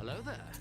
Hello there.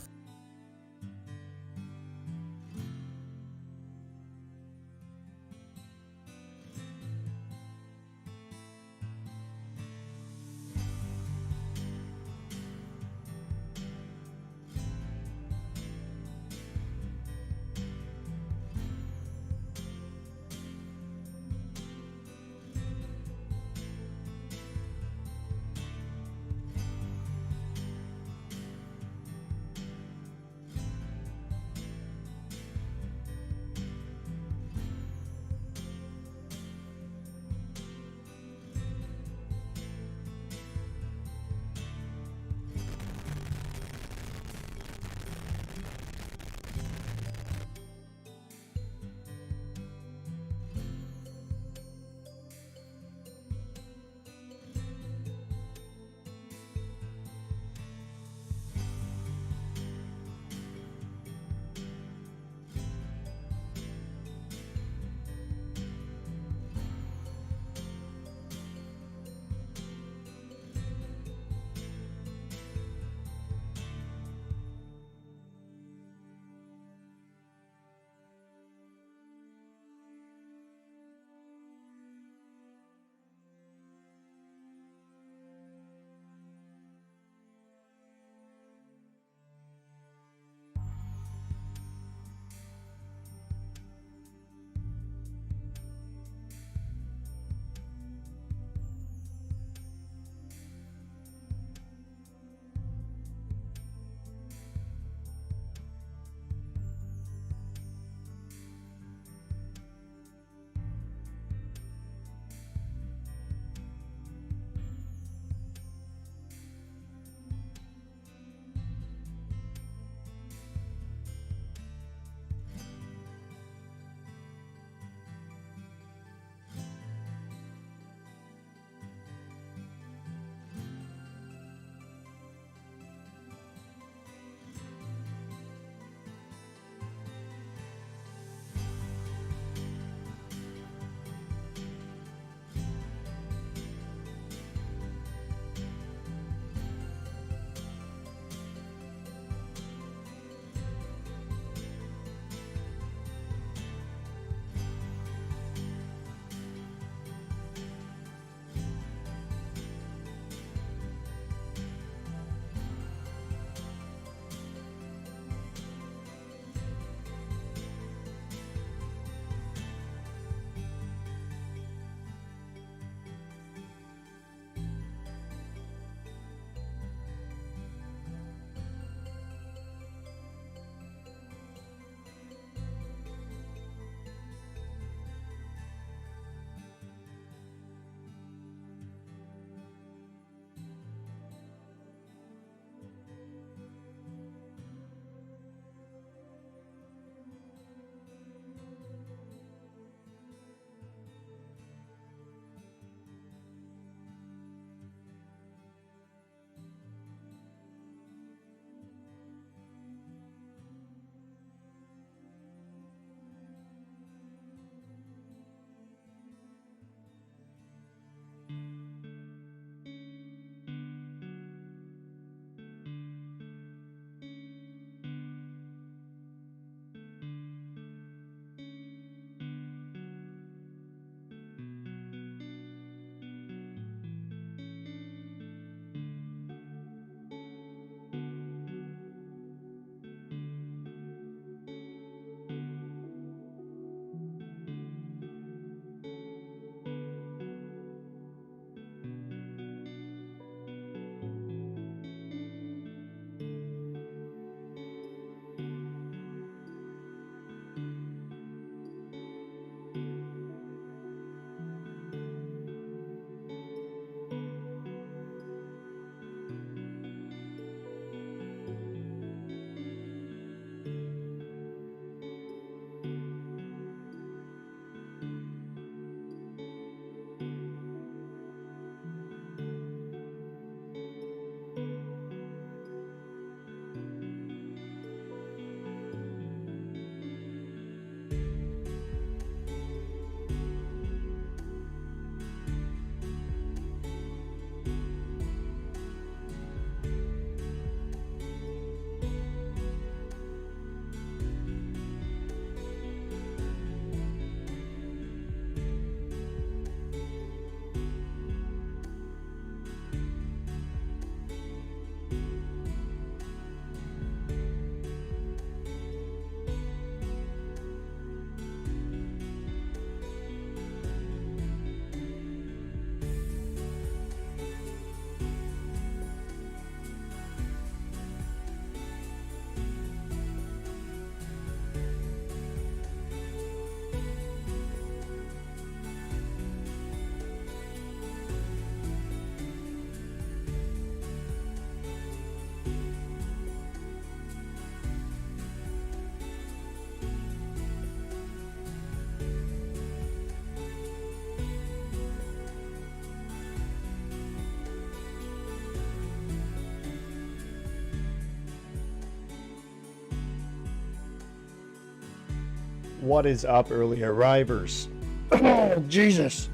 What is up, early arrivers? Oh, Jesus.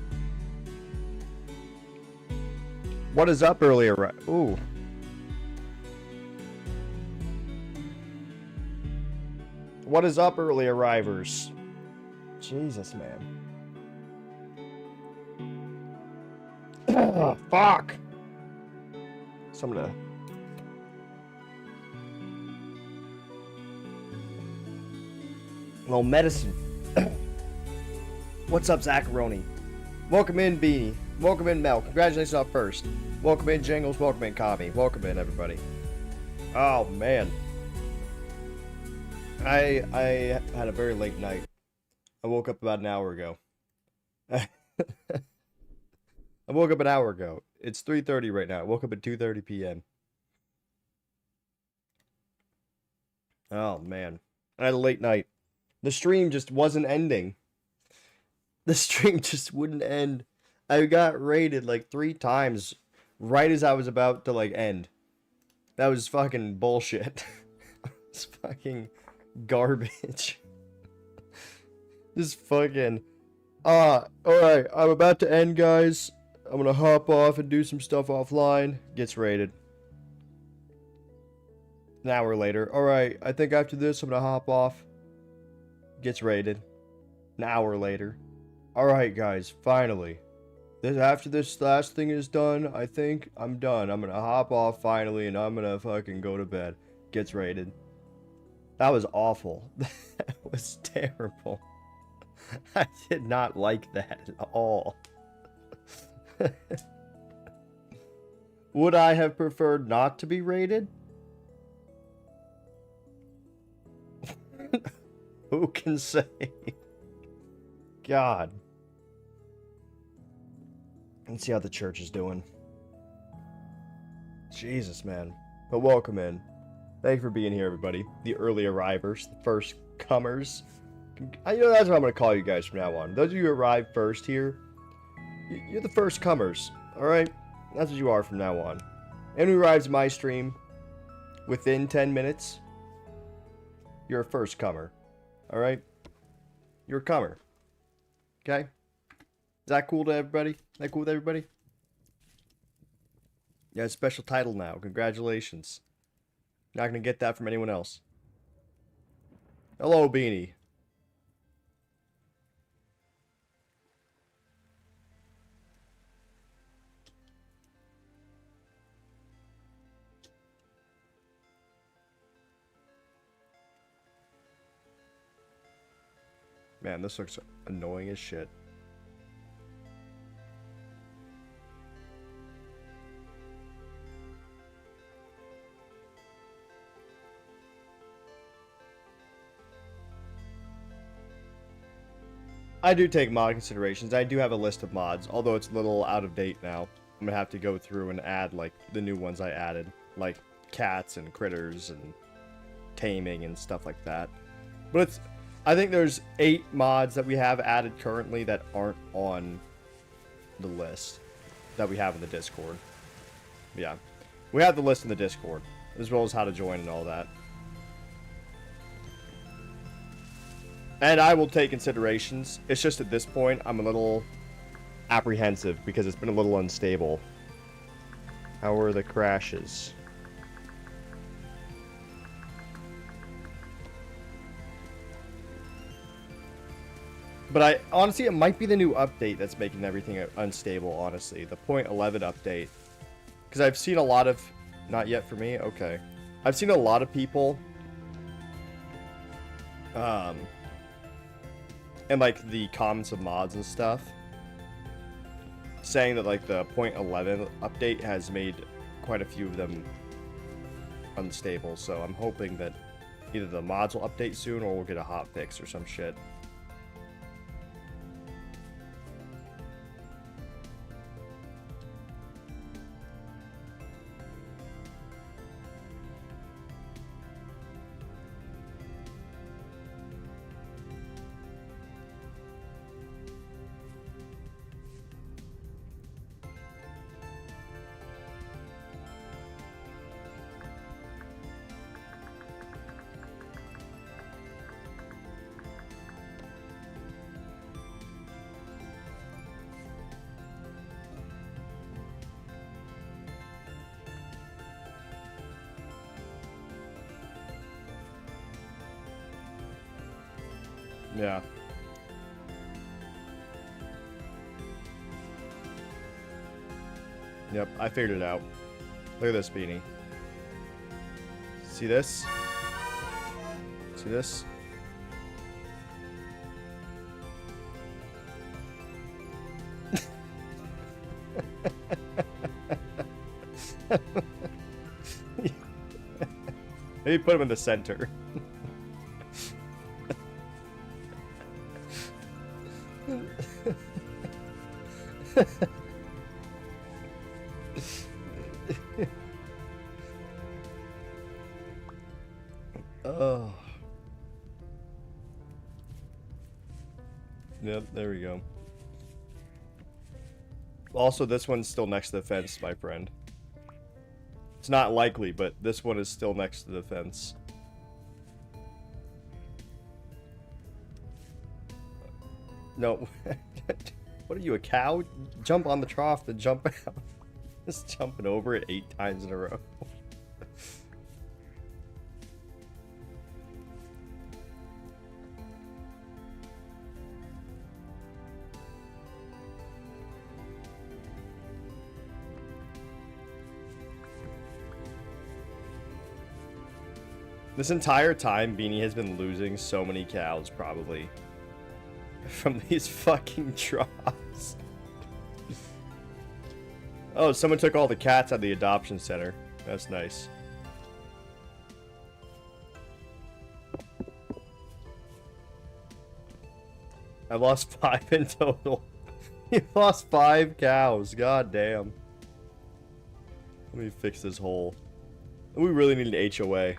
What is up, early arrivers? Ooh. What is up, early arrivers? Jesus, man. Oh, fuck. So I'm gonna... little medicine. What's up, Zacharoni? Welcome in, Beanie. Welcome in, Mel. Congratulations on first. Welcome in, Jingles. Welcome in, Kami. Welcome in, everybody. Oh, man. I had a very late night. I woke up about an hour ago. I woke up an hour ago. It's 3:30 right now. I woke up at 2:30 p.m. Oh, man. I had a late night. The stream just wasn't ending. The stream just wouldn't end. I got raided like 3 times right as I was about to like end. That was fucking bullshit. It's fucking garbage. Just fucking... alright, I'm about to end, guys. I'm gonna hop off and do some stuff offline. Gets raided. An hour later. Alright, I think after this I'm gonna hop off. Gets raided. An hour later. Alright, guys, finally. After this last thing is done, I think I'm done. I'm gonna hop off finally and I'm gonna fucking go to bed. Gets raided. That was awful. That was terrible. I did not like that at all. Would I have preferred not to be raided? Who can say? God. Let's see how the church is doing. Jesus, man. But welcome in. Thank you for being here, everybody. The early arrivers, the first comers. You know, that's what I'm going to call you guys from now on. Those of you who arrived first here, you're the first comers, alright? That's what you are from now on. Anyone who arrives in my stream within 10 minutes, you're a first comer. Alright? You're a comer. Okay? Is that cool to everybody? Is that cool with everybody? You have a special title now. Congratulations. Not gonna get that from anyone else. Hello, Beanie. Man, this looks annoying as shit. I do take mod considerations. I do have a list of mods, although it's a little out of date now. I'm gonna have to go through and add, like, the new ones I added. Like, cats and critters and taming and stuff like that. But it's... I think there's 8 mods that we have added currently that aren't on the list that we have in the Discord. Yeah. We have the list in the Discord, as well as how to join and all that. And I will take considerations. It's just at this point, I'm a little apprehensive because it's been a little unstable. How are the crashes? But honestly, it might be the new update that's making everything unstable, honestly. The .11 update. Because I've seen a lot of... Not yet for me? Okay. I've seen a lot of people... and like the comments of mods and stuff, saying that like the .11 update has made quite a few of them unstable. So I'm hoping that either the mods will update soon or we'll get a hot fix or some shit. Yeah. Yep, I figured it out. Look at this, Beanie. See this? See this? Maybe put him in the center. Oh. Yep, there we go. Also, this one's still next to the fence, my friend. It's not likely, but this one is still next to the fence. No. What are you, a cow? Jump on the trough, then jump out. Just jumping over it 8 times in a row. This entire time, Beanie has been losing so many cows, probably. From these fucking troughs. Oh, someone took all the cats at the adoption center. That's nice. I lost 5 in total. You lost 5 cows. God damn. Let me fix this hole. We really need an HOA.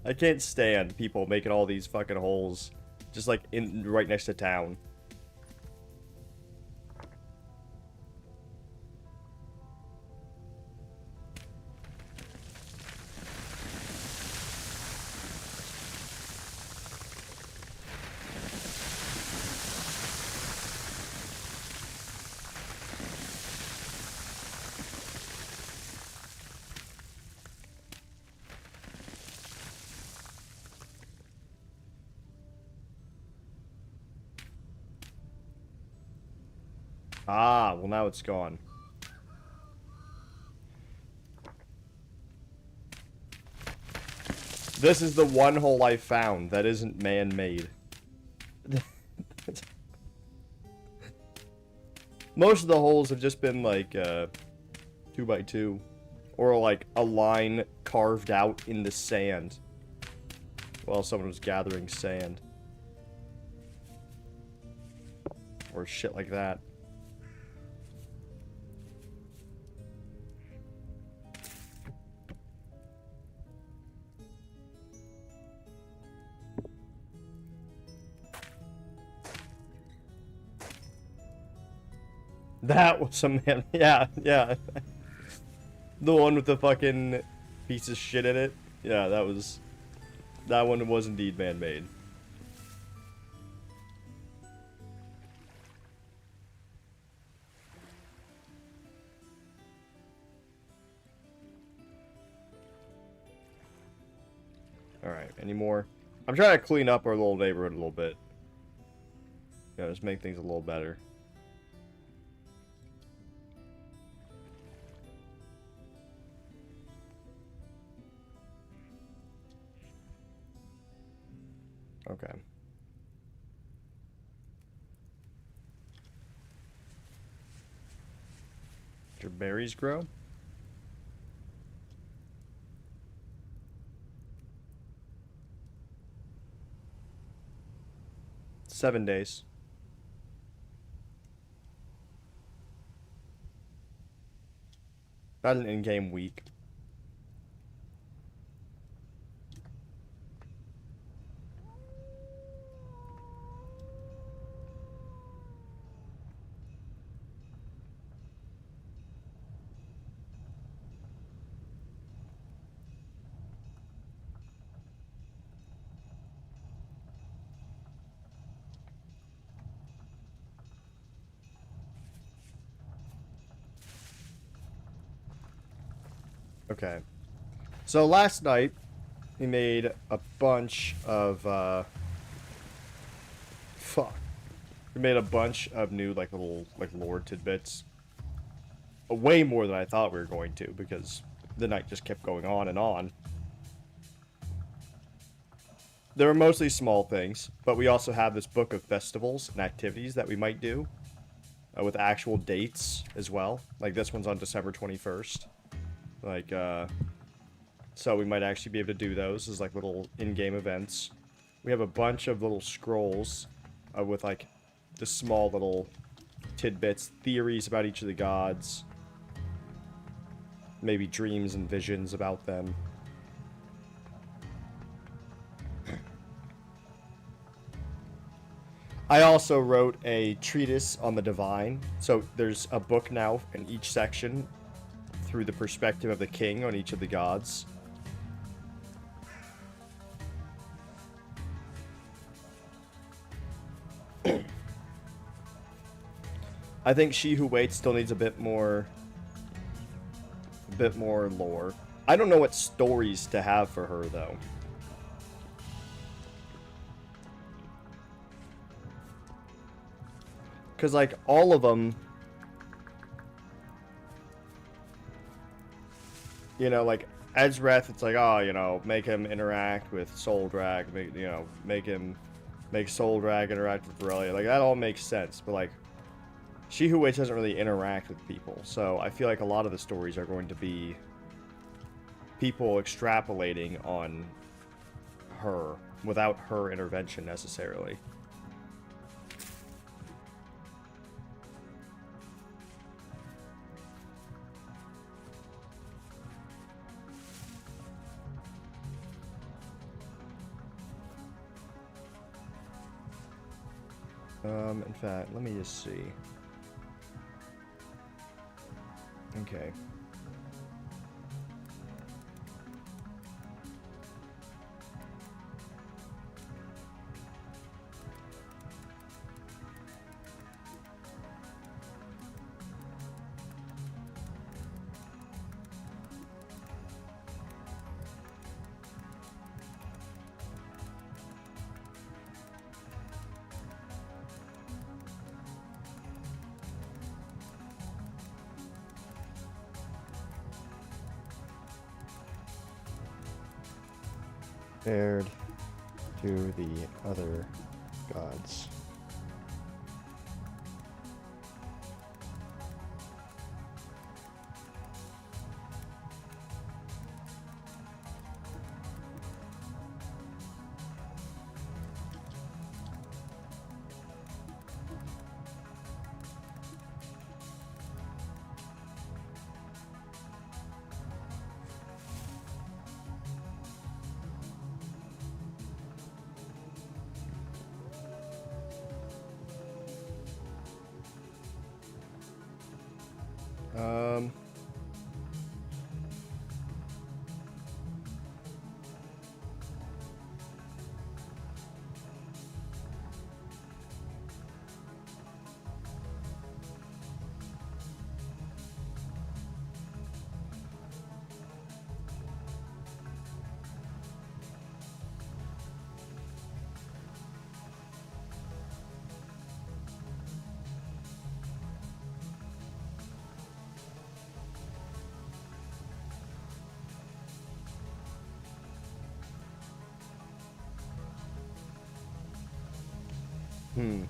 I can't stand people making all these fucking holes just like right next to town. Ah, well now it's gone. This is the one hole I found that isn't man-made. Most of the holes have just been like 2x2 or like a line carved out in the sand while someone was gathering sand or shit like that. That was some man. Yeah, yeah. The one with the fucking piece of shit in it. Yeah, that one was indeed man-made. Alright, any more? I'm trying to clean up our little neighborhood a little bit. Yeah, just make things a little better. Okay. Did your berries grow? Seven days. Not an in-game week. Okay. So last night, we made a bunch of Fuck. We made a bunch of new, like, little, like, lore tidbits. Way more than I thought we were going to, because the night just kept going on and on. There were mostly small things, but we also have this book of festivals and activities that we might do. With actual dates as well. Like, this one's on December 21st. Like, so we might actually be able to do those as, like, little in-game events. We have a bunch of little scrolls with, like, the small little tidbits, theories about each of the gods. Maybe dreams and visions about them. I also wrote a treatise on the divine. So there's a book now in each section through the perspective of the king on each of the gods. I think She Who Waits still needs a bit more lore. I don't know what stories to have for her, though. Because, like, all of them... You know, like, Ezreth, it's like, oh, you know, make him interact with Soldrag, make Soldrag interact with Aurelia. Like, that all makes sense, but, like, She Who Waits doesn't really interact with people, so I feel like a lot of the stories are going to be people extrapolating on her without her intervention necessarily. In fact, let me just see. Okay. Compared to the other gods. Um... Hmm.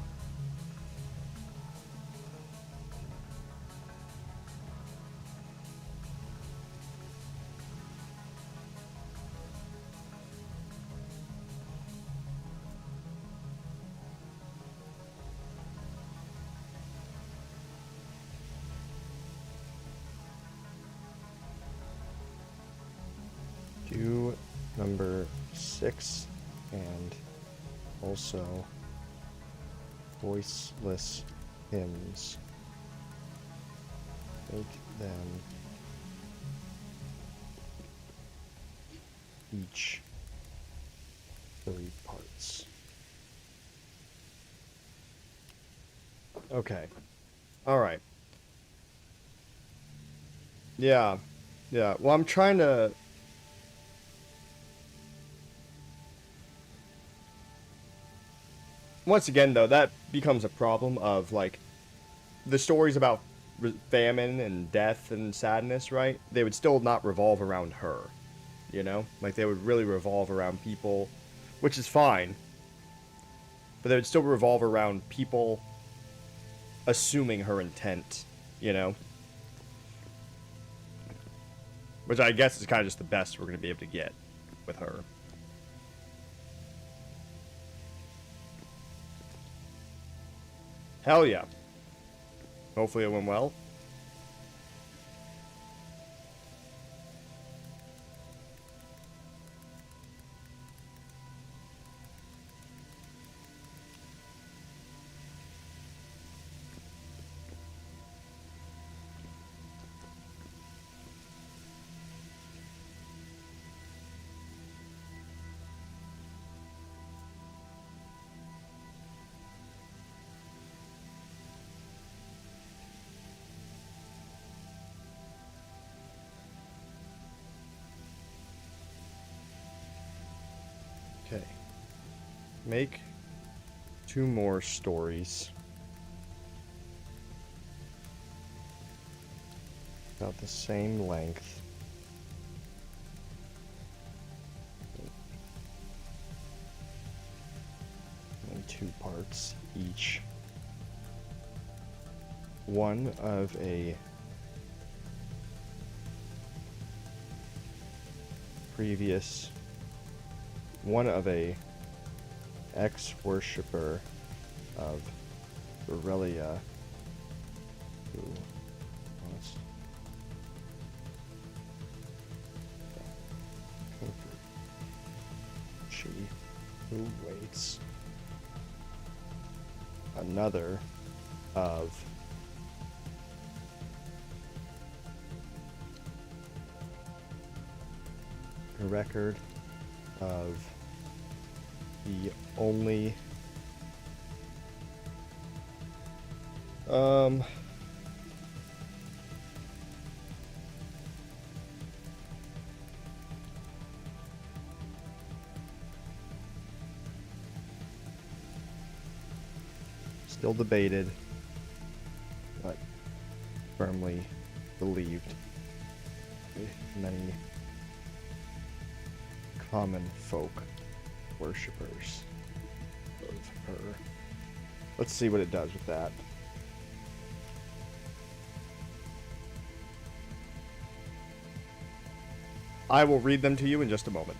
Do number 6 and also voiceless hymns. Make them each 3 parts. Okay. Alright. Yeah. Yeah. Well, I'm trying to... once again, though, that becomes a problem of, like, the stories about famine and death and sadness, right? They would still not revolve around her, you know? Like, they would really revolve around people, which is fine. But they would still revolve around people assuming her intent, you know? Which I guess is kind of just the best we're going to be able to get with her. Hell yeah. Hopefully it went well. Okay. Make 2 more stories. About the same length. And 2 parts each. One of a previous, one of a ex-worshipper of Borrelia who was she who waits. Another of a record of the only still debated, but firmly believed with many common folk worshippers of her. Let's see what it does with that. I will read them to you in just a moment.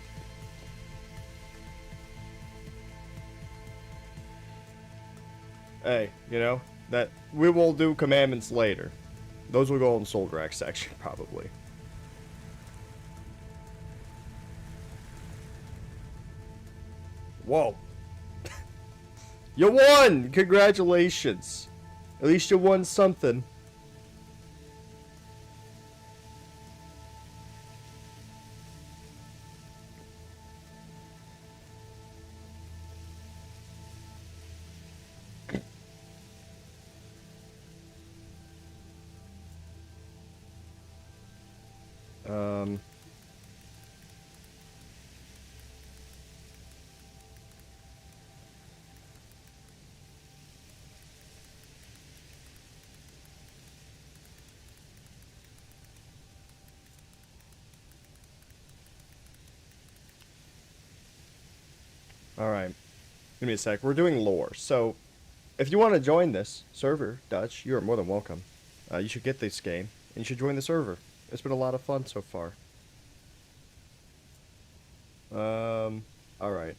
Hey, you know, that we will do commandments later. Those will go in Soldrax section, probably. Whoa. You won! Congratulations. At least you won something. Alright. Give me a sec. We're doing lore. So, if you want to join this server, Dutch, you are more than welcome. You should get this game, and you should join the server. It's been a lot of fun so far. Alright.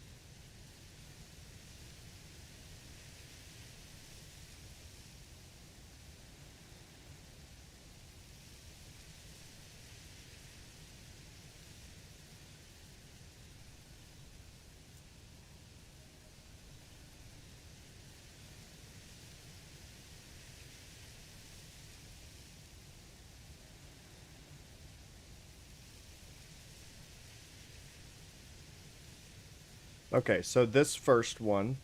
Okay, so this first one,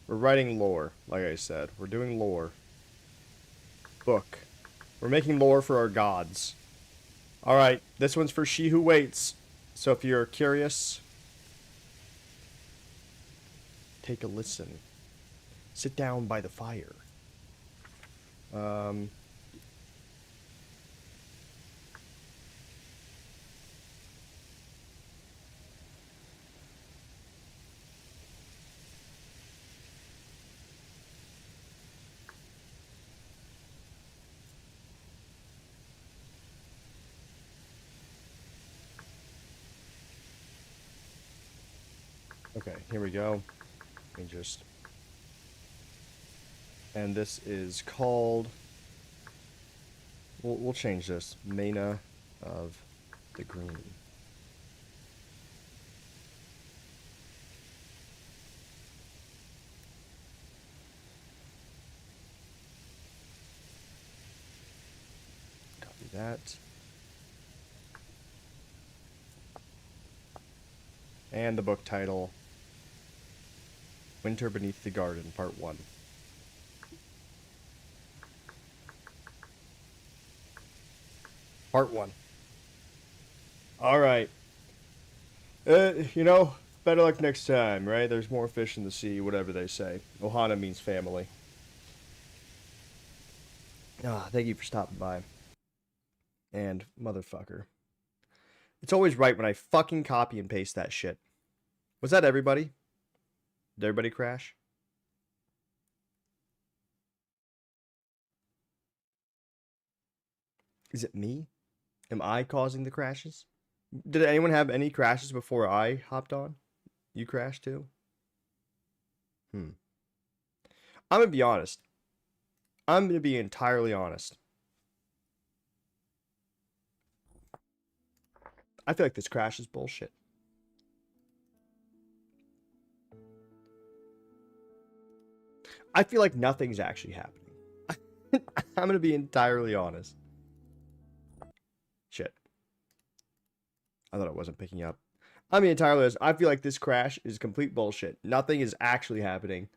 we're writing lore, like I said. We're doing lore. Book. We're making lore for our gods. Alright, this one's for She Who Waits. So if you're curious, take a listen. Sit down by the fire. Okay, here we go. Let me just... And this is called... We'll change this. Mena of the Green. Copy that. And the book title, Winter Beneath the Garden, Part 1. Part 1. Alright. You know, better luck next time, right? There's more fish in the sea, whatever they say. Ohana means family. Thank you for stopping by. And, motherfucker. It's always right when I fucking copy and paste that shit. Was that everybody? Did everybody crash? Is it me? Am I causing the crashes? Did anyone have any crashes before I hopped on? You crashed too? I'm gonna be honest. I'm gonna be entirely honest. I feel like this crash is bullshit. I feel like nothing's actually happening. I'm gonna be entirely honest. Shit. I thought it wasn't picking up. I mean, entirely honest. I feel like this crash is complete bullshit. Nothing is actually happening.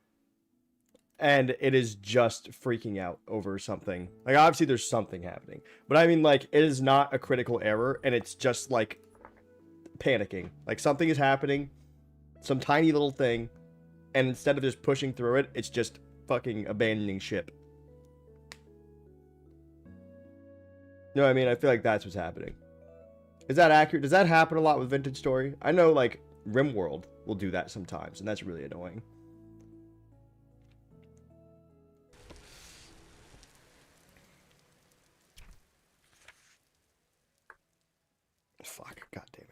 And it is just freaking out over something. Like, obviously there's something happening. But I mean, like, it is not a critical error. And it's just, like, panicking. Like, something is happening. Some tiny little thing. And instead of just pushing through it, it's just fucking abandoning ship. You know what I mean? I feel like that's what's happening. Is that accurate? Does that happen a lot with Vintage Story? I know, like, RimWorld will do that sometimes, and that's really annoying. Fuck, god damn it.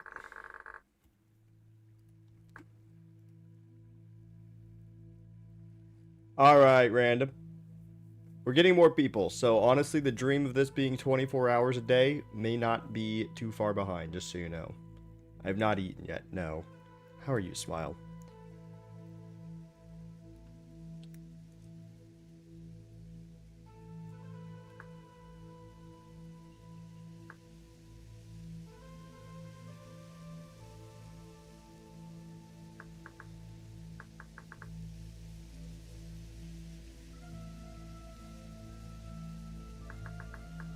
Alright, random. We're getting more people, so honestly, the dream of this being 24 hours a day may not be too far behind, just so you know. I have not eaten yet, no. How are you, Smile?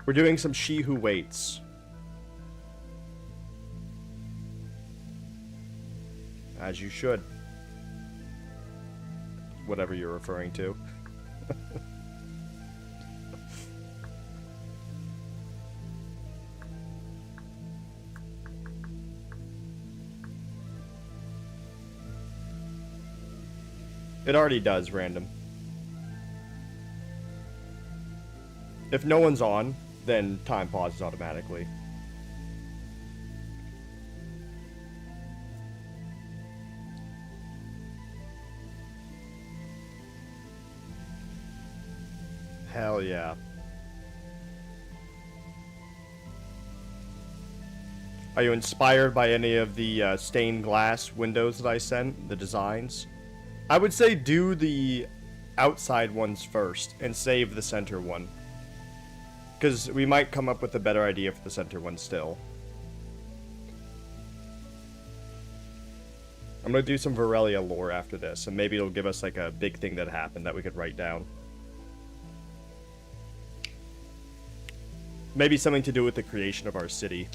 We're doing some She Who Waits. As you should. Whatever you're referring to. It already does, random. If no one's on, then time pauses automatically. Hell yeah. Are you inspired by any of the stained glass windows that I sent? The designs? I would say do the outside ones first and save the center one. Because we might come up with a better idea for the center one still. I'm going to do some Varelia lore after this, and maybe it'll give us like a big thing that happened that we could write down. Maybe something to do with the creation of our city.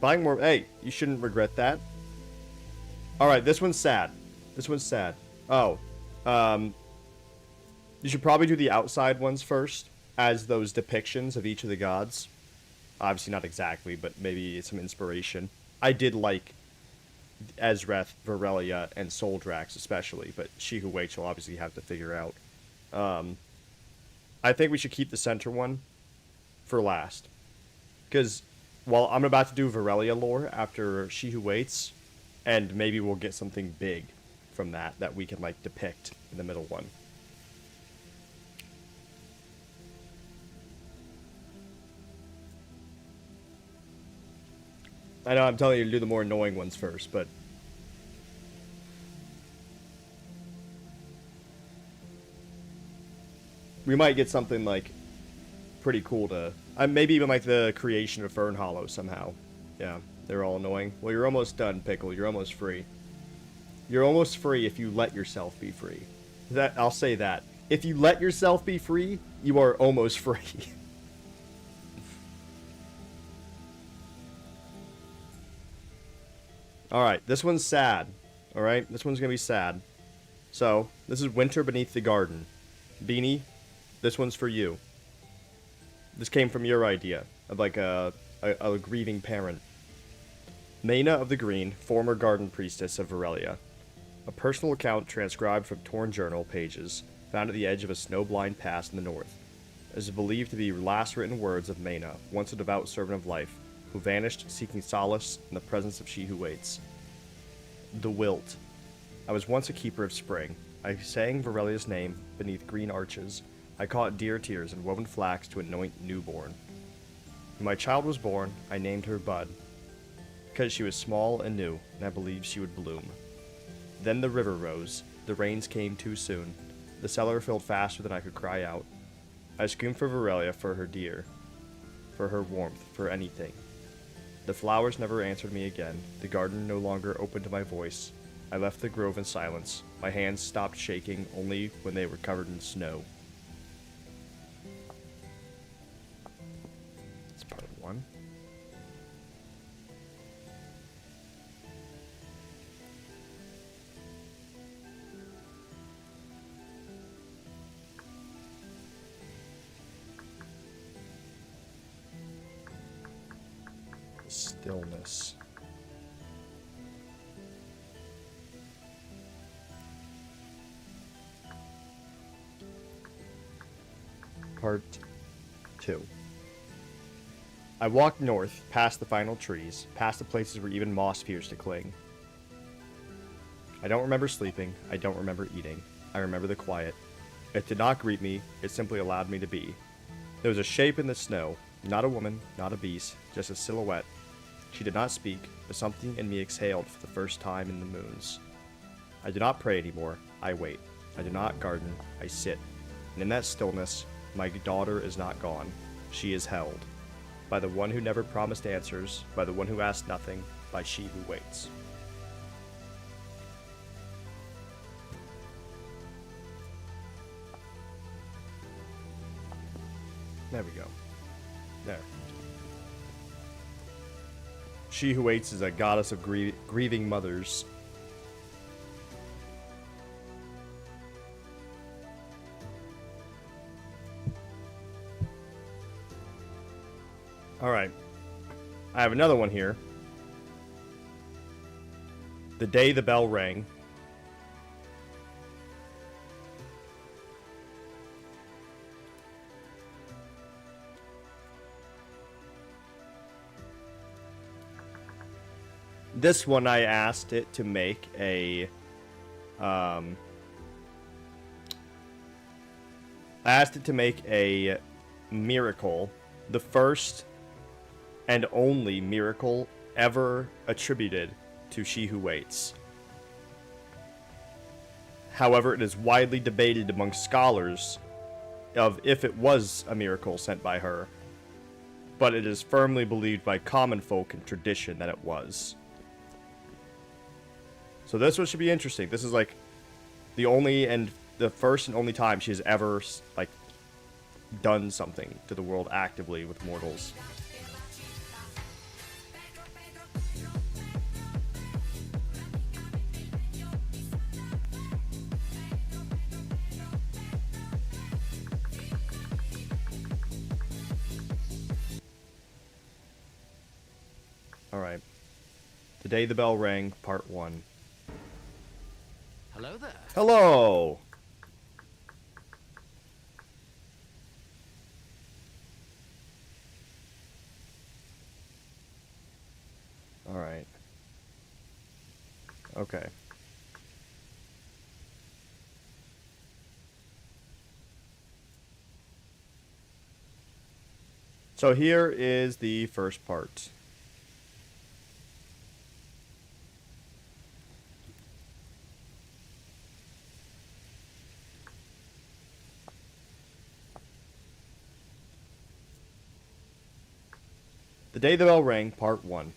Buying more... Hey, you shouldn't regret that. Alright, this one's sad. This one's sad. Oh, um, you should probably do the outside ones first, as those depictions of each of the gods. Obviously not exactly, but maybe some inspiration. I did like Ezreth, Varelia, and Soldrax especially, but She Who Waits you'll obviously have to figure out. I think we should keep the center one for last. Because while I'm about to do Varelia lore after She Who Waits, and maybe we'll get something big from that we can like depict in the middle one. I know I'm telling you to do the more annoying ones first, but we might get something like pretty cool to maybe even like the creation of Fern Hollow somehow. Yeah, they're all annoying. Well, you're almost done, Pickle. You're almost free. You're almost free if you let yourself be free. That I'll say that. If you let yourself be free, you are almost free. Alright, this one's sad. Alright, this one's gonna be sad. So, this is Winter Beneath the Garden. Beanie, this one's for you. This came from your idea of like a grieving parent. Maina of the Green, former garden priestess of Varelia. A personal account transcribed from torn journal pages found at the edge of a snow-blind pass in the north. It is believed to be last written words of Maina, once a devout servant of life, who vanished seeking solace in the presence of She Who Waits. The Wilt. I was once a keeper of spring. I sang Varelia's name beneath green arches. I caught deer tears and woven flax to anoint newborn. When my child was born, I named her Bud, because she was small and new, and I believed she would bloom. Then the river rose. The rains came too soon. The cellar filled faster than I could cry out. I screamed for Varelia, for her deer, for her warmth, for anything. The flowers never answered me again. The garden no longer opened to my voice. I left the grove in silence. My hands stopped shaking only when they were covered in snow. That's part one. Stillness. Part 2. I walked north, past the final trees, past the places where even moss appears to cling. I don't remember sleeping, I don't remember eating. I remember the quiet. It did not greet me, it simply allowed me to be. There was a shape in the snow, not a woman, not a beast, just a silhouette. She did not speak, but something in me exhaled for the first time in the moons. I do not pray anymore, I wait. I do not garden, I sit. And in that stillness, my daughter is not gone. She is held. By the one who never promised answers, by the one who asked nothing, by she who waits. There we go. There. She who waits is a goddess of grieving mothers. Alright. I have another one here. The Day the Bell Rang. This one I asked it to make a I asked it to make a miracle, the first and only miracle ever attributed to She Who Waits. However, it is widely debated among scholars of if it was a miracle sent by her, but it is firmly believed by common folk and tradition that it was. So this one should be interesting. This is like the first and only time she's ever like done something to the world actively with mortals. Alright. The Day the Bell Rang, Part 1. Hello there. Hello! Alright. Okay. So here is the first part. The Day the Bell Rang, Part 1.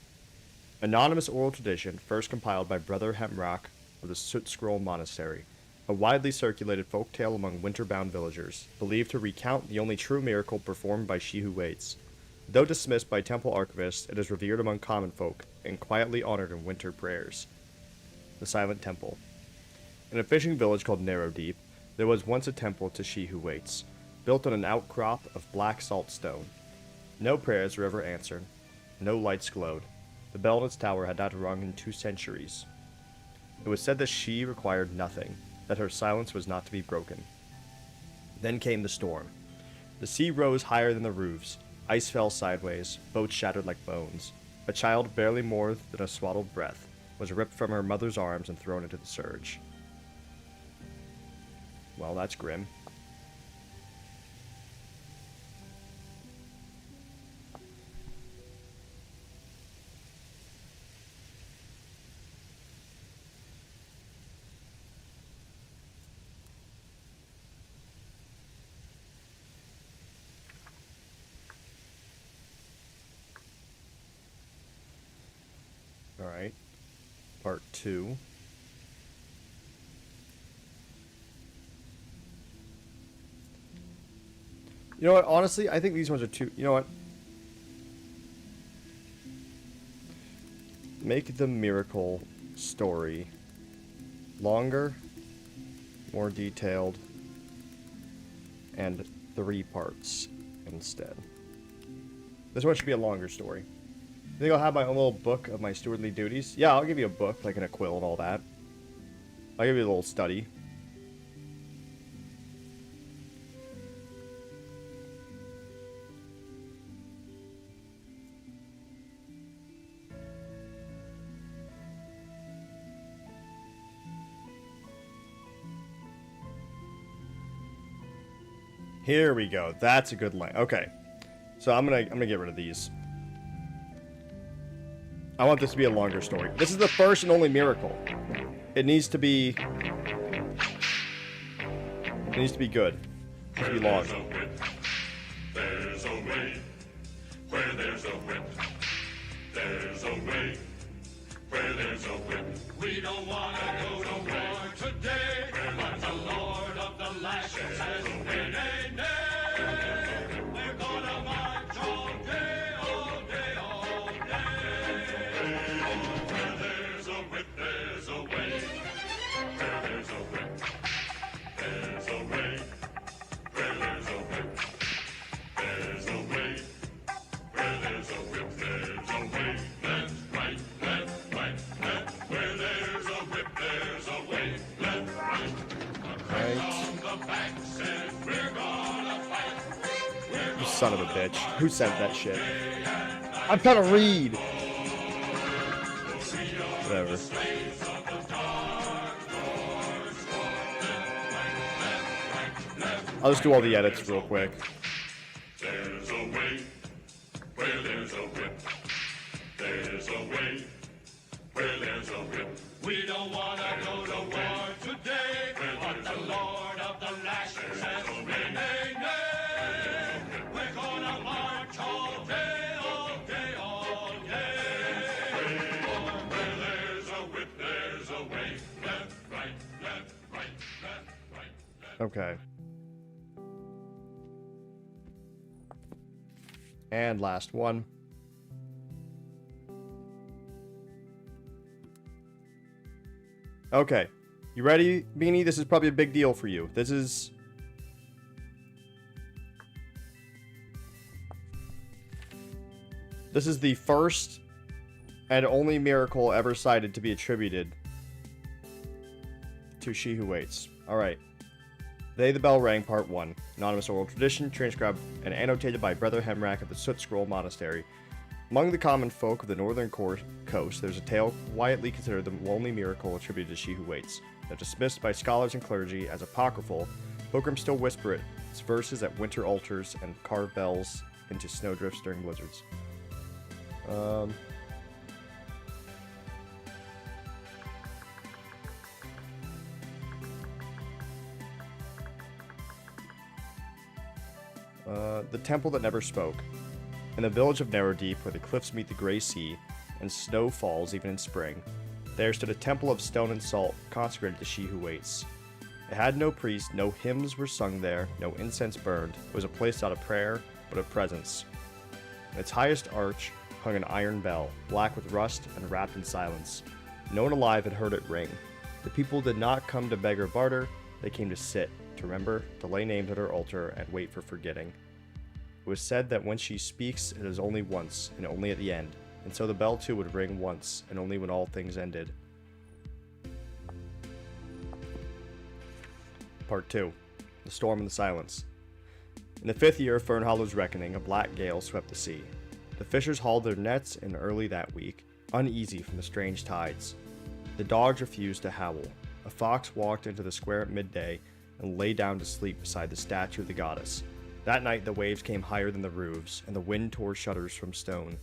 Anonymous oral tradition first compiled by Brother Hemrock of the Soot Scroll Monastery, a widely circulated folk tale among winter-bound villagers, believed to recount the only true miracle performed by She Who Waits. Though dismissed by temple archivists, it is revered among common folk and quietly honored in winter prayers. The Silent Temple. In a fishing village called Narrow Deep, there was once a temple to She Who Waits, built on an outcrop of black salt stone. No prayers were ever answered. No lights glowed. The bell in its tower had not rung in 2 centuries. It was said that she required nothing, that her silence was not to be broken. Then came the storm. The sea rose higher than the roofs. Ice fell sideways. Boats shattered like bones. A child, barely more than a swaddled breath, was ripped from her mother's arms and thrown into the surge. Well, that's grim. Alright. Part 2. You know what? Honestly, I think these ones are too... You know what? Make the miracle story longer, more detailed, and 3 parts instead. This one should be a longer story. You think I'll have my own little book of my stewardly duties? Yeah, I'll give you a book, like in a quill and all that. I'll give you a little study. Here we go. That's a good line. Okay. So I'm gonna get rid of these. I want this to be a longer story. This is the first and only miracle. It needs to be... It needs to be good. It needs to be long. There's a way. Where there's a whip. There's a way. Where there's a whip. We don't want to go to war today. But the Lord of the Lashes says, nay, nay, nay. We're gonna march all day, all day, all day. Where there's a whip, there's a way. Where there's a whip, there's a way. Where there's a whip, there's a way. Where there's a whip, there's a way. Left, right, left, right, left. Where there's a whip, there's a way. Left, right. Right. On the back says we're gonna fight. You son of a bitch. Who sent that shit? I'm trying to read. Whatever. I'll just do all the edits real quick. There's a way. Where there's a whip. There's a way. Where there's a whip. We don't wanna go to war today. But the Lord of the Lashes says, nay, nay, nay. We're gonna march all day, all day, all day. Where there's a whip, there's a way. Left, right, left, right, left, right, left. Okay. And last one. Okay. You ready, Beanie? This is probably a big deal for you. This is... This is the first and only miracle ever cited to be attributed to She Who Waits. Alright. They the Bell Rang, Part 1. Anonymous oral tradition, transcribed and annotated by Brother Hemrak of the Soot Scroll Monastery. Among the common folk of the northern coast, there's a tale quietly considered the only miracle attributed to She Who Waits. That dismissed by scholars and clergy as apocryphal, pilgrims still whisper its verses at winter altars and carve bells into snowdrifts during blizzards. The Temple That Never Spoke. In the village of Narrowdeep, where the cliffs meet the gray sea, and snow falls even in spring, there stood a temple of stone and salt, consecrated to She Who Waits. It had no priest, no hymns were sung there, no incense burned. It was a place not of prayer, but of presence. In its highest arch hung an iron bell, black with rust and wrapped in silence. No one alive had heard it ring. The people did not come to beg or barter, they came to sit, to remember, to lay names at her altar, and wait for forgetting. It was said that when she speaks, it is only once, and only at the end, and so the bell too would ring once, and only when all things ended. Part 2. The Storm and the Silence. In the 5th year of Fernhollow's reckoning, a black gale swept the sea. The fishers hauled their nets in early that week, uneasy from the strange tides. The dogs refused to howl. A fox walked into the square at midday and lay down to sleep beside the statue of the goddess. That night the waves came higher than the roofs, and the wind tore shutters from stone.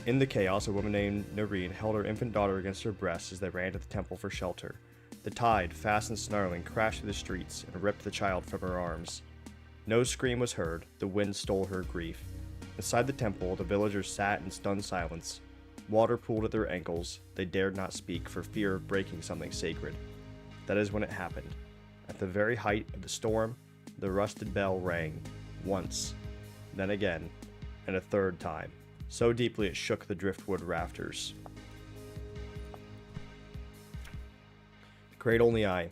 In the chaos, a woman named Noreen held her infant daughter against her breast as they ran to the temple for shelter. The tide, fast and snarling, crashed through the streets and ripped the child from her arms. No scream was heard, the wind stole her grief. Inside the temple, the villagers sat in stunned silence. Water pooled at their ankles, they dared not speak for fear of breaking something sacred. That is when it happened. At the very height of the storm, the rusted bell rang, once, then again, and a third time, so deeply it shook the driftwood rafters. Cradle in the Eye.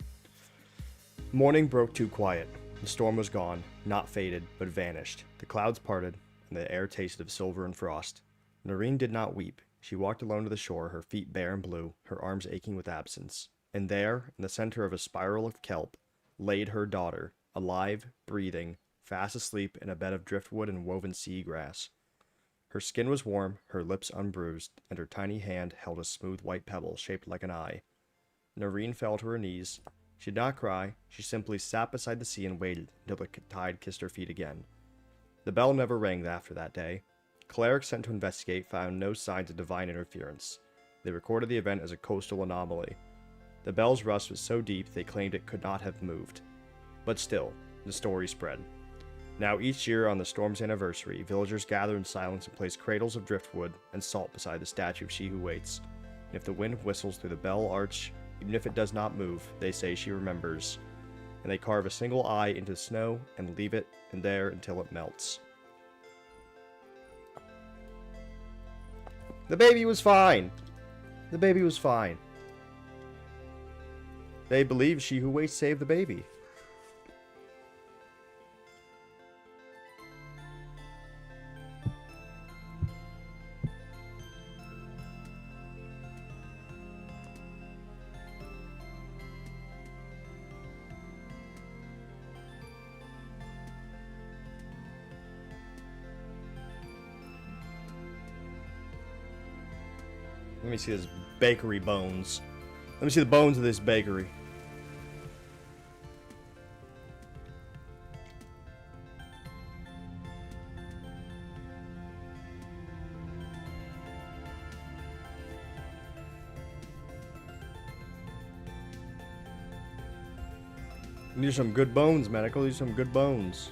Morning broke too quiet. The storm was gone, not faded, but vanished. The clouds parted, and the air tasted of silver and frost. Noreen did not weep. She walked alone to the shore, her feet bare and blue, her arms aching with absence. And there, in the center of a spiral of kelp, laid her daughter, alive, breathing, fast asleep in a bed of driftwood and woven sea grass. Her skin was warm, her lips unbruised, and her tiny hand held a smooth white pebble shaped like an eye. Noreen fell to her knees. She did not cry, she simply sat beside the sea and waited until the tide kissed her feet again. The bell never rang after that day. Clerics sent to investigate found no signs of divine interference. They recorded the event as a coastal anomaly. The bell's rust was so deep they claimed it could not have moved. But still, the story spread. Now each year on the storm's anniversary, villagers gather in silence and place cradles of driftwood and salt beside the statue of She Who Waits. And if the wind whistles through the bell arch, even if it does not move, they say she remembers. And they carve a single eye into the snow and leave it in there until it melts. The baby was fine. The baby was fine. They believe She Who Waits saved the baby. Let me see this bakery bones. Let me see the bones of this bakery. These are some good bones, Medical. These are some good bones.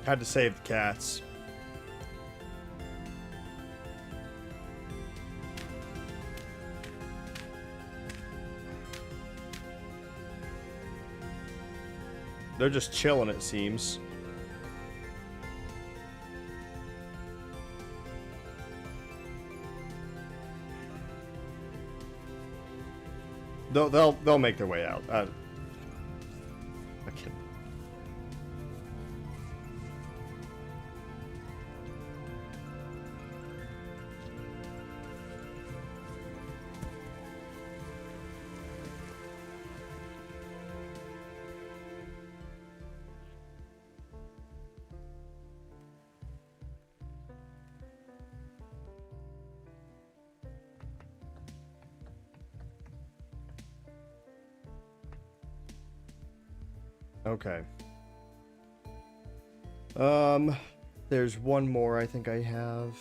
Had to save the cats. They're just chilling, it seems. They'll make their way out. I can't. Okay. There's one more I think I have.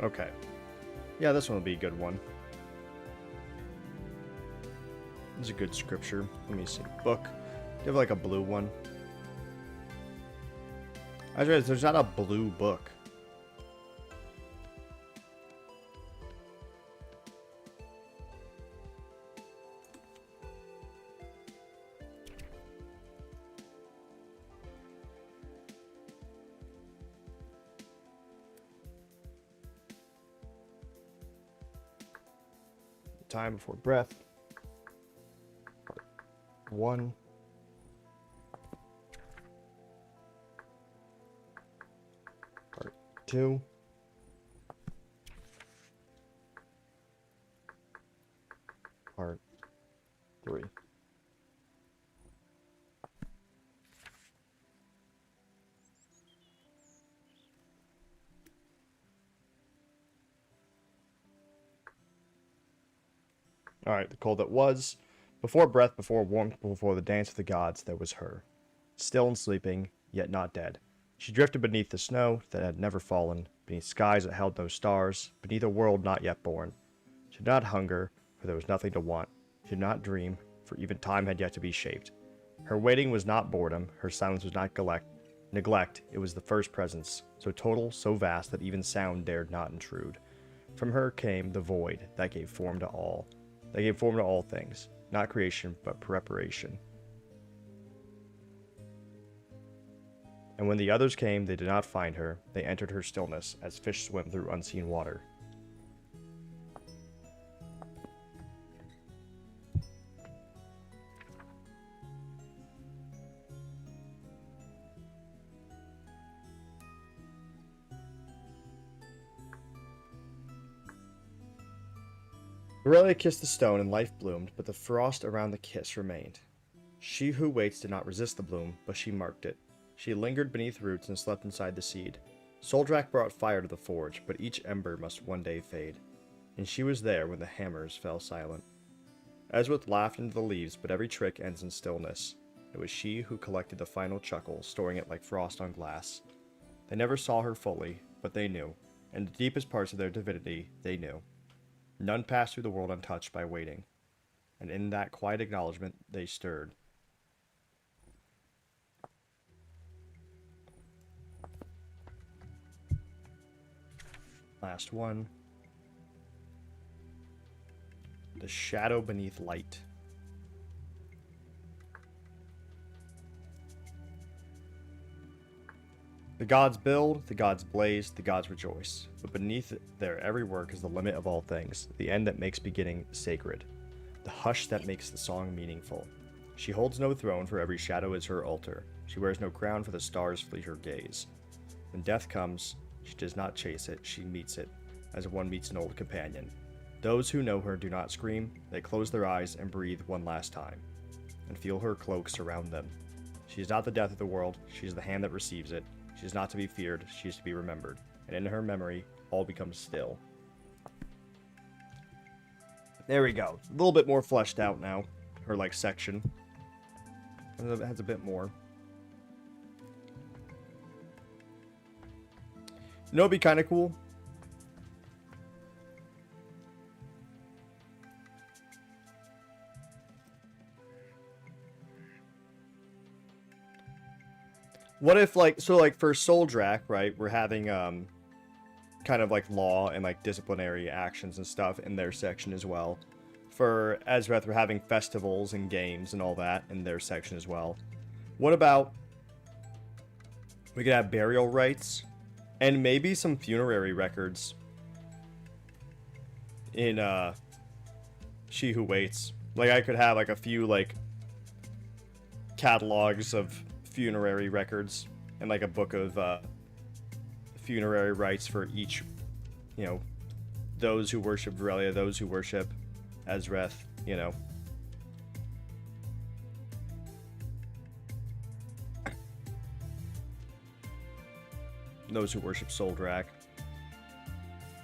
Okay. Yeah, this one will be a good one. This is a good scripture. Let me see. Book. Do you have like a blue one? I realized there's not a blue book. Time before breath. Part 1. Part 2. Part 3. Alright, the cold that was. Before breath, before warmth, before the dance of the gods, there was her. Still and sleeping, yet not dead. She drifted beneath the snow that had never fallen, beneath skies that held no stars, beneath a world not yet born. She did not hunger, for there was nothing to want. She did not dream, for even time had yet to be shaped. Her waiting was not boredom, her silence was not neglect, it was the first presence, so total, so vast that even sound dared not intrude. From her came the void that gave form to all. They gave form to all things, not creation, but preparation. And when the others came, they did not find her. They entered her stillness, as fish swim through unseen water. Aurelia kissed the stone and life bloomed, but the frost around the kiss remained. She who waits did not resist the bloom, but she marked it. She lingered beneath roots and slept inside the seed. Soldrak brought fire to the forge, but each ember must one day fade. And she was there when the hammers fell silent. Ezwith laughed into the leaves, but every trick ends in stillness. It was she who collected the final chuckle, storing it like frost on glass. They never saw her fully, but they knew. In the deepest parts of their divinity, they knew. None passed through the world untouched by waiting, and in that quiet acknowledgement they stirred. Last one. The shadow beneath light. The gods build, the gods blaze, the gods rejoice. But beneath their every work is the limit of all things, the end that makes beginning sacred, the hush that makes the song meaningful. She holds no throne, for every shadow is her altar. She wears no crown, for the stars flee her gaze. When death comes, she does not chase it, she meets it. as one meets an old companion. Those who know her do not scream, they close their eyes and breathe one last time, and feel her cloak surround them. She is not the death of the world, she is the hand that receives it. She is not to be feared, she is to be remembered, and in her memory, all becomes still. There we go. A little bit more fleshed out now, her, like, section. It has a bit more. You know what'd be kind of cool? What if, like, so, like, for Soldrak, right, we're having, kind of, like, law and, like, disciplinary actions and stuff in their section as well. For Ezreth, we're having festivals and games and all that in their section as well. What about, we could have burial rites and maybe some funerary records in, She Who Waits. Like, I could have, like, a few, like, catalogs of funerary records and like a book of funerary rites for each, you know, those who worship Varelia, those who worship Ezreth, you know. Those who worship Soldrak.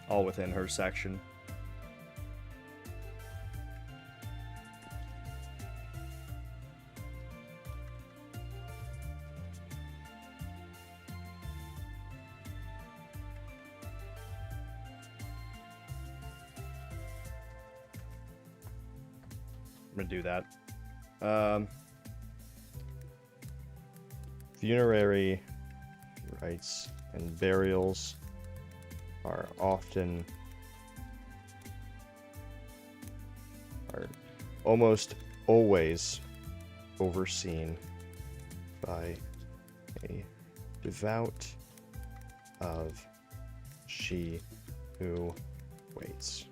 All within her section. I'm gonna do that. Funerary rites and burials are almost always overseen by a devout of She Who Waits.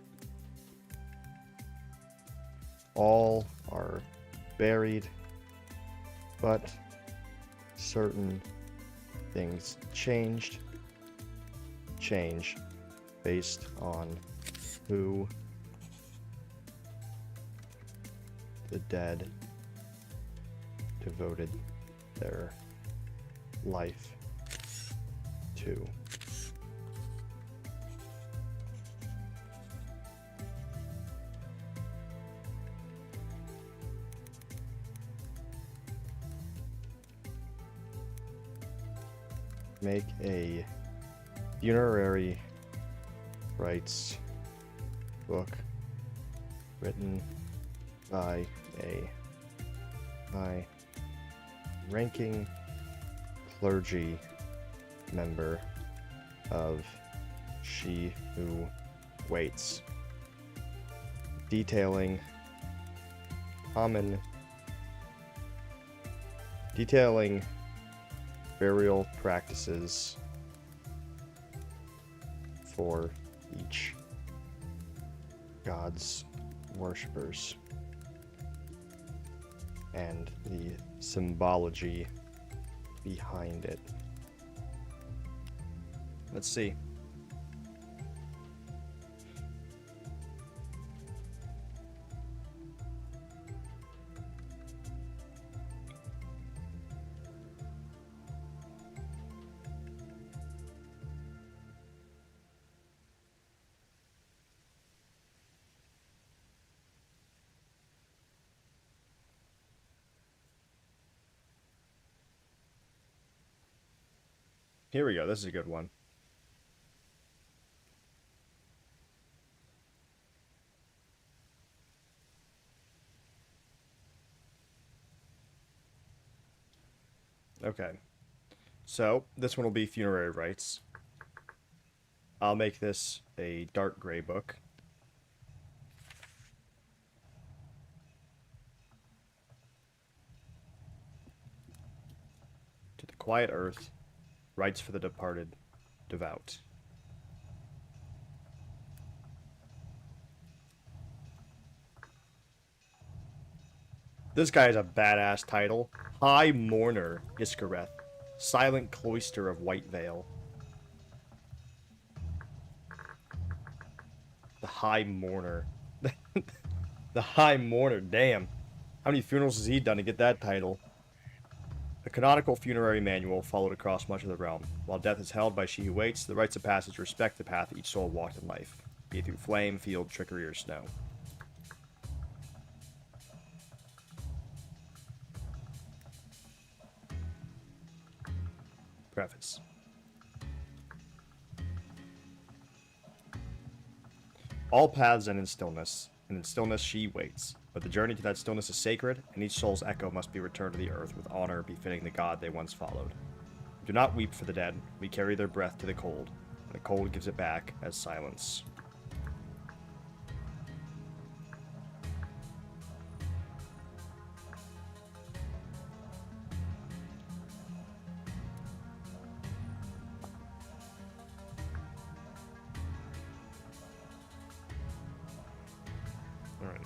All are buried, but certain things change based on who the dead devoted their life to. Make a funerary rites book written by a high-ranking clergy member of She Who Waits, detailing burial practices for each god's worshippers and the symbology behind it. Let's see. Here we go. This is a good one. Okay. So, this one will be funerary rites. I'll make this a dark gray book. To the quiet earth, rites for the departed, devout. This guy has a badass title. High Mourner Iskareth, Silent Cloister of White Veil. The High Mourner. The High Mourner, damn. How many funerals has he done to get that title? A canonical funerary manual followed across much of the realm. While death is held by she who waits, the rites of passage respect the path each soul walked in life, be it through flame, field, trickery, or snow. Preface. All paths end in stillness, and in stillness she waits. But the journey to that stillness is sacred, and each soul's echo must be returned to the earth with honor befitting the god they once followed. Do not weep for the dead, we carry their breath to the cold, and the cold gives it back as silence. Alright.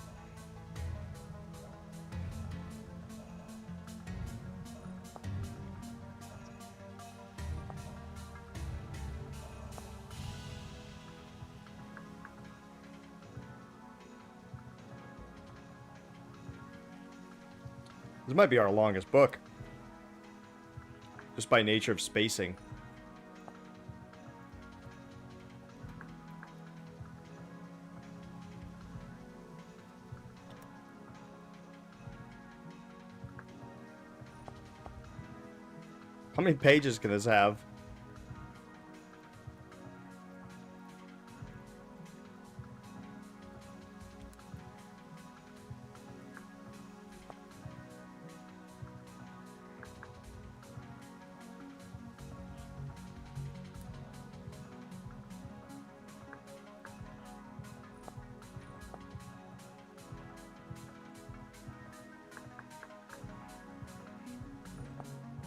This might be our longest book. Just by nature of spacing. How many pages can this have?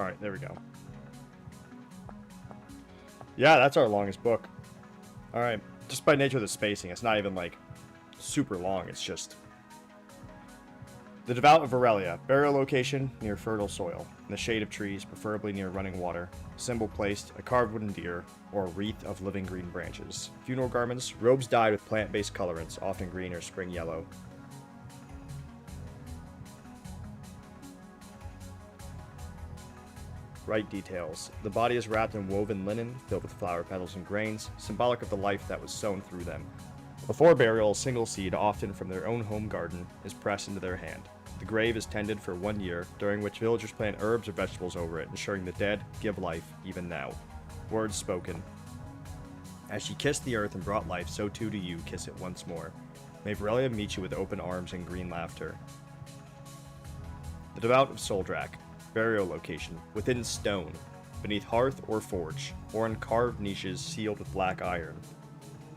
Alright, there we go. Yeah, that's our longest book. Alright, just by nature of the spacing, it's not even, like, super long, it's just... The Devout of Aurelia. Burial location near fertile soil, in the shade of trees, preferably near running water. Symbol placed, a carved wooden deer, or a wreath of living green branches. Funeral garments, robes dyed with plant-based colorants, often green or spring yellow. Rite details. The body is wrapped in woven linen, filled with flower petals and grains, symbolic of the life that was sown through them. Before burial, a single seed, often from their own home garden, is pressed into their hand. The grave is tended for 1 year, during which villagers plant herbs or vegetables over it, ensuring the dead give life even now. Words spoken. As she kissed the earth and brought life, so too do you kiss it once more. May Aurelia meet you with open arms and green laughter. The Devout of Soldrak. Burial location, within stone, beneath hearth or forge, or in carved niches sealed with black iron.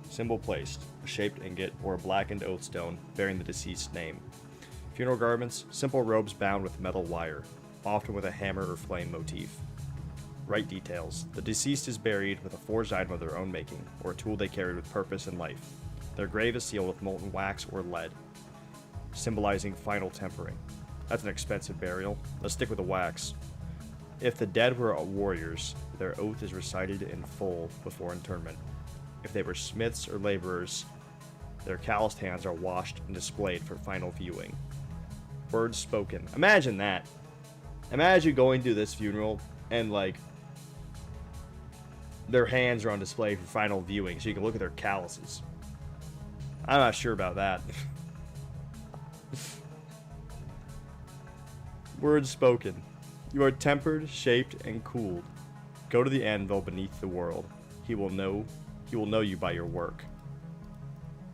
Symbol placed, a shaped ingot or a blackened oath stone bearing the deceased's name. Funeral garments, simple robes bound with metal wire, often with a hammer or flame motif. Rite details, the deceased is buried with a forged item of their own making, or a tool they carried with purpose and life. Their grave is sealed with molten wax or lead, symbolizing final tempering. That's an expensive burial. Let's stick with the wax. If the dead were warriors, their oath is recited in full before interment. If they were smiths or laborers, their calloused hands are washed and displayed for final viewing. Words spoken. Imagine that. Imagine going to this funeral and, like, their hands are on display for final viewing so you can look at their calluses. I'm not sure about that. Words spoken. You are tempered, shaped, and cooled. Go to the anvil beneath the world. He will know you by your work.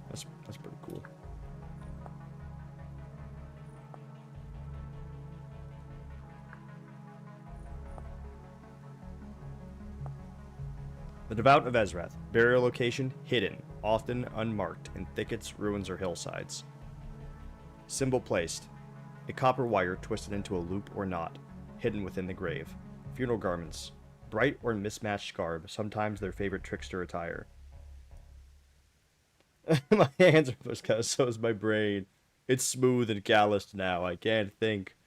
That's pretty cool. The Devout of Ezrath. Burial location hidden, often unmarked in thickets, ruins, or hillsides. Symbol placed. A copper wire twisted into a loop or knot, hidden within the grave. Funeral garments. Bright or mismatched garb, sometimes their favorite trickster attire. My hands are pushed out, so is my brain. It's smooth and calloused now, I can't think.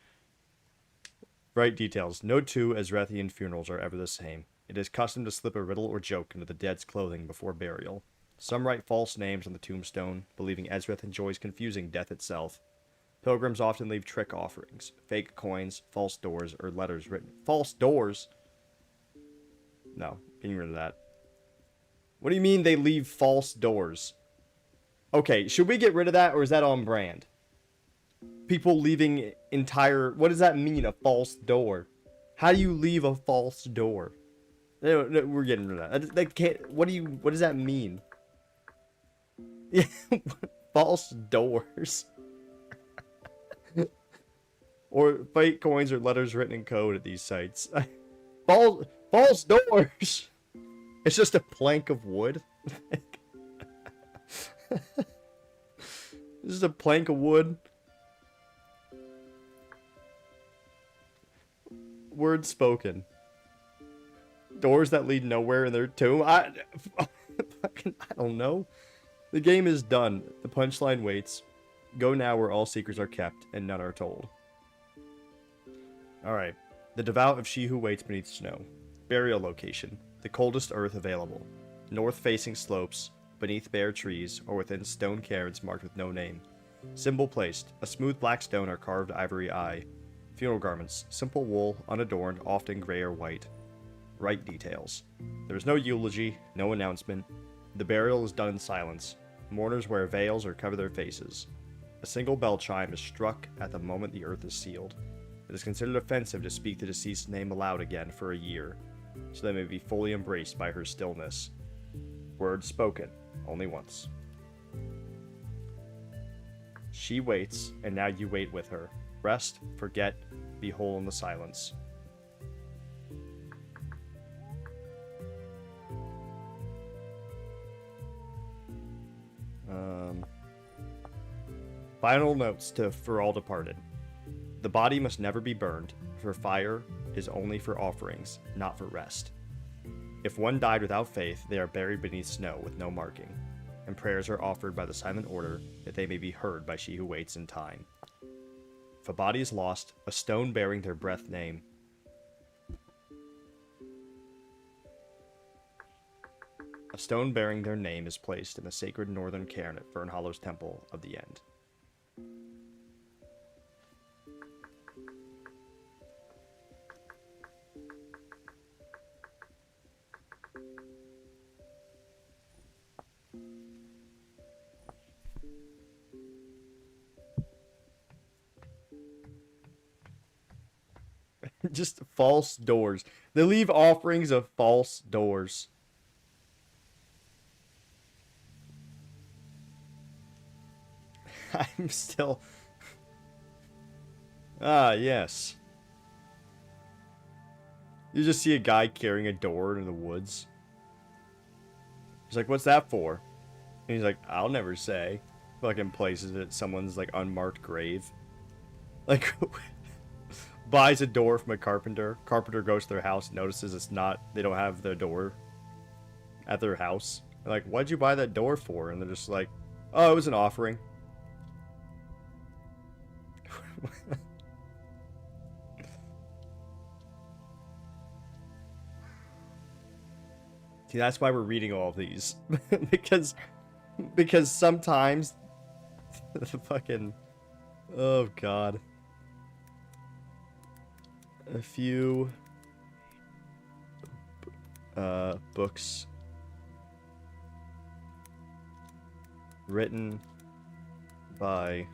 Rite details. No two Ezrathian funerals are ever the same. It is custom to slip a riddle or joke into the dead's clothing before burial. Some write false names on the tombstone, believing Ezrith enjoys confusing death itself. Pilgrims often leave trick offerings, fake coins, false doors, or letters written. False doors? No, getting rid of that. What do you mean they leave false doors? Okay, should we get rid of that, or is that on brand? People leaving entire... What does that mean, a false door? How do you leave a false door? No, we're getting rid of that. That can't... What does that mean? Yeah, false doors. Or fake coins or letters written in code at these sites. False doors! It's just a plank of wood. This is a plank of wood. Words spoken. Doors that lead nowhere in their tomb. I don't know. The game is done. The punchline waits. Go now where all secrets are kept and none are told. Alright. The Devout of She Who Waits Beneath Snow. Burial location. The coldest earth available. North-facing slopes, beneath bare trees, or within stone cairns marked with no name. Symbol placed. A smooth black stone or carved ivory eye. Funeral garments. Simple wool, unadorned, often gray or white. Rite details. There is no eulogy, no announcement. The burial is done in silence. Mourners wear veils or cover their faces. A single bell chime is struck at the moment the earth is sealed. It is considered offensive to speak the deceased's name aloud again for a year, so they may be fully embraced by her stillness. Words spoken, only once. She waits, and now you wait with her. Rest, forget, be whole in the silence. Final notes for all departed. The body must never be burned, for fire is only for offerings, not for rest. If one died without faith, they are buried beneath snow with no marking, and prayers are offered by the silent order that they may be heard by she who waits in time. If a body is lost, a stone bearing their breath name is placed in the sacred northern cairn at Fernhollow's Temple of the End. Just false doors. They leave offerings of false doors. I'm still... Ah, yes. You just see a guy carrying a door in the woods. He's like, what's that for? And he's like, I'll never say. Fucking places it at someone's, like, unmarked grave. Like... buys a door from a carpenter. Carpenter goes to their house, notices they don't have the door at their house. They're like, what'd you buy that door for? And they're just like, oh, it was an offering. See, that's why we're reading all of these. because sometimes the fucking... Oh, God. A few books written by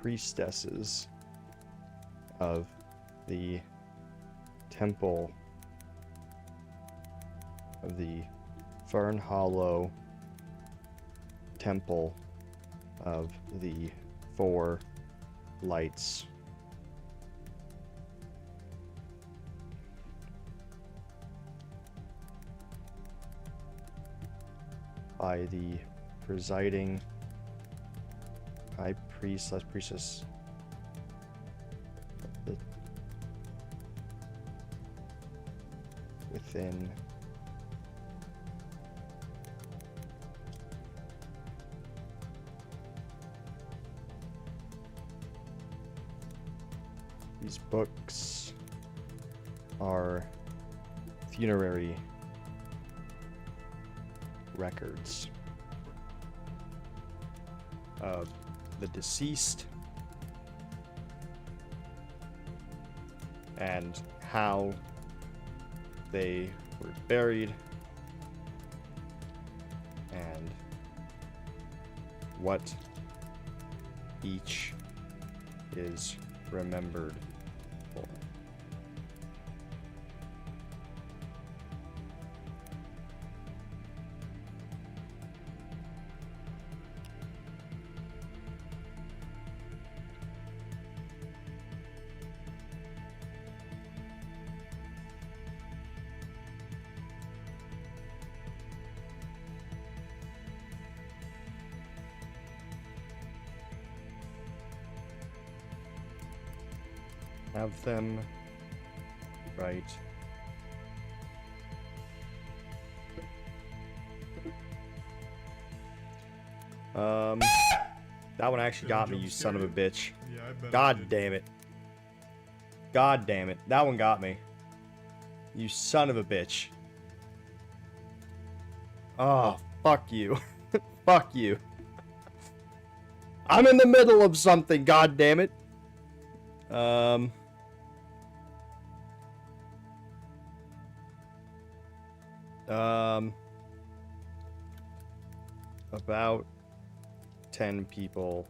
priestesses of the Temple of the Fernhollow Temple of the Four Lights. By the presiding high priest / priestess within These books are funerary records of the deceased and how they were buried and what each is remembered for. Have them right. That one actually got me, you son of a bitch. Yeah, I bet. God damn it. God damn it. That one got me. You son of a bitch. Oh, fuck you. Fuck you. I'm in the middle of something, god damn it. About 10 people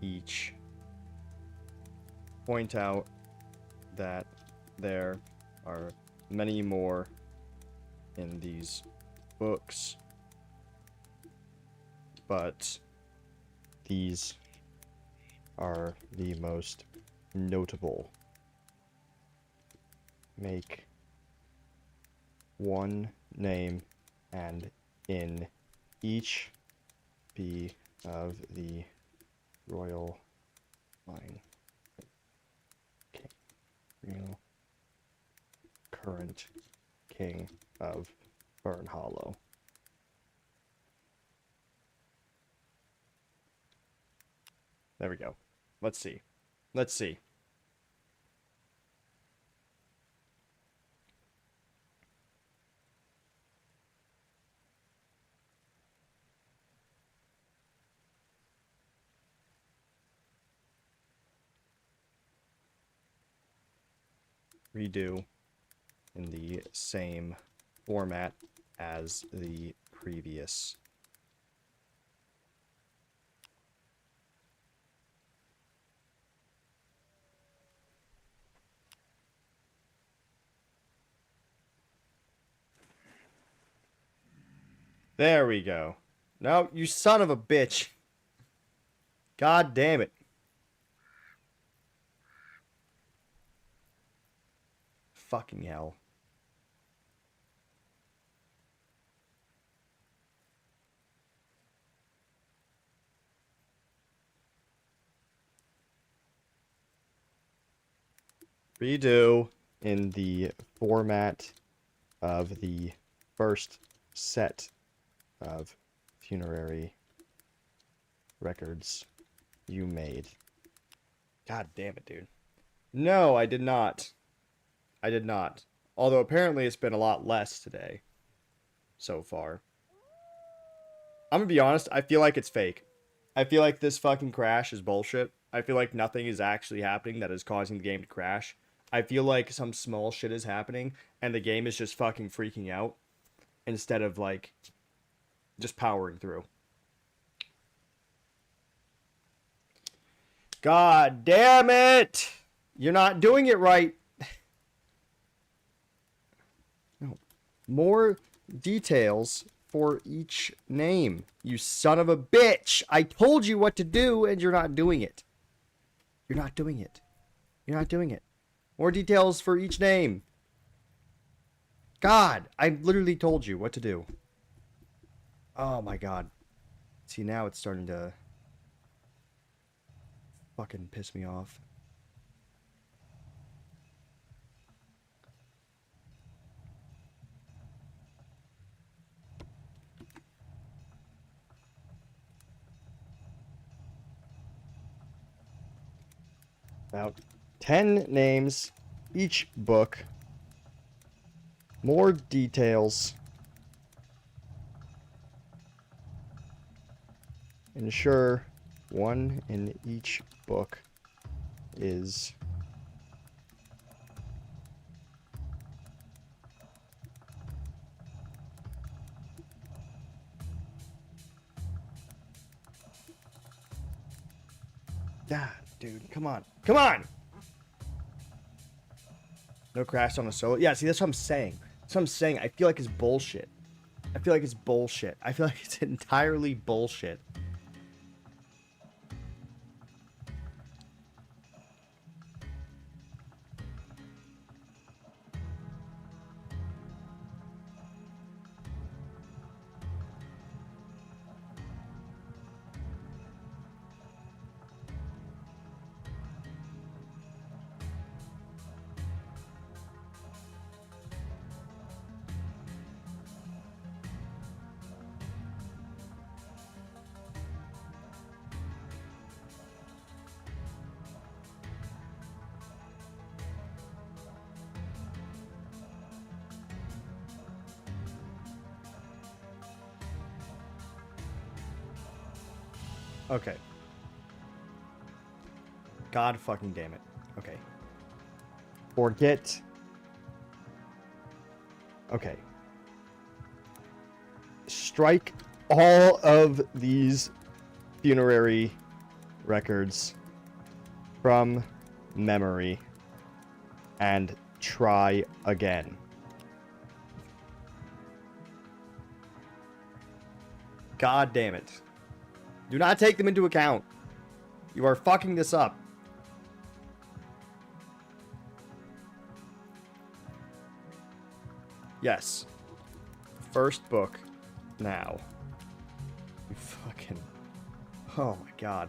each point out that there are many more in these books, but these are the most notable. Make one name and in each be of the royal line. King, real, current king of Burn Hollow. There we go. Let's see. Let's see. Redo in the same format as the previous. There we go. No, you son of a bitch. God damn it. Fucking hell. Redo in the format of the first set of funerary records you made. God damn it, dude. No, I did not. I did not. Although apparently it's been a lot less today. So far. I'm gonna be honest, I feel like it's fake. I feel like this fucking crash is bullshit. I feel like nothing is actually happening that is causing the game to crash. I feel like some small shit is happening and the game is just fucking freaking out instead of like just powering through. God damn it! You're not doing it right. No. More details for each name. You son of a bitch! I told you what to do and you're not doing it. You're not doing it. You're not doing it. More details for each name. God, I literally told you what to do. Oh my god. See, now it's starting to fucking piss me off. About 10 names, each book, more details. Ensure one in each book is God, dude, come on. Come on! No crash on a solo. Yeah, see, that's what I'm saying. That's what I'm saying. I feel like it's bullshit. I feel like it's bullshit. I feel like it's entirely bullshit. Okay. God fucking damn it. Okay. Forget. Okay. Strike all of these funerary records from memory and try again. God damn it. Do not take them into account. You are fucking this up. Yes. First book. Now. You fucking... Oh my god.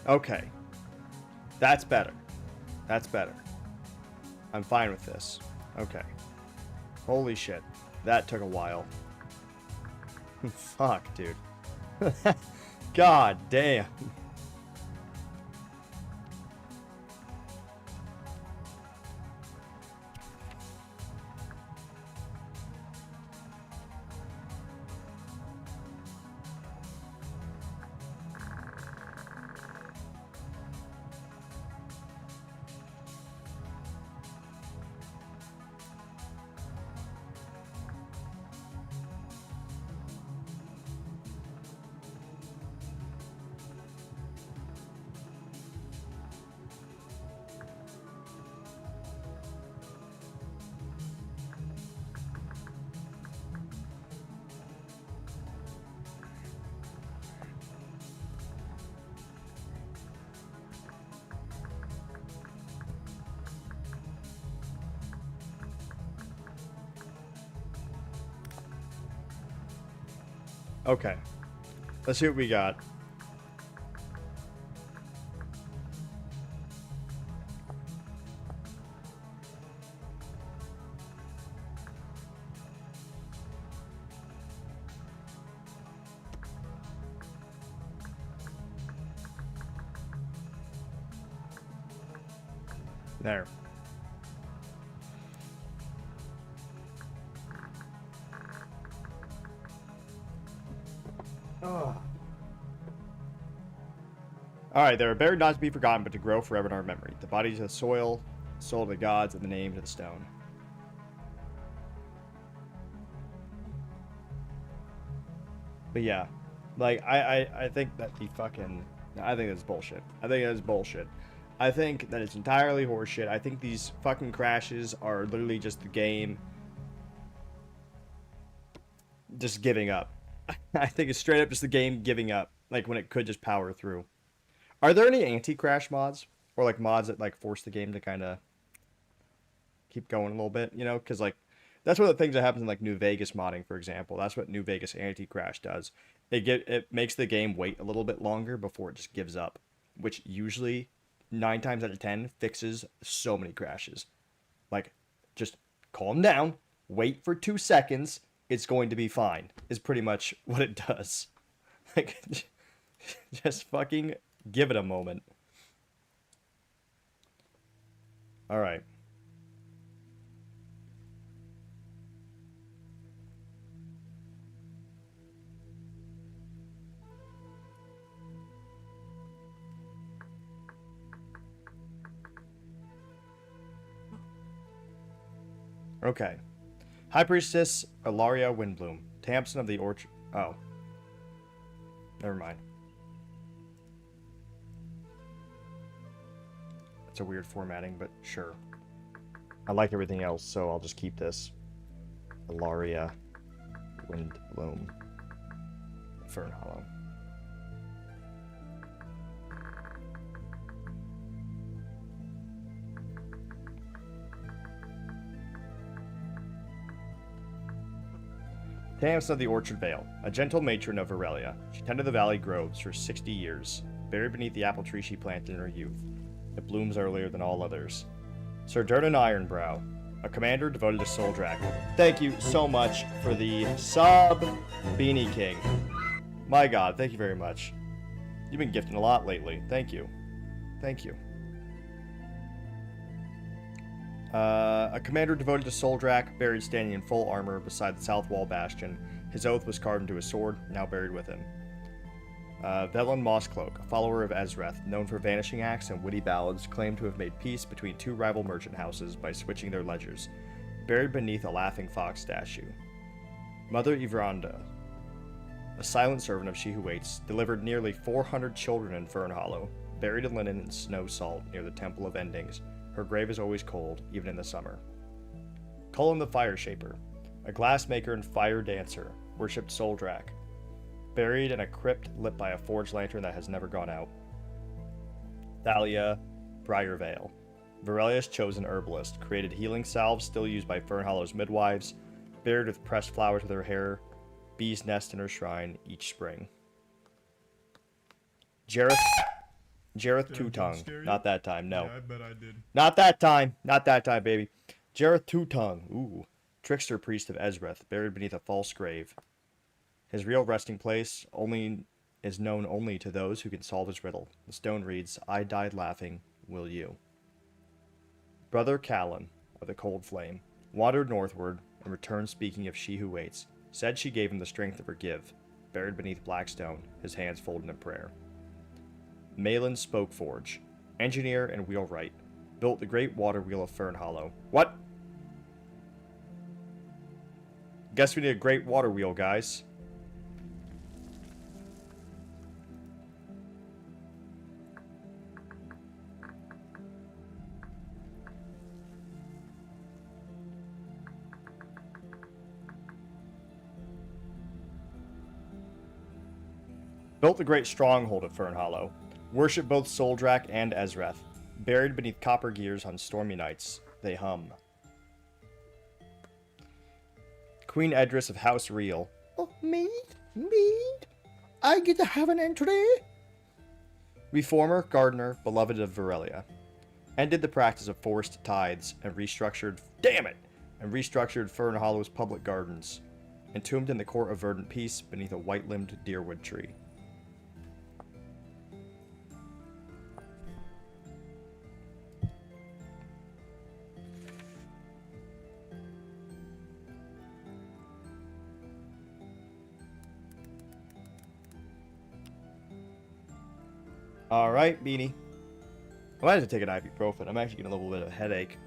Okay. That's better. That's better. I'm fine with this. Okay. Holy shit. That took a while. Fuck, dude. God damn. Okay. Let's see what we got. There. Oh. Alright, they are buried not to be forgotten, but to grow forever in our memory. The bodies of the soil, soul of the gods, and the names of the stone. But yeah, like, I think that the fucking... I think that's bullshit. I think that's bullshit. I think that it's entirely horseshit. I think these fucking crashes are literally just the game just giving up. I think it's straight up just the game giving up. Like, when it could just power through. Are there any anti-crash mods? Or like mods that like force the game to kind of keep going a little bit, you know? Because like that's one of the things that happens in like New Vegas modding, for example. That's what New Vegas anti-crash does. It makes the game wait a little bit longer before it just gives up, which usually 9 times out of 10 fixes so many crashes. Like, just calm down, wait for 2 seconds, it's going to be fine, is pretty much what it does. Like, just fucking give it a moment. Alright. Okay. High Priestess Ilaria Windbloom. Tamsin of the Orchard. Oh. Never mind. That's a weird formatting, but sure. I like everything else, so I'll just keep this. Ilaria Windbloom. Fern Hollow. Tamsin of the Orchard Vale, a gentle matron of Aurelia. She tended the valley groves for 60 years, buried beneath the apple tree she planted in her youth. It blooms earlier than all others. Sir Durnan Ironbrow, a commander devoted to Soldrak. Thank you so much for the sub, Beanie King. My god, thank you very much. You've been gifting a lot lately. Thank you. Thank you. A commander devoted to Soldrak, buried standing in full armor beside the south wall bastion. His oath was carved into his sword, now buried with him. Velen Mosscloak, a follower of Ezreth, known for vanishing acts and witty ballads, claimed to have made peace between 2 rival merchant houses by switching their ledgers, buried beneath a laughing fox statue. Mother Ivranda, a silent servant of She Who Waits, delivered nearly 400 children in Fern Hollow, buried in linen and snow salt near the Temple of Endings. Her grave is always cold, even in the summer. Cullum the Fire Shaper, a glassmaker and fire dancer, worshipped Soldrak, buried in a crypt lit by a forged lantern that has never gone out. Thalia Briarvale, Varelia's chosen herbalist, created healing salves still used by Fern Hollow's midwives, buried with pressed flowers with her hair, bees nest in her shrine each spring. Jareth Two Tongue. Not that time, no. Yeah, I bet I did. Not that time. Not that time, baby. Jareth Two Tongue. Ooh. Trickster priest of Ezreth, buried beneath a false grave. His real resting place is known only to those who can solve his riddle. The stone reads, I died laughing, will you? Brother Callan, of the Cold Flame, wandered northward and returned speaking of She Who Waits. Said she gave him the strength to forgive. Buried beneath Blackstone, his hands folded in prayer. Malin Spokeforge, engineer and wheelwright, built the great water wheel of Fern Hollow. What? Guess we need a great water wheel, guys. Built the great stronghold at Fern Hollow. Worship both Soldrak and Ezreth. Buried beneath copper gears on stormy nights, they hum. Queen Edris of House Real. Oh, me? I get to have an entry? Reformer, gardener, beloved of Varelia. Ended the practice of forced tithes and restructured... Damn it! And restructured Fern Hollow's public gardens. Entombed in the court of verdant peace beneath a white-limbed deerwood tree. Alright, Beanie. I might have to take an ibuprofen. I'm actually getting a little bit of a headache.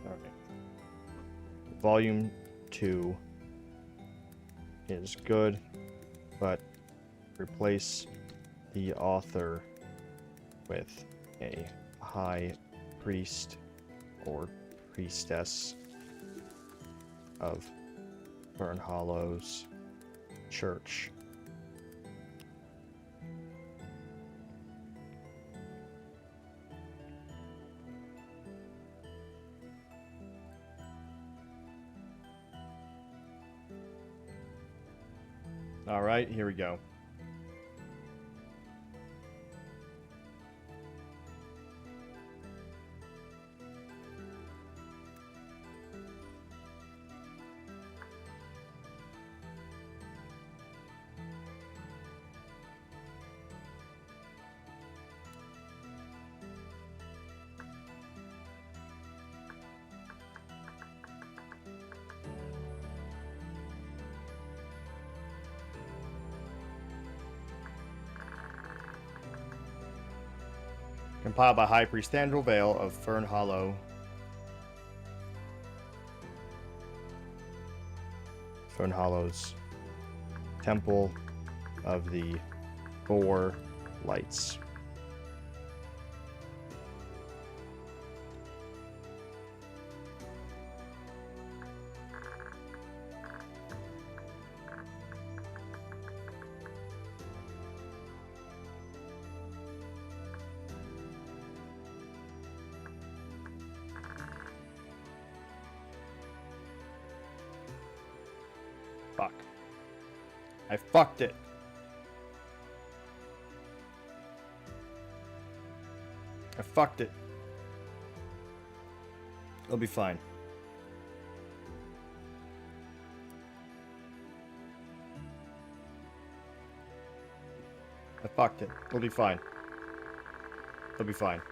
Alright. Volume 2 is good, but replace the author with a high priest or priestess of Fern Hollows Church. All right, here we go. Compiled by High Priest Thandril Vale of Fern Hollow. Fern Hollow's Temple of the Four Lights. Fuck. I fucked it. I fucked it. It'll be fine. I fucked it. It'll be fine. It'll be fine.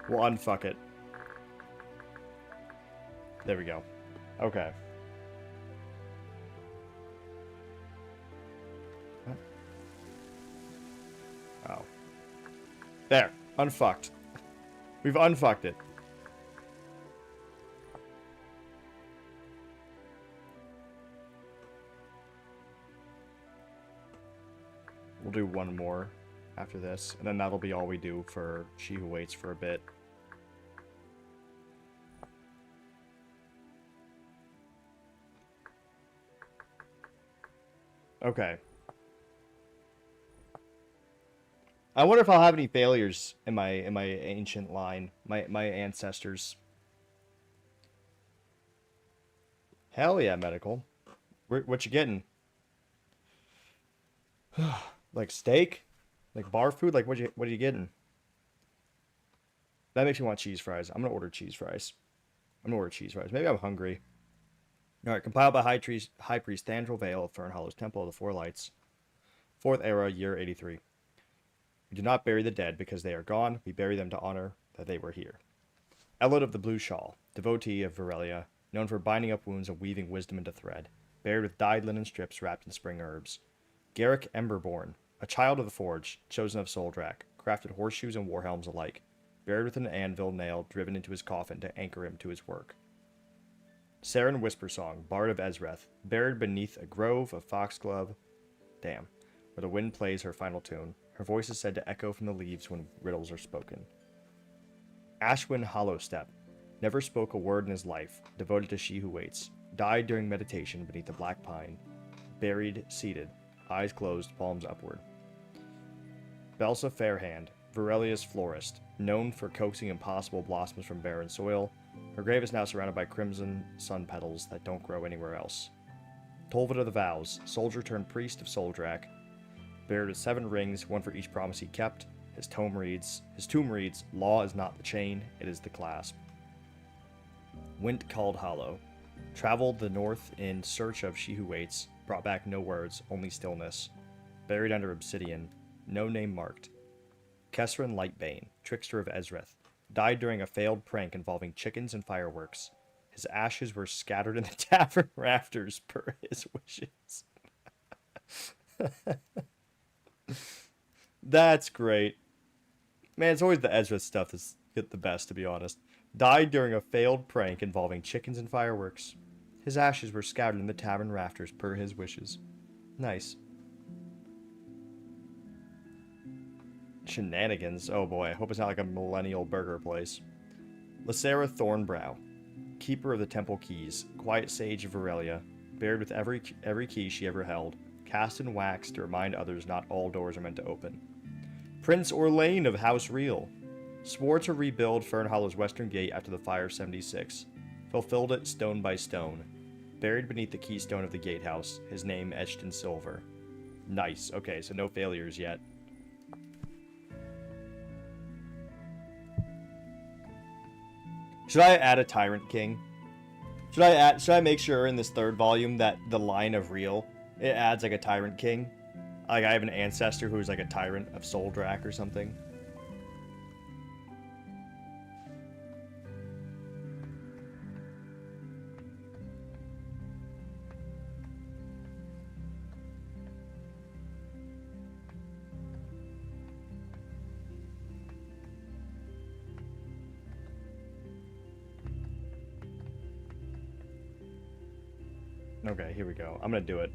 We'll unfuck it. There we go. Okay. What? Oh. There. Unfucked. We've unfucked it. We'll do one more after this, and then that'll be all we do for She Who Waits for a bit. Okay. I wonder if I'll have any failures in my ancient line, my ancestors. Hell yeah, medical. What you getting? Like steak? Like bar food? Like what are you getting? That makes me want cheese fries. I'm gonna order cheese fries. Maybe I'm hungry. All right, compiled by High Priest Thandril Vale of Fern Hollow's Temple of the Four Lights, 4th Era, year 83. We do not bury the dead because they are gone. We bury them to honor that they were here. Elod of the Blue Shawl, devotee of Virelia, known for binding up wounds and weaving wisdom into thread, buried with dyed linen strips wrapped in spring herbs. Garrick Emberborn, a child of the Forge, chosen of Soldrak, crafted horseshoes and warhelms alike, buried with an anvil nail driven into his coffin to anchor him to his work. Saren Whispersong, bard of Ezreth, buried beneath a grove of foxglove, where the wind plays her final tune. Her voice is said to echo from the leaves when riddles are spoken. Ashwin Hollowstep, never spoke a word in his life, devoted to She Who Waits, died during meditation beneath the black pine, buried, seated, eyes closed, palms upward. Belsa Fairhand, Virelia's florist, known for coaxing impossible blossoms from barren soil. Her grave is now surrounded by crimson sun petals that don't grow anywhere else. Tolvid of the Vows, soldier turned priest of Soldrak, buried with 7 rings, one for each promise he kept. His tomb reads, "Law is not the chain, it is the clasp." Wint called Hollow, traveled the north in search of She Who Waits, brought back no words, only stillness. Buried under obsidian, no name marked. Kesran Lightbane, trickster of Ezreth, died during a failed prank involving chickens and fireworks. His ashes were scattered in the tavern rafters per his wishes. That's great. Man, it's always the Ezreth stuff that's the best, to be honest. Died during a failed prank involving chickens and fireworks. His ashes were scattered in the tavern rafters per his wishes. Nice. Shenanigans. Oh boy, I hope it's not like a millennial burger place. Lysera Thornbrow, keeper of the temple keys, quiet sage of Varelia, buried with every key she ever held, cast in wax to remind others not all doors are meant to open. Prince Orlane of House Real, swore to rebuild Fernhollow's western gate after the Fire of 76, fulfilled it stone by stone, buried beneath the keystone of the gatehouse, his name etched in silver. Nice. Okay, so no failures yet. Should I add a Tyrant King? Should I make sure in this third volume that the line of Real, it adds like a Tyrant King? Like I have an ancestor who's like a tyrant of Soldrak or something. Okay, here we go. I'm gonna do it.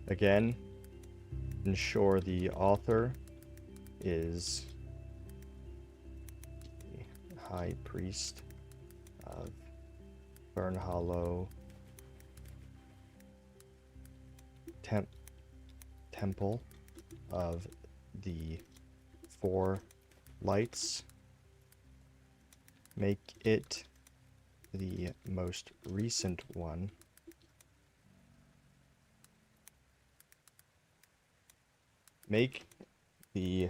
Again, ensure the author is the High Priest of Fernhollow Temple of the Four Lights. Make it the most recent one. Make the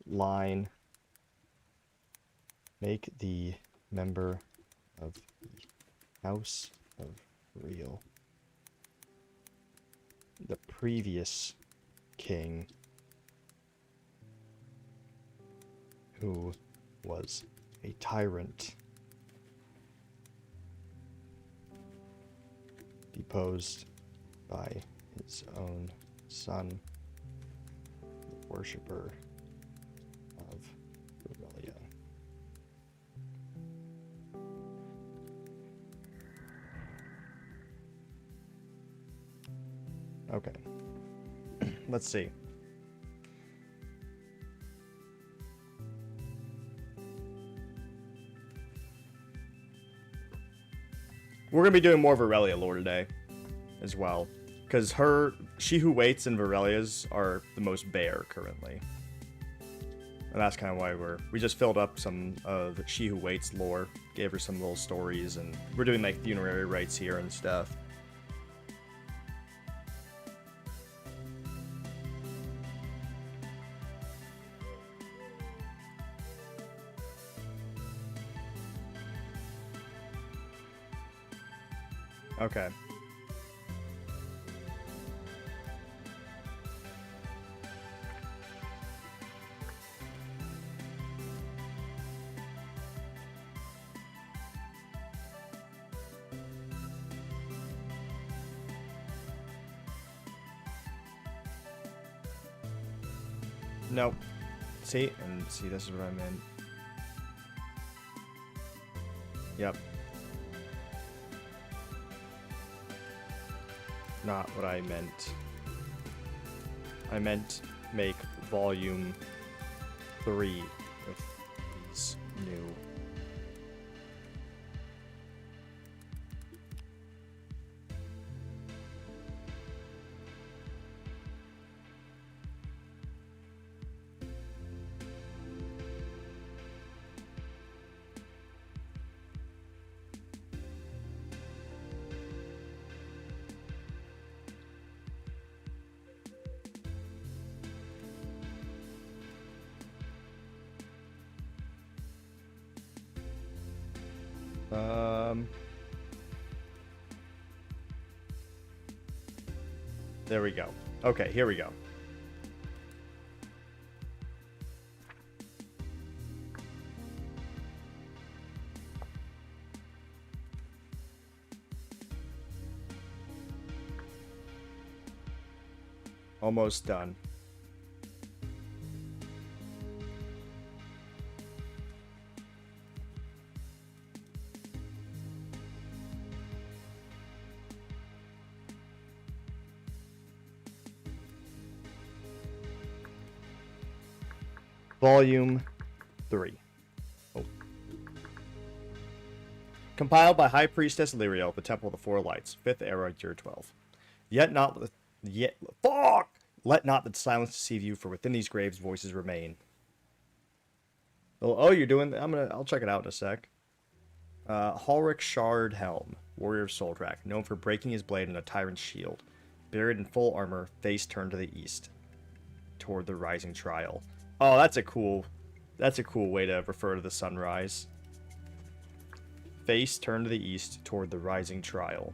line, make the member of the House of Real the previous king who was a tyrant, deposed by his own son, the worshipper of Varelia. Okay. Let's see. We're gonna be doing more Varelia lore today, as well, because She Who Waits and Varelia's are the most bare currently, and that's kind of why we just filled up some of She Who Waits lore, gave her some little stories, and we're doing like funerary rites here and stuff. Okay. Nope. See? And see, this is what I meant. Yep. Not what I meant. I meant make volume 3 with these new. There we go. Okay, here we go. Almost done. Volume 3. Oh. Compiled by High Priestess Lirio of the Temple of the Four Lights, 5th Era, Year 12. Let not the silence deceive you, for within these graves voices remain. Oh, you're doing... I'll check it out in a sec. Halric Shard Helm, warrior of Soldrak, known for breaking his blade in a tyrant's shield. Buried in full armor, face turned to the east, toward the rising trial. Oh, that's a cool way to refer to the sunrise. Face turned to the east, toward the rising trial.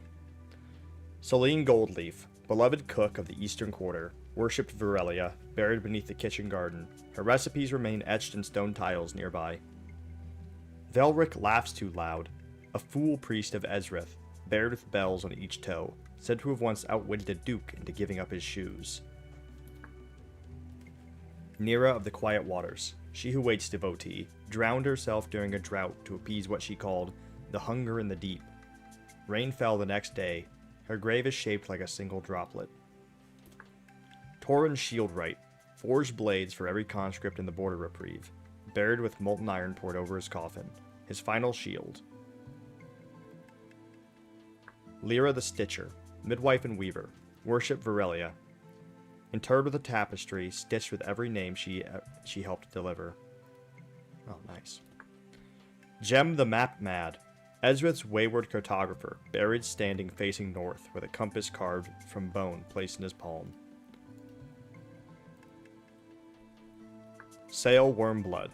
Celine Goldleaf, beloved cook of the Eastern Quarter, worshipped Virelia, buried beneath the kitchen garden. Her recipes remain etched in stone tiles nearby. Velric laughs too loud, a fool priest of Ezrith, bared with bells on each toe, said to have once outwitted a duke into giving up his shoes. Nira of the Quiet Waters, she who waits devotee, drowned herself during a drought to appease what she called the hunger in the deep. Rain fell the next day. Her grave is shaped like a single droplet. Torryn Shieldwright, forged blades for every conscript in the border reprieve, buried with molten iron poured over his coffin, his final shield. Lyra the Stitcher, midwife and weaver, worshipped Virelia, interred with a tapestry stitched with every name she helped deliver. Oh, nice. Jem the Map Mad, Ezrith's wayward cartographer, buried standing facing north with a compass carved from bone placed in his palm. Sail Wormblood,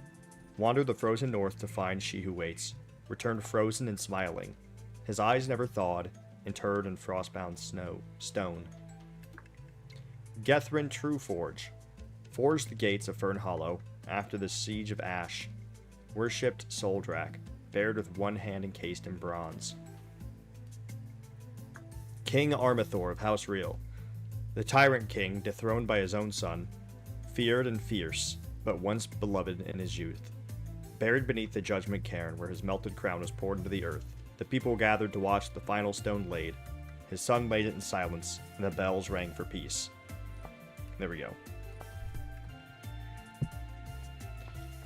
wandered the frozen north to find she who waits, returned frozen and smiling, his eyes never thawed, interred in frostbound stone. Gethrin Trueforge, forged the gates of Fern Hollow after the siege of Ash, worshipped Soldrak, bared with one hand encased in bronze. King Armathor of House Real, the tyrant king dethroned by his own son, feared and fierce, but once beloved in his youth. Buried beneath the judgment cairn where his melted crown was poured into the earth, the people gathered to watch the final stone laid. His son laid it in silence, and the bells rang for peace. There we go.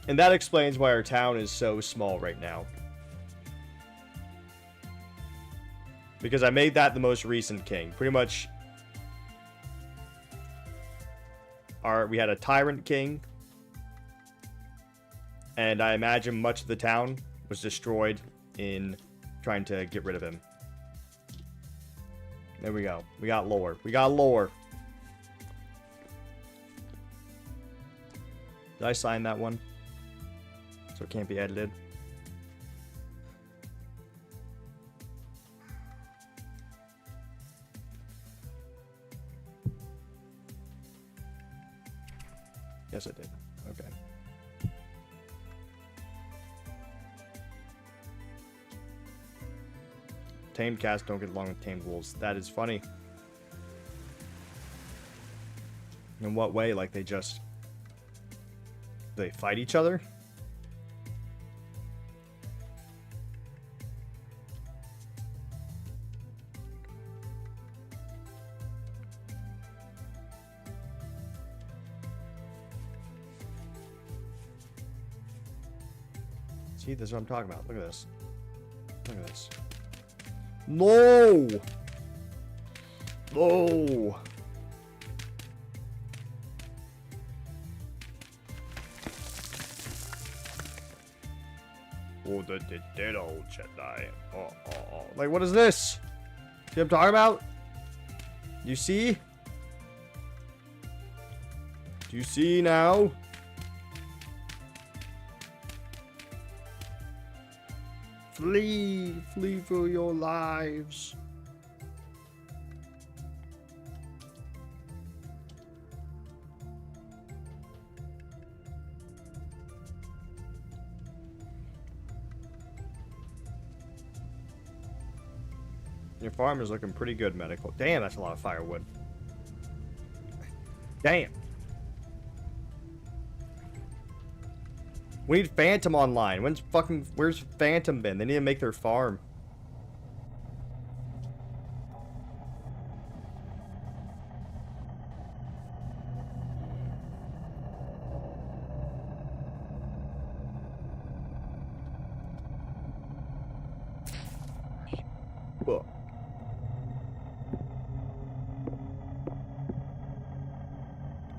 And that explains why our town is so small right now. Because I made that the most recent king. Pretty much, we had a tyrant king, and I imagine much of the town was destroyed in trying to get rid of him. There we go. We got lore. We got lore. Did I sign that one? So it can't be edited. Yes, I did. Okay. Tamed cats don't get along with tamed wolves. That is funny. In what way? Like they fight each other? See, this is what I'm talking about. Look at this. Look at this. No! No! Oh, the dead old Jedi. Oh. Like, what is this? See what I'm talking about? You see? Do you see now? Flee! Flee for your lives. Your farm is looking pretty good, medical. Damn, that's a lot of firewood. Damn. We need Phantom online. Where's Phantom been? They need to make their farm.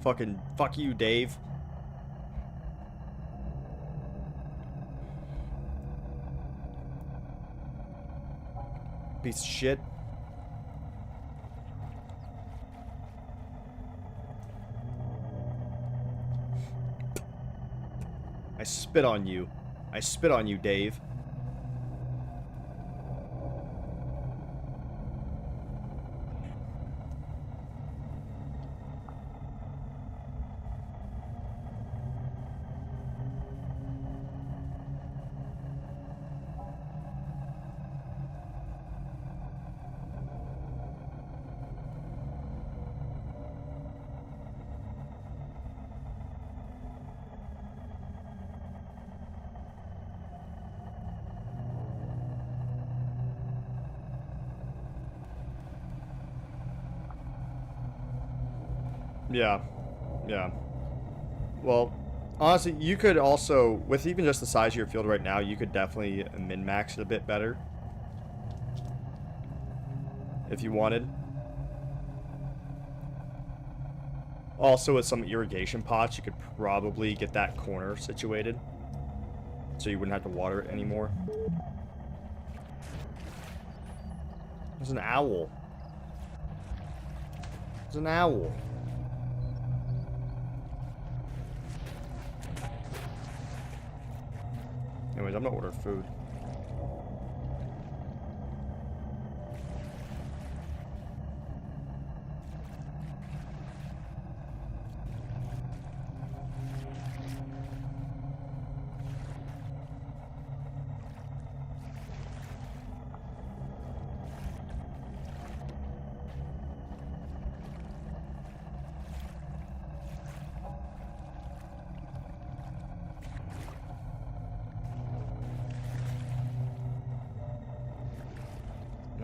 Fucking fuck you, Dave. Piece of shit. I spit on you. I spit on you, Dave. Yeah. Yeah. Well, honestly, you could also, with even just the size of your field right now, you could definitely min-max it a bit better. If you wanted. Also, with some irrigation pots, you could probably get that corner situated. So you wouldn't have to water it anymore. There's an owl. There's an owl. Anyways, I'm gonna order food.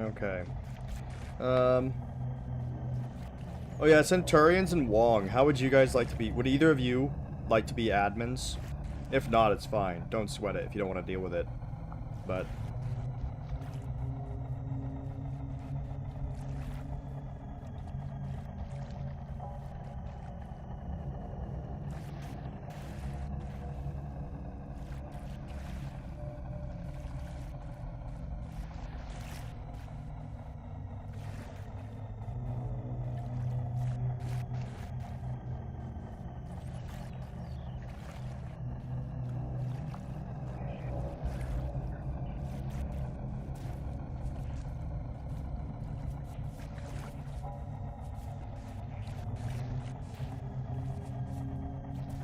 Okay. Oh yeah, Centurions and Wong. How would you guys like to be? Would either of you like to be admins? If not, it's fine. Don't sweat it if you don't want to deal with it. But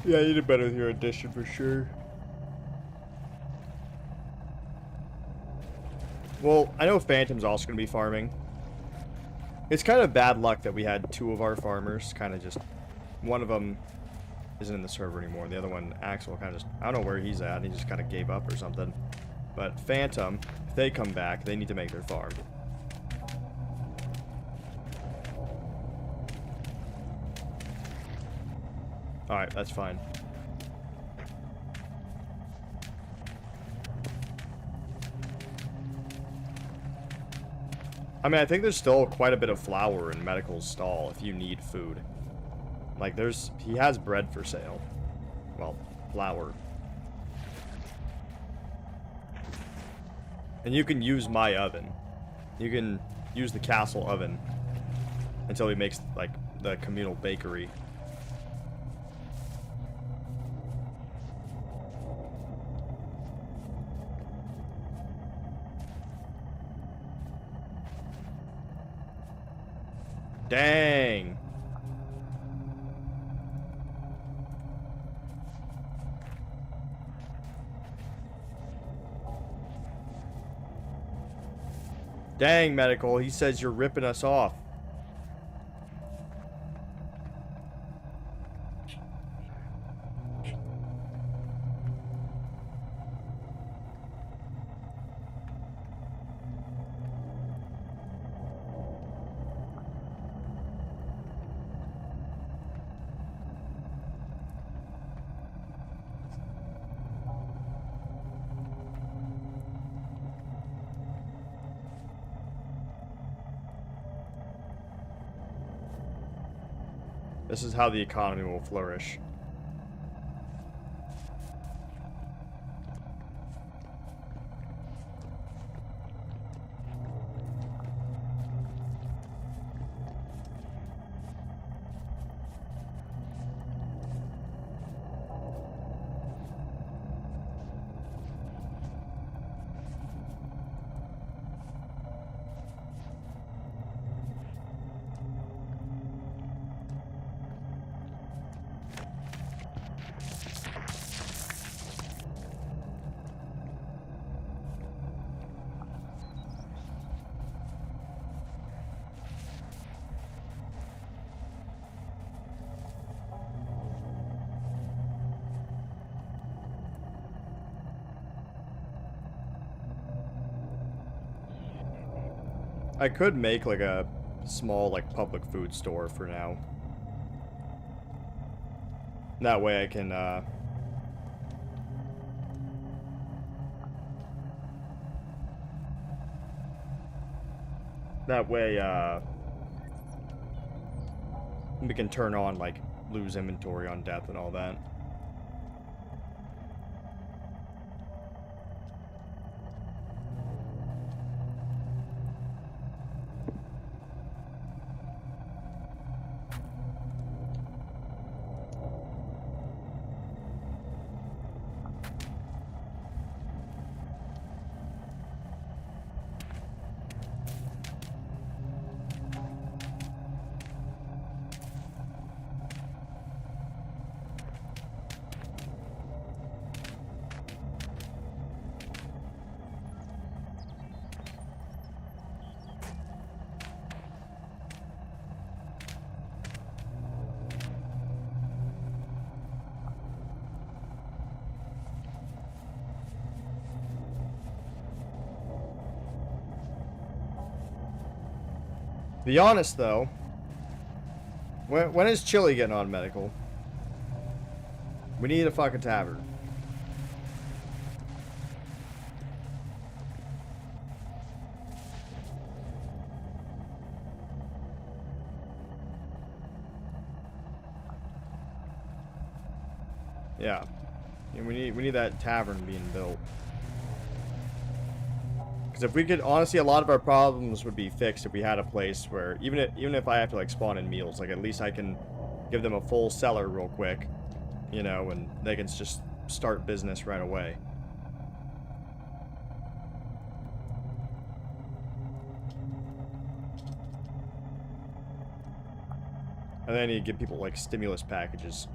yeah, you did better with your addition for sure. Well, I know Phantom's also going to be farming. It's kind of bad luck that we had two of our farmers kind of just... One of them isn't in the server anymore. The other one, Axel, kind of just... I don't know where he's at. He just kind of gave up or something. But Phantom, if they come back, they need to make their farm. Alright, that's fine. I mean, I think there's still quite a bit of flour in Medical's stall if you need food. Like, he has bread for sale. Well, flour. And you can use my oven. You can use the castle oven until he makes, like, the communal bakery. Dang. Dang, Medical. He says you're ripping us off. This is how the economy will flourish. I could make like a small like public food store for now. That way I can that way we can turn on like lose inventory on death and all that. Be honest though, when is Chili getting on medical? We need a fucking tavern. Yeah, we need that tavern being built. Because if we could, honestly, a lot of our problems would be fixed if we had a place where, even if I have to like spawn in meals, like at least I can give them a full cellar real quick, you know, and they can just start business right away. And then you give people like stimulus packages.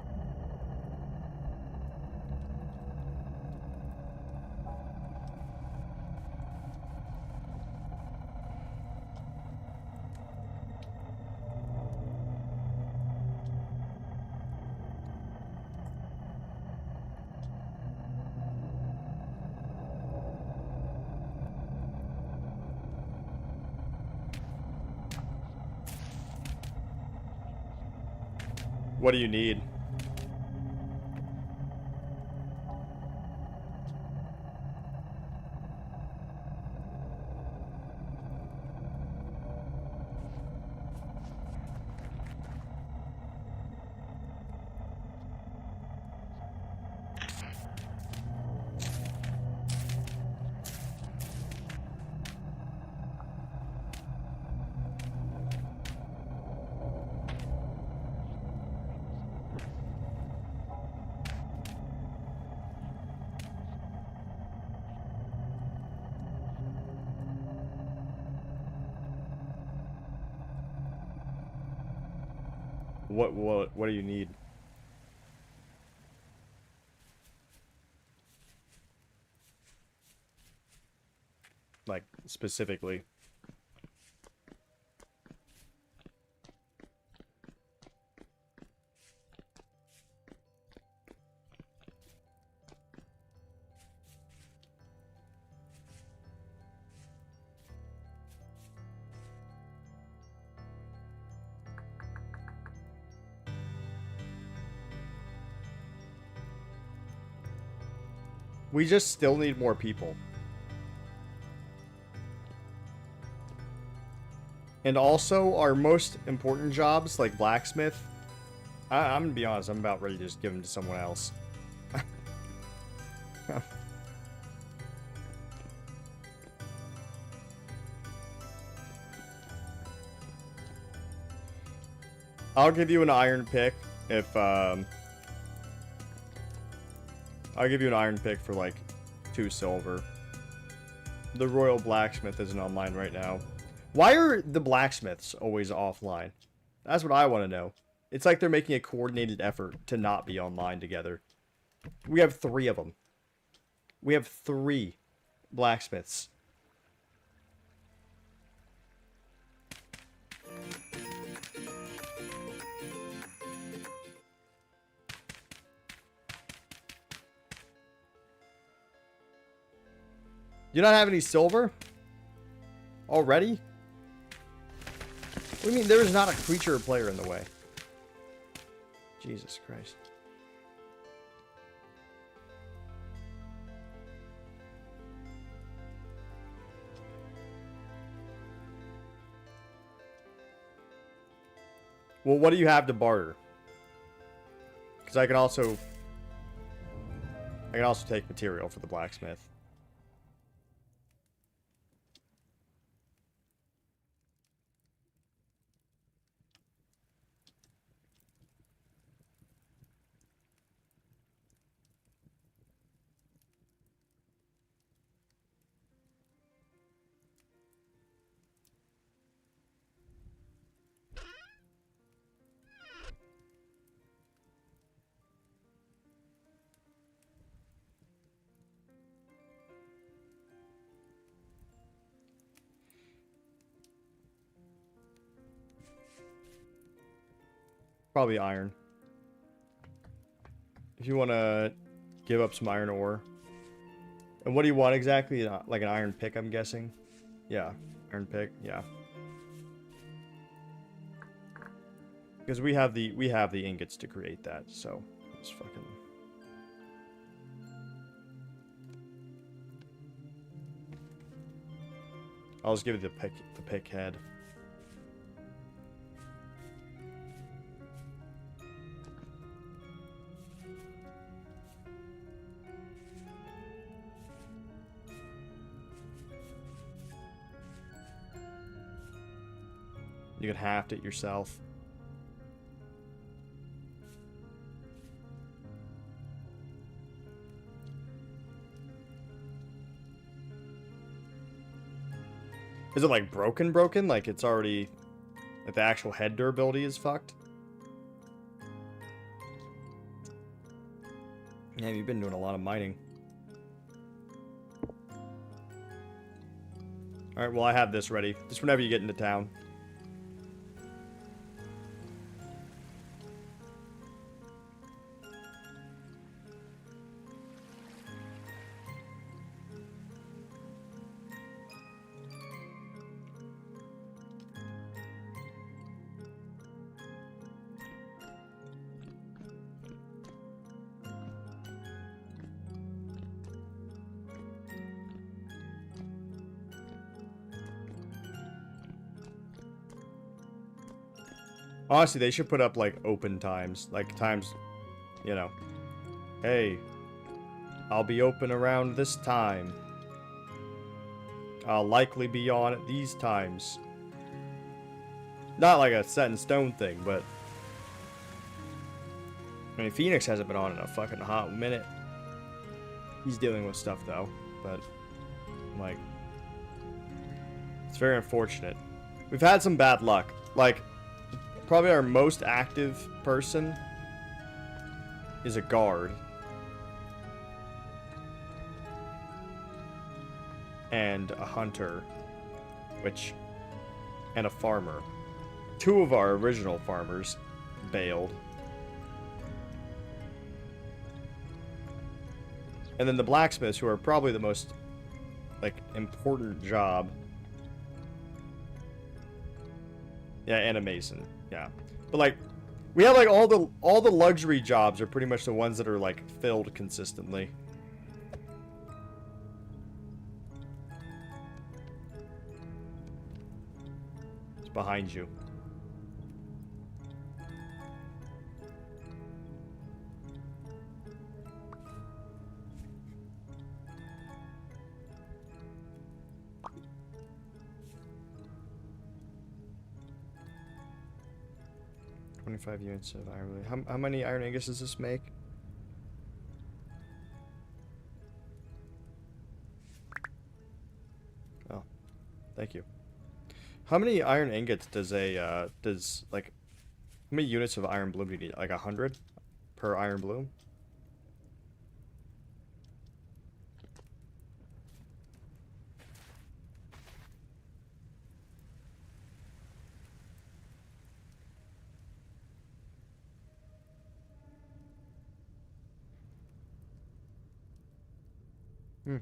What do you need? What do you need? Like specifically. We just still need more people. And also, our most important jobs, like blacksmith, I'm gonna be honest, I'm about ready to just give them to someone else. I'll give you an iron pick if, I'll give you an iron pick for, like, 2 silver. The Royal Blacksmith isn't online right now. Why are the blacksmiths always offline? That's what I want to know. It's like they're making a coordinated effort to not be online together. We have 3 of them. We have 3 blacksmiths. You not have any silver? Already? What do you mean there is not a creature or player in the way? Jesus Christ. Well, what do you have to barter? Because I can also take material for the blacksmith. Probably iron. If you want to give up some iron ore. And what do you want exactly? Like an iron pick, I'm guessing? Yeah, iron pick, yeah. Because we have the ingots to create that, so it's fucking... I'll just give it the pick head. You can haft it yourself. Is it like broken? Like it's already... Like the actual head durability is fucked? Yeah, you've been doing a lot of mining. Alright, well I have this ready. Just whenever you get into town. Honestly, they should put up, like, open times. Like, times, you know. Hey, I'll be open around this time. I'll likely be on at these times. Not like a set in stone thing, but... I mean, Phoenix hasn't been on in a fucking hot minute. He's dealing with stuff, though. But, like... It's very unfortunate. We've had some bad luck. Like... Probably our most active person is a guard. And a hunter. And a farmer. 2 of our original farmers bailed. And then the blacksmiths, who are probably the most, like, important job. Yeah, and a mason. Yeah, but like, we have like all the luxury jobs are pretty much the ones that are like filled consistently. It's behind you. 25 units of iron blue. How many iron ingots does this make? Oh, thank you. How many iron ingots does like, how many units of iron bloom do you need? Like 100 per iron bloom? Hmm.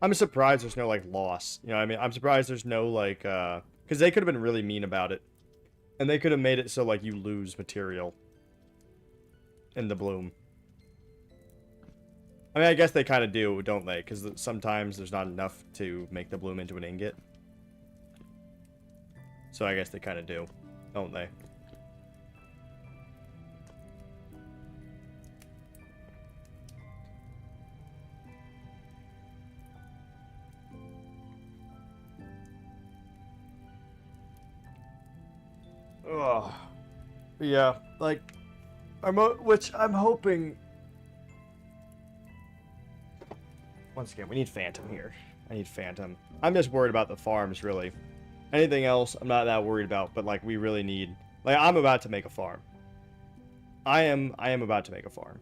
I'm surprised there's no, like, loss. You know what I mean? I'm surprised there's no, like, because they could have been really mean about it. And they could have made it so, like, you lose material in the bloom. I mean, I guess they kind of do, don't they? Because sometimes there's not enough to make the bloom into an ingot. So I guess they kind of do, don't they? Ugh. Yeah, like, which I'm hoping. Once again, we need Phantom here. I need Phantom. I'm just worried about the farms, really. Anything else, I'm not that worried about. But like, we really need. Like, I'm about to make a farm. I am about to make a farm.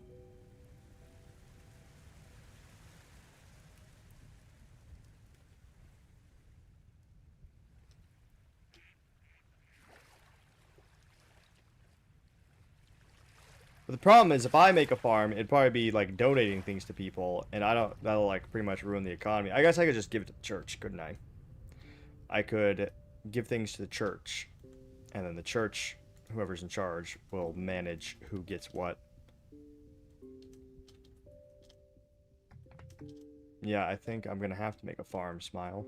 But the problem is, if I make a farm, it'd probably be like donating things to people, and I don't. That'll like pretty much ruin the economy. I guess I could just give it to the church, couldn't I? I could give things to the church, and then the church, whoever's in charge, will manage who gets what. Yeah, I think I'm gonna have to make a farm, Smile.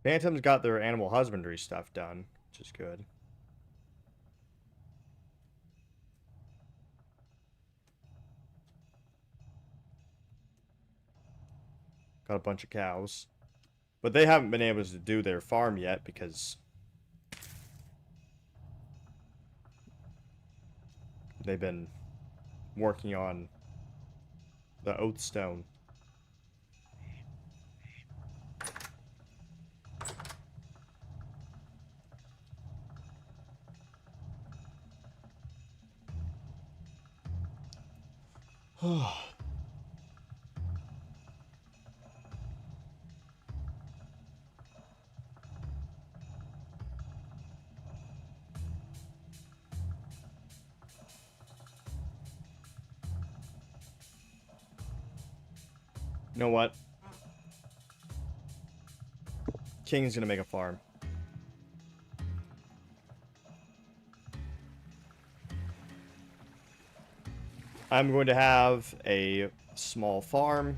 Phantom's got their animal husbandry stuff done, which is good. Got a bunch of cows. But they haven't been able to do their farm yet because they've been working on the oath stone. You know what? King's gonna make a farm. I'm going to have a small farm.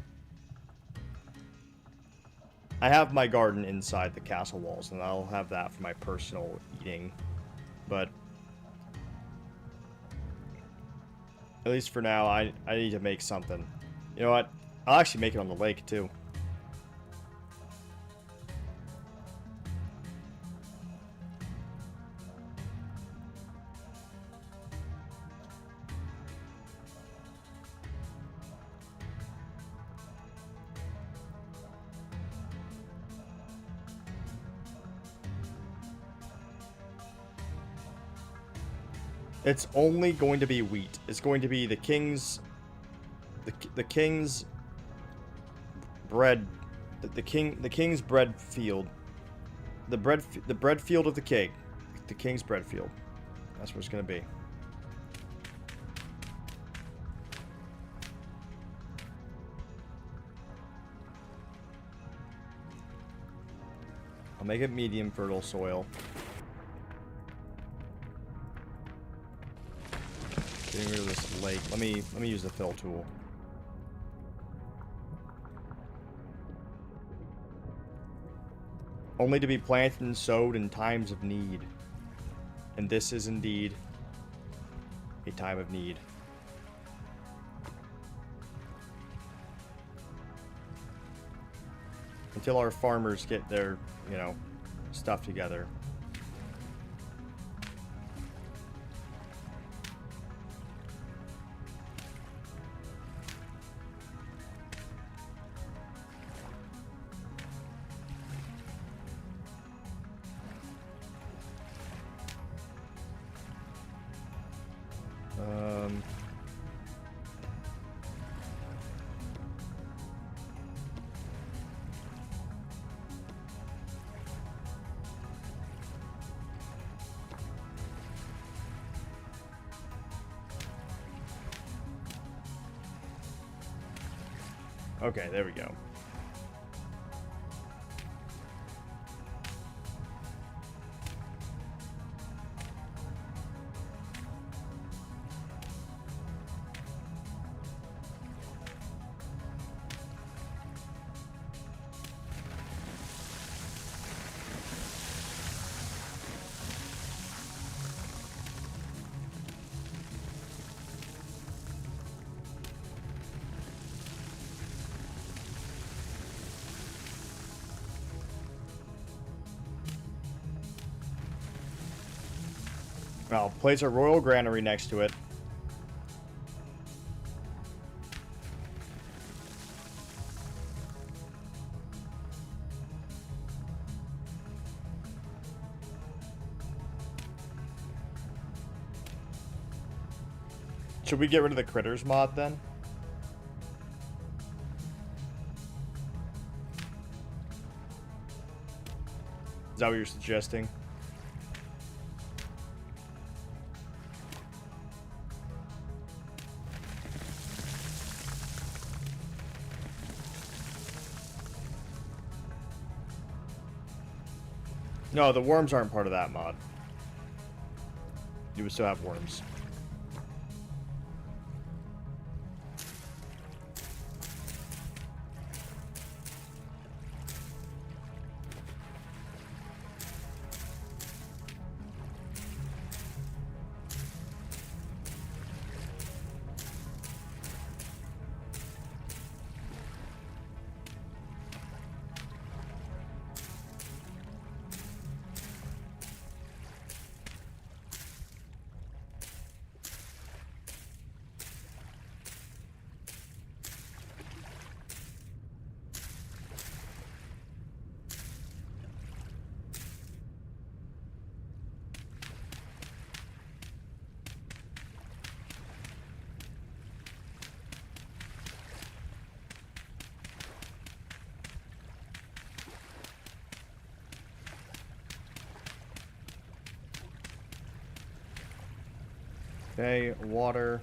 I have my garden inside the castle walls, and I'll have that for my personal eating. But at least for now, I need to make something. You know what? I'll actually make it on the lake, too. It's only going to be wheat. It's going to be the king's king's bread, the king's bread field, the bread field of the king, the king's bread field. That's what it's going to be. I'll make it medium fertile soil. Getting rid of this lake. Let me use the fill tool. Only to be planted and sowed in times of need. And this is indeed a time of need. Until our farmers get their, you know, stuff together. Okay, there we go. I'll place a royal granary next to it. Should we get rid of the critters mod then? Is that what you're suggesting? No, the worms aren't part of that mod. You would still have worms. Okay, water.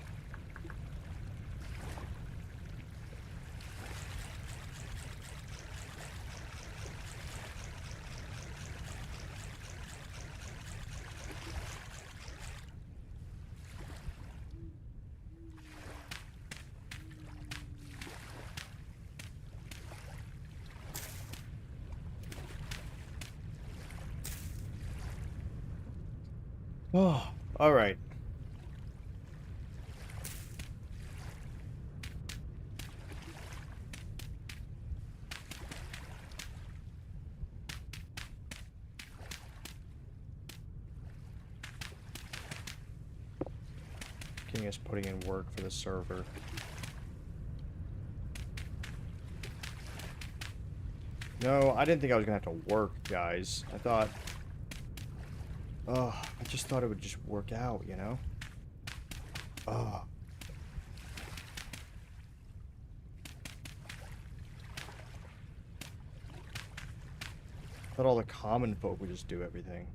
Oh, all right. King is putting in work for the server. No, I didn't think I was gonna have to work, guys. I thought... Oh, I just thought it would just work out, you know? Oh. I thought all the common folk would just do everything.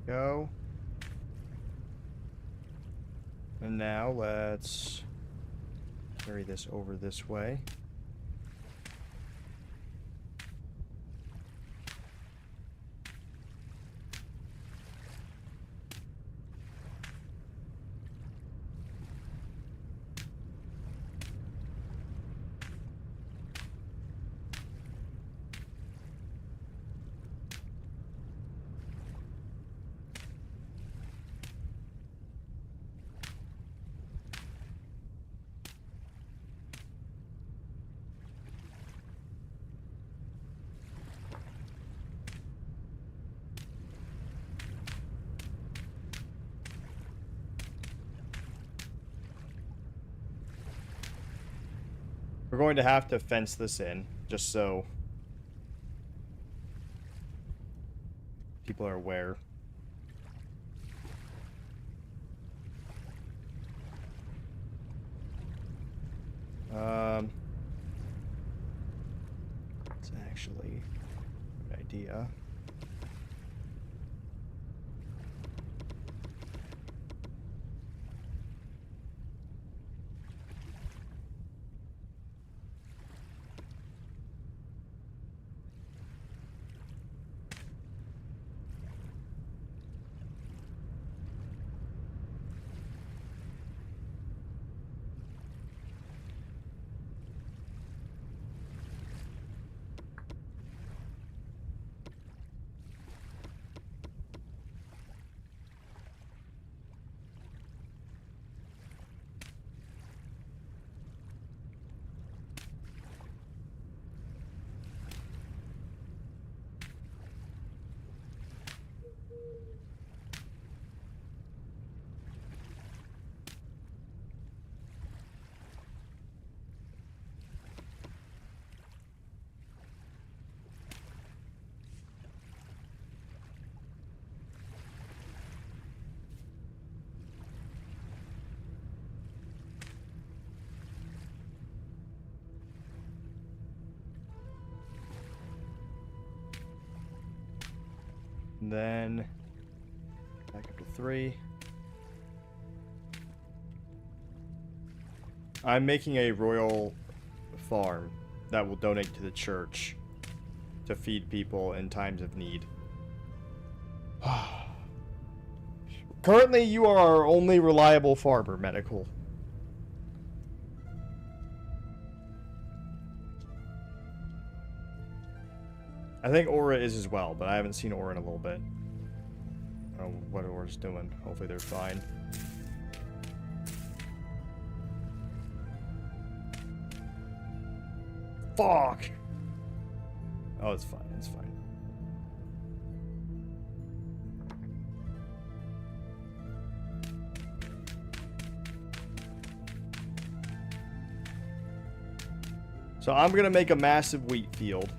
Go. And now let's carry this over this way. We're going to have to fence this in, just so people are aware. It's actually a good idea. And then back up to 3. I'm making a royal farm that will donate to the church to feed people in times of need. Currently, you are our only reliable farmer, Medical. I think Aura is as well, but I haven't seen Aura in a little bit. I don't know what Aura's doing. Hopefully they're fine. Fuck! Oh, it's fine. It's fine. So I'm gonna make a massive wheat field.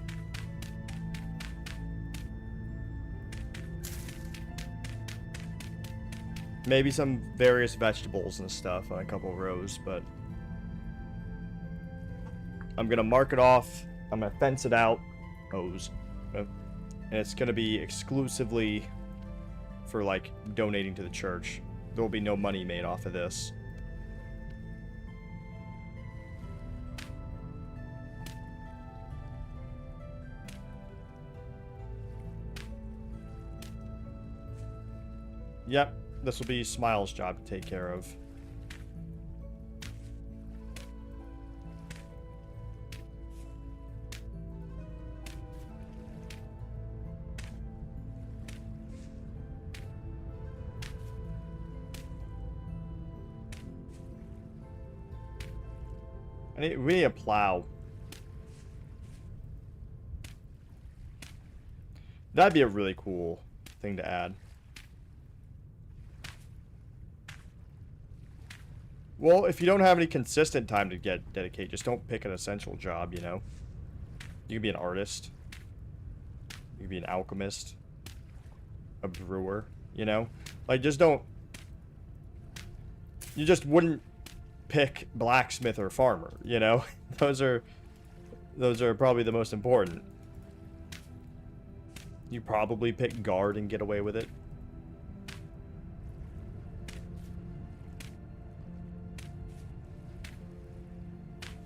Maybe some various vegetables and stuff on a couple rows, but I'm gonna mark it off. I'm gonna fence it out, and it's gonna be exclusively for like donating to the church. There will be no money made off of this. Yep. This will be Smile's job to take care of. We need a plow. That'd be a really cool thing to add. Well, if you don't have any consistent time to dedicate, just don't pick an essential job, you know? You could be an artist. You could be an alchemist. A brewer, you know? Like, just don't... You just wouldn't pick blacksmith or farmer, you know? Those are probably the most important. You probably pick guard and get away with it.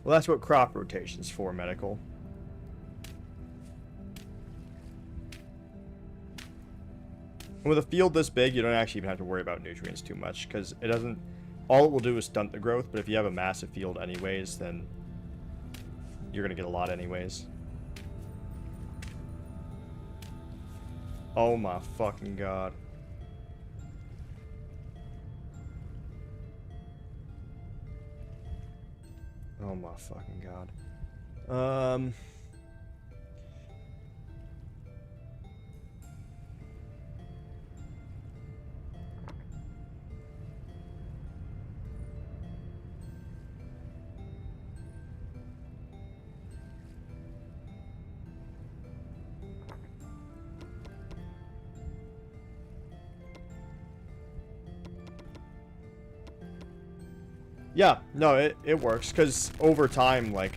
Well, that's what crop rotation's for, medical. And with a field this big, you don't actually even have to worry about nutrients too much, because it doesn't... All it will do is stunt the growth, but if you have a massive field anyways, then you're going to get a lot anyways. Oh my fucking god. Oh my fucking god. Yeah, no, it works, because over time, like...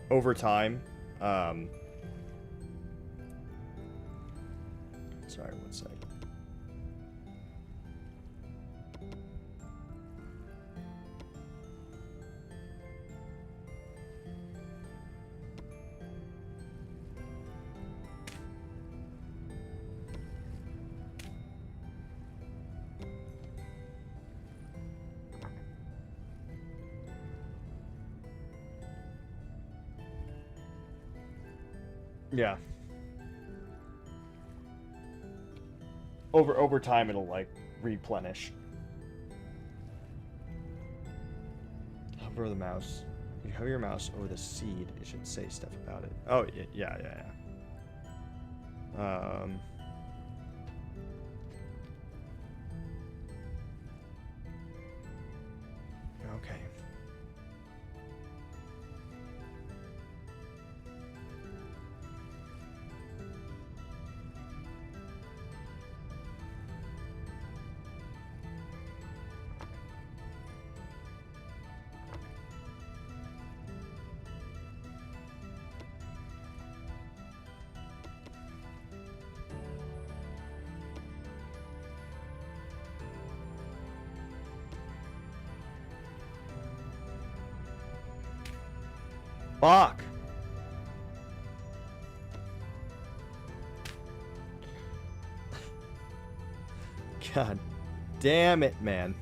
Over time, sorry, one sec. Yeah. Over time, it'll, like, replenish. Hover the mouse. If you hover your mouse over the seed, it should say stuff about it. Oh, yeah. Okay. Fuck! God damn it, man.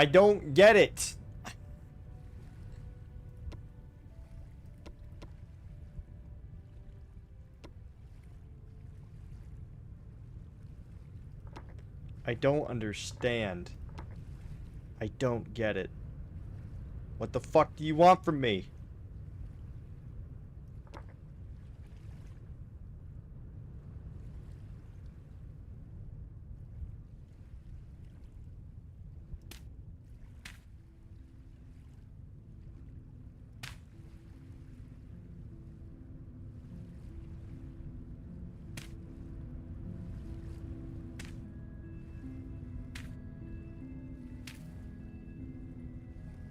I don't get it. I don't understand. I don't get it. What the fuck do you want from me?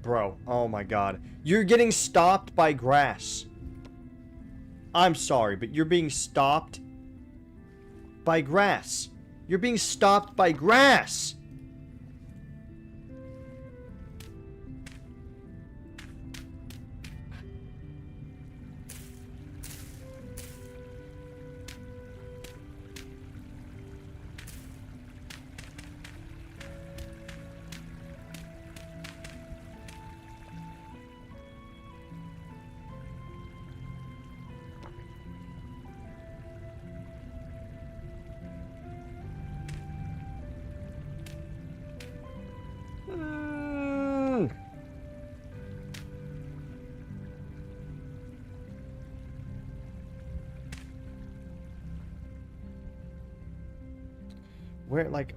Bro, oh my god. You're getting stopped by grass. I'm sorry, but you're being stopped by grass. You're being stopped by grass. Where, like,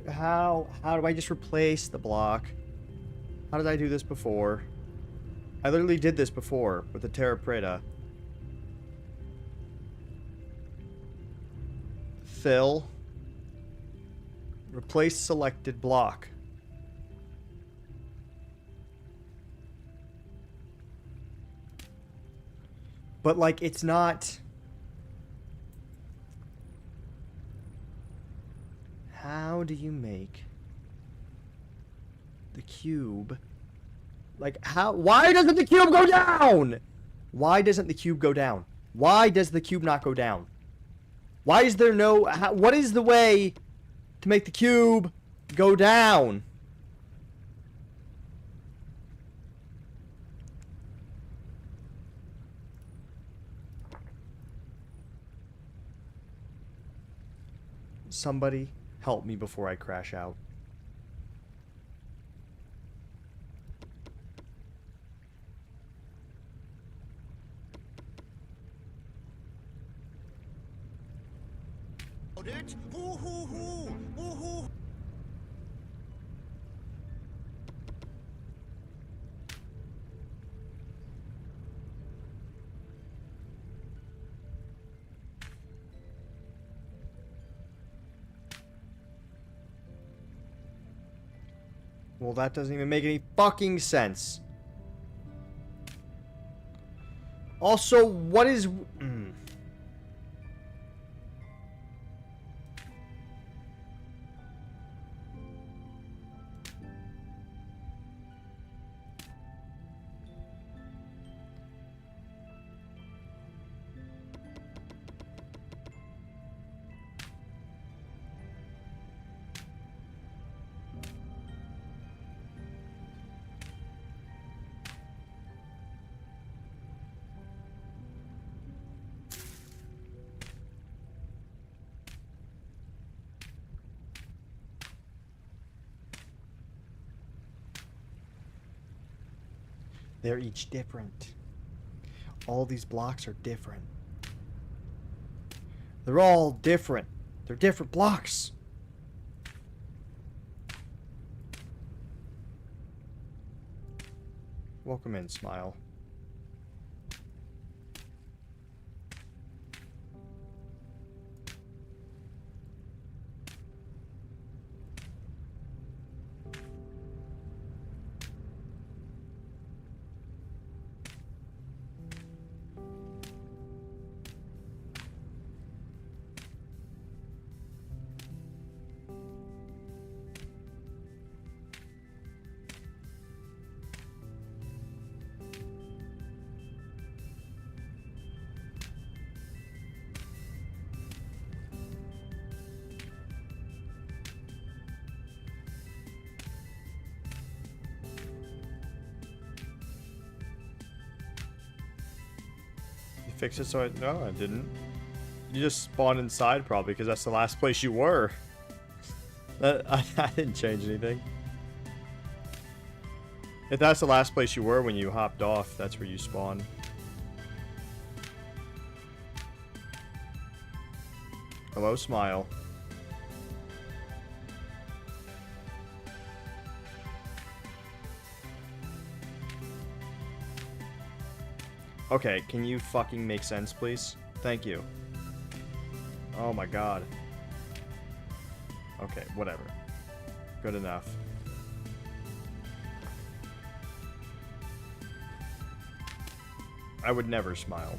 how do I just replace the block? How did I do this before? I literally did this before with the Terra Preta. Fill. Replace selected block. But, like, it's not... How do you make the cube? Like, how? Why doesn't the cube go down? Why doesn't the cube go down? Why does the cube not go down? Why is there no... what is the way to make the cube go down? Somebody help me before I crash out. Well, that doesn't even make any fucking sense. Also, what is... They're each different. All these blocks are different. They're all different. They're different blocks. Welcome in, Smile. Fix it so I... No, I didn't. You just spawned inside probably because that's the last place you were. I didn't change anything. If that's the last place you were when you hopped off, that's where you spawn. Hello, Smile. Okay, can you fucking make sense, please? Thank you. Oh my god. Okay, whatever. good enough. I would never smile.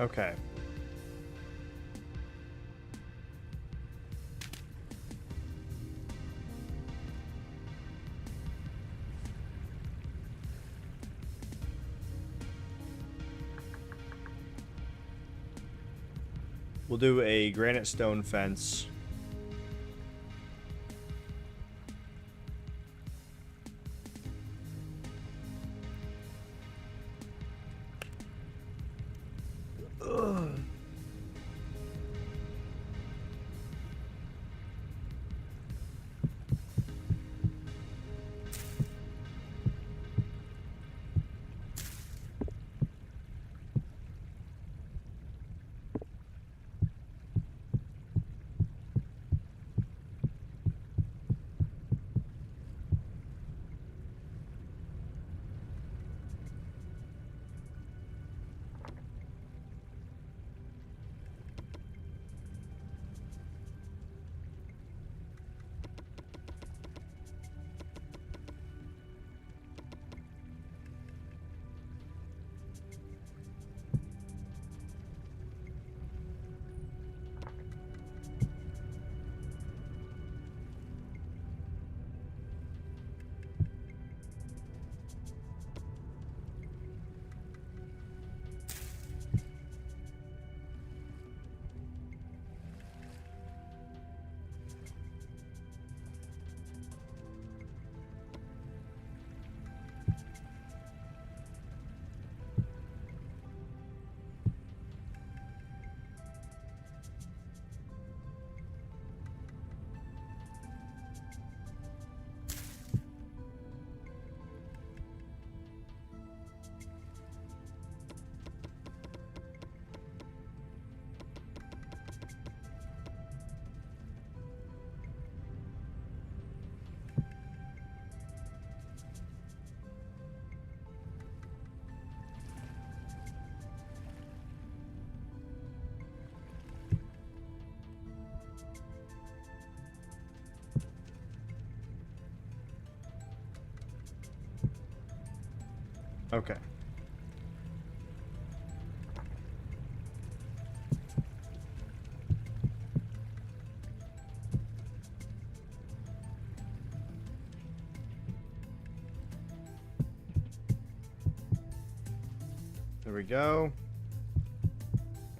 Okay. We'll do a granite stone fence. Okay. There we go.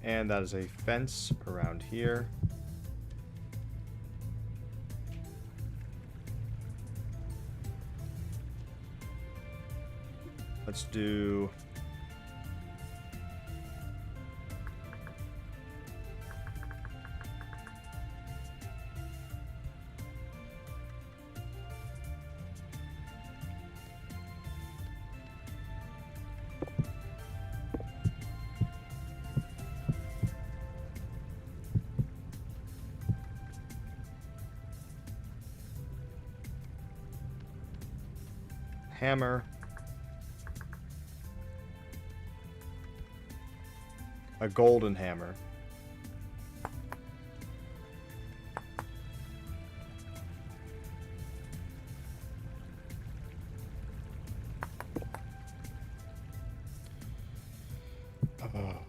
And that is a fence around here. Let's do... hammer. A golden hammer. Oh.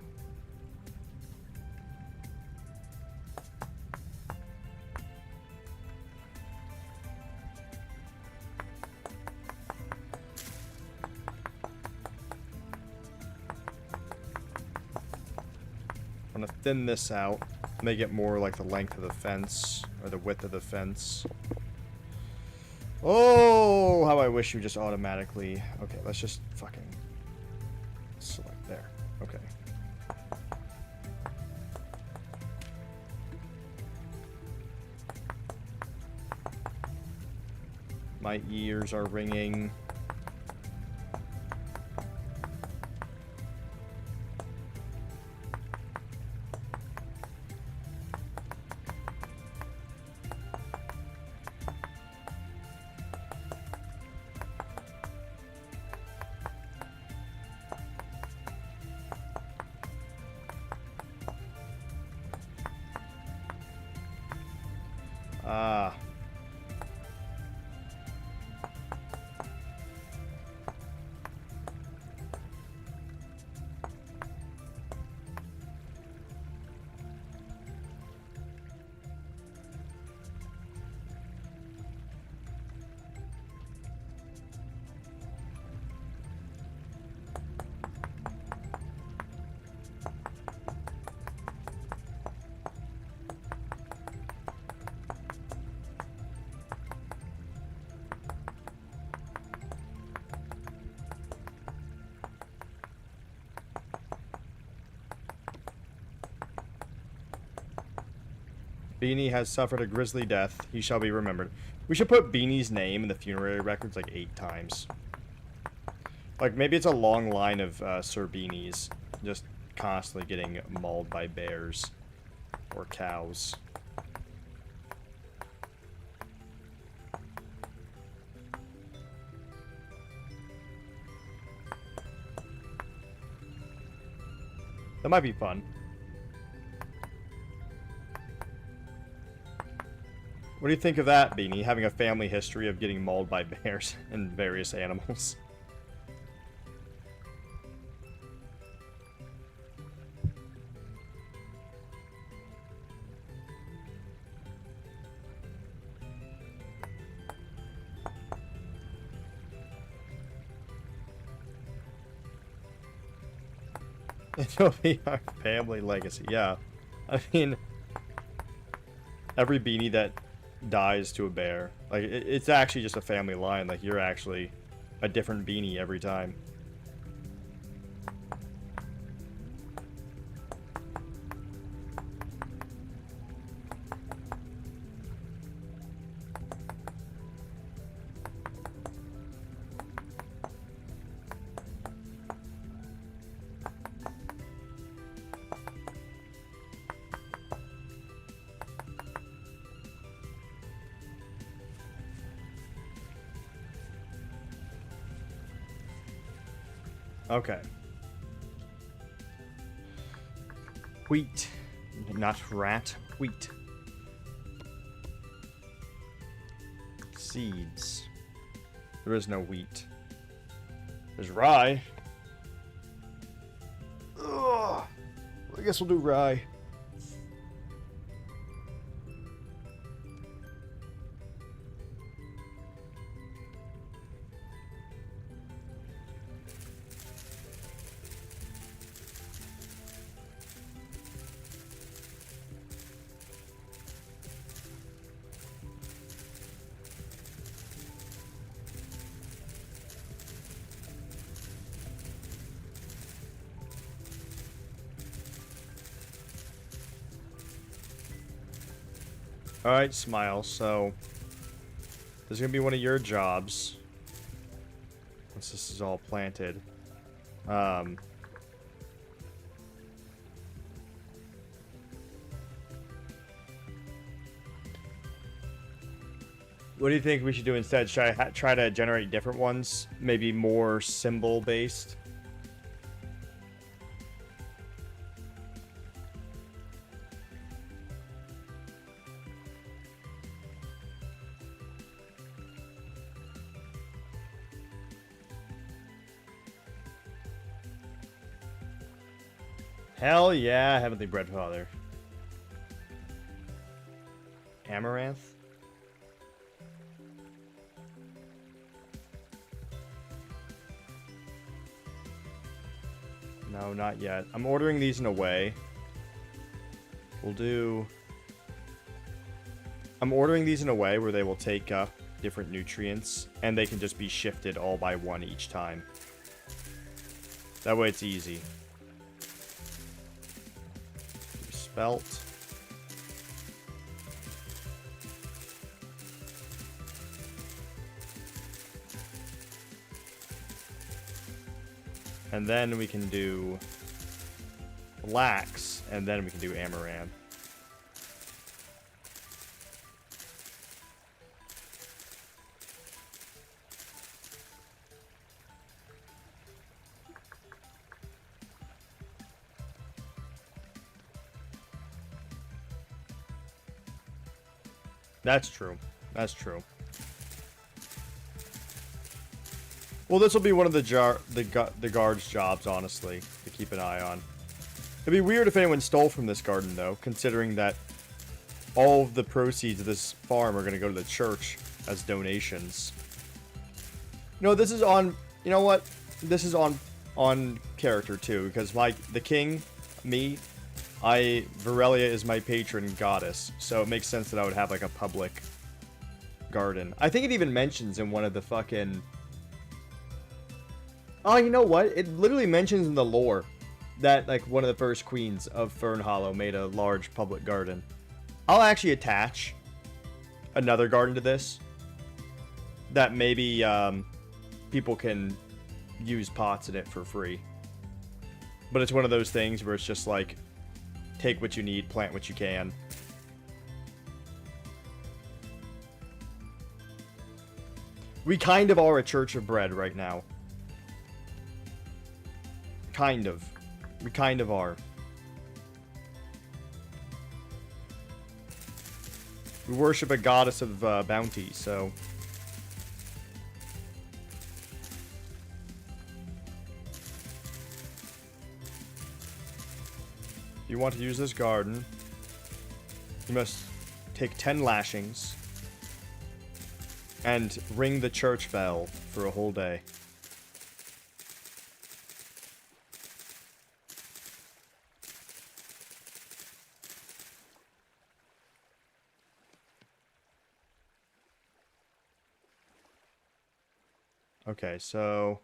I'm gonna thin this out, make it more like the length of the fence, or the width of the fence. Oh, how I wish you just automatically... Okay, let's just fucking select there. Okay. My ears are ringing. Ah. Beanie has suffered a grisly death. He shall be remembered. We should put Beanie's name in the funerary records like 8 times. Like, maybe it's a long line of Sir Beanies. Just constantly getting mauled by bears. Or cows. That might be fun. What do you think of that, Beanie? Having a family history of getting mauled by bears and various animals. It'll be our family legacy, yeah. I mean, every Beanie that dies to a bear, like, it's actually just a family line. Like, you're actually a different Beanie every time. Okay. Wheat. Not rat. Wheat. Seeds. There is no wheat. There's rye. Ugh. I guess we'll do rye. Alright, Smile, so this is going to be one of your jobs. Once this is all planted. What do you think we should do instead? Should I try to generate different ones? Maybe more symbol-based? Hell yeah, Heavenly Bread Father. Amaranth? No, not yet. I'm ordering these in a way. We'll do... I'm ordering these in a way where they will take up different nutrients, and they can just be shifted all by one each time. That way it's easy. Spelt. And then we can do Flax, and then we can do Amaranth. That's true. That's true. Well, this will be one of the guard's jobs, honestly, to keep an eye on. It'd be weird if anyone stole from this garden, though, considering that all of the proceeds of this farm are going to go to the church as donations. No, this is on... You know what? This is on character, too, because the king, me... Virelia is my patron goddess, so it makes sense that I would have, like, a public garden. I think it even mentions in one of the fucking... Oh, you know what? It literally mentions in the lore that, like, one of the first queens of Fern Hollow made a large public garden. I'll actually attach another garden to this that maybe, people can use pots in it for free. But it's one of those things where it's just, like... Take what you need, plant what you can. We kind of are a church of bread right now. Kind of. We kind of are. We worship a goddess of bounty, so... If you want to use this garden, you must take 10 lashings and ring the church bell for a whole day. Okay, so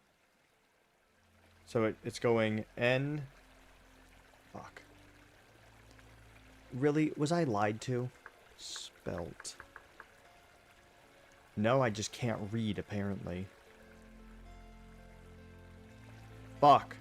it's going N. Fuck. Really? Was I lied to? Spelt. No, I just can't read, apparently. Fuck.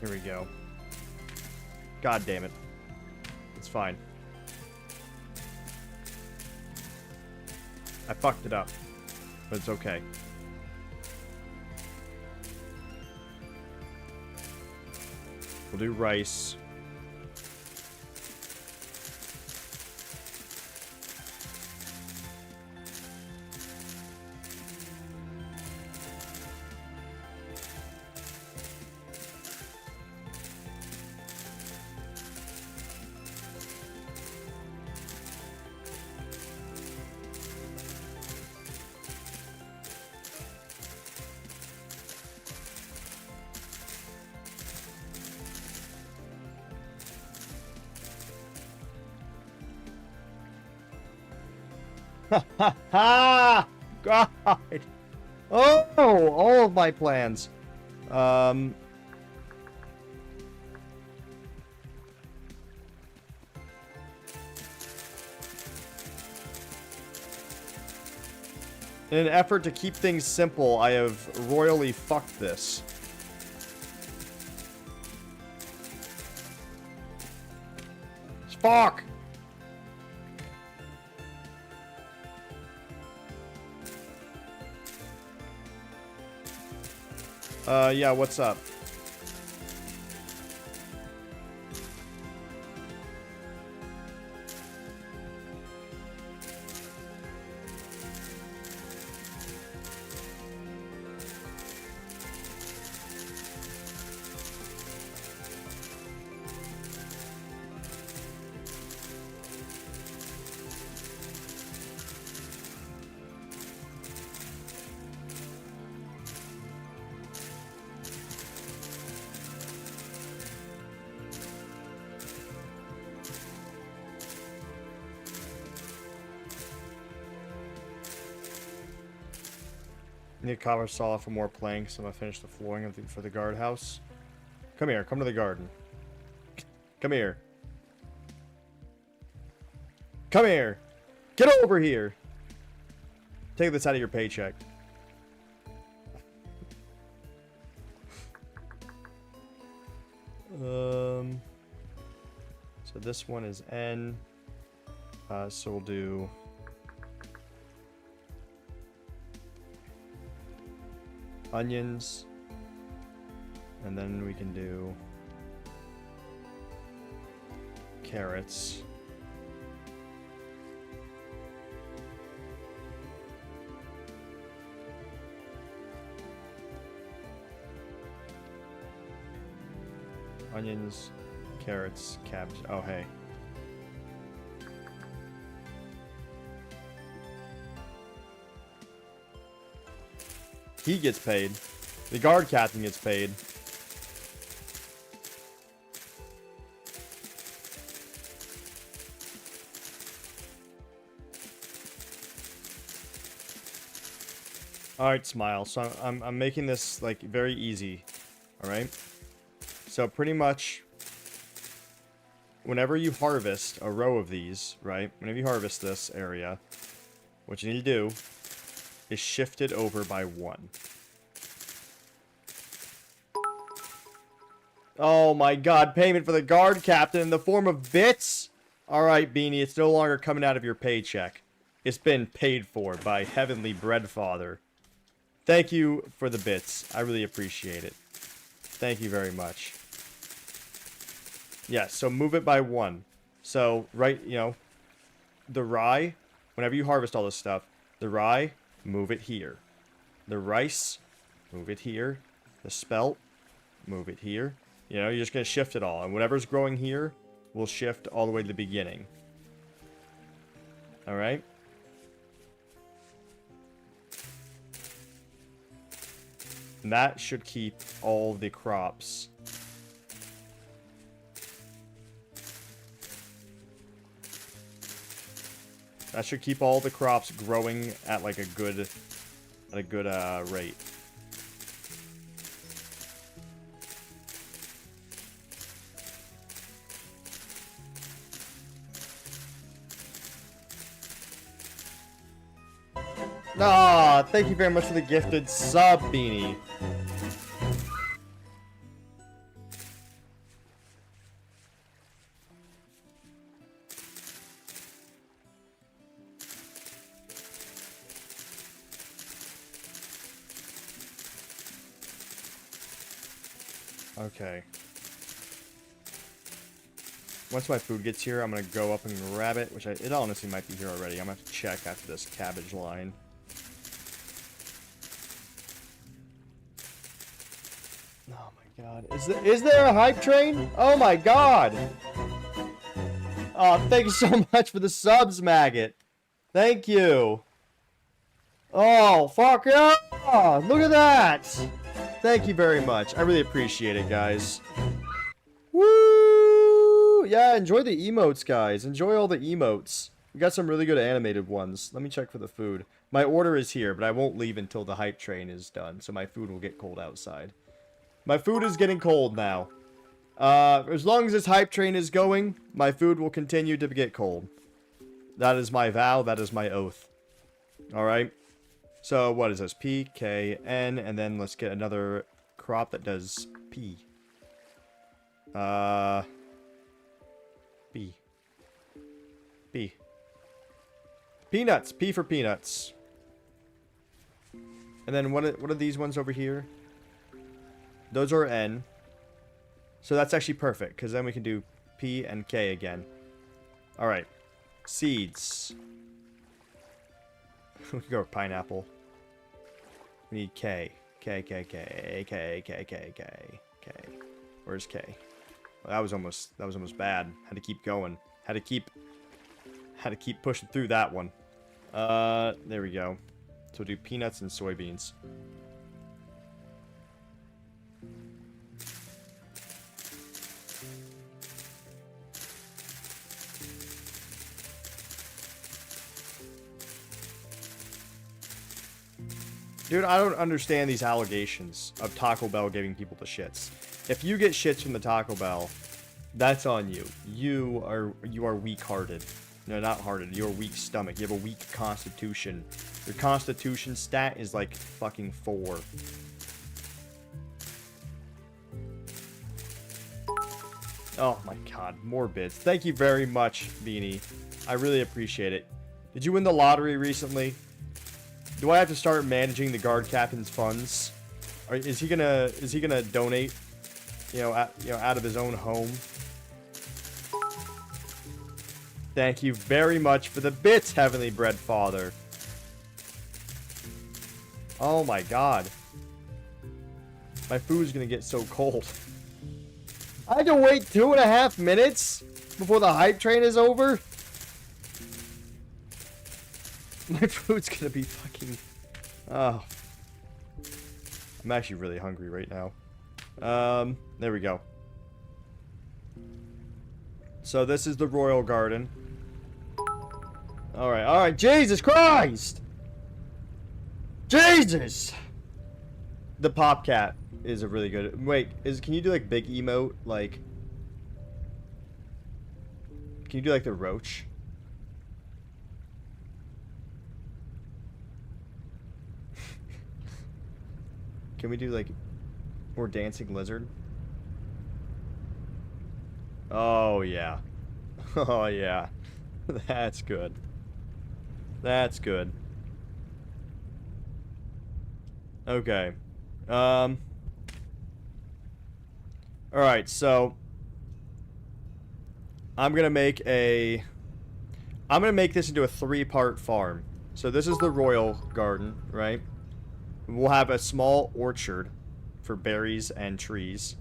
Here we go. God damn it. It's fine. I fucked it up. But it's okay. We'll do rice. Ha ha! God! Oh! All of my plans. In an effort to keep things simple, I have royally fucked this. Fuck! Yeah, what's up? Need a copper saw for more planks. I'm gonna finish the flooring of for the guardhouse. Come here. Come to the garden. Come here. Come here. Get over here. Take this out of your paycheck. So this one is N. So we'll do onions, and then we can do carrots. Onions, carrots, cabbage. Oh, hey. He gets paid. The guard captain gets paid. All right, Smile. So I'm making this like very easy. All right. So pretty much, whenever you harvest a row of these, right? Whenever you harvest this area, what you need to do is shift it over by 1. Oh my god, payment for the guard captain in the form of bits? Alright, Beanie, it's no longer coming out of your paycheck. It's been paid for by Heavenly Breadfather. Thank you for the bits. I really appreciate it. Thank you very much. Yeah, so move it by 1. So, right, you know, the rye, whenever you harvest all this stuff, the rye, move it here. The rice, move it here. The spelt, move it here. You know, you're just going to shift it all. And whatever's growing here will shift all the way to the beginning. Alright? And that should keep all the crops. That should keep all the crops growing at like a good rate. Ah, thank you very much for the gifted sub, Beanie. Okay. Once my food gets here, I'm gonna go up and grab it, which it honestly might be here already. I'm gonna have to check after this cabbage line. Oh my god. Is there a hype train? Oh my god! Oh, thank you so much for the subs, Maggot. Thank you. Oh, fuck yeah! Look at that! Thank you very much. I really appreciate it, guys. Woo! Yeah, enjoy the emotes, guys. Enjoy all the emotes. We got some really good animated ones. Let me check for the food. My order is here, but I won't leave until the hype train is done, so my food will get cold outside. My food is getting cold now. As long as this hype train is going, my food will continue to get cold. That is my vow. That is my oath. Alright? So, what is this? P, K, N, and then let's get another crop that does P. B. B. Peanuts! P for peanuts. And then what are these ones over here? Those are N. So that's actually perfect, because then we can do P and K again. Alright. Seeds. We can go with pineapple. We need K. K, K, K, K, K, K, K, K. Where's K? Well, that was almost bad. Had to keep going. Had to keep pushing through that one. There we go. So we'll do peanuts and soybeans. Dude, I don't understand these allegations of Taco Bell giving people the shits. If you get shits from the Taco Bell, that's on you. You are weak-hearted. No, not hearted. You're weak stomach. You have a weak constitution. Your constitution stat is like fucking 4. Oh my god, more bids. Thank you very much, Beanie. I really appreciate it. Did you win the lottery recently? Do I have to start managing the guard captain's funds? Or is he gonna donate? Out of his own home. Thank you very much for the bits, Heavenly Bread Father. Oh my god. My food's gonna get so cold. I had to wait 2.5 minutes before the hype train is over. My food's gonna be fucking... Oh. I'm actually really hungry right now. There we go. So this is the Royal Garden. Alright, Jesus Christ! Jesus! The Popcat is a really good... Wait, can you do like big emote? Like... Can you do like the roach? Can we do like... Or dancing lizard? Oh yeah. Oh yeah. That's good. That's good. Okay. Alright, so I'm gonna make this into a 3-part farm. So this is the Royal Garden, right? We'll have a small orchard for berries and trees.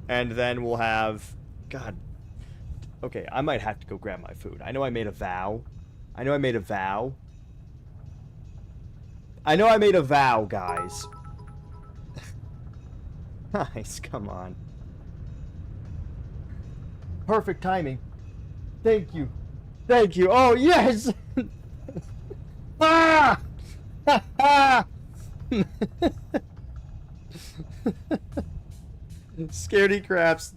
And then we'll have... God. Okay, I might have to go grab my food. I know I made a vow. I know I made a vow, guys. Nice, come on. Perfect timing. Thank you. Thank you. Oh, yes! Ah! Ha ha! Scaredy craps.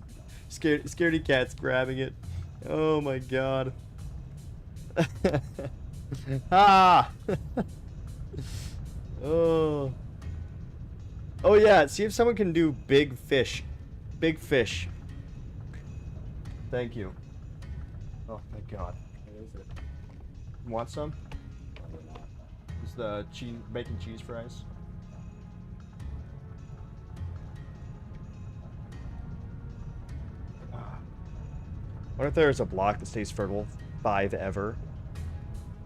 Scaredy cat's grabbing it. Oh my god. Ah! Oh. Oh yeah, see if someone can do big fish. Big fish. Thank you. Oh thank god. What is it? Want some? Is the cheese bacon cheese fries? What if there's a block that stays fertile 5 ever?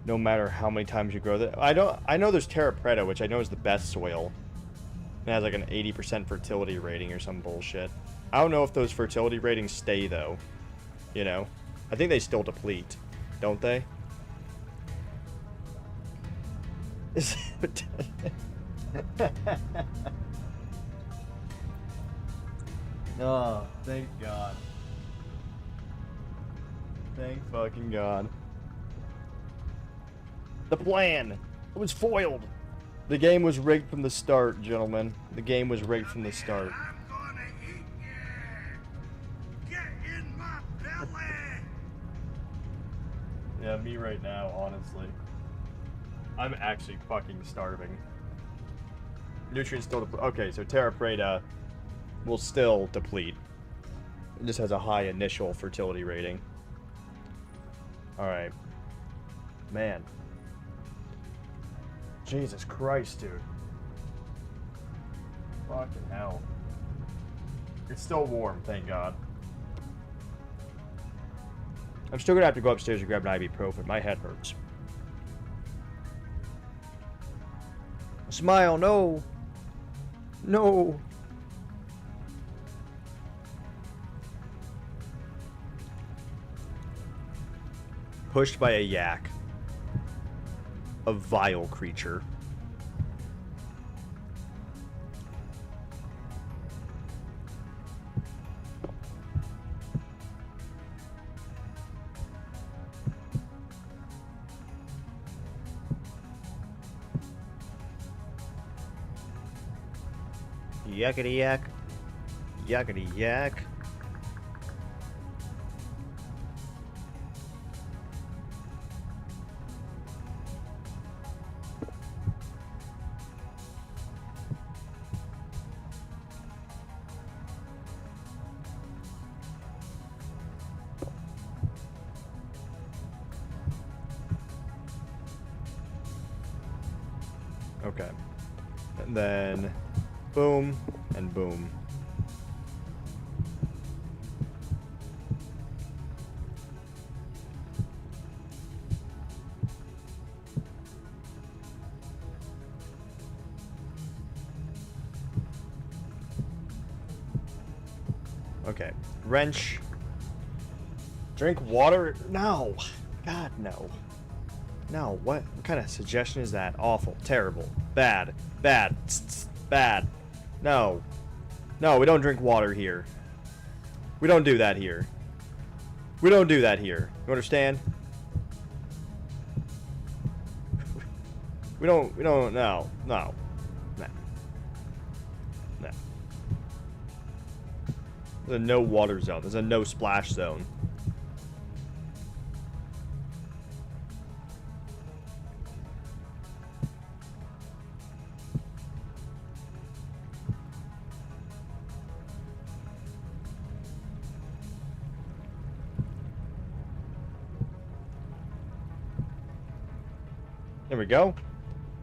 No matter how many times you grow that. I know there's Terra Preta, which I know is the best soil. It has like an 80% fertility rating or some bullshit. I don't know if those fertility ratings stay though. You know? I think they still deplete, don't they? Oh, thank God. Thank fucking God. The plan! It was foiled! The game was rigged from the start, gentlemen. The game was rigged from the start. I'm gonna eat you. Get in my belly. Yeah, me right now, honestly. I'm actually fucking starving. Nutrients still deplete. Okay, so Terra Preta will still deplete. It just has a high initial fertility rating. Alright. Man. Jesus Christ, dude. Fucking hell. It's still warm, thank God. I'm still gonna have to go upstairs and grab an ibuprofen. My head hurts. Smile, no. No. Pushed by a yak. A vile creature. Yakety yak. Yakety yak. Okay. And then boom and boom. Okay. Wrench. Drink water? No. God, no. No, what kind of suggestion is that? Awful. Terrible. Bad. Bad. Bad. No. No, we don't drink water here. We don't do that here. We don't do that here. You understand? We don't, no. No. No. No. There's a no water zone. There's a no splash zone. There we go.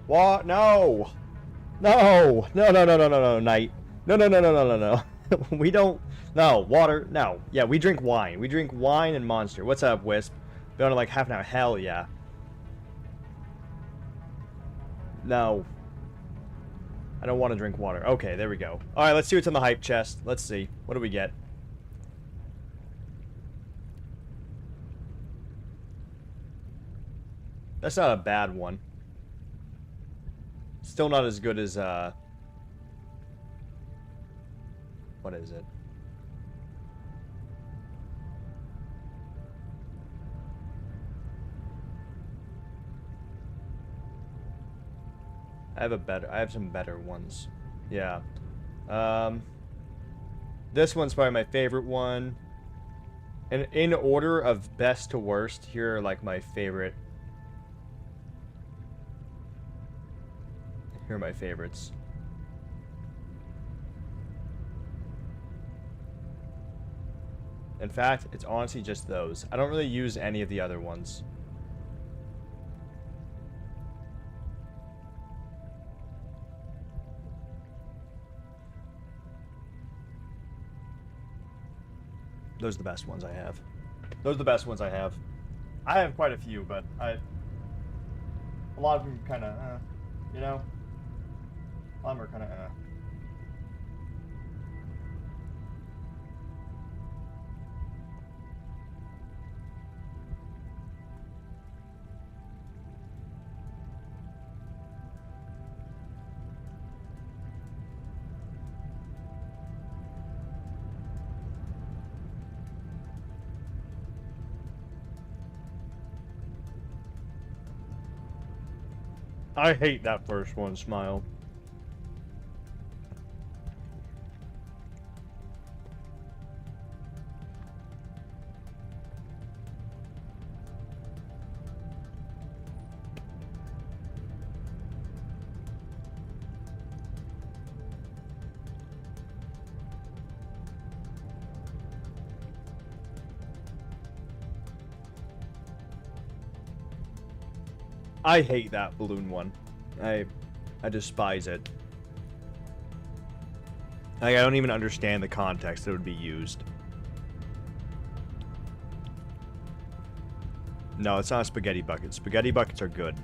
What? No. No. No, no, no, no, no, no, Knight. No, no, no, no, no, no, no. We don't. No. Water. No. Yeah, we drink wine. We drink wine and Monster. What's up, Wisp? Been on like half an hour. Hell yeah. No. I don't want to drink water. Okay, there we go. Alright, let's see what's in the hype chest. Let's see. What do we get? That's not a bad one. Still not as good as, what is it? I have some better ones. Yeah. This one's probably my favorite one. And in order of best to worst, here are like my favorite. Here are my favorites. In fact, it's honestly just those. I don't really use any of the other ones. Those are the best ones I have. Those are the best ones I have. I have quite a few, but a lot of them kind of, you know? A lot of them are kind of, I hate that first one, Smile. I hate that balloon one. I despise it. Like, I don't even understand the context that would be used. No, it's not a spaghetti bucket. Spaghetti buckets are good.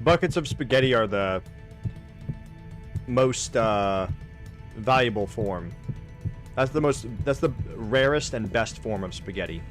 Buckets of spaghetti are the most valuable form. That's the rarest and best form of spaghetti.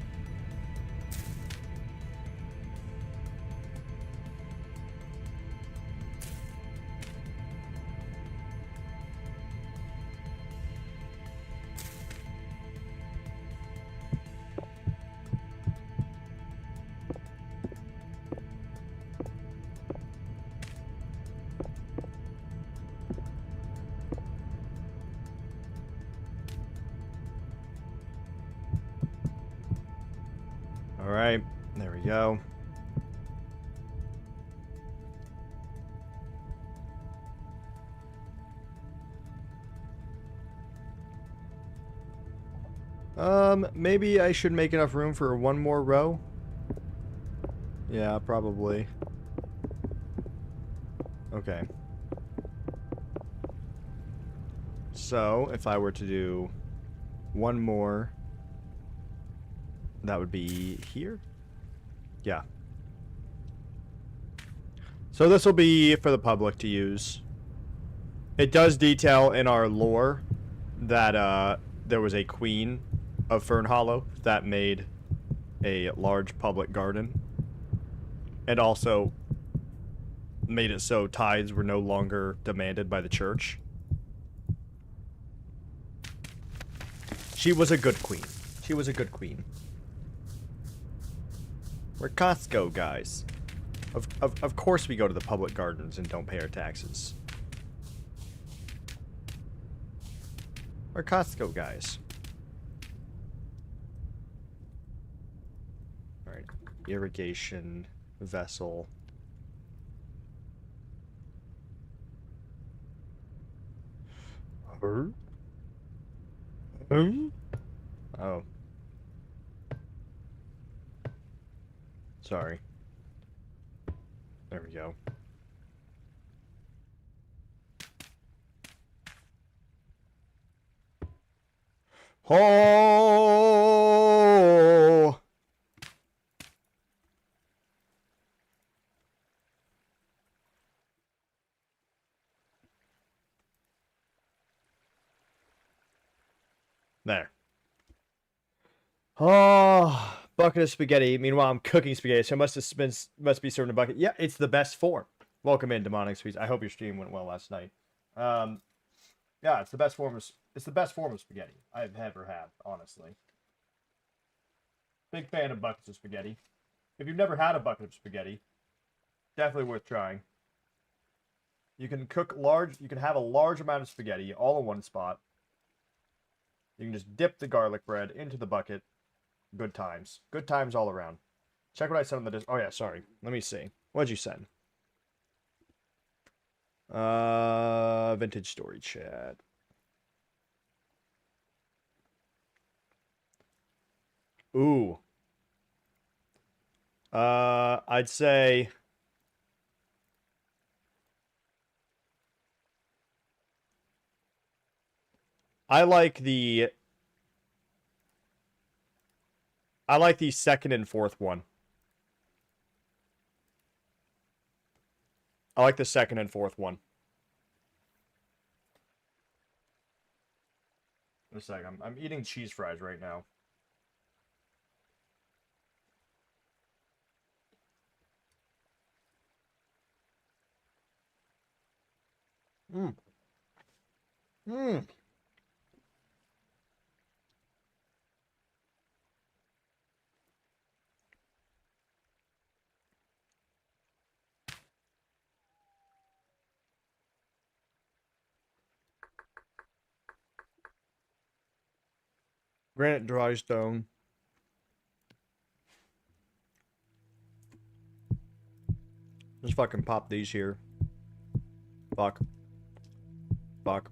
All right, there we go. Maybe I should make enough room for one more row. Yeah, probably. Okay. So, if I were to do one more, that would be here? Yeah. So this will be for the public to use. It does detail in our lore that there was a queen of Fern Hollow that made a large public garden. And also made it so tithes were no longer demanded by the church. She was a good queen. She was a good queen. We're Costco guys. Of course we go to the public gardens and don't pay our taxes. We're Costco guys. Alright. Irrigation vessel. Oh. Sorry. There we go. Oh! There. Oh, bucket of spaghetti. Meanwhile, I'm cooking spaghetti, so it must be served in a bucket. Yeah, it's the best form. Welcome in, Demonic Sweets. I hope your stream went well last night. Yeah, it's the best form of spaghetti I've ever had, honestly. Big fan of buckets of spaghetti. If you've never had a bucket of spaghetti, definitely worth trying. You can have a large amount of spaghetti all in one spot. You can just dip the garlic bread into the bucket. Good times. Good times all around. Check what I sent on the oh yeah, sorry. Let me see. What'd you send? Vintage story chat. Ooh. I'd say I like the second and fourth one. I like the second and fourth one. In a second. I'm eating cheese fries right now. Mmm. Mmm. Granite dry stone. Just fucking pop these here. Fuck. Fuck.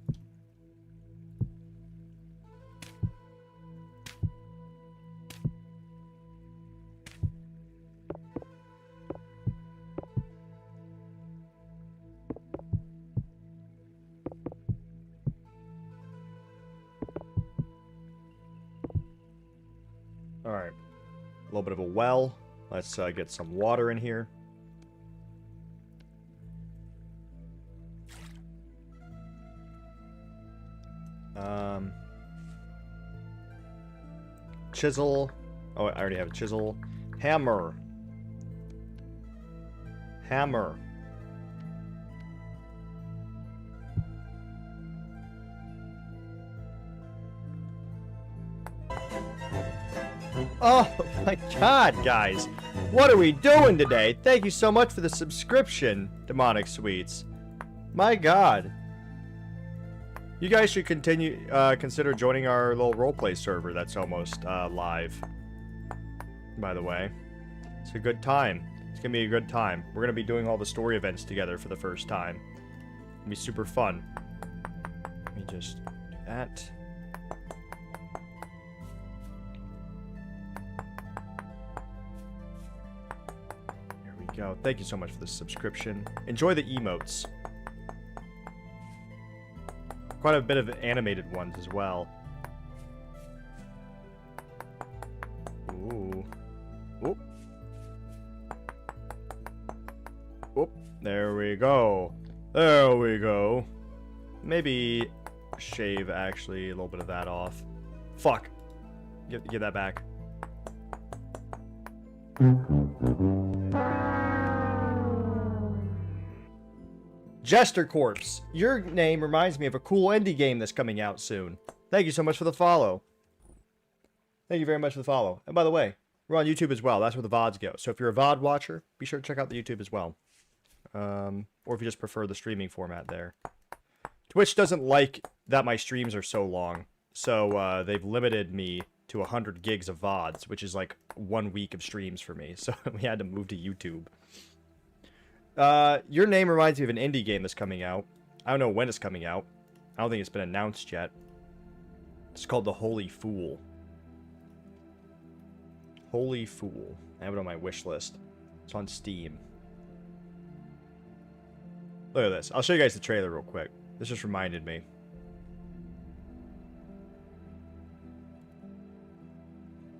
Alright. A little bit of a well. Let's get some water in here. Chisel. Oh, I already have a chisel. Hammer. Hammer. Oh my god, guys. What are we doing today? Thank you so much for the subscription, Demonic Sweets. My god. You guys should consider joining our little roleplay server that's almost live. By the way. It's a good time. It's gonna be a good time. We're gonna be doing all the story events together for the first time. It's gonna be super fun. Let me just do that. There we go. Thank you so much for the subscription. Enjoy the emotes. Quite a bit of animated ones as well. Ooh. Oop. Oop. There we go. There we go. Maybe shave actually a little bit of that off. Fuck. Give that back. Jester Corpse, your name reminds me of a cool indie game that's coming out soon. Thank you so much for the follow. Thank you very much for the follow. And by the way, we're on YouTube as well. That's where the VODs go. So if you're a VOD watcher, be sure to check out the YouTube as well. Or if you just prefer the streaming format there. Twitch doesn't like that my streams are so long. So they've limited me to 100 gigs of VODs, which is like 1 week of streams for me. So we had to move to YouTube. Your name reminds me of an indie game that's coming out. I don't know when it's coming out. I don't think it's been announced yet. It's called The Holy Fool. Holy Fool. I have it on my wish list. It's on Steam. Look at this. I'll show you guys the trailer real quick. This just reminded me.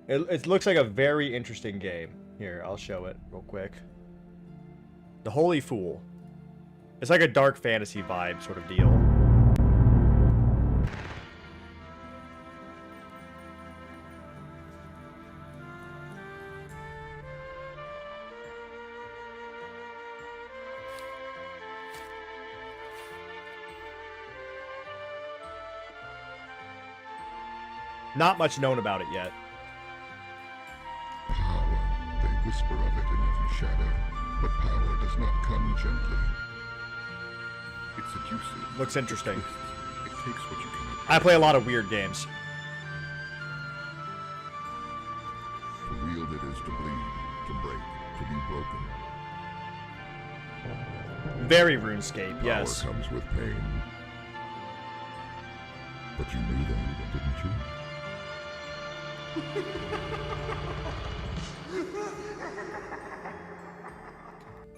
It looks like a very interesting game. Here, I'll show it real quick. The Holy Fool. It's like a dark fantasy vibe sort of deal. Not much known about it yet. Power, they whisper of it in every shadow, but power does not come gently. It seduces. Looks interesting. It takes what you cannot. I play a lot of weird games. To wield it is to bleed, to break, to be broken. Very RuneScape, yes. Power comes with pain. But you knew that, didn't you?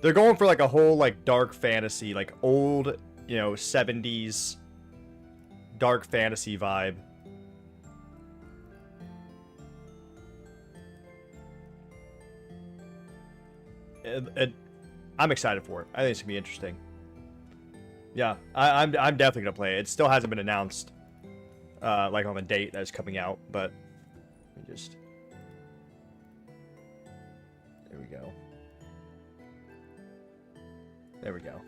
They're going for like a whole like dark fantasy, like old, 70s dark fantasy vibe. I'm excited for it. I think it's gonna be interesting. Yeah, I'm definitely gonna play it. It still hasn't been announced, like on the date that it's coming out, but let me just. There we go. There we go.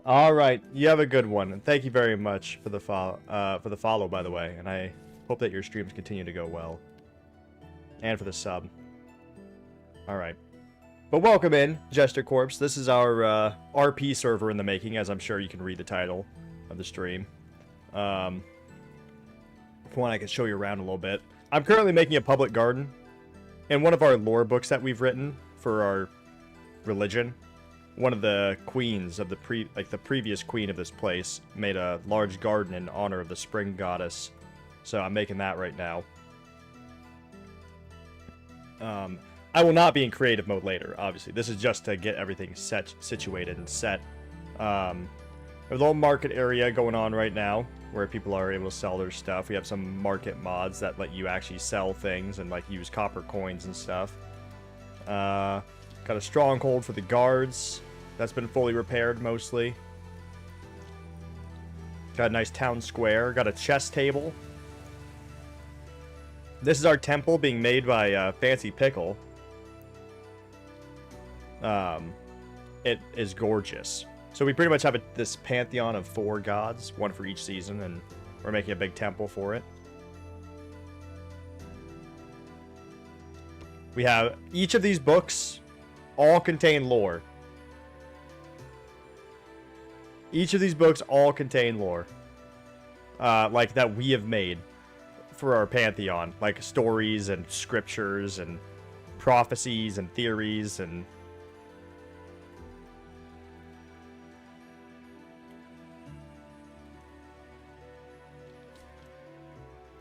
All right, you have a good one, and thank you very much for the follow, by the way. And I hope that your streams continue to go well, and for the sub. All right, but welcome in, Jester Corpse. This is our RP server in the making, as I'm sure you can read the title of the stream. If one I could show you around a little bit. I'm currently making a public garden. In one of our lore books that we've written for our religion, one of the queens of the previous queen of this place made a large garden in honor of the spring goddess. So I'm making that right now. I will not be in creative mode later, obviously. This is just to get everything situated and set. There's a little market area going on right now where people are able to sell their stuff. We have some market mods that let you actually sell things and like use copper coins and stuff. Got a stronghold for the guards. That's been fully repaired mostly. Got a nice town square. Got a chess table. This is our temple being made by Fancy Pickle. It is gorgeous. So we pretty much have this pantheon of 4 gods, one for each season, and we're making a big temple for it. We have each of these books all contain lore. Each of these books all contain lore. Like that we have made for our pantheon, like stories and scriptures and prophecies and theories and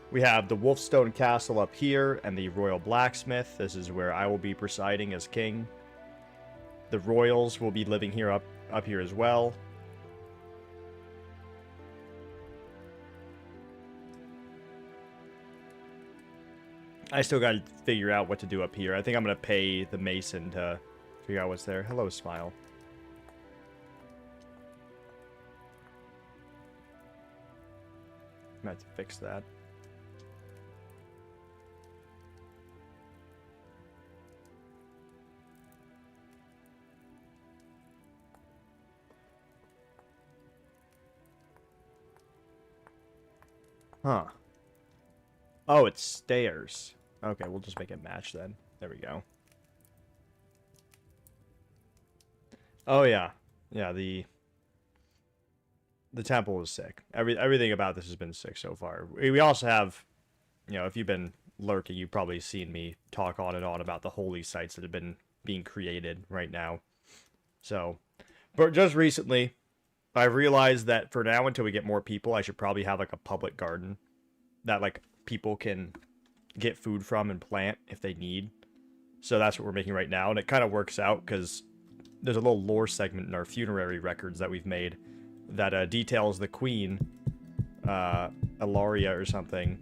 we have the Wolfstone Castle up here and the Royal Blacksmith. This is where I will be presiding as king. The royals will be living here up here as well. I still got to figure out what to do up here. I think I'm going to pay the mason to figure out what's there. Hello, Smile. I'm going to have to fix that. Huh. Oh, it's stairs. Okay, we'll just make it match then. There we go. Oh yeah. Yeah, the temple is sick. Everything about this has been sick so far. We also have, you know, if you've been lurking, you've probably seen me talk on and on about the holy sites that have been being created right now. So, but just recently, I realized that for now, until we get more people, I should probably have like a public garden that like people can get food from and plant if they need. So that's what we're making right now, and it kind of works out because there's a little lore segment in our funerary records that we've made that details the queen, Ilaria or something,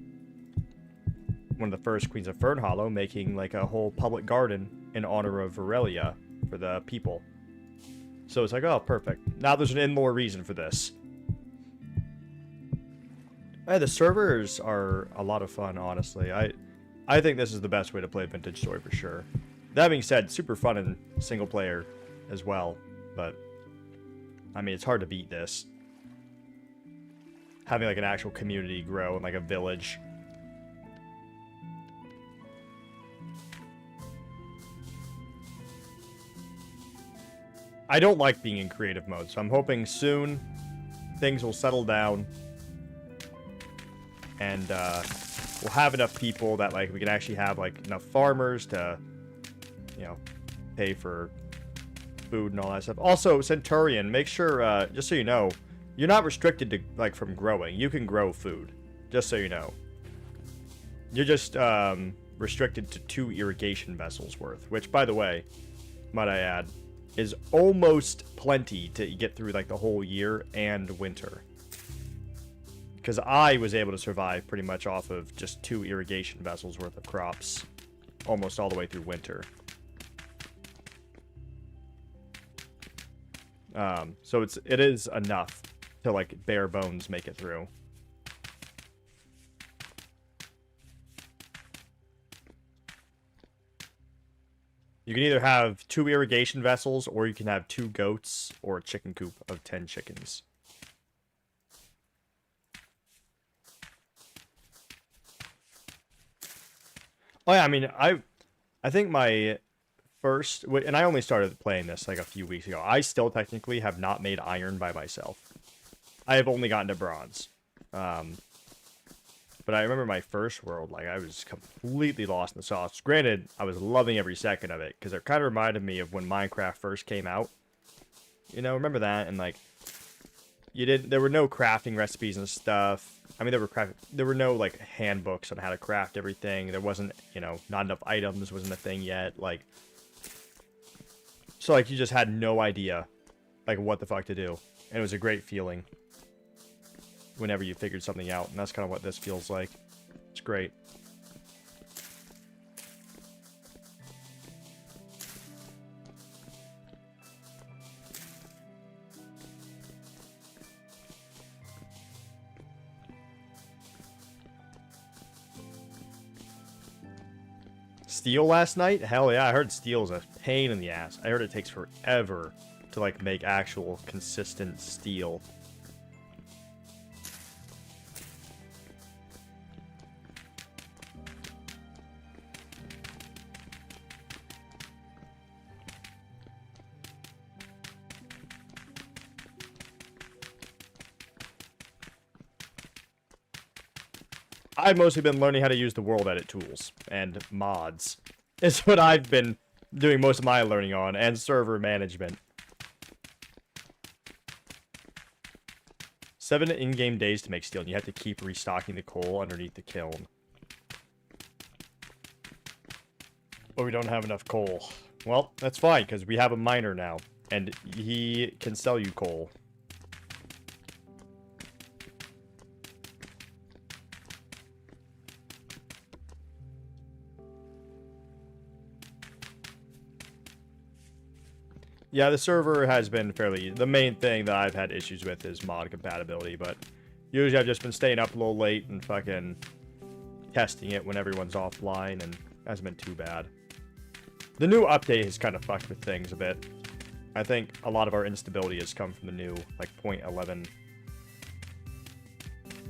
one of the first queens of Fernhollow, making like a whole public garden in honor of Aurelia for the people. So it's like, oh, perfect. Now there's an in-lore reason for this. Yeah, the servers are a lot of fun, honestly. I think this is the best way to play Vintage Story for sure. That being said, super fun in single player as well, but I mean, it's hard to beat this. Having like an actual community grow in like a village. I don't like being in creative mode, so I'm hoping soon things will settle down and we'll have enough people that like we can actually have like enough farmers to, you know, pay for food and all that stuff. Also, Centurion, make sure, just so you know, you're not restricted to like from growing. You can grow food, just so you know. You're just restricted to 2 irrigation vessels worth, which, by the way, might I add, is almost plenty to get through like the whole year and winter. Because I was able to survive pretty much off of just 2 irrigation vessels worth of crops almost all the way through winter. So it is enough to like bare bones make it through. You can either have 2 irrigation vessels, or you can have 2 goats, or a chicken coop of 10 chickens. Oh yeah, I mean, I think my first, and I only started playing this like a few weeks ago. I still technically have not made iron by myself. I have only gotten to bronze. But I remember my first world, like, I was completely lost in the sauce. Granted, I was loving every second of it, because it kind of reminded me of when Minecraft first came out. You know, remember that? And, like, there were no crafting recipes and stuff. I mean, there were no, like, handbooks on how to craft everything. There wasn't, you know, not enough items wasn't a thing yet. Like, so, like, you just had no idea, like, what the fuck to do. And it was a great feeling whenever you figured something out. And that's kind of what this feels like. It's great. Steel last night? Hell yeah, I heard steel's a pain in the ass. I heard it takes forever to, like, make actual consistent steel. I've mostly been learning how to use the world edit tools and mods. Is what I've been doing most of my learning on, and server management. 7 in-game days to make steel, and you have to keep restocking the coal underneath the kiln. But we don't have enough coal. Well, that's fine, because we have a miner now, and he can sell you coal. Yeah, the server has been fairly... The main thing that I've had issues with is mod compatibility, but usually I've just been staying up a little late and fucking testing it when everyone's offline, and it hasn't been too bad. The new update has kind of fucked with things a bit. I think a lot of our instability has come from the new, like, 0.11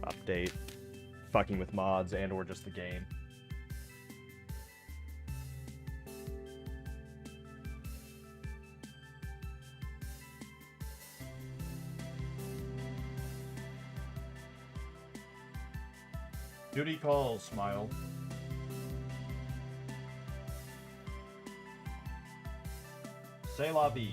update. Fucking with mods and or just the game. Duty calls, Smile. C'est la vie.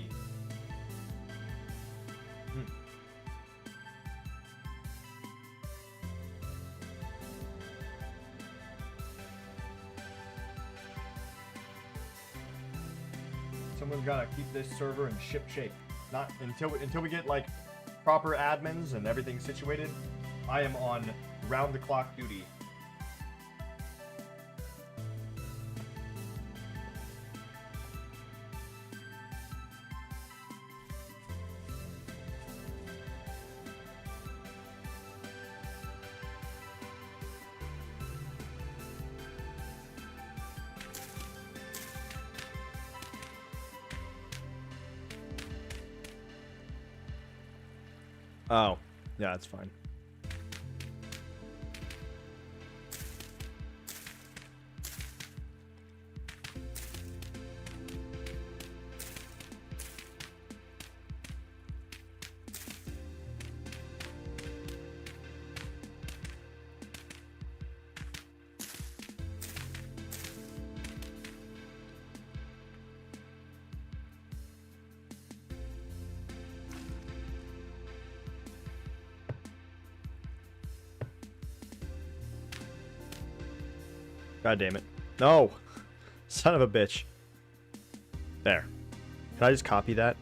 Someone's gotta keep this server in ship shape. Not until we get, like, proper admins and everything situated. I am on round the clock duty. Oh, yeah, that's fine. God damn it. No! Son of a bitch. There. Can I just copy that?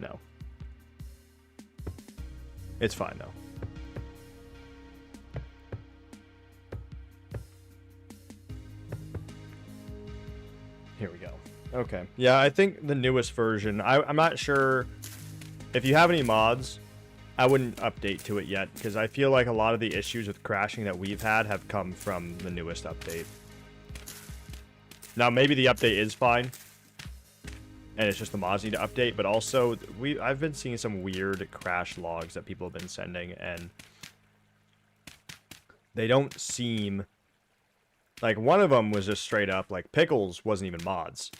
No. It's fine, though. Here we go. Okay. Yeah, I think the newest version... I'm not sure... If you have any mods... I wouldn't update to it yet, because I feel like a lot of the issues with crashing that we've had have come from the newest update. Now, maybe the update is fine, and it's just the mods need to update, but also, I've been seeing some weird crash logs that people have been sending, and they don't seem... Like, one of them was just straight up, like, Pickles wasn't even mods.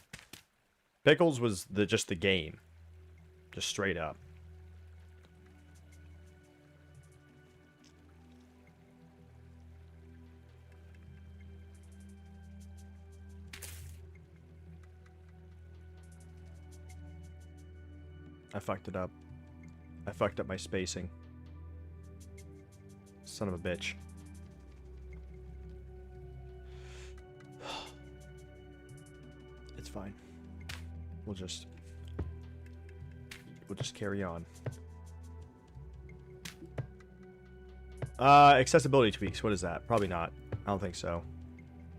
Pickles was just the game. Just straight up. I fucked it up. I fucked up my spacing. Son of a bitch. It's fine. We'll just carry on. Accessibility tweaks. What is that? Probably not. I don't think so.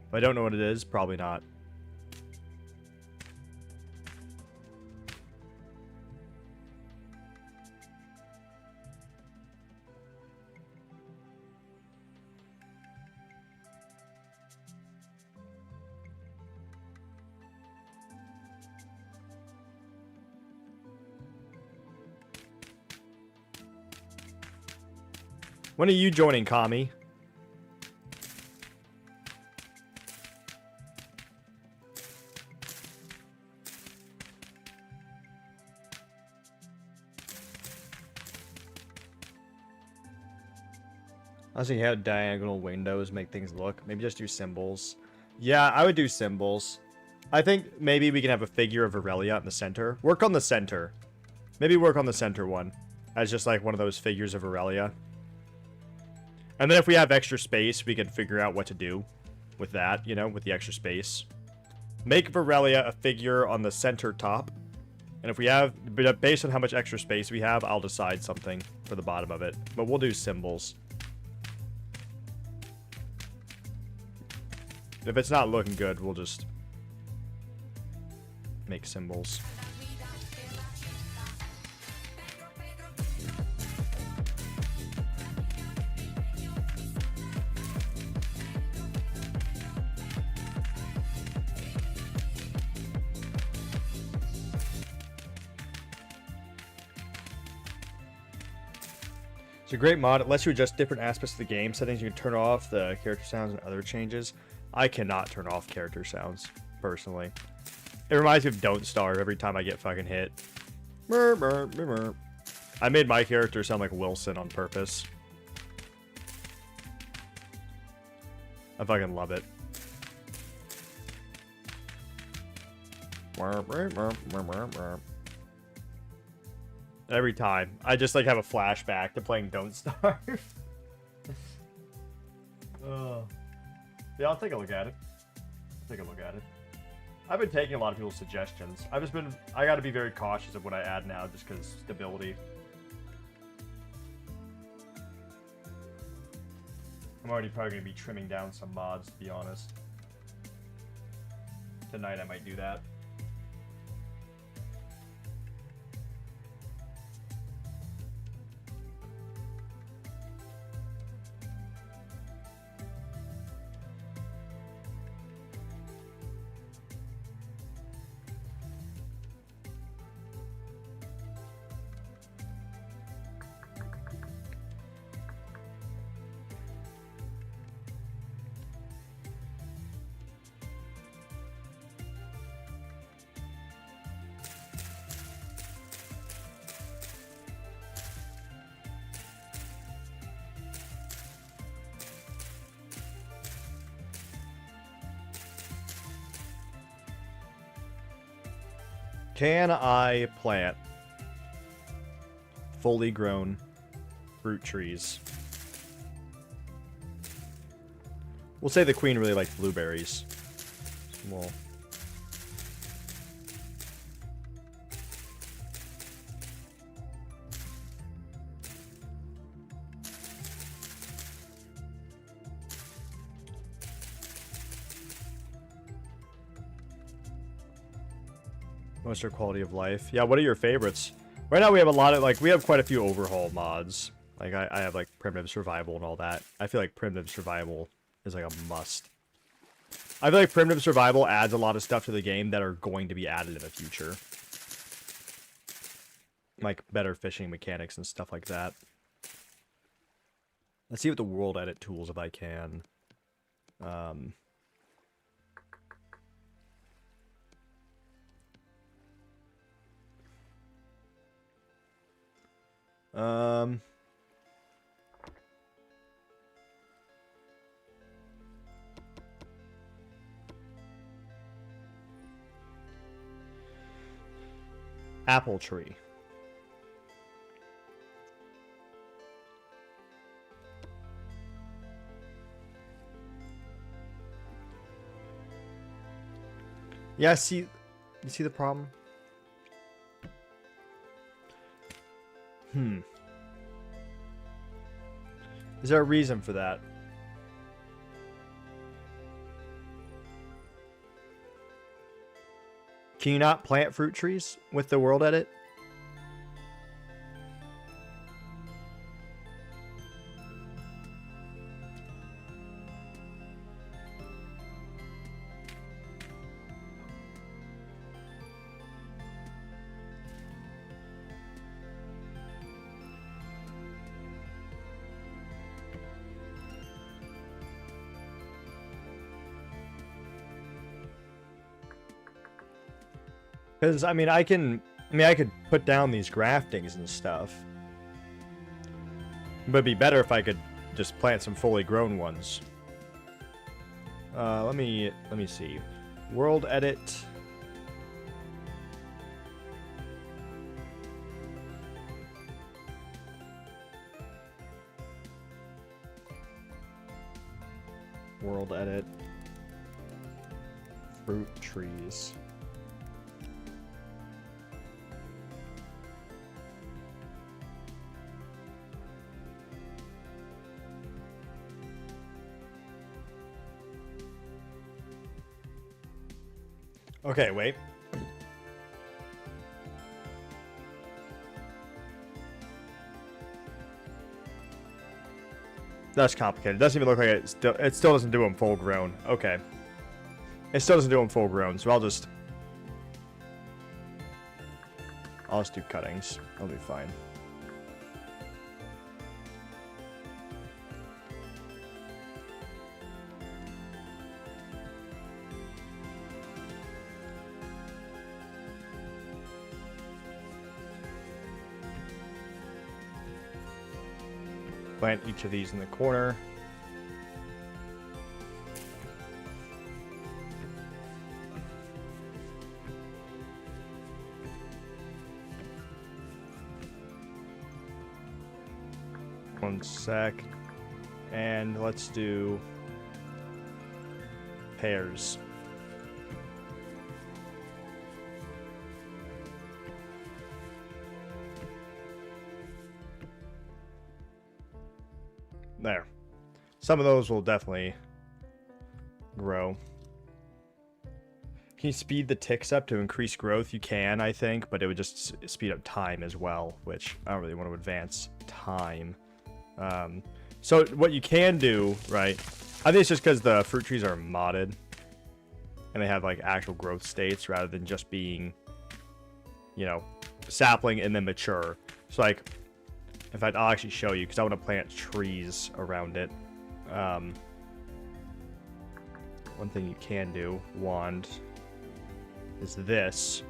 If I don't know what it is, probably not. When are you joining, Kami? I see how diagonal windows make things look. Maybe just do symbols. Yeah, I would do symbols. I think maybe we can have a figure of Aurelia in the center. Work on the center. Maybe work on the center one as just like one of those figures of Aurelia. And then if we have extra space, we can figure out what to do with that, you know, with the extra space. Make Aurelia a figure on the center top. And if we have, based on how much extra space we have, I'll decide something for the bottom of it. But we'll do symbols. If it's not looking good, we'll just make symbols. It's a great mod. It lets you adjust different aspects of the game settings. You can turn off the character sounds and other changes. I cannot turn off character sounds, personally. It reminds me of Don't Starve every time I get fucking hit. Burr, burr, burr, burr. I made my character sound like Wilson on purpose. I fucking love it. Every time. I just like have a flashback to playing Don't Starve. Yeah, I'll take a look at it. Take a look at it. I've been taking a lot of people's suggestions. I gotta be very cautious of what I add now just because stability. I'm already probably gonna be trimming down some mods, to be honest. Tonight I might do that. Can I plant fully grown fruit trees? We'll say the queen really liked blueberries. Well, what's your quality of life? Yeah, what are your favorites? Right now we have a lot of, like, we have quite a few overhaul mods. Like, I have, like, primitive survival and all that. I feel like primitive survival is, like, a must. I feel like primitive survival adds a lot of stuff to the game that are going to be added in the future. Like, better fishing mechanics and stuff like that. Let's see what the world edit tools, if I can. Apple tree. Yeah, see, you see the problem? Is there a reason for that? Can you not plant fruit trees with the world edit? Because I mean, I could put down these graftings and stuff, but it'd be better if I could just plant some fully grown ones. Let me see. World edit. World edit. Fruit trees. Okay, wait. That's complicated. It doesn't even look like it still doesn't do them full grown. Okay. It still doesn't do them full grown, so I'll just do cuttings. I'll be fine. Plant each of these in the corner. One sec. And let's do pears. There. Some of those will definitely grow. Can you speed the ticks up to increase growth? You can, I think, but it would just speed up time as well, which I don't really want to advance time. So what you can do, right? I think it's just because the fruit trees are modded and they have like actual growth states rather than just being, you know, sapling and then mature. So like, in fact, I'll actually show you because I want to plant trees around it. One thing you can do, wand, is this.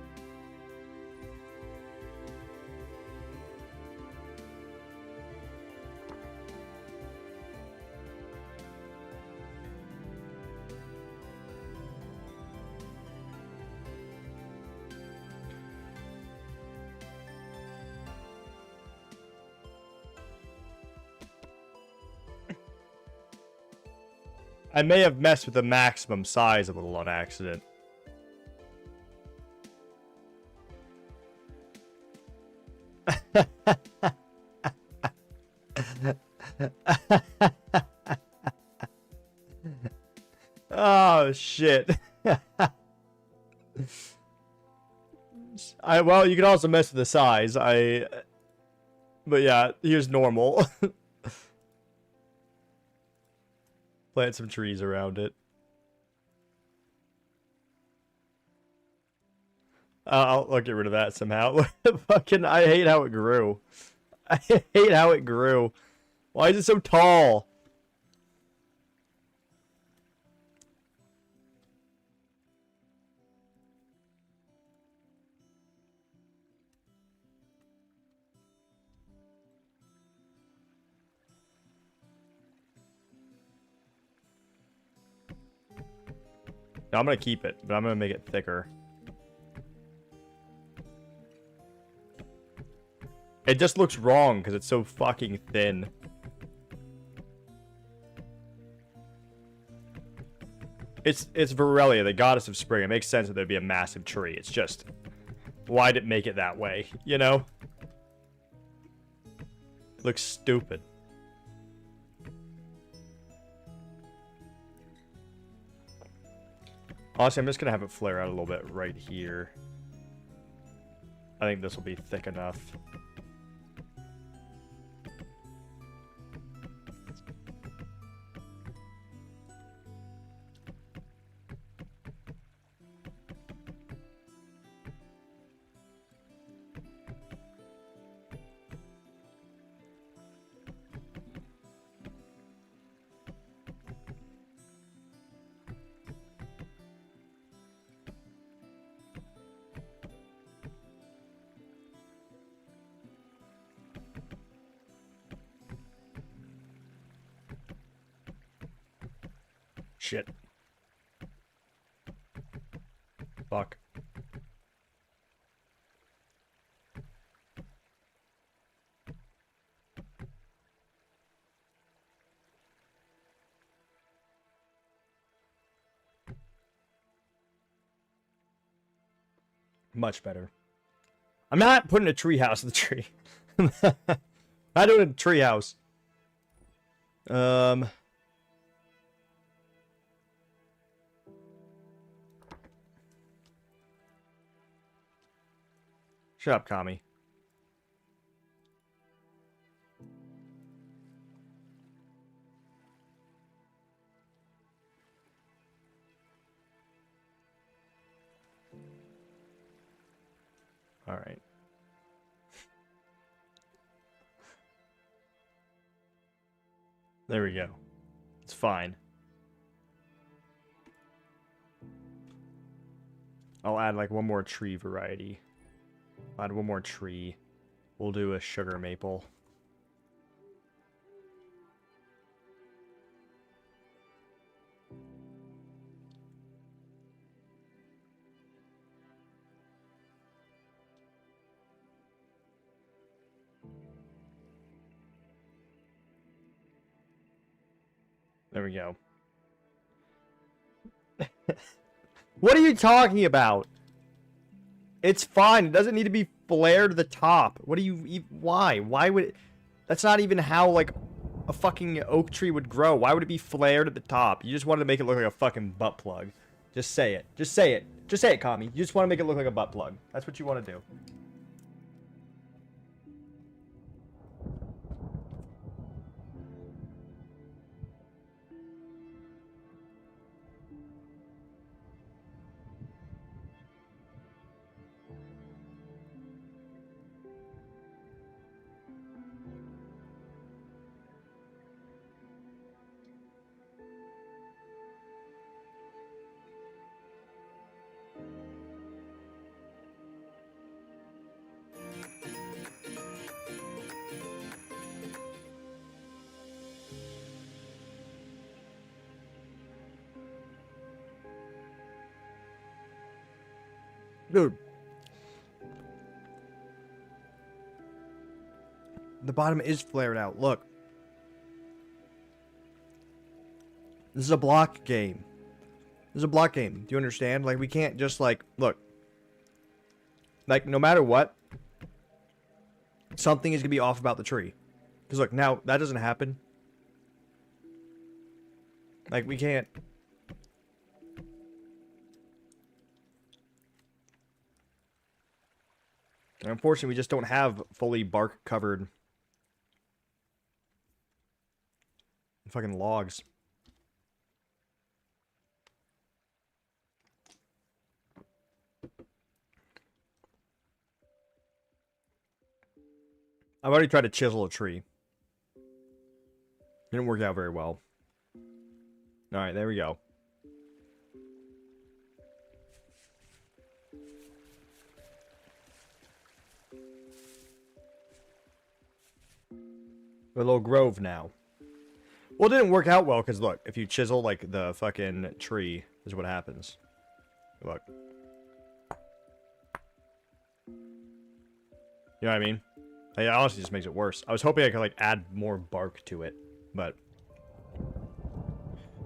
I may have messed with the maximum size a little on accident. Oh shit. Well, you can also mess with the size. But yeah, here's normal. Plant some trees around it. I'll get rid of that somehow. Fucking, I hate how it grew. I hate how it grew. Why is it so tall? No, I'm gonna keep it, but I'm gonna make it thicker. It just looks wrong because it's so fucking thin. It's Varelia, the goddess of spring. It makes sense that there'd be a massive tree. It's just, why'd it make it that way? You know? Looks stupid. Honestly, I'm just gonna have it flare out a little bit right here. I think this will be thick enough. Shit. Fuck. Much better. I'm not putting a tree house in the tree. Not doing a tree house. Shut up, Kami. All right. There we go. It's fine. I'll add like one more tree variety. I'll add one more tree. We'll do a sugar maple. There we go. What are you talking about? It's fine. It doesn't need to be flared to the top. What do you... Why? Why would it... That's not even how, like, a fucking oak tree would grow. Why would it be flared at the top? You just wanted to make it look like a fucking butt plug. Just say it. Just say it. Just say it, Kami. You just want to make it look like a butt plug. That's what you want to do. Dude. The bottom is flared out. Look. This is a block game. This is a block game. Do you understand? Like, we can't just, like, look. Like, no matter what, something is going to be off about the tree. Because, look, now, that doesn't happen. Like, we can't... And unfortunately, we just don't have fully bark-covered fucking logs. I've already tried to chisel a tree. Didn't work out very well. Alright, there we go. A little grove now. Well, it didn't work out well, because look, if you chisel, like, the fucking tree, is what happens. Look. You know what I mean? It honestly just makes it worse. I was hoping I could, like, add more bark to it, but...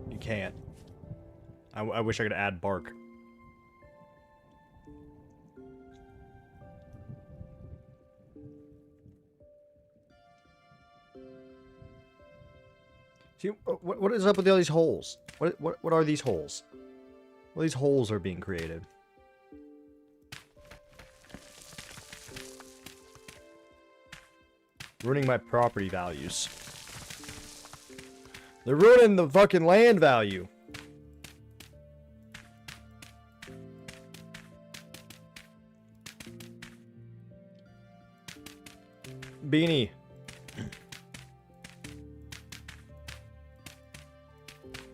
you can't. I wish I could add bark. See, what is up with all these holes? What are these holes? Well, these holes are being created. Ruining my property values. They're ruining the fucking land value. Beanie.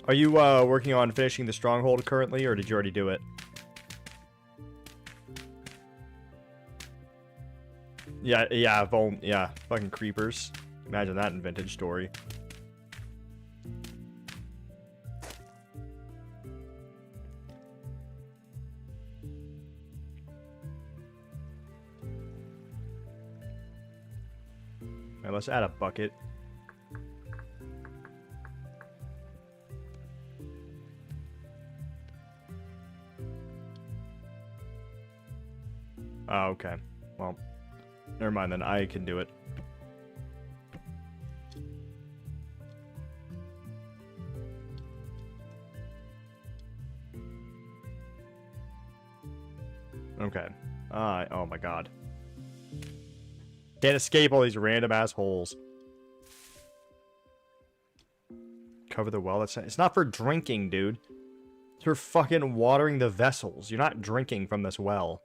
Are you working on finishing the stronghold currently, or did you already do it? Yeah, fucking creepers. Imagine that in Vintage Story. Alright, let's add a bucket. Oh, okay. Well, never mind then. I can do it. Okay. Oh my god. Can't escape all these random ass holes. Cover the well. It's not for drinking, dude. It's for fucking watering the vessels. You're not drinking from this well.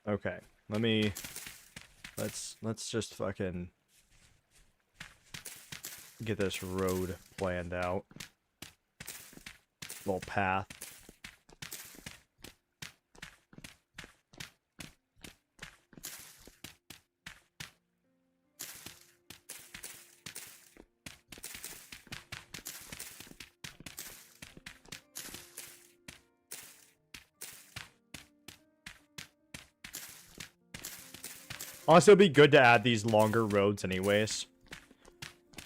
Okay, let's just fucking get this road planned out. Little path. Honestly, it'd be good to add these longer roads anyways.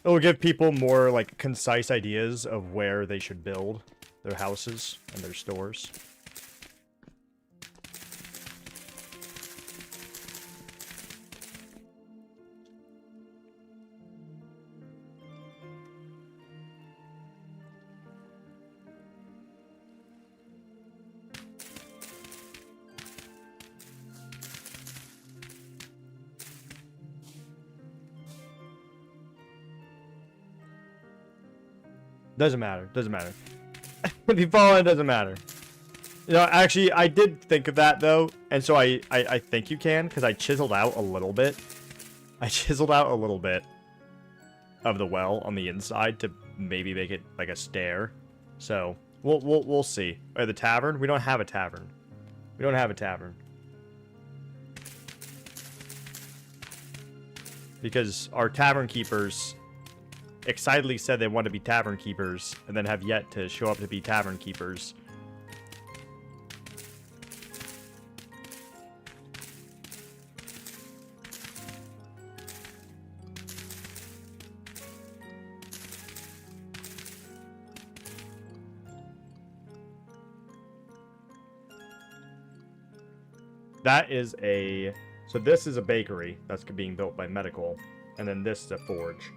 It'll give people more, like, concise ideas of where they should build their houses and their stores. Doesn't matter. Doesn't matter. If you fall in, it doesn't matter. You know, actually, I did think of that, though. And so I think you can, because I chiseled out a little bit. I chiseled out a little bit of the well on the inside to maybe make it like a stair. So, we'll see. The tavern? We don't have a tavern. We don't have a tavern. Because our tavern keepers excitedly said they want to be tavern keepers and then have yet to show up to be tavern keepers. That is a... So this is a bakery that's being built by Medical, and then this is a forge.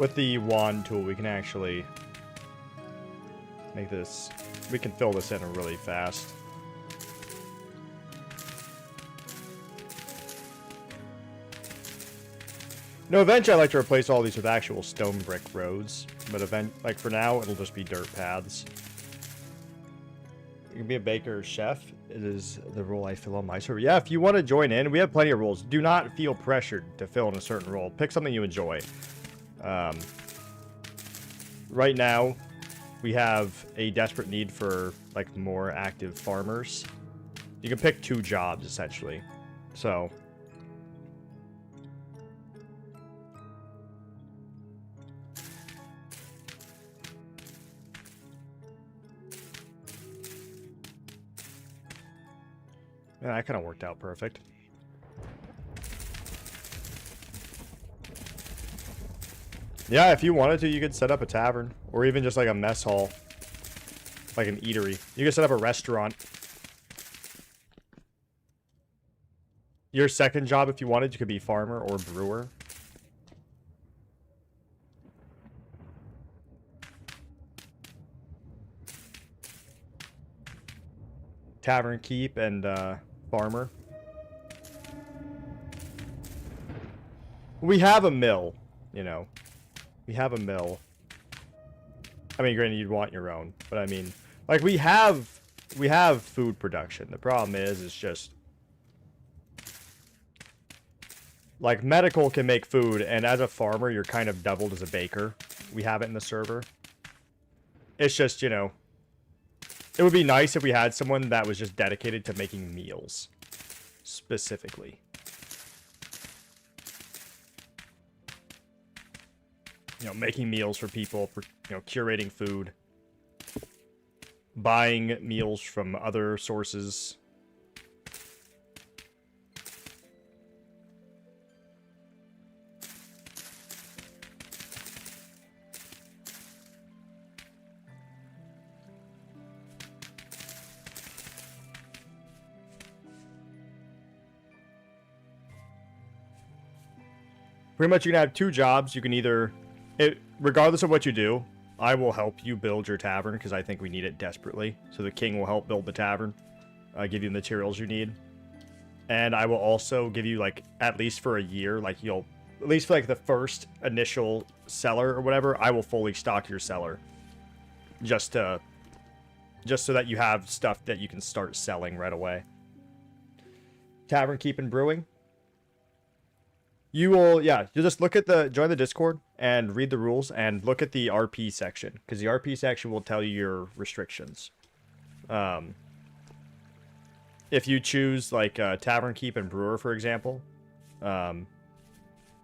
with the wand tool, we can actually make this. We can fill this in really fast. No, eventually I'd like to replace all these with actual stone brick roads, but like for now, it'll just be dirt paths. You can be a baker or chef. It is the role I fill on my server. Yeah, if you want to join in, we have plenty of roles. Do not feel pressured to fill in a certain role. Pick something you enjoy. Right now, we have a desperate need for like more active farmers. You can pick 2 jobs essentially. So. Yeah, that kind of worked out perfect. Yeah, if you wanted to, you could set up a tavern. Or even just like a mess hall. Like an eatery. You could set up a restaurant. Your second job, if you wanted, you could be farmer or brewer. Tavern keep and farmer. We have a mill, you know. We have a mill. I mean, granted, you'd want your own, but I mean, like we have food production. The problem is, it's just like medical can make food, and as a farmer, you're kind of doubled as a baker. We have it in the server. It's just, you know, it would be nice if we had someone that was just dedicated to making meals, specifically. You know, making meals for people, for, you know, curating food, buying meals from other sources. Pretty much you can have 2 jobs. You can either, regardless of what you do, I will help you build your tavern because I think we need it desperately. So the king will help build the tavern, give you the materials you need. And I will also give you, like, at least for a year, like you'll, at least for like the first initial cellar or whatever, I will fully stock your cellar. Just so that you have stuff that you can start selling right away. Tavern keep and brewing. You will, yeah, you just look at join the Discord and read the rules and look at the RP section, because the RP section will tell you your restrictions. If you choose, like, Tavern Keep and Brewer, for example,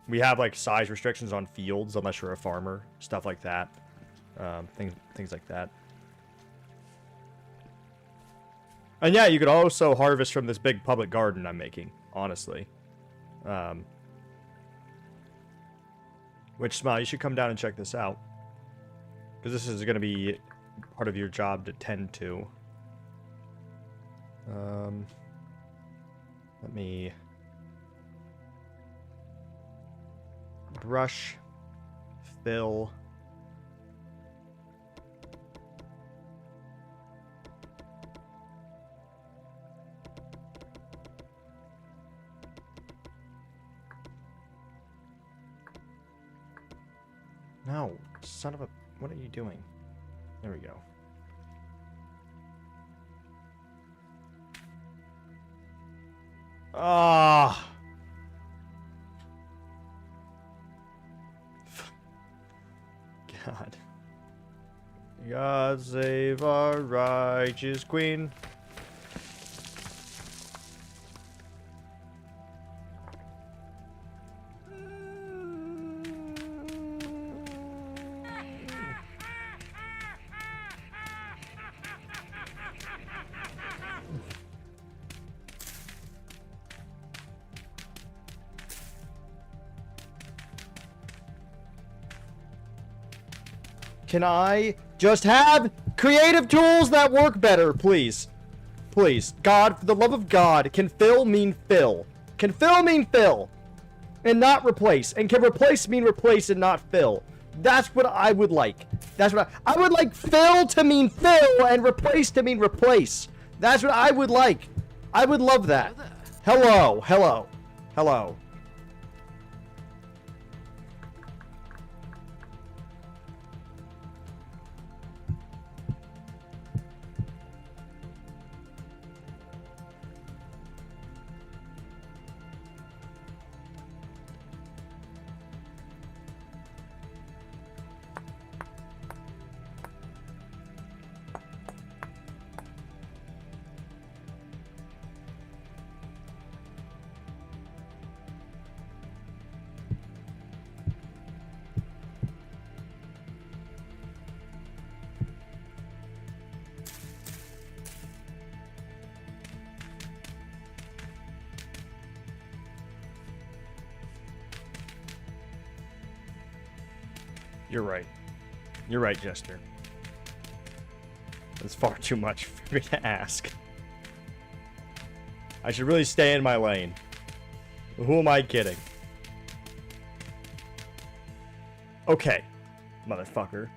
we have, like, size restrictions on fields, unless you're a farmer, stuff like that. Things like that. And yeah, you could also harvest from this big public garden I'm making, honestly. Which, Smile, you should come down and check this out. Because this is going to be part of your job to tend to. Let me brush, fill. No, son of a... What are you doing? There we go. Ah! God. God save our righteous queen. Can I just have creative tools that work better, please? Please. God, for the love of God, can fill mean fill? Can fill mean fill? And not replace? And can replace mean replace and not fill? That's what I would like. That's what I would like fill to mean fill and replace to mean replace. That's what I would like. I would love that. Hello, hello, hello. You're right. You're right, Jester. That's far too much for me to ask. I should really stay in my lane. Who am I kidding? Okay, motherfucker.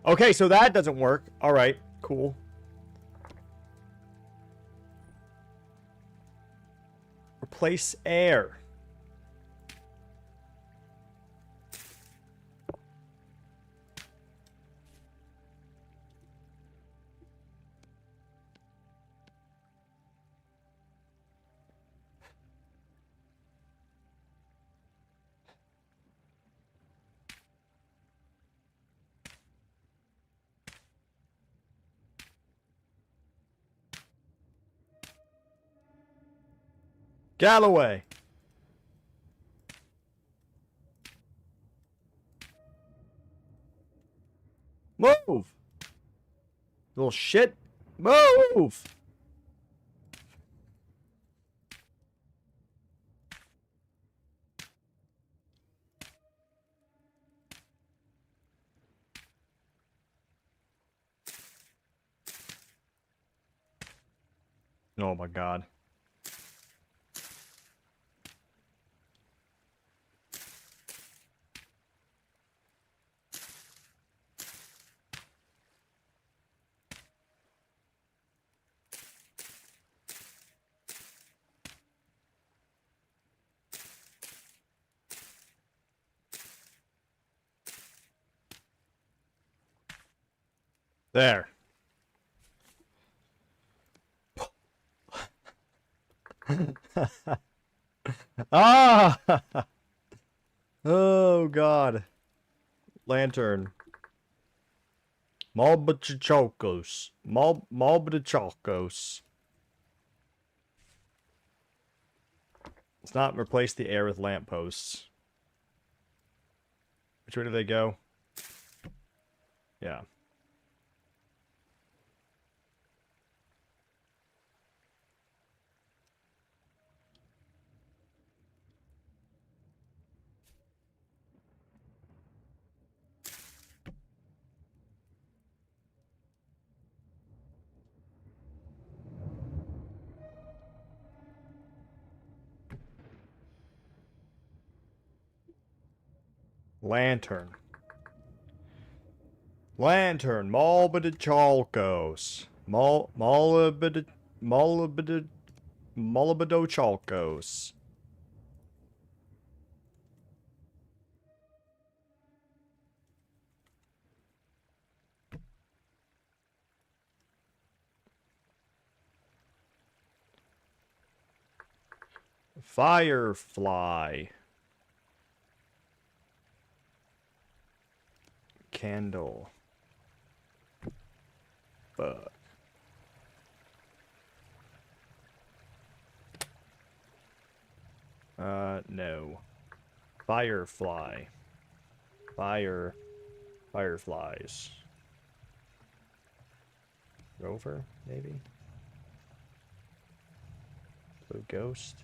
Okay, so that doesn't work. All right, cool. Replace air. Galloway. Move. Little shit. Move. Oh my god. There. Ah! Oh god. Lantern. Malbachocos. Malbachocos. Let's not replace the air with lampposts. Which way do they go? Yeah. Lantern. Lantern. Malbidochalcos. Malbidochalcos. Firefly. Candle. Fuck. No. Firefly. Fireflies. Rover, maybe? Blue ghost.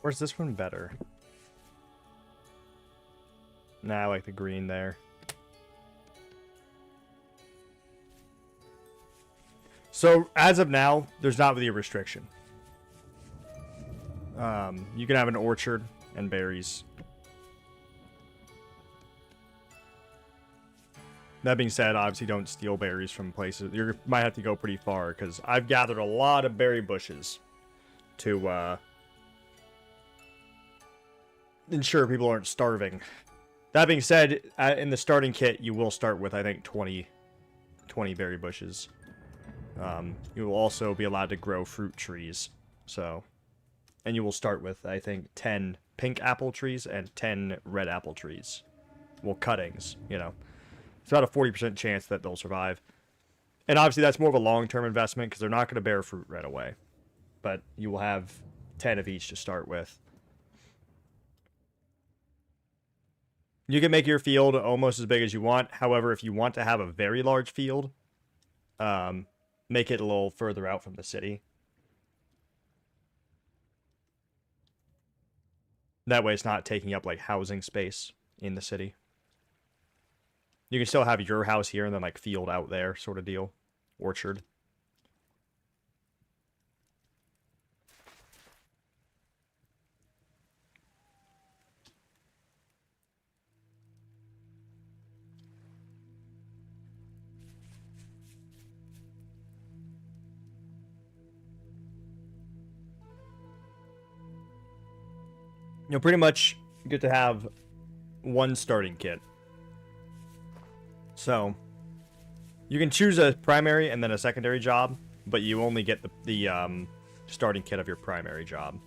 Or is this one better? Nah, I like the green there. So, as of now, there's not really a restriction. You can have an orchard and berries. That being said, obviously don't steal berries from places. You might have to go pretty far, because I've gathered a lot of berry bushes to, ensure people aren't starving. That being said, in the starting kit, you will start with, I think, 20 berry bushes. You will also be allowed to grow fruit trees. So, and you will start with, I think, 10 pink apple trees and 10 red apple trees. Well, cuttings, you know. It's about a 40% chance that they'll survive. And obviously that's more of a long-term investment because they're not going to bear fruit right away. But you will have 10 of each to start with. You can make your field almost as big as you want. However, if you want to have a very large field, make it a little further out from the city. That way it's not taking up like housing space in the city. You can still have your house here and then like field out there sort of deal. Orchard. You'll pretty much get to have one starting kit. So, you can choose a primary and then a secondary job, but you only get the starting kit of your primary job.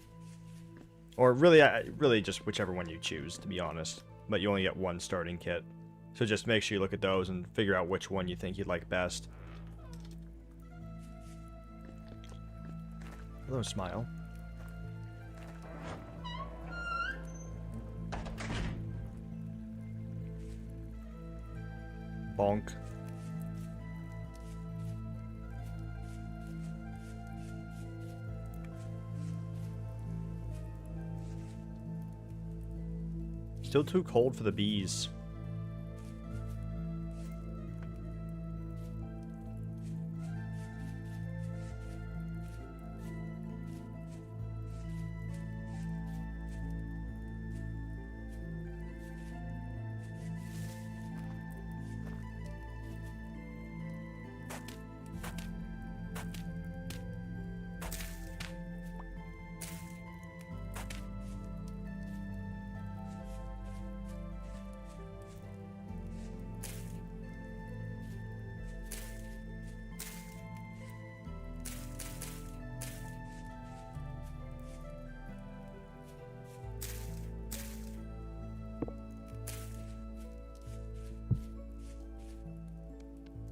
Or really just whichever one you choose, to be honest. But you only get one starting kit. So just make sure you look at those and figure out which one you think you'd like best. Hello, Smile. Bonk. Still too cold for the bees.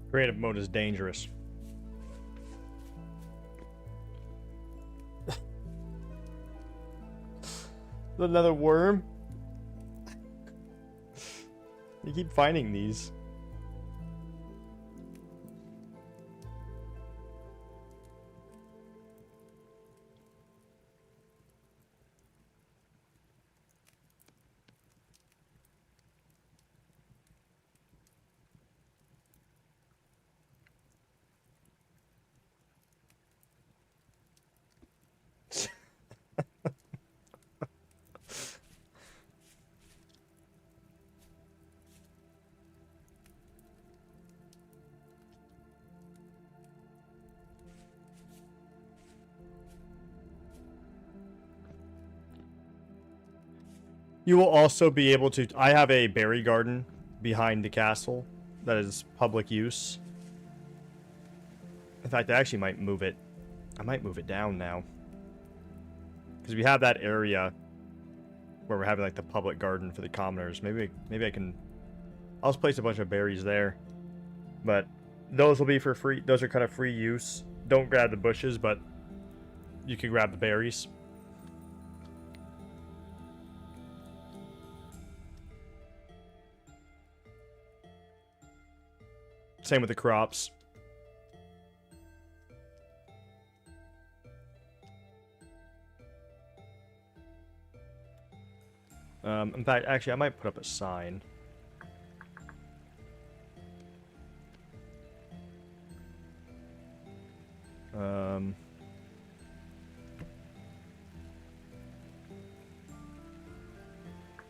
Creative mode is dangerous. Another worm? You keep finding these. You will also be able to... I have a berry garden behind the castle that is public use. In fact, I actually might move it. I might move it down now. Because we have that area where we're having like the public garden for the commoners. Maybe I can... I'll just place a bunch of berries there. But those will be for free. Those are kind of free use. Don't grab the bushes, but you can grab the berries. Same with the crops. In fact, actually, I might put up a sign.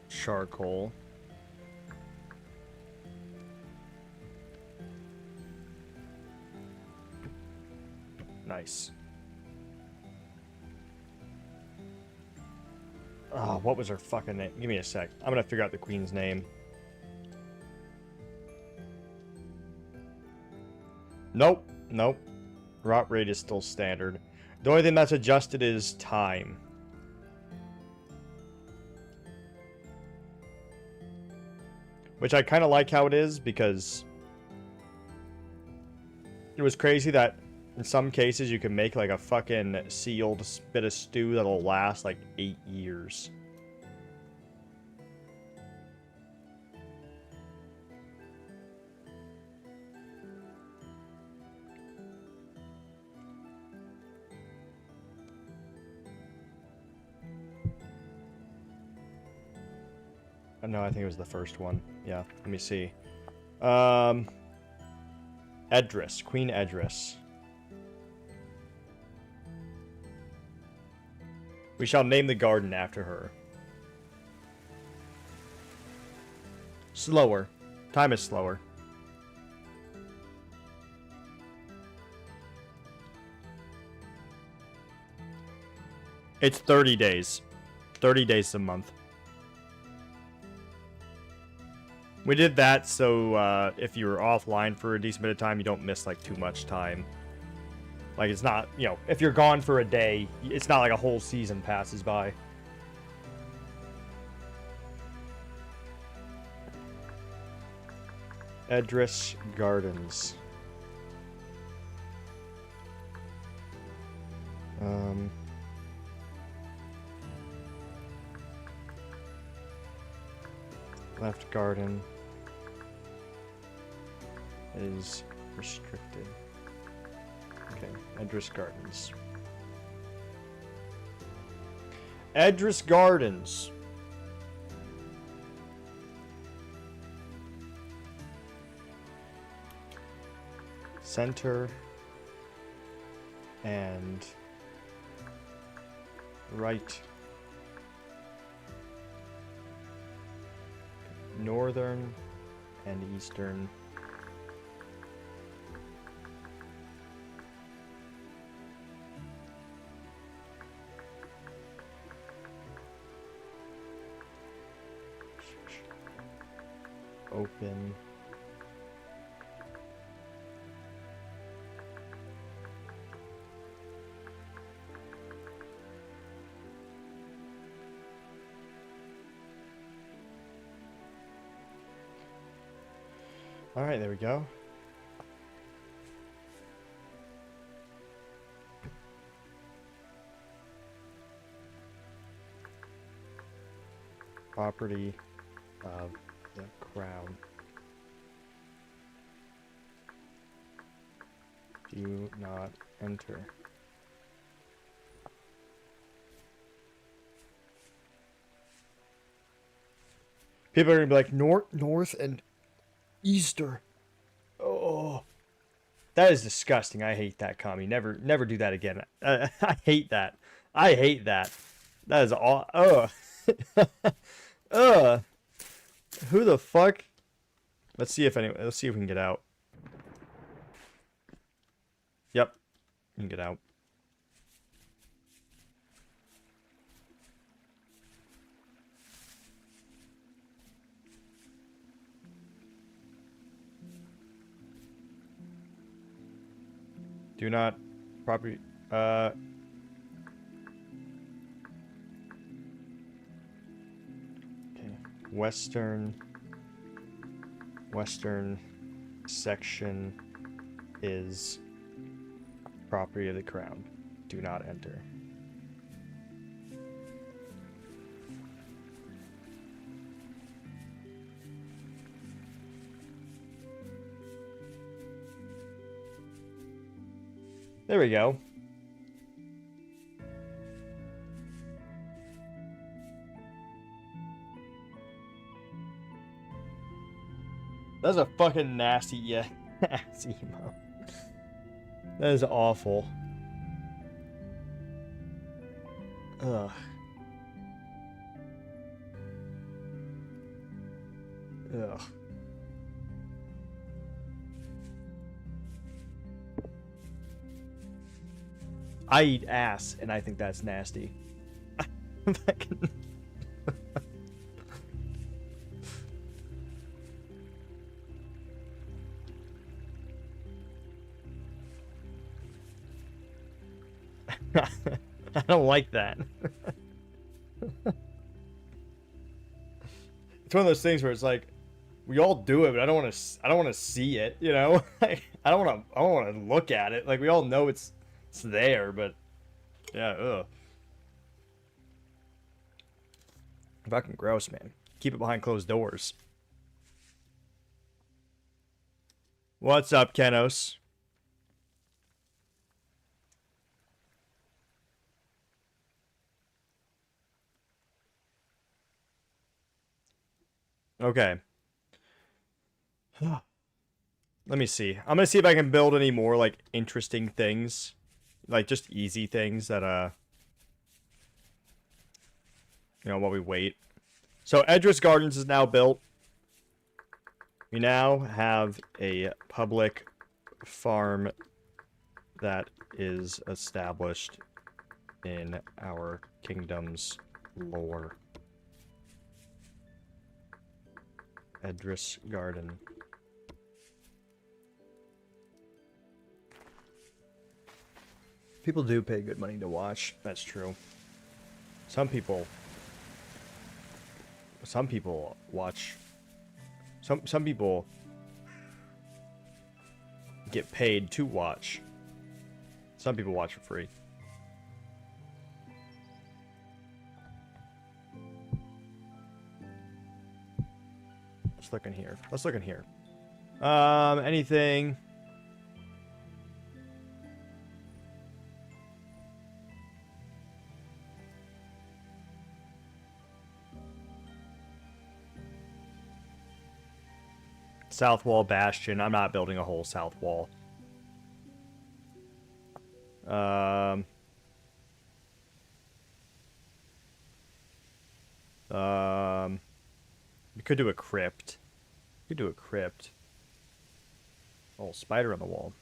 Charcoal. Nice. Oh, what was her fucking name? Give me a sec. I'm gonna figure out the queen's name. Nope. Nope. Rot rate is still standard. The only thing that's adjusted is time. Which I kind of like how it is, because it was crazy that in some cases you can make like a fucking sealed bit of stew that'll last like 8 years. No, I think it was the first one. Yeah, let me see. Edris, Queen Edris. We shall name the garden after her. Slower. Time is slower. It's 30 days. 30 days a month. We did that so if you're offline for a decent bit of time, you don't miss like too much time. Like it's not, you know, if you're gone for a day, it's not like a whole season passes by. Edris Gardens. Left garden is restricted. Okay, Edris Gardens. Edris Gardens. Center and right. Northern and eastern. Open. All right, there we go. Property of the crown. Do not enter. People are gonna be like north and Easter. Oh, that is disgusting. I hate that, commie. Never do that again. I hate that. I hate that. That is all. Who the fuck? Let's see if let's see if we can get out. Yep, we can get out. Do not property. Okay. Western section is property of the crown. Do not enter. There we go. That's a fucking nasty, yeah, nasty emo. That is awful. Ugh. Ugh. I eat ass, and I think that's nasty. Fucking- I don't like that. It's one of those things where it's like we all do it, but I don't want to see it, you know? Like, I don't want to look at it. Like we all know it's there, but yeah, ugh. Fucking gross, man. Keep it behind closed doors. What's up, Kenos? Okay. Let me see. I'm gonna see if I can build any more, like, interesting things. Like, just easy things that, you know, while we wait. So, Edris Gardens is now built. We now have a public farm that is established in our kingdom's lore. Edris Garden. People do pay good money to watch. That's true. Some people watch. Some people get paid to watch. Some people watch for free. Let's look in here. Let's look in here. Anything? South wall bastion. I'm not building a whole south wall. We could do a crypt. We could do a crypt. Oh, spider on the wall.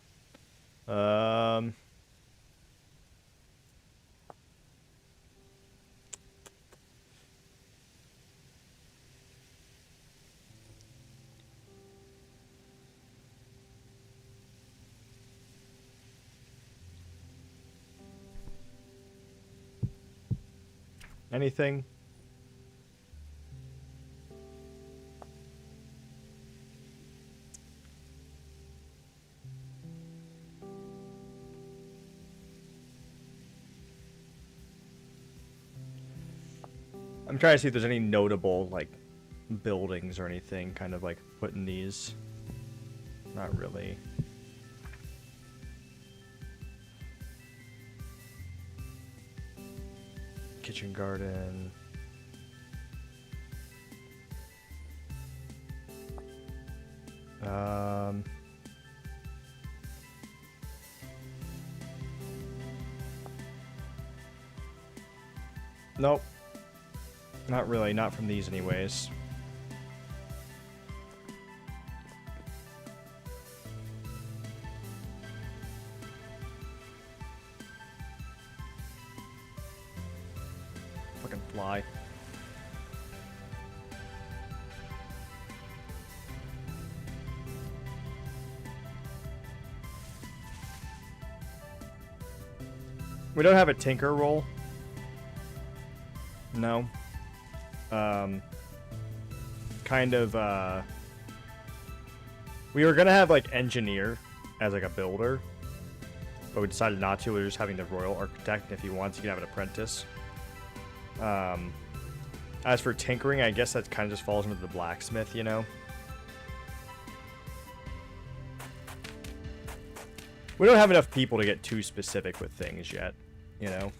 Anything? I'm trying to see if there's any notable, like, buildings or anything kind of, like, put in these. Not really. Kitchen garden. Nope. Not really, not from these anyways. Fucking fly. We don't have a tinker roll. No. Kind of, we were gonna have, like, engineer as, like, a builder. But we decided not to. We were just having the royal architect. If he wants, he can have an apprentice. As for tinkering, I guess that kind of just falls into the blacksmith, you know? We don't have enough people to get too specific with things yet, you know?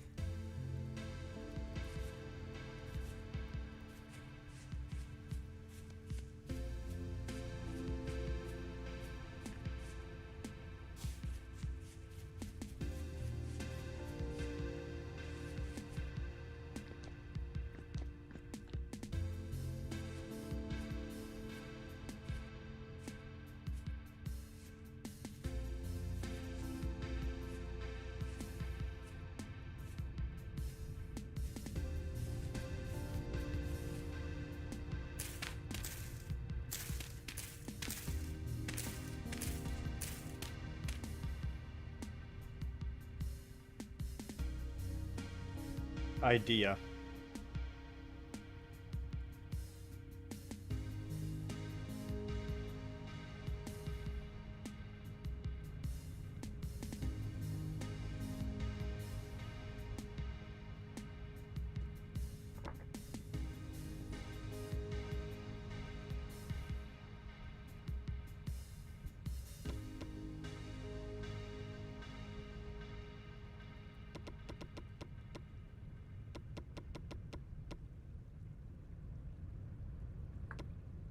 Idea.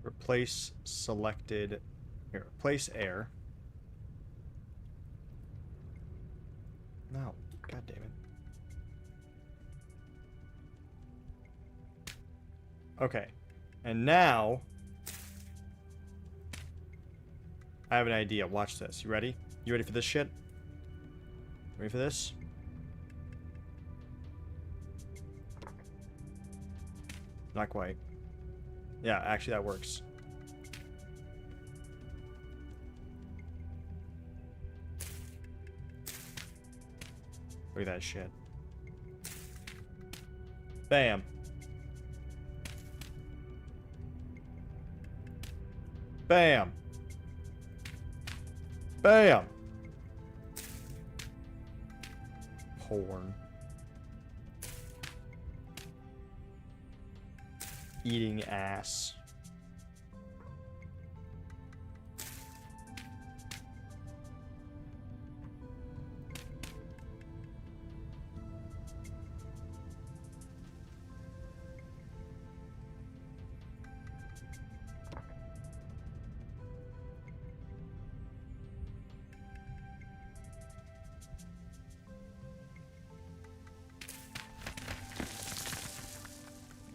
Replace selected. Here, replace air. No, god damn it. Okay, and now I have an idea. Watch this. You ready? You ready for this shit? Ready for this? Not quite. Yeah, actually that works. Look at that shit. Bam. Bam. Bam. Porn. Eating ass.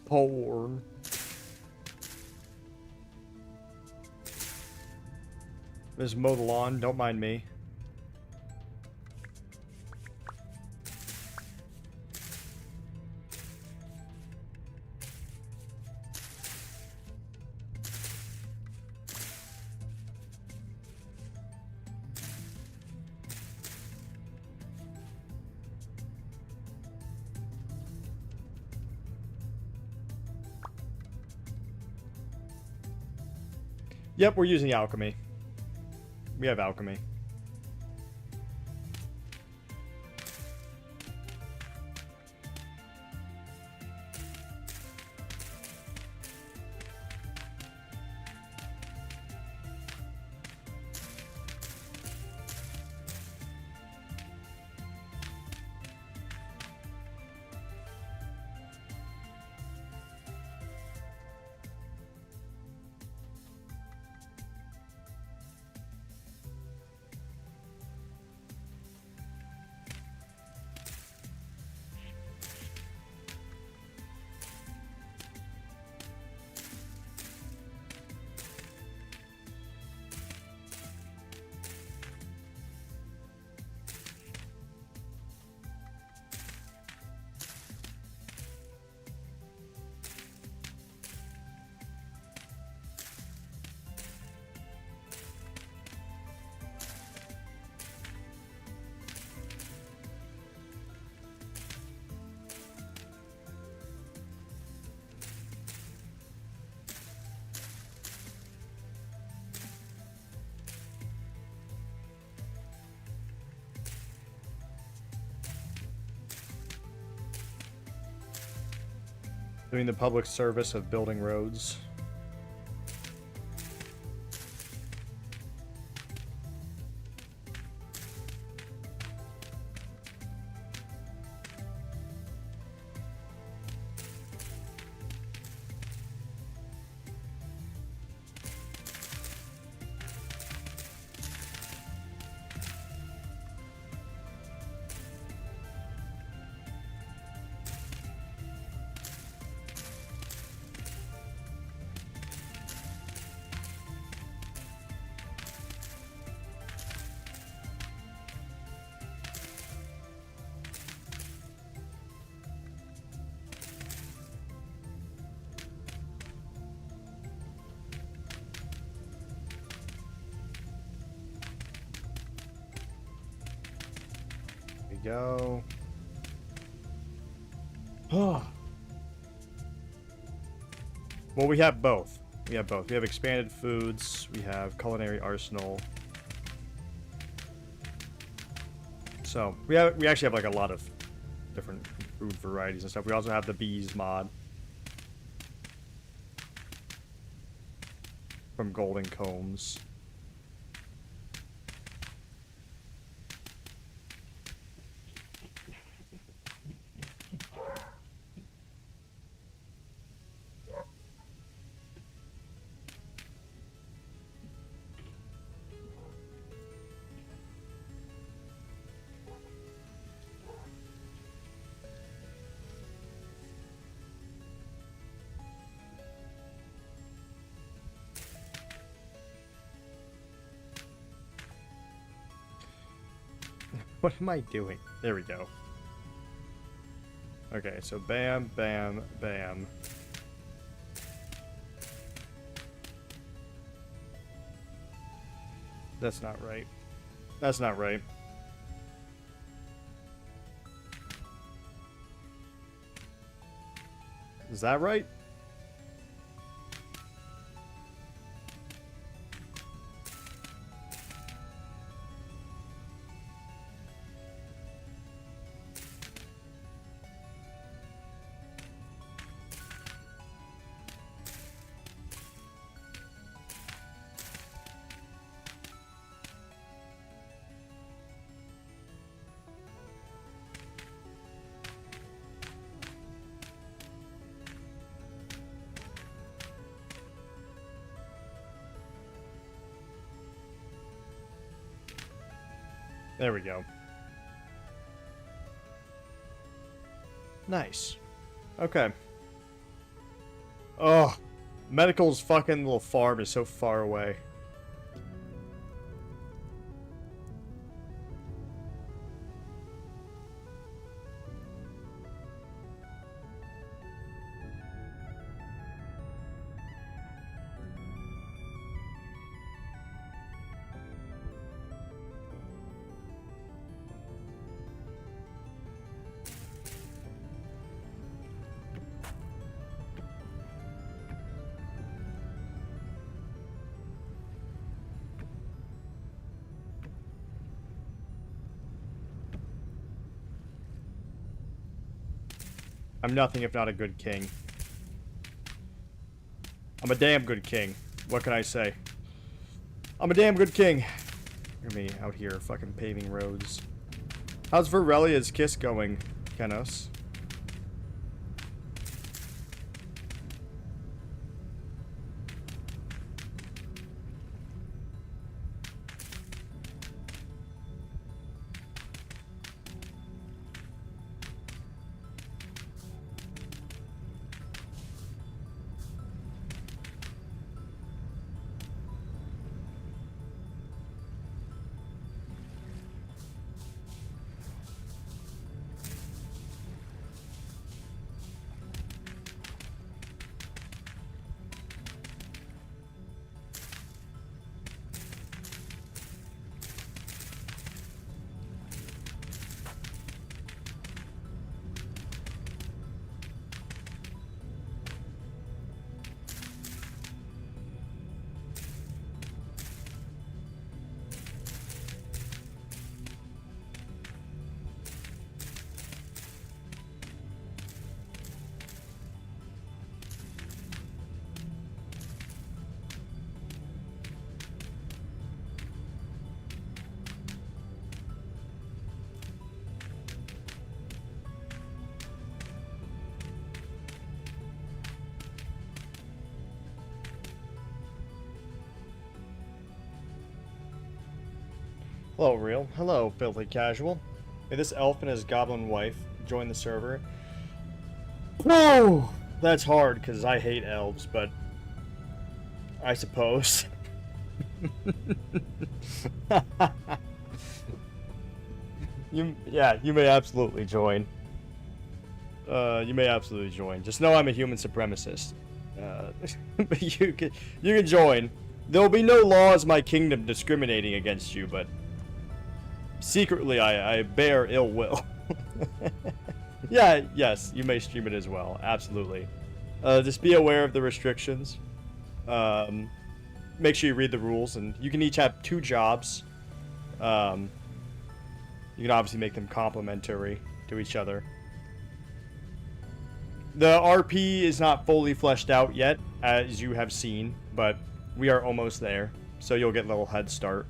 Porn. Just mow the lawn, don't mind me. Yep, we're using alchemy. We have alchemy. Doing the public service of building roads. Go. Well, we have both. We have both. We have expanded foods. We have culinary arsenal. So we actually have like a lot of different food varieties and stuff. We also have the bees mod from Golden Combs. What am I doing? There we go. Okay, so bam, bam, bam. That's not right. That's not right. Is that right? There we go. Nice. Okay. Oh, Medical's fucking little farm is so far away. I'm nothing if not a good king. I'm a damn good king. What can I say? I'm a damn good king. Look at me out here fucking paving roads. How's Verelia's kiss going, Kenos? Hello, Real. Hello, Filthy Casual. May this elf and his goblin wife join the server. Whoa! That's hard, because I hate elves, but... I suppose. You may absolutely join. You may absolutely join. Just know I'm a human supremacist. But you can join. There will be no laws in my kingdom discriminating against you, but secretly I bear ill will. Yes, you may stream it as well. Absolutely. Just be aware of the restrictions. Make sure you read the rules, and you can each have 2 jobs. You can obviously make them complementary to each other. The RP is not fully fleshed out yet, as you have seen, but we are almost there, so you'll get a little head start.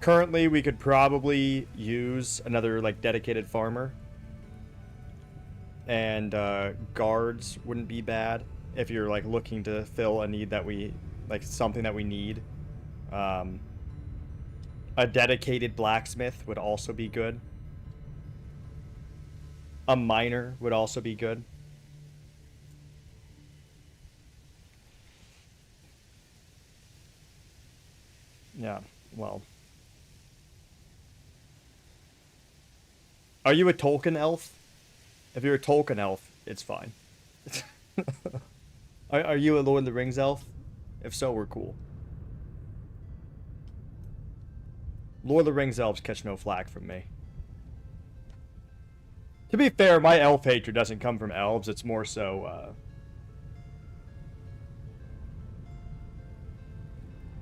Currently, we could probably use another, like, dedicated farmer. And guards wouldn't be bad if you're, like, looking to fill a need that we... like, something that we need. A dedicated blacksmith would also be good. A miner would also be good. Yeah, well. Are you a Tolkien elf? If you're a Tolkien elf, it's fine. Are you a Lord of the Rings elf? If so, we're cool. Lord of the Rings elves catch no flack from me. To be fair, my elf hatred doesn't come from elves. It's more so,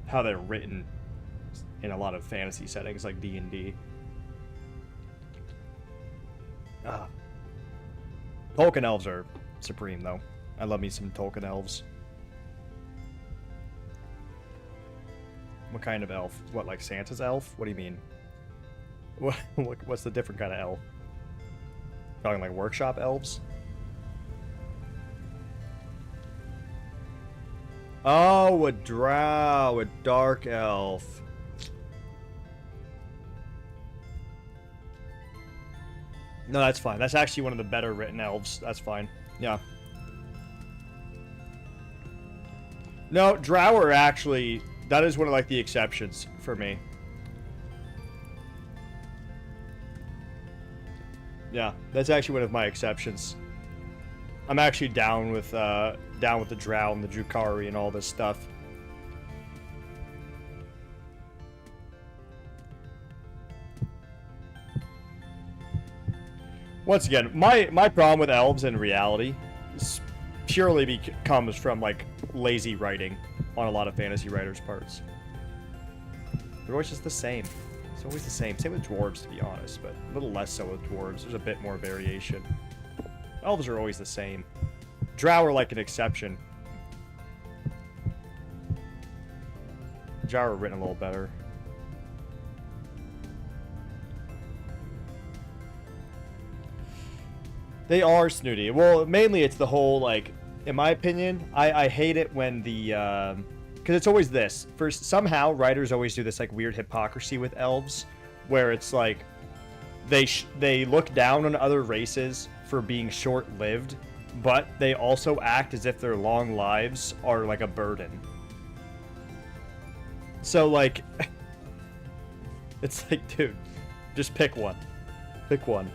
how they're written in a lot of fantasy settings, like D&D. Tolkien elves are supreme, though. I love me some Tolkien elves. What kind of elf? What, like Santa's elf? What do you mean? What's the different kind of elf? Talking like workshop elves? Oh, a drow, a dark elf. No, that's fine. That's actually one of the better written elves. That's fine. Yeah. No, drow are actually... that is one of, like, the exceptions for me. Yeah, that's actually one of my exceptions. I'm actually down with the drow and the Drukhari and all this stuff. Once again, my problem with elves in reality is purely comes from, like, lazy writing on a lot of fantasy writers' parts. They're always just the same. It's always the same. Same with dwarves, to be honest, but a little less so with dwarves. There's a bit more variation. Elves are always the same. Drow are like an exception. Drow are written a little better. They are snooty. Well, mainly it's the whole, like, in my opinion, I hate it when the, because it's always this. First, somehow, writers always do this, like, weird hypocrisy with elves, where it's like, they look down on other races for being short-lived, but they also act as if their long lives are, like, a burden. So, like, it's like, dude, just pick one. Pick one.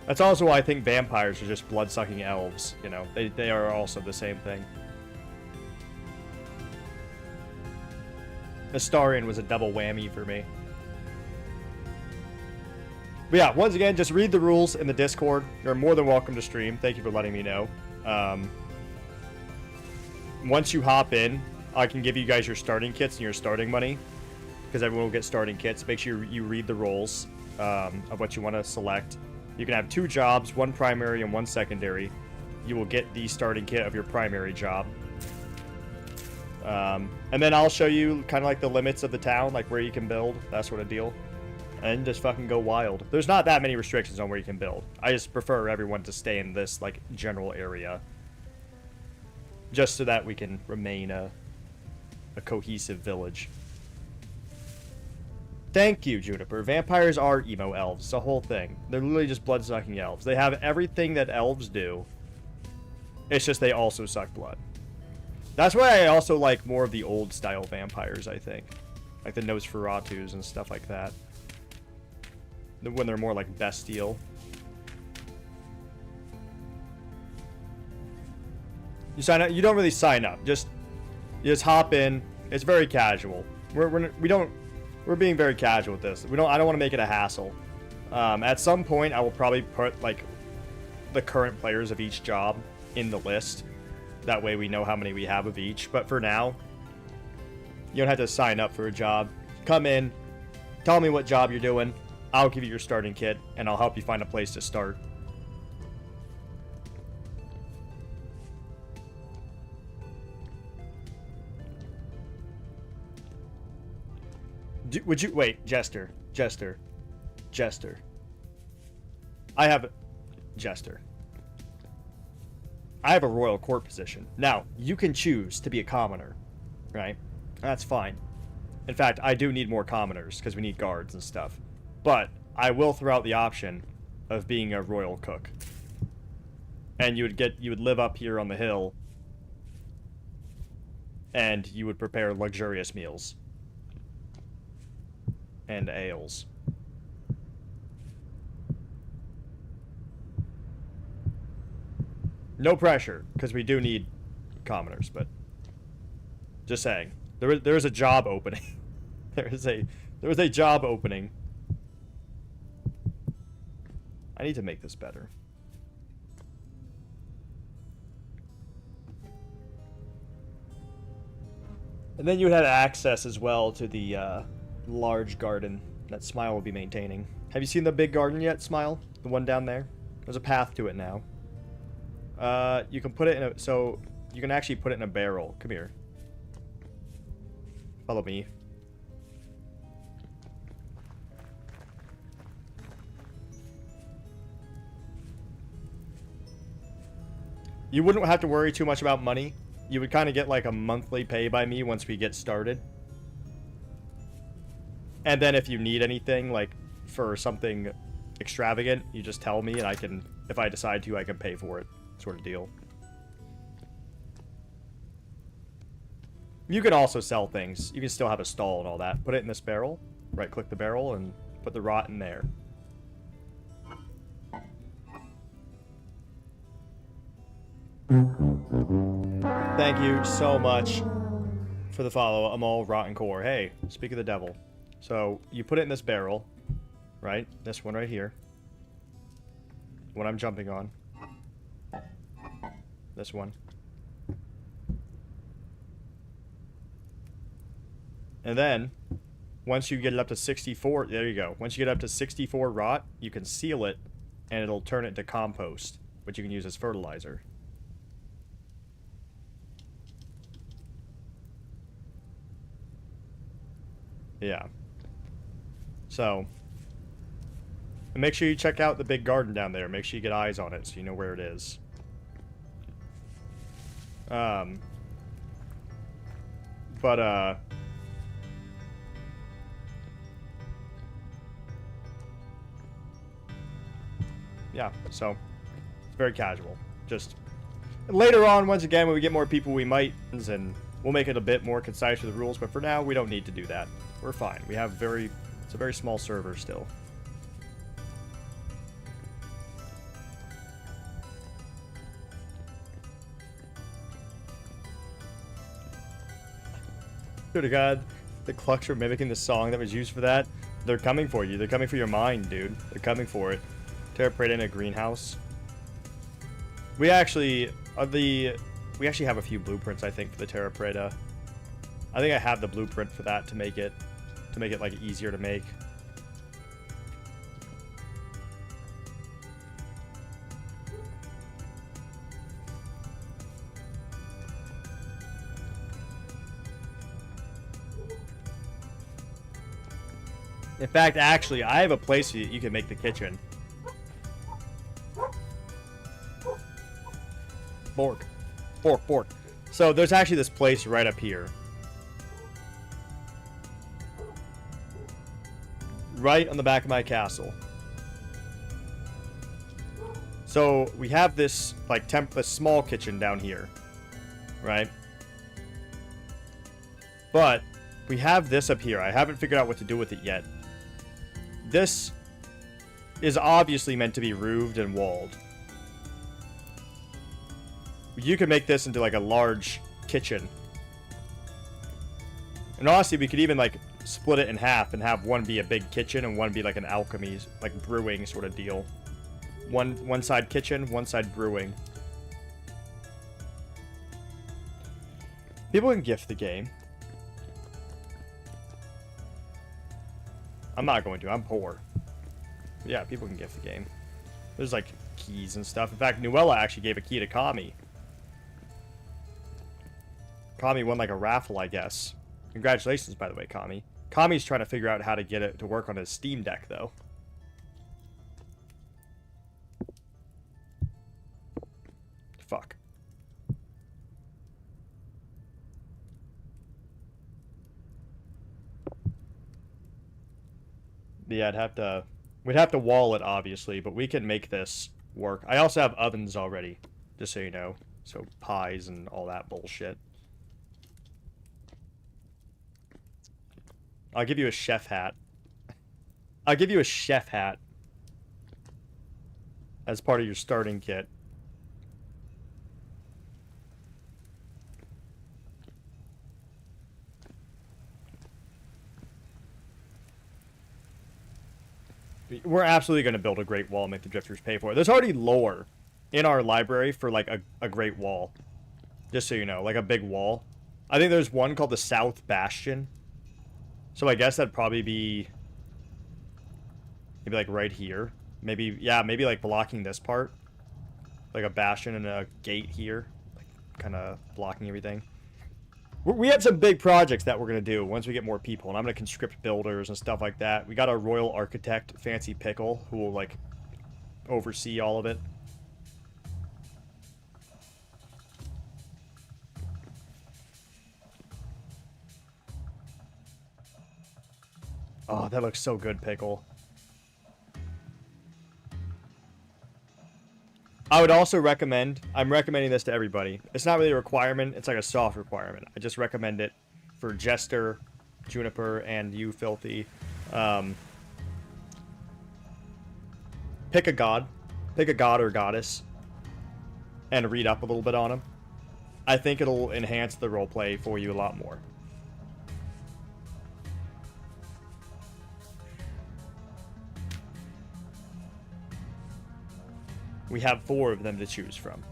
That's also why I think vampires are just blood-sucking elves, you know? They are also the same thing. Astarion was a double whammy for me. But yeah, once again, just read the rules in the Discord. You're more than welcome to stream. Thank you for letting me know. Once you hop in, I can give you guys your starting kits and your starting money, because everyone will get starting kits. Make sure you read the roles of what you want to select. You can have 2 jobs, 1 primary and 1 secondary. You will get the starting kit of your primary job. And then I'll show you kind of like the limits of the town, like where you can build, that sort of deal. and just fucking go wild. There's not that many restrictions on where you can build. I just prefer everyone to stay in this, like, general area. Just so that we can remain a cohesive village. Thank you, Juniper. Vampires are emo elves. It's the whole thing. They're literally just blood-sucking elves. They have everything that elves do. It's just they also suck blood. That's why I also like more of the old-style vampires, I think. Like the Nosferatus and stuff like that. When they're more like bestial. You sign up. You don't really sign up. You just hop in. It's very casual. We're being very casual with this. I don't want to make it a hassle. At some point, I will probably put like the current players of each job in the list. That way, we know how many we have of each. But for now, you don't have to sign up for a job. Come in, tell me what job you're doing. I'll give you your starting kit, and I'll help you find a place to start. Would you wait, Jester? I have a royal court position. Now, you can choose to be a commoner, right? That's fine. In fact, I do need more commoners because we need guards and stuff. But I will throw out the option of being a royal cook. And you would live up here on the hill and you would prepare luxurious meals. And ales. No pressure, because we do need commoners, but just saying. There is a job opening. there was a job opening. I need to make this better. And then you had access as well to the large garden that Smile will be maintaining. Have you seen the big garden yet, Smile? The one down there? There's a path to it now. You can put it in a... So, you can actually put it in a barrel. Come here. Follow me. You wouldn't have to worry too much about money. You would kind of get like a monthly pay by me once we get started. And then if you need anything, like for something extravagant, you just tell me and I can, if I decide to, I can pay for it, sort of deal. You can also sell things. You can still have a stall and all that. Put it in this barrel, right click the barrel and put the rot in there. Thank you so much for the follow. I'm all rotten core. Hey, speak of the devil. So you put it in this barrel, right? This one right here. What I'm jumping on. This one. And then, once you get it up to 64, there you go. Once you get up to 64 rot, you can seal it, and it'll turn it to compost, which you can use as fertilizer. Yeah. So, and make sure you check out the big garden down there. Make sure you get eyes on it so you know where it is. Yeah, so it's very casual. Just later on, once again, when we get more people, we might, and we'll make it a bit more concise with the rules, but for now, we don't need to do that. We're fine. We have it's a very small server still. Swear to God, the Clucks were mimicking the song that was used for that. They're coming for you. They're coming for your mind, dude. They're coming for it. Terra Preta in a greenhouse. We actually have a few blueprints, I think, for the Terra Preta. I think I have the blueprint for that to make it like easier to make. In fact, actually, I have a place you can make the kitchen. Bork. Bork, bork. So there's actually this place right up here. Right on the back of my castle. So we have this like this small kitchen down here, right? But we have this up here. I haven't figured out what to do with it yet. This is obviously meant to be roofed and walled. You could make this into like a large kitchen. And honestly, we could even like split it in half and have one be a big kitchen and one be like an alchemy, like brewing sort of deal. One side kitchen, one side brewing. People can gift the game. I'm not going to. I'm poor. But yeah, people can gift the game. There's like keys and stuff. In fact, Nuella actually gave a key to Kami. Kami won like a raffle, I guess. Congratulations, by the way, Kami. Kami's trying to figure out how to get it to work on his Steam Deck, though. Fuck. Yeah, we'd have to wall it, obviously, but we can make this work. I also have ovens already, just so you know. So pies and all that bullshit. I'll give you a chef hat. I'll give you a chef hat as part of your starting kit. We're absolutely going to build a great wall and make the drifters pay for it. There's already lore in our library for like a great wall. Just so you know, like a big wall. I think there's one called the South Bastion. So I guess that'd probably be maybe like right here. Maybe, yeah, maybe like blocking this part. Like a bastion and a gate here. Like kind of blocking everything. We have some big projects that we're going to do once we get more people. And I'm going to conscript builders and stuff like that. We got our royal architect, Fancy Pickle, who will like oversee all of it. Oh, that looks so good, Pickle. I would also recommend, I'm recommending this to everybody. It's not really a requirement, it's like a soft requirement. I just recommend it for Jester, Juniper, and you, Filthy. Pick a god. Pick a god or goddess. And read up a little bit on them. I think it'll enhance the roleplay for you a lot more. We have 4 of them to choose from.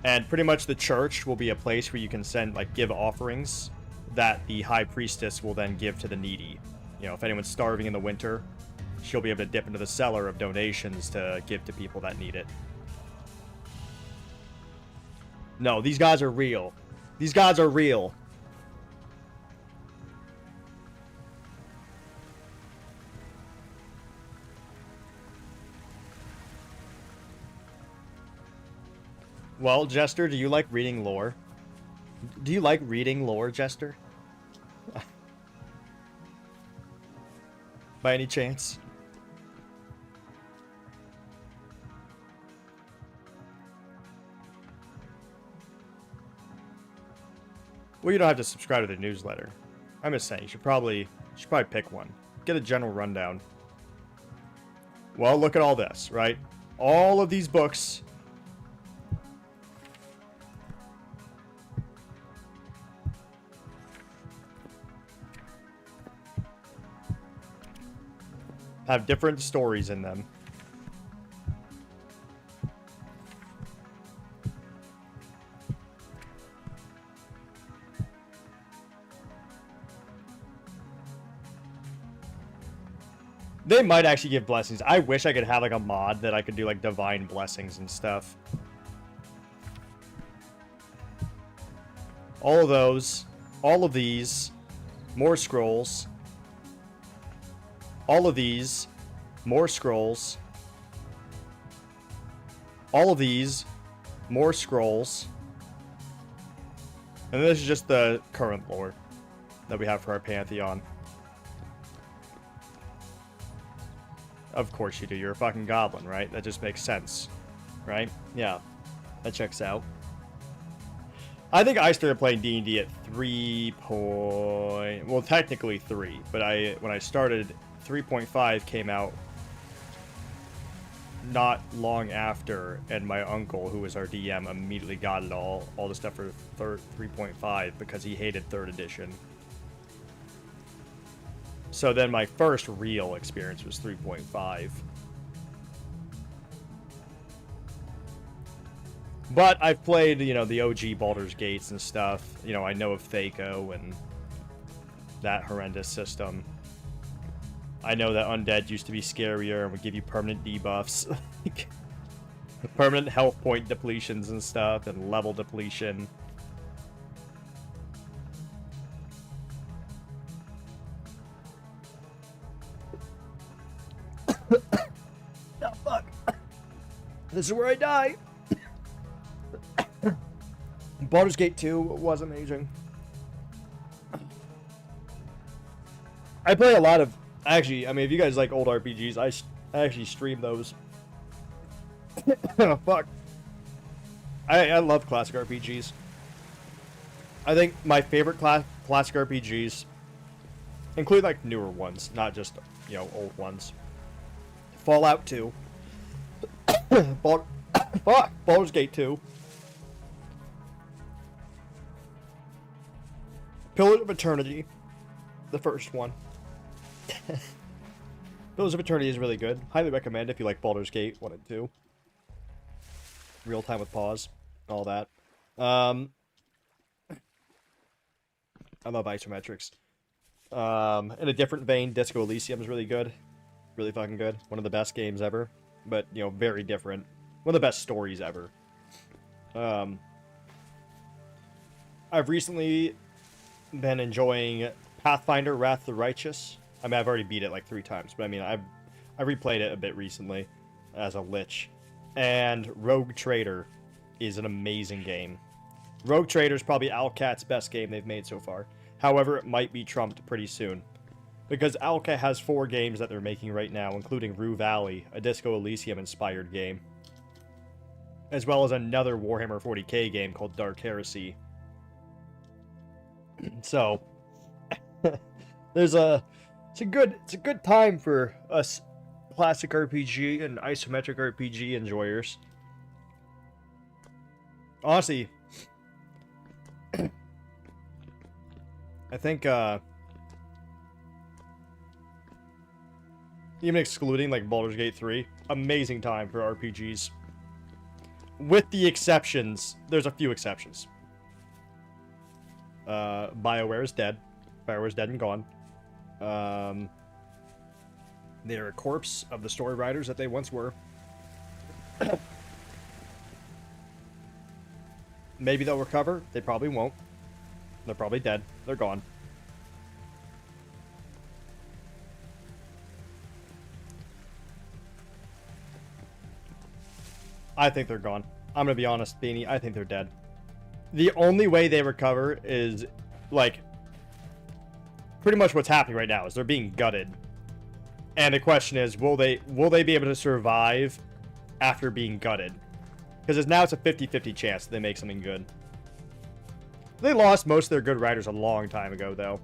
And pretty much the church will be a place where you can send, like, give offerings that the high priestess will then give to the needy. You know, if anyone's starving in the winter, she'll be able to dip into the cellar of donations to give to people that need it. No, these guys are real. These guys are real. Well, Jester, do you like reading lore? Do you like reading lore, Jester? By any chance? Well, you don't have to subscribe to the newsletter. I'm just saying, you should probably pick one. Get a general rundown. Well, look at all this, right? All of these books have different stories in them. They might actually give blessings. I wish I could have like a mod that I could do like divine blessings and stuff. All of those, all of these, more scrolls. all of these, more scrolls. All of these, more scrolls. And this is just the current lore that we have for our Pantheon. Of course you do. You're a fucking goblin, right? That just makes sense, right? Yeah, that checks out. I think I started playing D&D at 3 point... Well, technically 3, but when I started, 3.5 came out not long after, and my uncle, who was our DM, immediately got it all the stuff for 3.5 because he hated 3rd edition. So then my first real experience was 3.5. But I've played, you know, the OG Baldur's Gates and stuff. You know, I know of Thaco and that horrendous system. I know that undead used to be scarier and would give you permanent debuffs. Permanent health point depletions and stuff, and level depletion. Oh, fuck. This is where I die. Baldur's Gate 2 was amazing. I play a lot of... Actually, I mean, if you guys like old RPGs, I actually stream those. Oh, fuck. I love classic RPGs. I think my favorite classic RPGs include, like, newer ones, not just, you know, old ones. Fallout 2. Baldur's Gate 2. Pillars of Eternity. The first one. Pillars of Eternity is really good. Highly recommend if you like Baldur's Gate 1 and 2. Real time with pause. All that. I love isometrics. In a different vein, Disco Elysium is really good. Really fucking good. One of the best games ever. But, you know, very different. One of the best stories ever. I've recently been enjoying Pathfinder Wrath of the Righteous. I mean, I've already beat it like 3 times, but I mean, I replayed it a bit recently as a lich. And Rogue Trader is an amazing game. Rogue Trader is probably Owlcat's best game they've made so far. However, it might be trumped pretty soon. Because Owlcat has 4 games that they're making right now, including Rue Valley, a Disco Elysium-inspired game. As well as another Warhammer 40k game called Dark Heresy. So, it's a good time for us classic RPG and isometric RPG enjoyers. Honestly, I think even excluding like Baldur's Gate 3, amazing time for RPGs. With the exceptions, there's a few exceptions. BioWare is dead. BioWare's dead and gone. They're a corpse of the story writers that they once were. Maybe they'll recover. They probably won't. They're probably dead. They're gone. I think they're gone. I'm gonna be honest, Beanie. I think they're dead. The only way they recover is, like, pretty much what's happening right now is they're being gutted. And the question is, will they be able to survive after being gutted? Because now it's a 50-50 chance that they make something good. They lost most of their good writers a long time ago, though.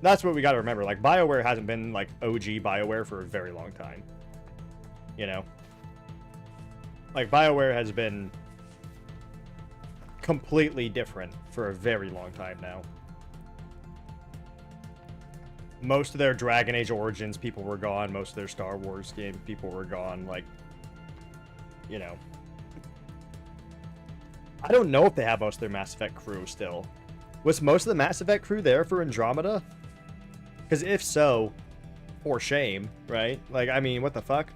That's what we got to remember. Like, BioWare hasn't been, like, OG BioWare for a very long time. You know? Like, BioWare has been completely different for a very long time now. Most of their Dragon Age Origins people were gone. Most of their Star Wars game people were gone. Like, you know. I don't know if they have most of their Mass Effect crew still. Was most of the Mass Effect crew there for Andromeda? Because if so, for shame, right? Like, I mean, what the fuck?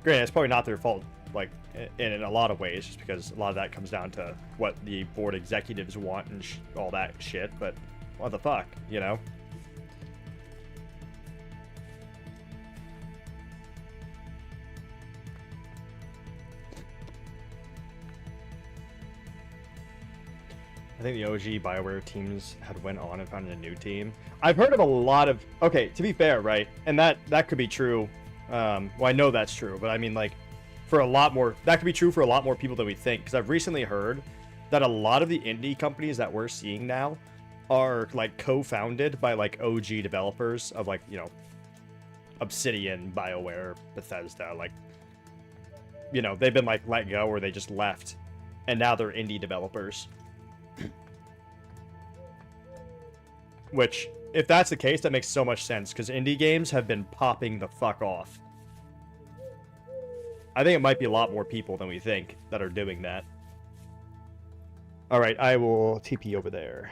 Granted, it's probably not their fault, like, in a lot of ways, just because a lot of that comes down to what the board executives want and all that shit, but what the fuck, you know? I think the OG BioWare teams had went on and founded a new team. I've heard of a lot of... Okay, to be fair, right? And that could be true. Well, I know that's true, but I mean, like, for a lot more... That could be true for a lot more people than we think. Because I've recently heard that a lot of the indie companies that we're seeing now are, like, co-founded by, like, OG developers of, like, you know, Obsidian, BioWare, Bethesda. Like, you know, they've been, like, let go or they just left. And now they're indie developers. Which, if that's the case, that makes so much sense, because indie games have been popping the fuck off. I think it might be a lot more people than we think that are doing that. Alright, I will TP over there.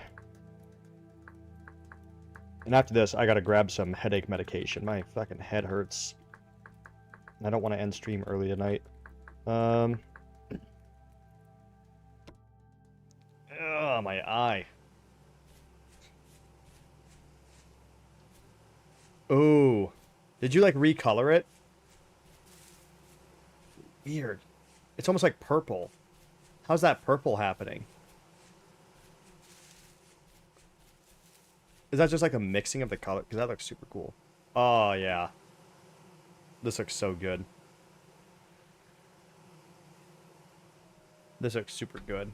And after this, I gotta grab some headache medication. My fucking head hurts. I don't want to end stream early tonight. Oh, my eye. Ooh. Did you, like, recolor it? Weird. It's almost like purple. How's that purple happening? Is that just, like, a mixing of the color? Because that looks super cool. Oh, yeah. This looks so good. This looks super good.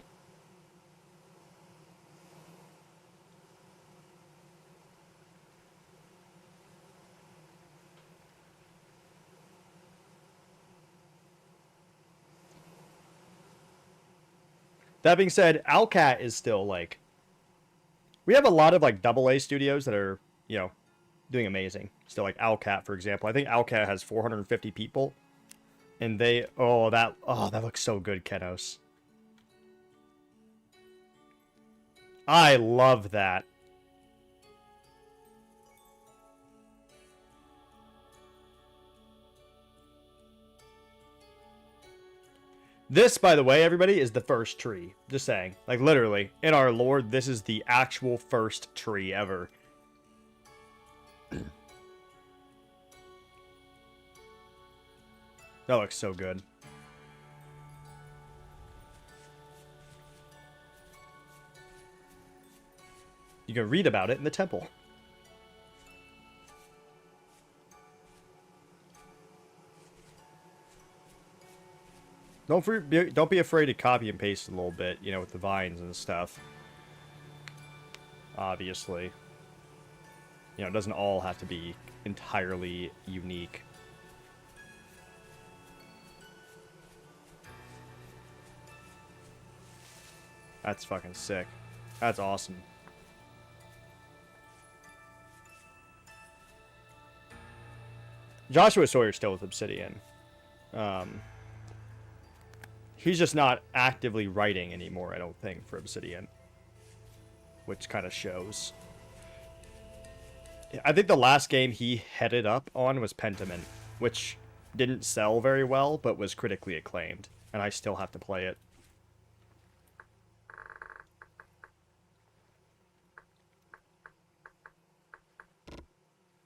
That being said, Owlcat is still, like... We have a lot of, like, AA studios that are, you know, doing amazing. Still, like, Owlcat, for example. I think Owlcat has 450 people. And they... Oh, that looks so good, Kenos. I love that. This, by the way, everybody, is the first tree. Just saying. Like, literally, in our lore, this is the actual first tree ever. That looks so good. You can read about it in the temple. Don't be afraid to copy and paste a little bit, you know, with the vines and stuff. Obviously. You know, it doesn't all have to be entirely unique. That's fucking sick. That's awesome. Joshua Sawyer's still with Obsidian. He's just not actively writing anymore, I don't think, for Obsidian. Which kind of shows. I think the last game he headed up on was Pentiment, which didn't sell very well, but was critically acclaimed. And I still have to play it.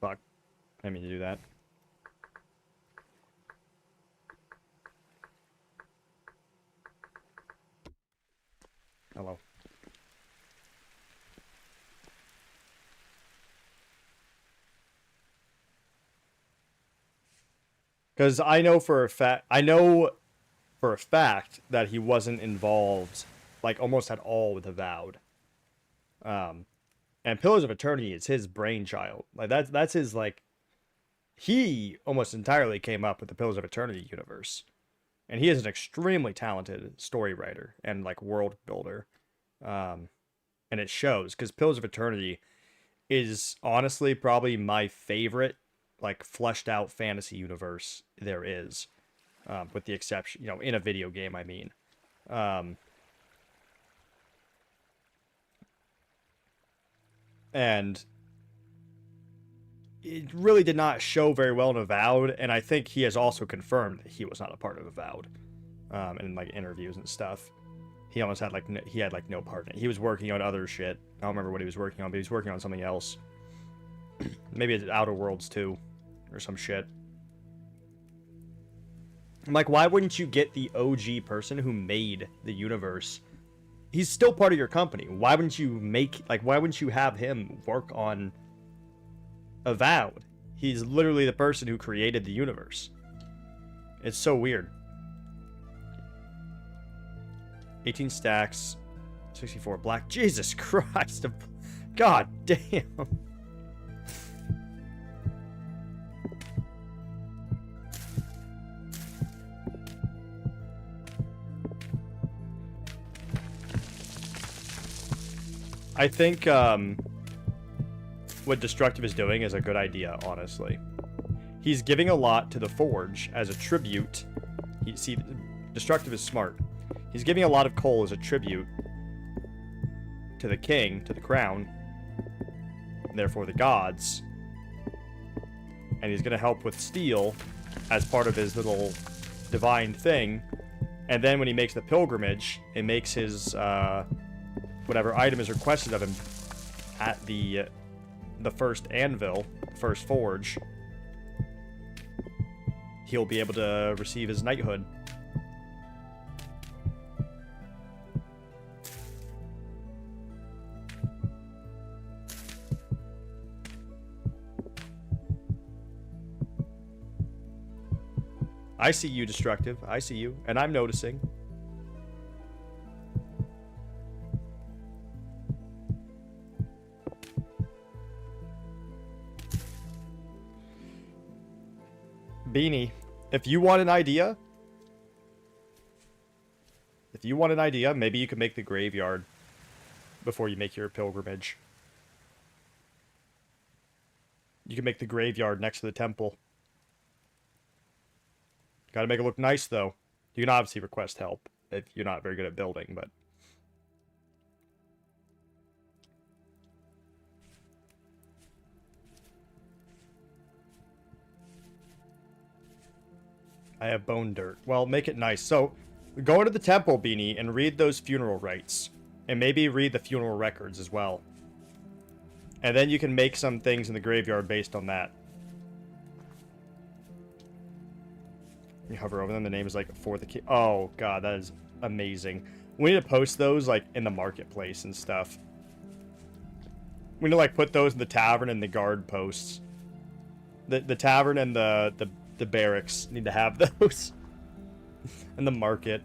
Fuck. I mean to do that. Hello. Because I know for a fact that he wasn't involved, like, almost at all with Avowed. And Pillars of Eternity is his brainchild. Like, that's his, like... He almost entirely came up with the Pillars of Eternity universe. And he is an extremely talented story writer and, like, world builder. And it shows, because Pillars of Eternity is honestly probably my favorite, like, fleshed out fantasy universe there is. With the exception, you know, in a video game, I mean. And it really did not show very well in Avowed, and I think he has also confirmed that he was not a part of Avowed, in, like, interviews and stuff. He almost had, like, he had, like, no part in it. He was working on other shit. I don't remember what he was working on, but he was working on something else. Maybe it's Outer Worlds 2, or some shit. I'm like, why wouldn't you get the OG person who made the universe he's still part of your company. Why wouldn't you why wouldn't you have him work on Avowed? He's literally the person who created the universe. It's so weird. 18 stacks, 64 black. Jesus Christ. God damn. I think what Destructive is doing is a good idea, honestly. He's giving a lot to the Forge as a tribute. Destructive is smart. He's giving a lot of coal as a tribute to the king, to the crown, and therefore the gods. And he's going to help with steel as part of his little divine thing. And then when he makes the pilgrimage, it makes his whatever item is requested of him at the first anvil, first forge, he'll be able to receive his knighthood. I see you, Destructive. I see you, and I'm noticing. Beanie, if you want an idea, maybe you could make the graveyard before you make your pilgrimage. You can make the graveyard next to the temple. Gotta make it look nice, though. You can obviously request help if you're not very good at building, but... I have bone dirt. Well, make it nice. So, go into the temple, Beanie, and read those funeral rites. And maybe read the funeral records as well. And then you can make some things in the graveyard based on that. You hover over them, the name is like for the king. Oh, God, that is amazing. We need to post those, like, in the marketplace and stuff. We need to, like, put those in the tavern and the guard posts. The tavern and the barracks need to have those. And the market.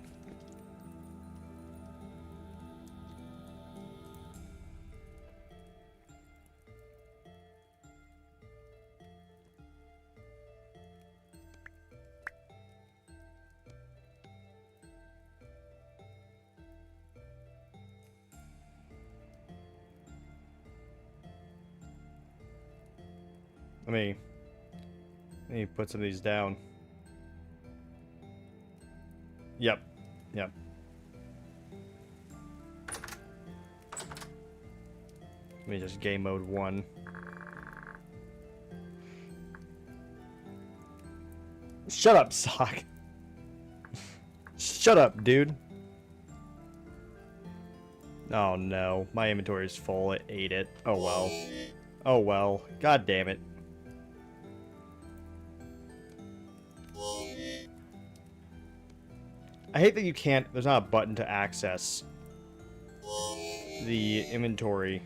Let me put some of these down. Yep. Let me just game mode 1. Shut up, Sock. Shut up, dude. Oh no, my inventory is full. It ate it. Oh well. Oh well. God damn it. I hate that you can't... There's not a button to access the inventory.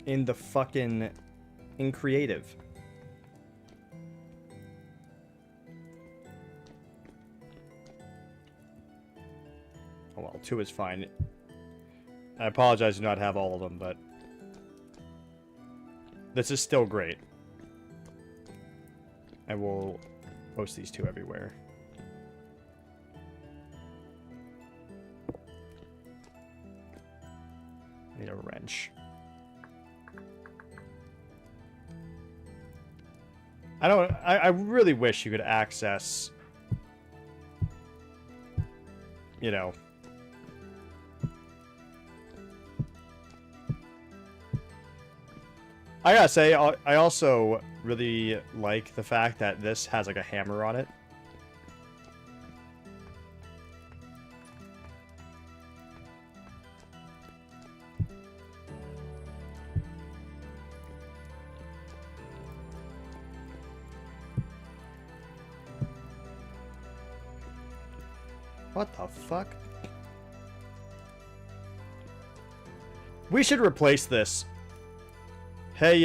In the fucking... In creative. Oh well, 2 is fine. I apologize to not have all of them, but... This is still great. I will post these 2 everywhere. I need a wrench. I really wish you could access, you know, I gotta say, I also really like the fact that this has like a hammer on it. What the fuck? We should replace this. Hey,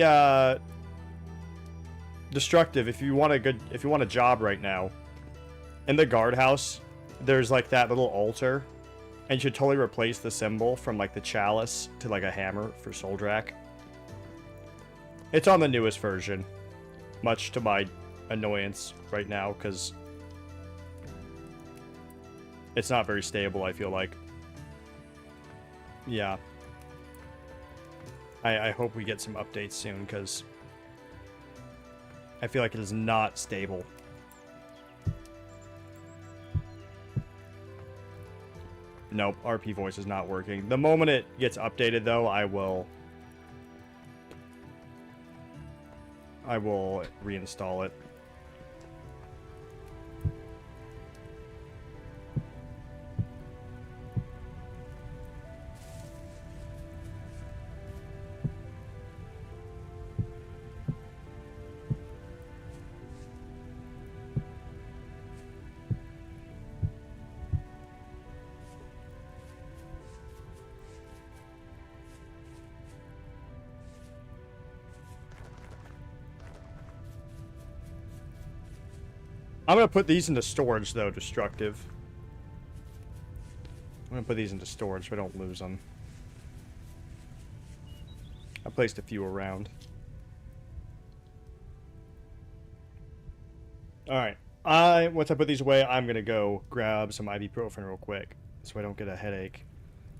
Destructive, if you want a job right now, in the guardhouse, there's like that little altar, and you should totally replace the symbol from like the chalice to like a hammer for Soldrak. It's on the newest version, much to my annoyance right now, because it's not very stable, I feel like. Yeah. I hope we get some updates soon, because I feel like it is not stable. Nope, RP voice is not working. The moment it gets updated, though, I will reinstall it. I'm gonna put these into storage, though, Destructive. I'm gonna put these into storage so I don't lose them. I placed a few around. Alright. Once I put these away, I'm gonna go grab some ibuprofen real quick so I don't get a headache.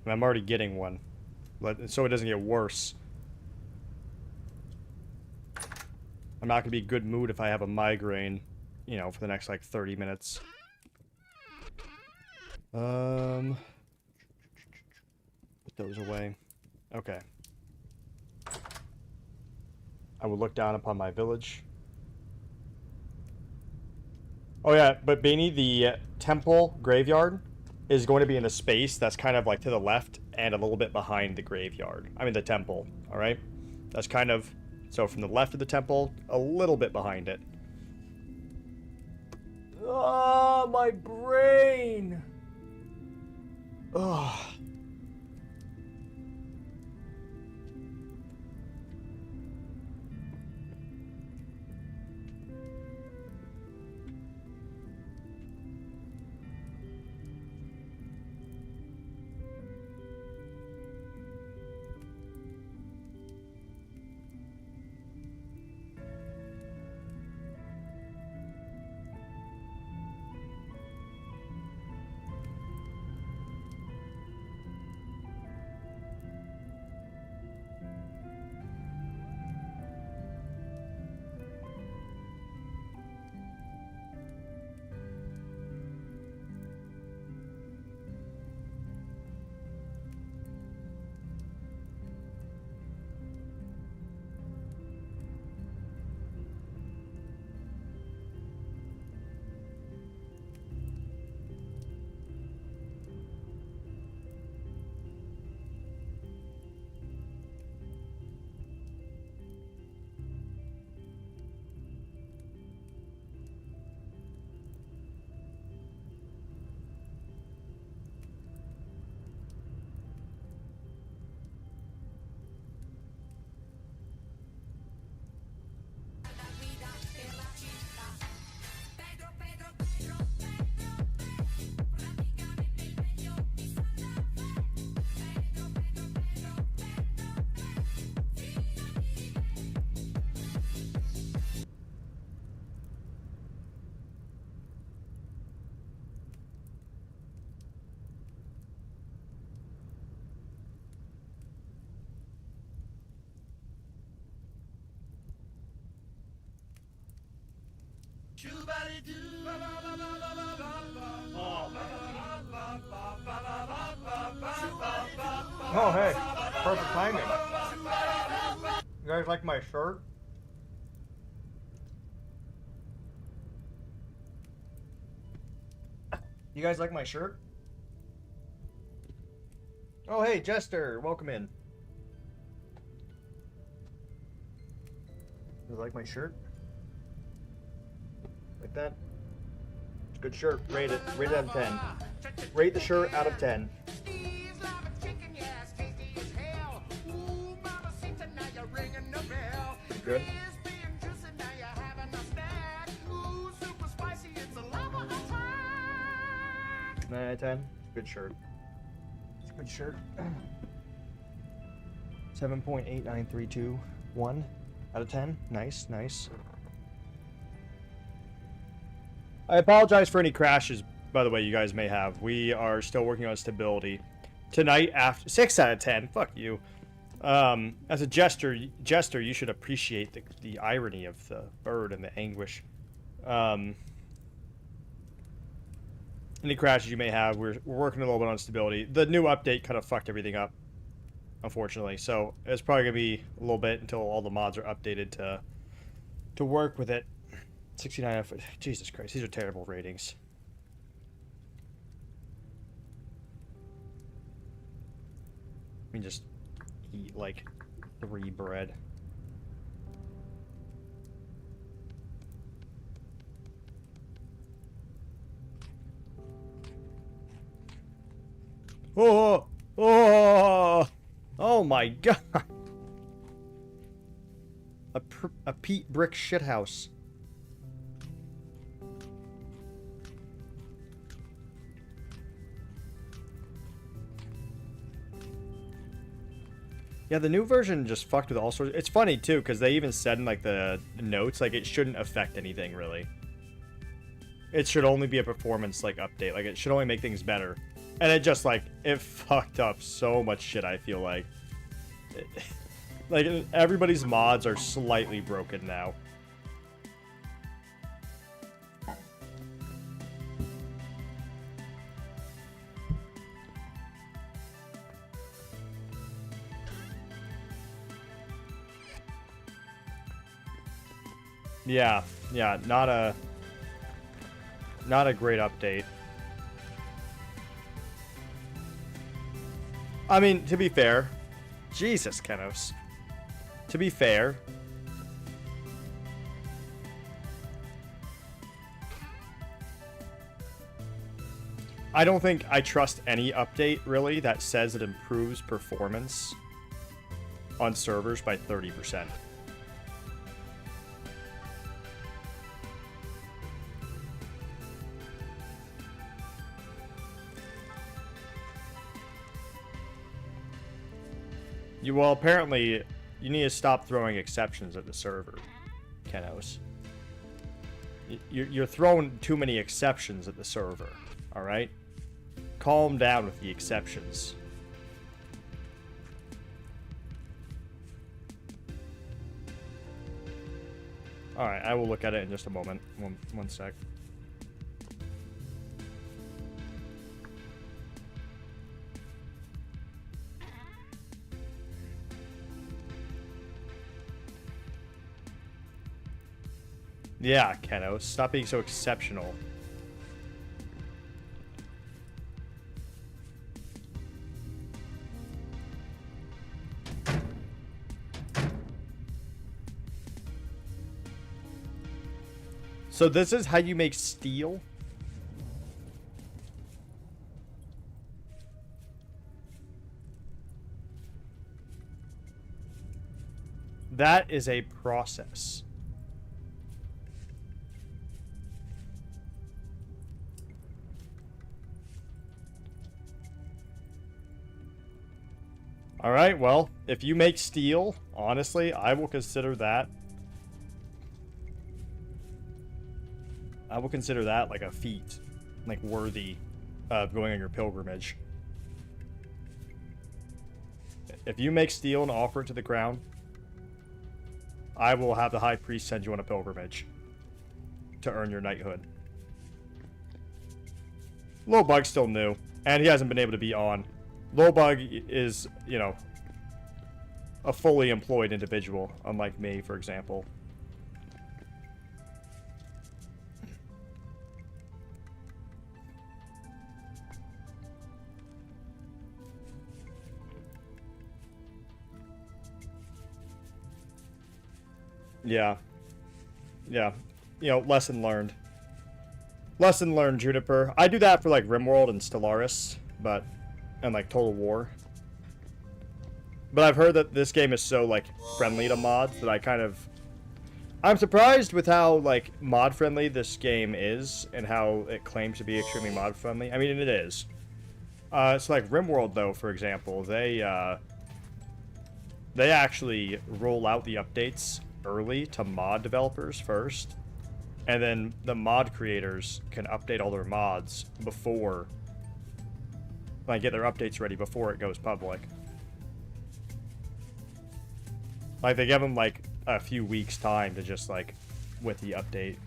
And I'm already getting one, so it doesn't get worse. I'm not gonna be in good mood if I have a migraine, you know, for the next, like, 30 minutes. Put those away. Okay. I will look down upon my village. Oh yeah, but Beanie, the temple graveyard is going to be in a space that's kind of, like, to the left and a little bit behind the graveyard. I mean, the temple, alright? That's kind of... So from the left of the temple, a little bit behind it. Oh, my brain! Ugh. Oh, hey. Perfect timing. You guys like my shirt? You guys like my shirt? Oh, hey, Jester. Welcome in. You like my shirt? Like that? Good shirt. Rate it. Rate it out of 10. Rate the shirt out of 10. Good. 9 out of 10. Good shirt. It's a good shirt. 7.89321 out of 10. Nice, nice. I apologize for any crashes, by the way, you guys may have. We are still working on stability. Tonight, after 6 out of 10. Fuck you. As a jester, you should appreciate the irony of the bird and the anguish. Any crashes you may have, we're working a little bit on stability. The new update kind of fucked everything up, unfortunately. So it's probably gonna be a little bit until all the mods are updated to work with it. 69 out of, Jesus Christ, these are terrible ratings. I mean, just eat like 3 bread. Oh, oh my God! A peat brick shithouse. Yeah, the new version just fucked with all sorts. It's funny too, because they even said in like the notes, like it shouldn't affect anything really. It should only be a performance like update. Like it should only make things better. And it just like it fucked up so much shit. I feel like, like everybody's mods are slightly broken now. Yeah, not a great update. I mean, to be fair, Jesus, Kenos. To be fair, I don't think I trust any update, really, that says it improves performance on servers by 30%. Well, apparently, you need to stop throwing exceptions at the server, Kenos. You're throwing too many exceptions at the server, alright? Calm down with the exceptions. Alright, I will look at it in just a moment. One sec. Yeah, Kenos, stop being so exceptional. So this is how you make steel? That is a process. Alright, well, if you make steel, honestly, I will consider that. I will consider that like a feat, like worthy of going on your pilgrimage. If you make steel and offer it to the crown, I will have the high priest send you on a pilgrimage to earn your knighthood. Lowbug's still new, and he hasn't been able to be on. Lowbug is, you know, a fully employed individual, unlike me, for example. Yeah. Yeah. You know, lesson learned. Lesson learned, Juniper. I do that for like RimWorld and Stellaris, and like Total War. But I've heard that this game is so like friendly to mods that I'm surprised with how like mod friendly this game is and how it claims to be extremely mod friendly. I mean, it is. So like RimWorld though, for example, they actually roll out the updates early to mod developers first, and then the mod creators can update all their mods before, like, get their updates ready before it goes public. Like, they give them like a few weeks time to just like with the update.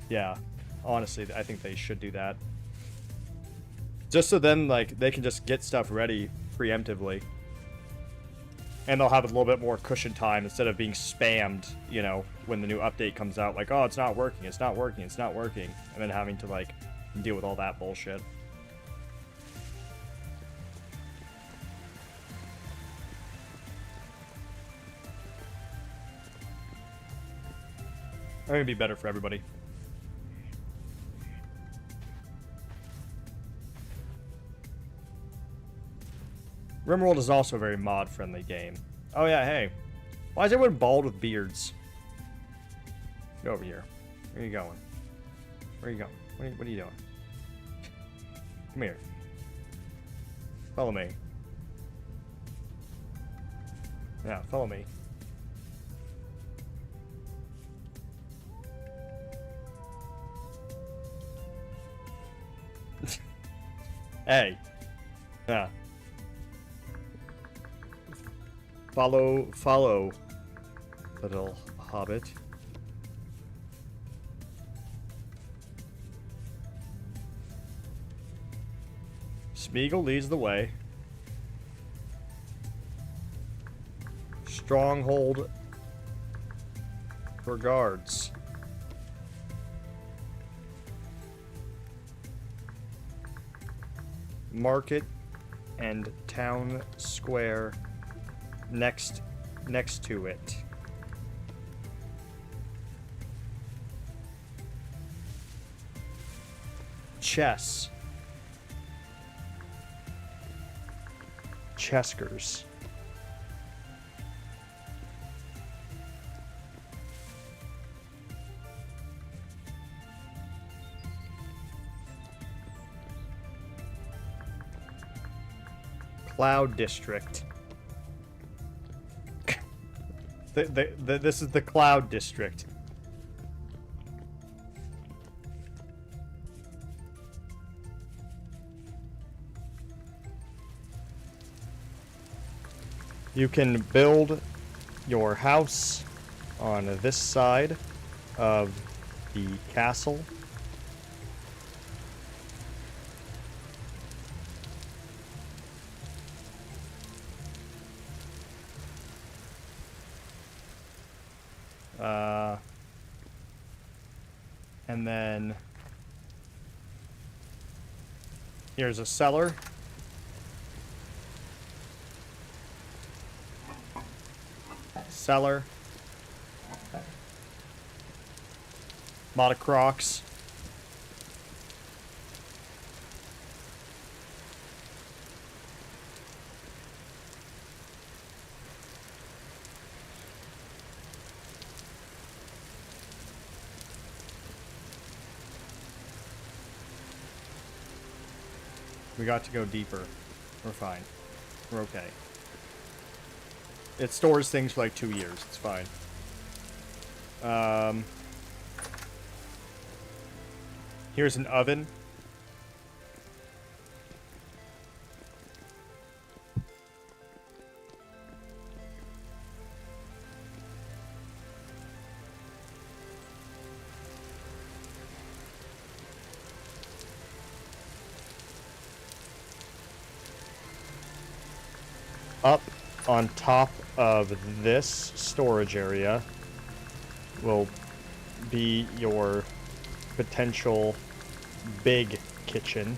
Yeah, honestly, I think they should do that, just so then like they can just get stuff ready preemptively. And they'll have a little bit more cushion time instead of being spammed, you know, when the new update comes out. Like, oh, it's not working, it's not working, it's not working. And then having to, like, deal with all that bullshit. I think it'd be better for everybody. RimWorld is also a very mod-friendly game. Oh yeah, hey. Why is everyone bald with beards? Get over here. Where are you going? Where are you going? What are you doing? Come here. Follow me. Yeah, follow me. Hey. Yeah. Follow, little hobbit. Smeagol leads the way. Stronghold for guards. Market and town square next to it. Chess. Cheskers. Cloud District. This is the Cloud District. You can build your house on this side of the castle. And then here's a cellar. Cellar. Lot of crocs. We got to go deeper. We're fine. We're okay. It stores things for like 2 years. It's fine. Here's an oven. Up on top of this storage area will be your potential big kitchen.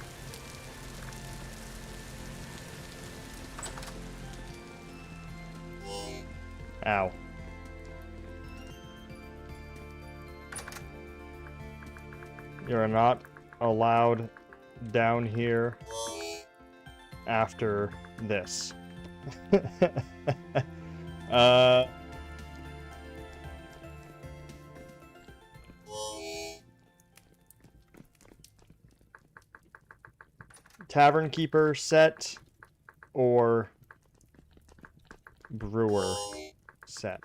Ow. You're not allowed down here after this. Tavern keeper set or brewer set?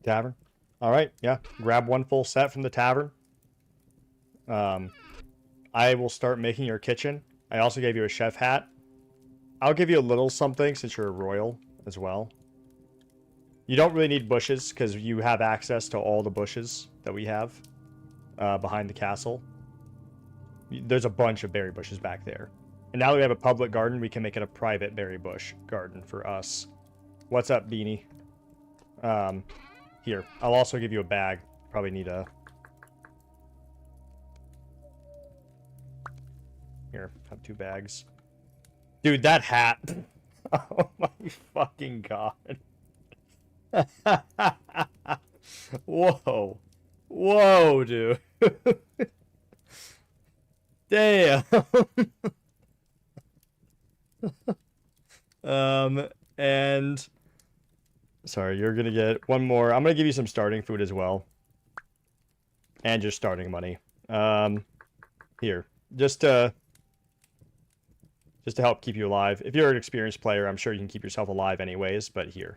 Tavern. All right, yeah. Grab one full set from the tavern. I will start making your kitchen. I also gave you a chef hat. I'll give you a little something since you're a royal as well. You don't really need bushes because you have access to all the bushes that we have behind the castle. There's a bunch of berry bushes back there. And now that we have a public garden, we can make it a private berry bush garden for us. What's up, Beanie? Here, I'll also give you a bag. Probably need a... Here, have 2 bags. Dude, that hat. Oh my fucking god. Whoa. Whoa, dude. Damn. And... Sorry, you're gonna get one more. I'm gonna give you some starting food as well. And just starting money. Here. Just to help keep you alive. If you're an experienced player, I'm sure you can keep yourself alive anyways, but here.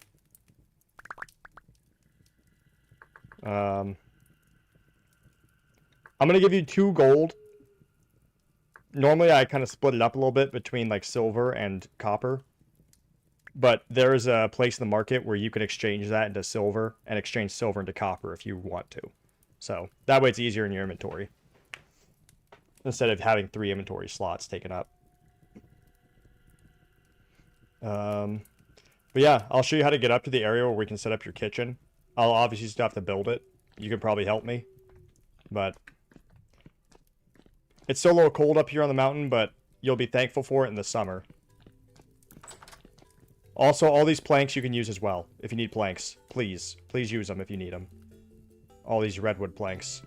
I'm gonna give you 2 gold. Normally I kind of split it up a little bit between like silver and copper. But there is a place in the market where you can exchange that into silver and exchange silver into copper if you want to. So that way it's easier in your inventory. Instead of having 3 inventory slots taken up. But yeah, I'll show you how to get up to the area where we can set up your kitchen. I'll obviously still have to build it. You could probably help me. But it's still a little cold up here on the mountain, but you'll be thankful for it in the summer. Also, all these planks you can use as well. If you need planks, please use them if you need them. All these redwood planks.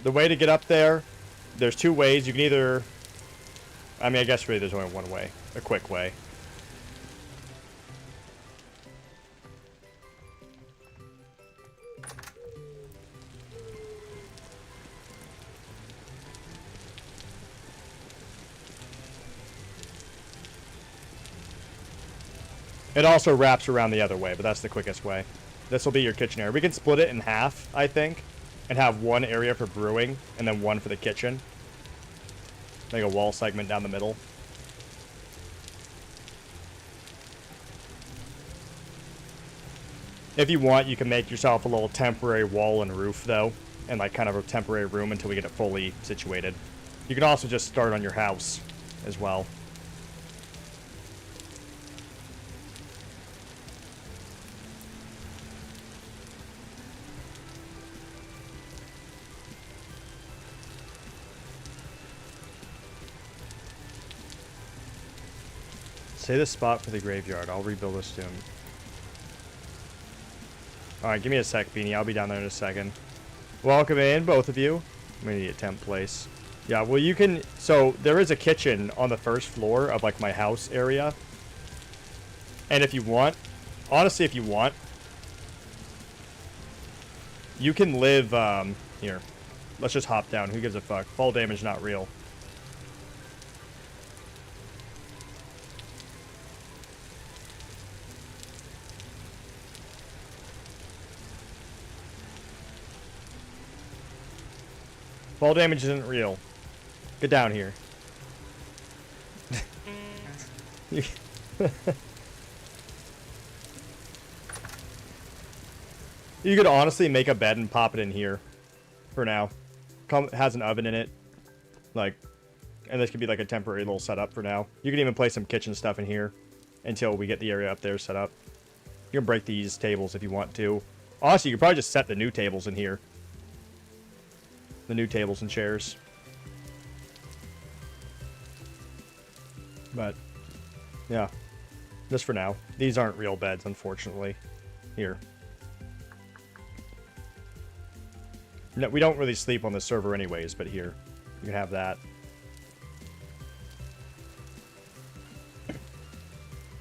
The way to get up there, there's 2 ways. You can either... I mean, I guess really there's only one way. A quick way. It also wraps around the other way, but that's the quickest way. This will be your kitchen area. We can split it in half, I think, and have one area for brewing, and then one for the kitchen. Make a wall segment down the middle. If you want, you can make yourself a little temporary wall and roof, though, and like kind of a temporary room until we get it fully situated. You can also just start on your house as well. Say the spot for the graveyard. I'll rebuild this soon. Alright, give me a sec, Beanie. I'll be down there in a second. Welcome in, both of you. I'm gonna need a temp place. Yeah, well, you can... So, there is a kitchen on the first floor of, like, my house area. And if you want... Honestly, if you want... You can live, here. Let's just hop down. Who gives a fuck? Fall damage not real. Fall damage isn't real. Get down here. You could honestly make a bed and pop it in here for now. Has an oven in it. Like, and this could be like a temporary little setup for now. You can even place some kitchen stuff in here until we get the area up there set up. You can break these tables if you want to. Honestly, you could probably just set the new tables in here. The new tables and chairs. But, yeah. Just for now. These aren't real beds, unfortunately. Here. No, we don't really sleep on the server anyways, but here. You can have that.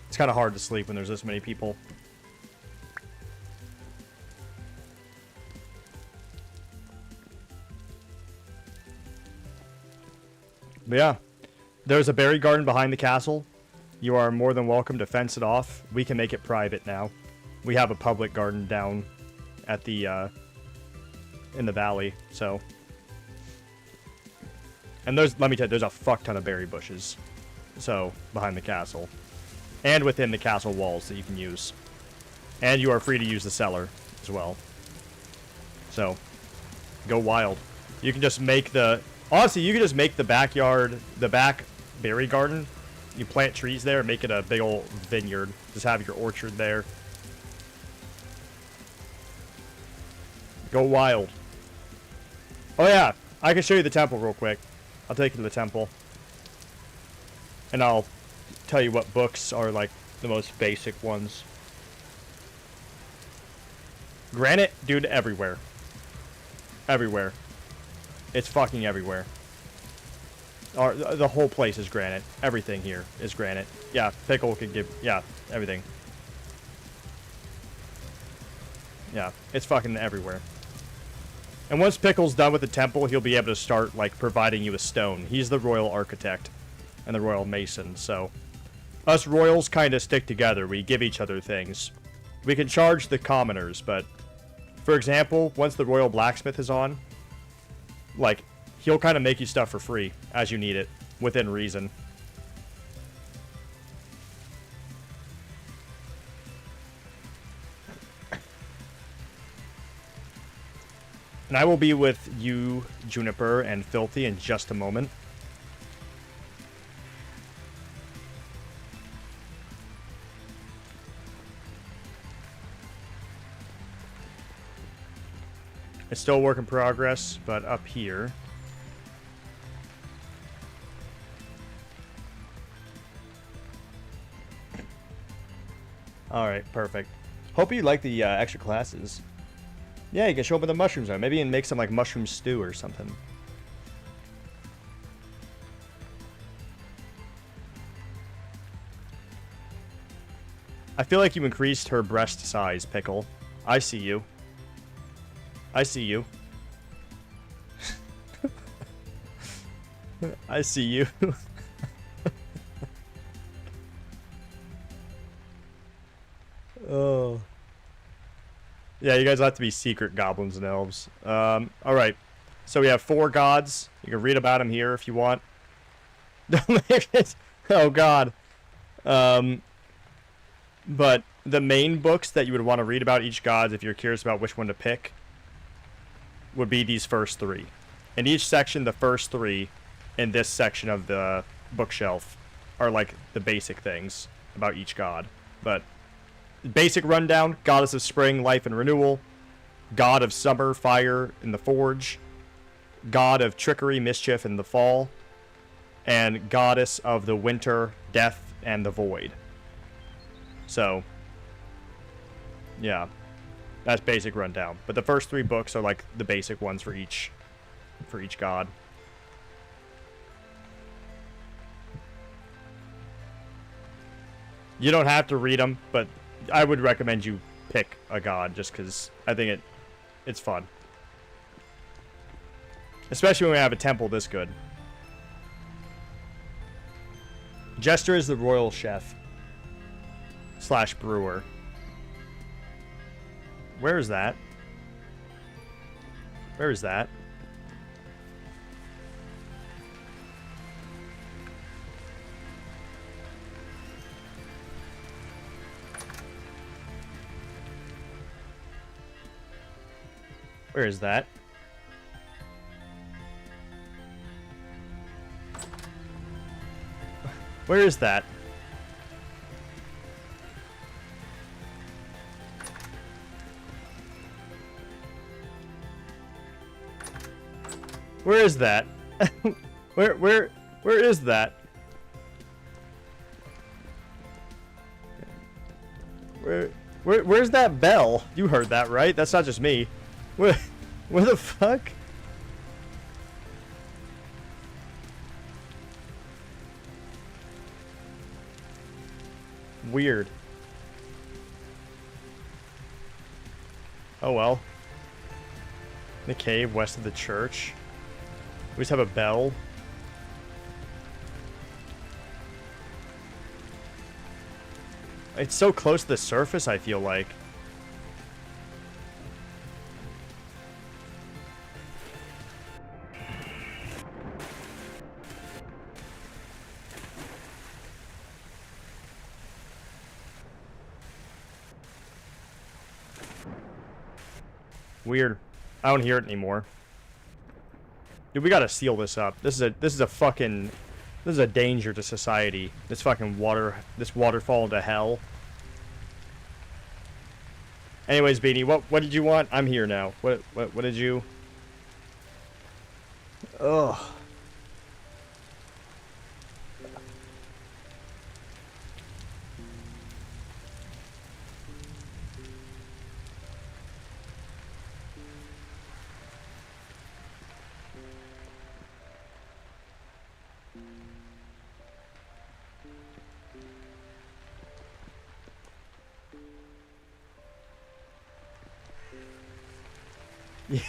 It's kind of hard to sleep when there's this many people. But yeah. There's a berry garden behind the castle. You are more than welcome to fence it off. We can make it private now. We have a public garden down at the, in the valley, so. And there's, let me tell you, there's a fuck ton of berry bushes. So, behind the castle. And within the castle walls that you can use. And you are free to use the cellar as well. So, go wild. You can just make the, honestly, you can just make the backyard, the back berry garden. You plant trees there and make it a big old vineyard. Just have your orchard there. Go wild. Oh yeah, I can show you the temple real quick. I'll take you to the temple. And I'll tell you what books are like the most basic ones. Granite, dude, everywhere. Everywhere. It's fucking everywhere. The whole place is granite. Everything here is granite. Yeah, Pickle can give... Yeah, everything. Yeah, it's fucking everywhere. And once Pickle's done with the temple, he'll be able to start, like, providing you a stone. He's the royal architect and the royal mason, so... Us royals kind of stick together. We give each other things. We can charge the commoners, but... For example, once the royal blacksmith is on... Like... He'll kind of make you stuff for free, as you need it, within reason. And I will be with you, Juniper, and Filthy in just a moment. It's still a work in progress, but up here... Alright, perfect. Hope you like the extra classes. Yeah, you can show up with the mushrooms on. Maybe you can make some like mushroom stew or something. I feel like you increased her breast size, Pickle. I see you. I see you. I see you. Oh. Yeah, you guys have to be secret goblins and elves. Alright. So we have 4 gods. You can read about them here if you want. Oh, God. But the main books that you would want to read about each god, if you're curious about which one to pick, would be these first 3. In each section, the first 3 in this section of the bookshelf are like the basic things about each god. But... Basic rundown: Goddess of Spring, Life and Renewal. God of Summer, Fire in the Forge. God of Trickery, Mischief in the Fall. And Goddess of the Winter, Death and the Void. So, yeah. That's basic rundown. But the first 3 books are like the basic ones for each god. You don't have to read them, but I would recommend you pick a god just because I think It's fun. Especially when we have a temple this good. Jester is the royal chef. / brewer. Where is that? Where is that? Where is that? Where is that? Where is that? where is that? Where's that bell? You heard that, right? That's not just me. Where the fuck? Weird. Oh well. The cave west of the church. We just have a bell. It's so close to the surface, I feel like. Weird. I don't hear it anymore. Dude, we gotta seal this up. This is a danger to society. This fucking waterfall into hell. Anyways, Beanie, what did you want? I'm here now. What did you? Ugh.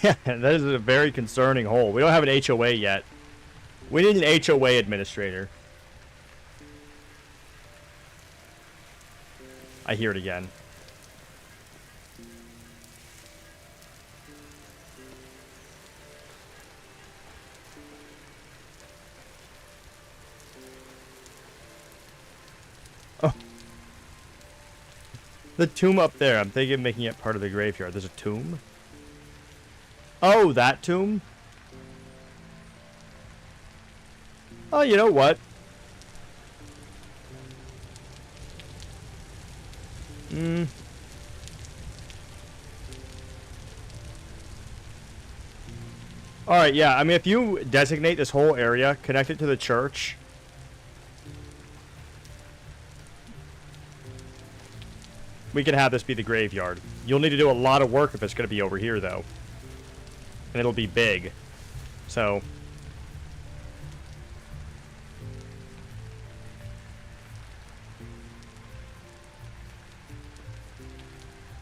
Yeah, that is a very concerning hole. We don't have an HOA yet. We need an HOA administrator. I hear it again. Oh. The tomb up there. I'm thinking of making it part of the graveyard. There's a tomb? Oh, that tomb? Oh, you know what? Alright, yeah. I mean, if you designate this whole area, connect it to the church. We can have this be the graveyard. You'll need to do a lot of work if it's going to be over here, though. And it'll be big. So...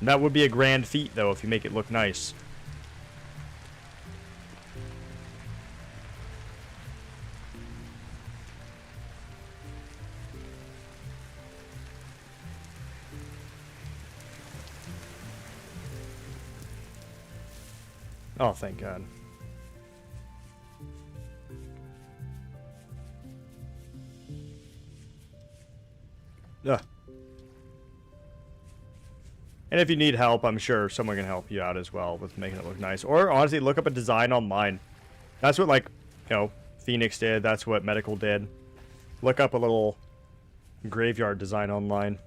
that would be a grand feat, though, if you make it look nice. Oh, thank God. Ugh. And if you need help, I'm sure someone can help you out as well with making it look nice. Or, honestly, look up a design online. That's what, like, you know, Phoenix did. That's what Medical did. Look up a little graveyard design online.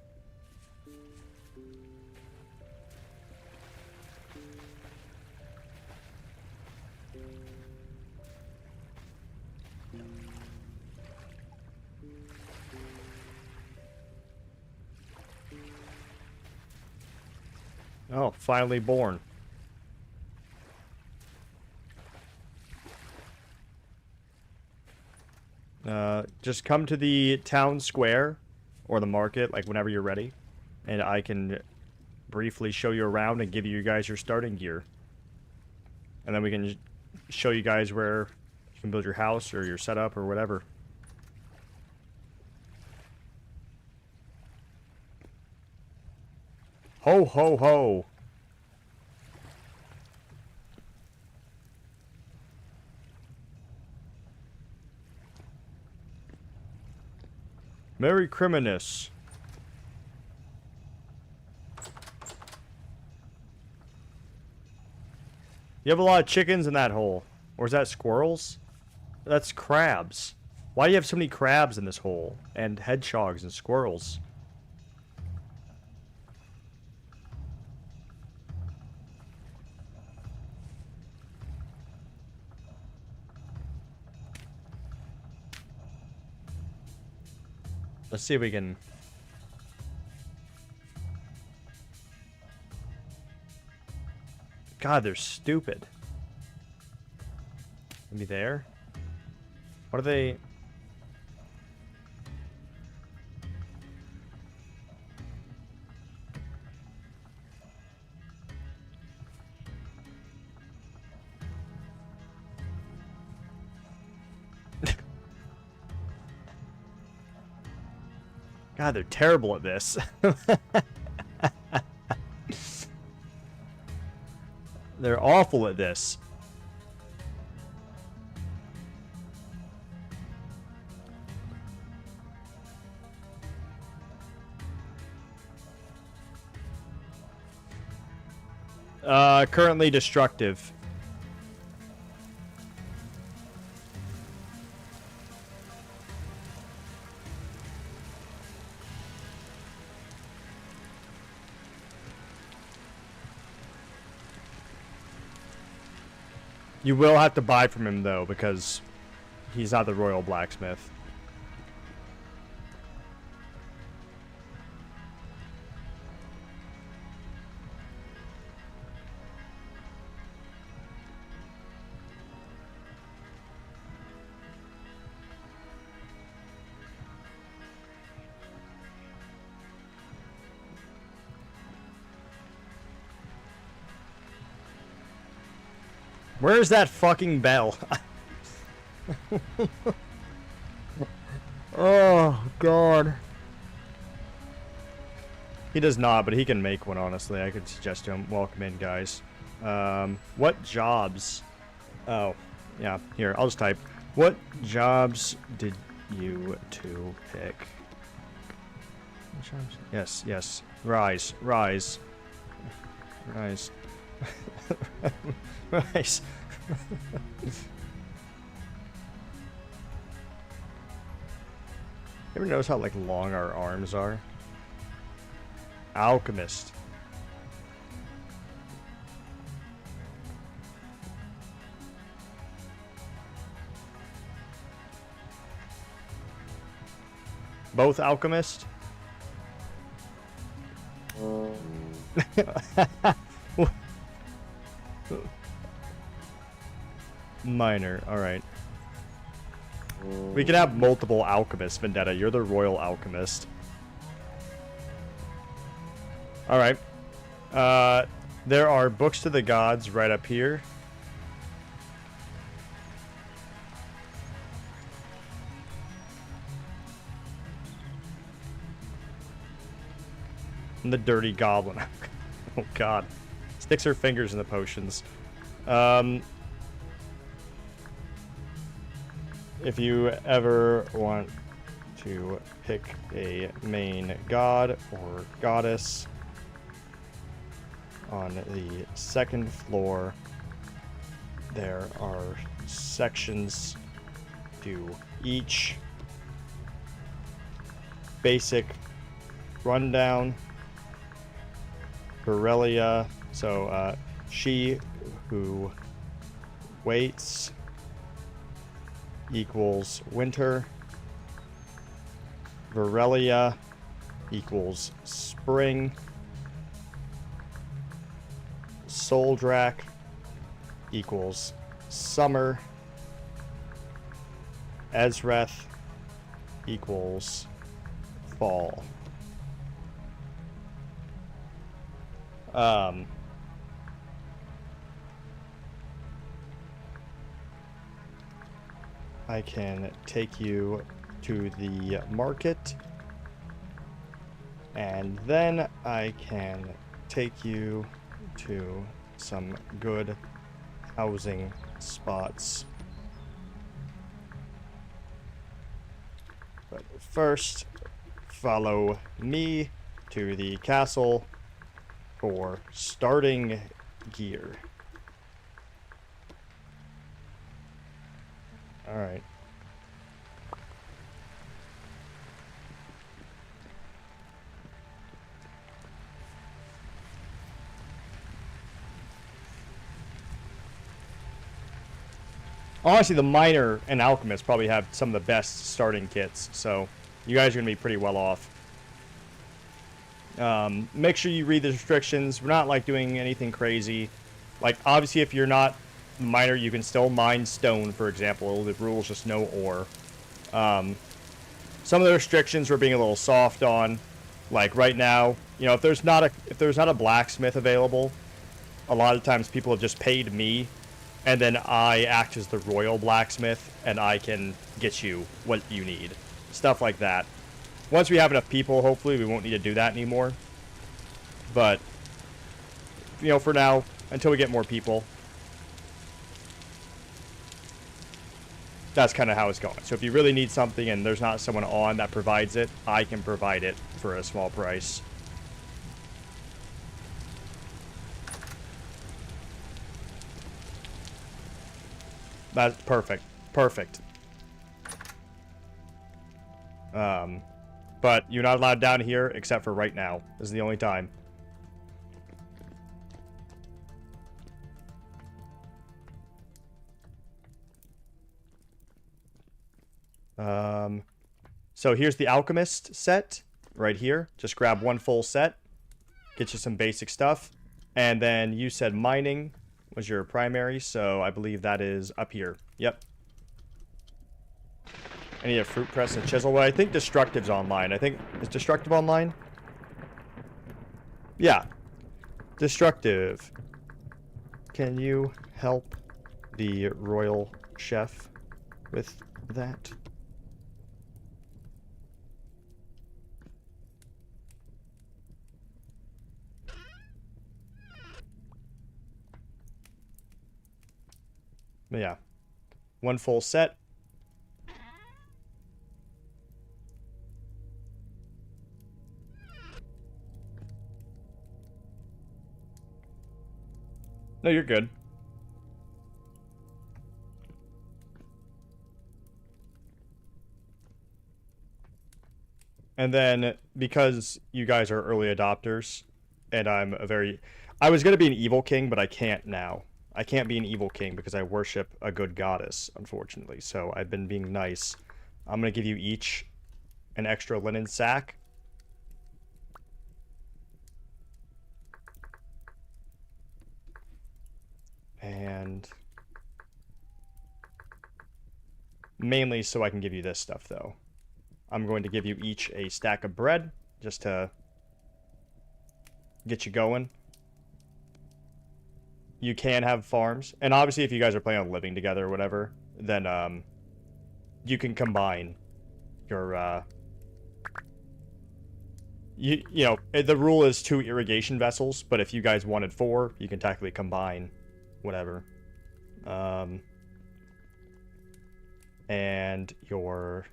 Oh, finally born. Just come to the town square or the market, like whenever you're ready, and I can briefly show you around and give you guys your starting gear. and then we can show you guys where you can build your house or your setup or whatever. Ho, ho, ho. Merry Criminus. You have a lot of chickens in that hole. Or is that squirrels? That's crabs. Why do you have so many crabs in this hole? And hedgehogs and squirrels. Let's see if we can... God, they're stupid. Maybe there? What are they... God, they're terrible at this. They're awful at this. Currently destructive. You will have to buy from him, though, because he's not the royal blacksmith. Where's that fucking bell? Oh, God. He does not, but he can make one, honestly. I could suggest to him. Welcome in, guys. What jobs? Oh, yeah. Here, I'll just type. What jobs did you two pick? Yes, yes. Rise, rise. Rise. Rise. Ever notice how, like, long our arms are? Alchemist. Both alchemist? Minor, alright. We can have multiple alchemists, Vendetta. You're the royal alchemist. Alright. There are books to the gods right up here. And the dirty goblin. Oh god. Sticks her fingers in the potions. If you ever want to pick a main god or goddess, on the second floor there are sections to each. Basic rundown. Borrelia, so she who waits equals winter. Borrelia equals spring. Soldrak equals summer. Ezreth equals fall. I can take you to the market. And then I can take you to some good housing spots. But first, follow me to the castle for starting gear. Alright. Honestly, the miner and alchemist probably have some of the best starting kits, so you guys are going to be pretty well off. Make sure you read the restrictions. We're not, like, doing anything crazy. Like, obviously, if you're not a miner, you can still mine stone, for example. The rule is just no ore. Some of the restrictions we're being a little soft on. Like, right now, you know, if there's not a blacksmith available, a lot of times people have just paid me, and then I act as the royal blacksmith, and I can get you what you need. Stuff like that. Once we have enough people, hopefully, we won't need to do that anymore. But, you know, for now, until we get more people, that's kind of how it's going. So if you really need something and there's not someone on that provides it, I can provide it for a small price. That's perfect. Perfect. But you're not allowed down here except for right now. This is the only time. So here's the alchemist set right here. Just grab one full set. Get you some basic stuff. And then you said mining was your primary, so I believe that is up here. Yep. I need a fruit press and chisel. Well, I think Destructive's online. Is Destructive online? Yeah. Destructive. Can you help the royal chef with that? But yeah. One full set. No, you're good. And then, because you guys are early adopters, and I was going to be an evil king, but I can't now. I can't be an evil king because I worship a good goddess, unfortunately. So I've been being nice. I'm going to give you each an extra linen sack. And mainly so I can give you this stuff, though. I'm going to give you each a stack of bread, just to get you going. You can have farms. And obviously, if you guys are planning on living together or whatever, then you can combine your... You know, the rule is 2 irrigation vessels, but if you guys wanted 4, you can technically combine whatever. And your...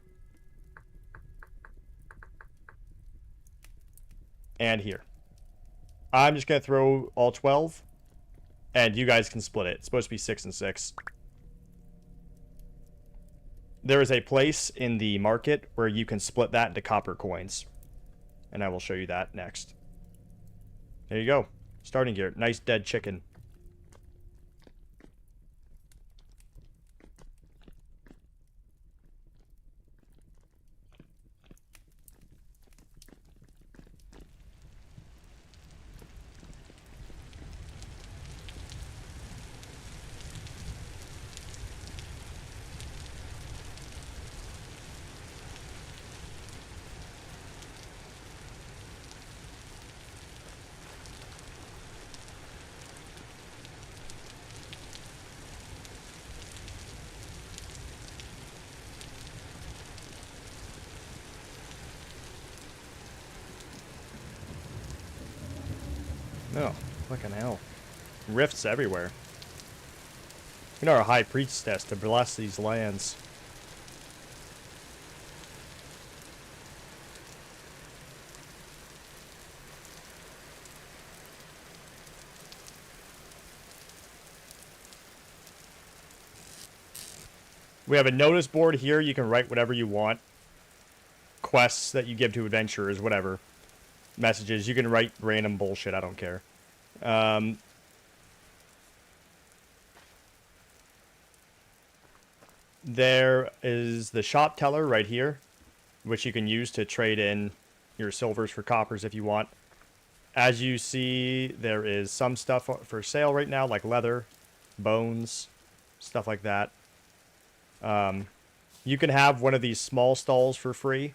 And here. I'm just going to throw all 12. And you guys can split it. It's supposed to be 6 and 6. There is a place in the market where you can split that into copper coins. And I will show you that next. There you go. Starting gear. Nice dead chicken. Oh, fucking hell. Rifts everywhere. We know our high priestess to bless these lands. We have a notice board here. You can write whatever you want. Quests that you give to adventurers, whatever. Messages. You can write random bullshit. I don't care. There is the shop teller right here, which you can use to trade in your silvers for coppers if you want. As you see, there is some stuff for sale right now, like leather, bones, stuff like that. You can have one of these small stalls for free.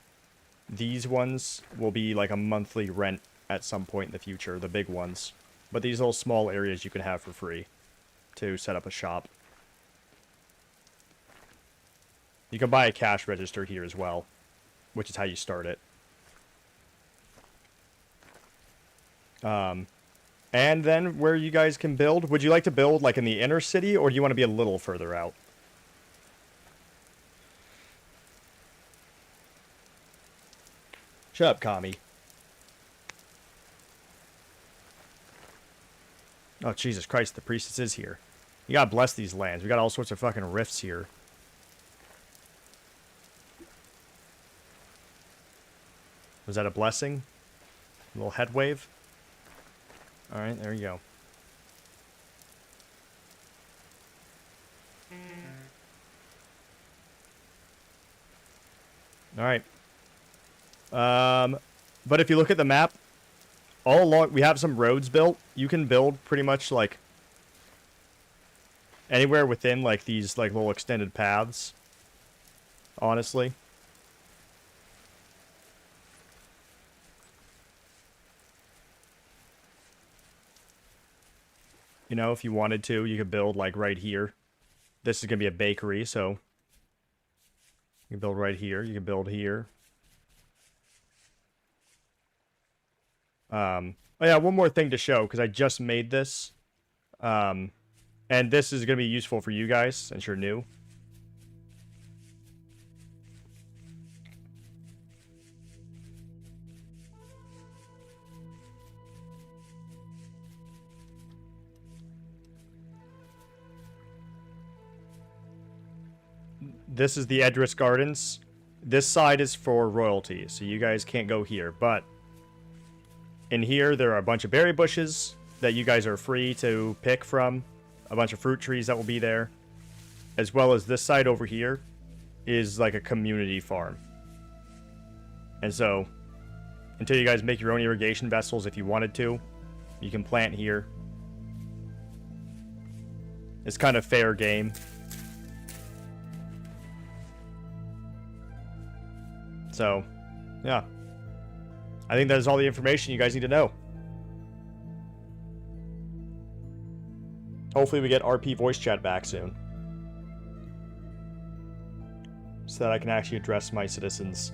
These ones will be like a monthly rent at some point in the future, the big ones. But these little small areas you can have for free to set up a shop. You can buy a cash register here as well, which is how you start it. And then where you guys can build, would you like to build like in the inner city, or do you want to be a little further out? Shut up, commie. Oh, Jesus Christ, the priestess is here. You gotta bless these lands. We got all sorts of fucking rifts here. Was that a blessing? A little head wave? Alright, there you go. Alright. But if you look at the map, all along, we have some roads built. You can build pretty much, like, anywhere within, like, these, like, little extended paths. Honestly. You know, if you wanted to, you could build, like, right here. This is going to be a bakery, so... You can build right here. You can build here. Oh yeah, one more thing to show, because I just made this. And this is going to be useful for you guys, since you're new. This is the Edris Gardens. This side is for royalty, so you guys can't go here, but... In here, there are a bunch of berry bushes that you guys are free to pick from. A bunch of fruit trees that will be there. As well as this side over here is like a community farm. And so, until you guys make your own irrigation vessels if you wanted to, you can plant here. It's kind of fair game. So, yeah. I think that is all the information you guys need to know. Hopefully we get RP voice chat back soon. So that I can actually address my citizens.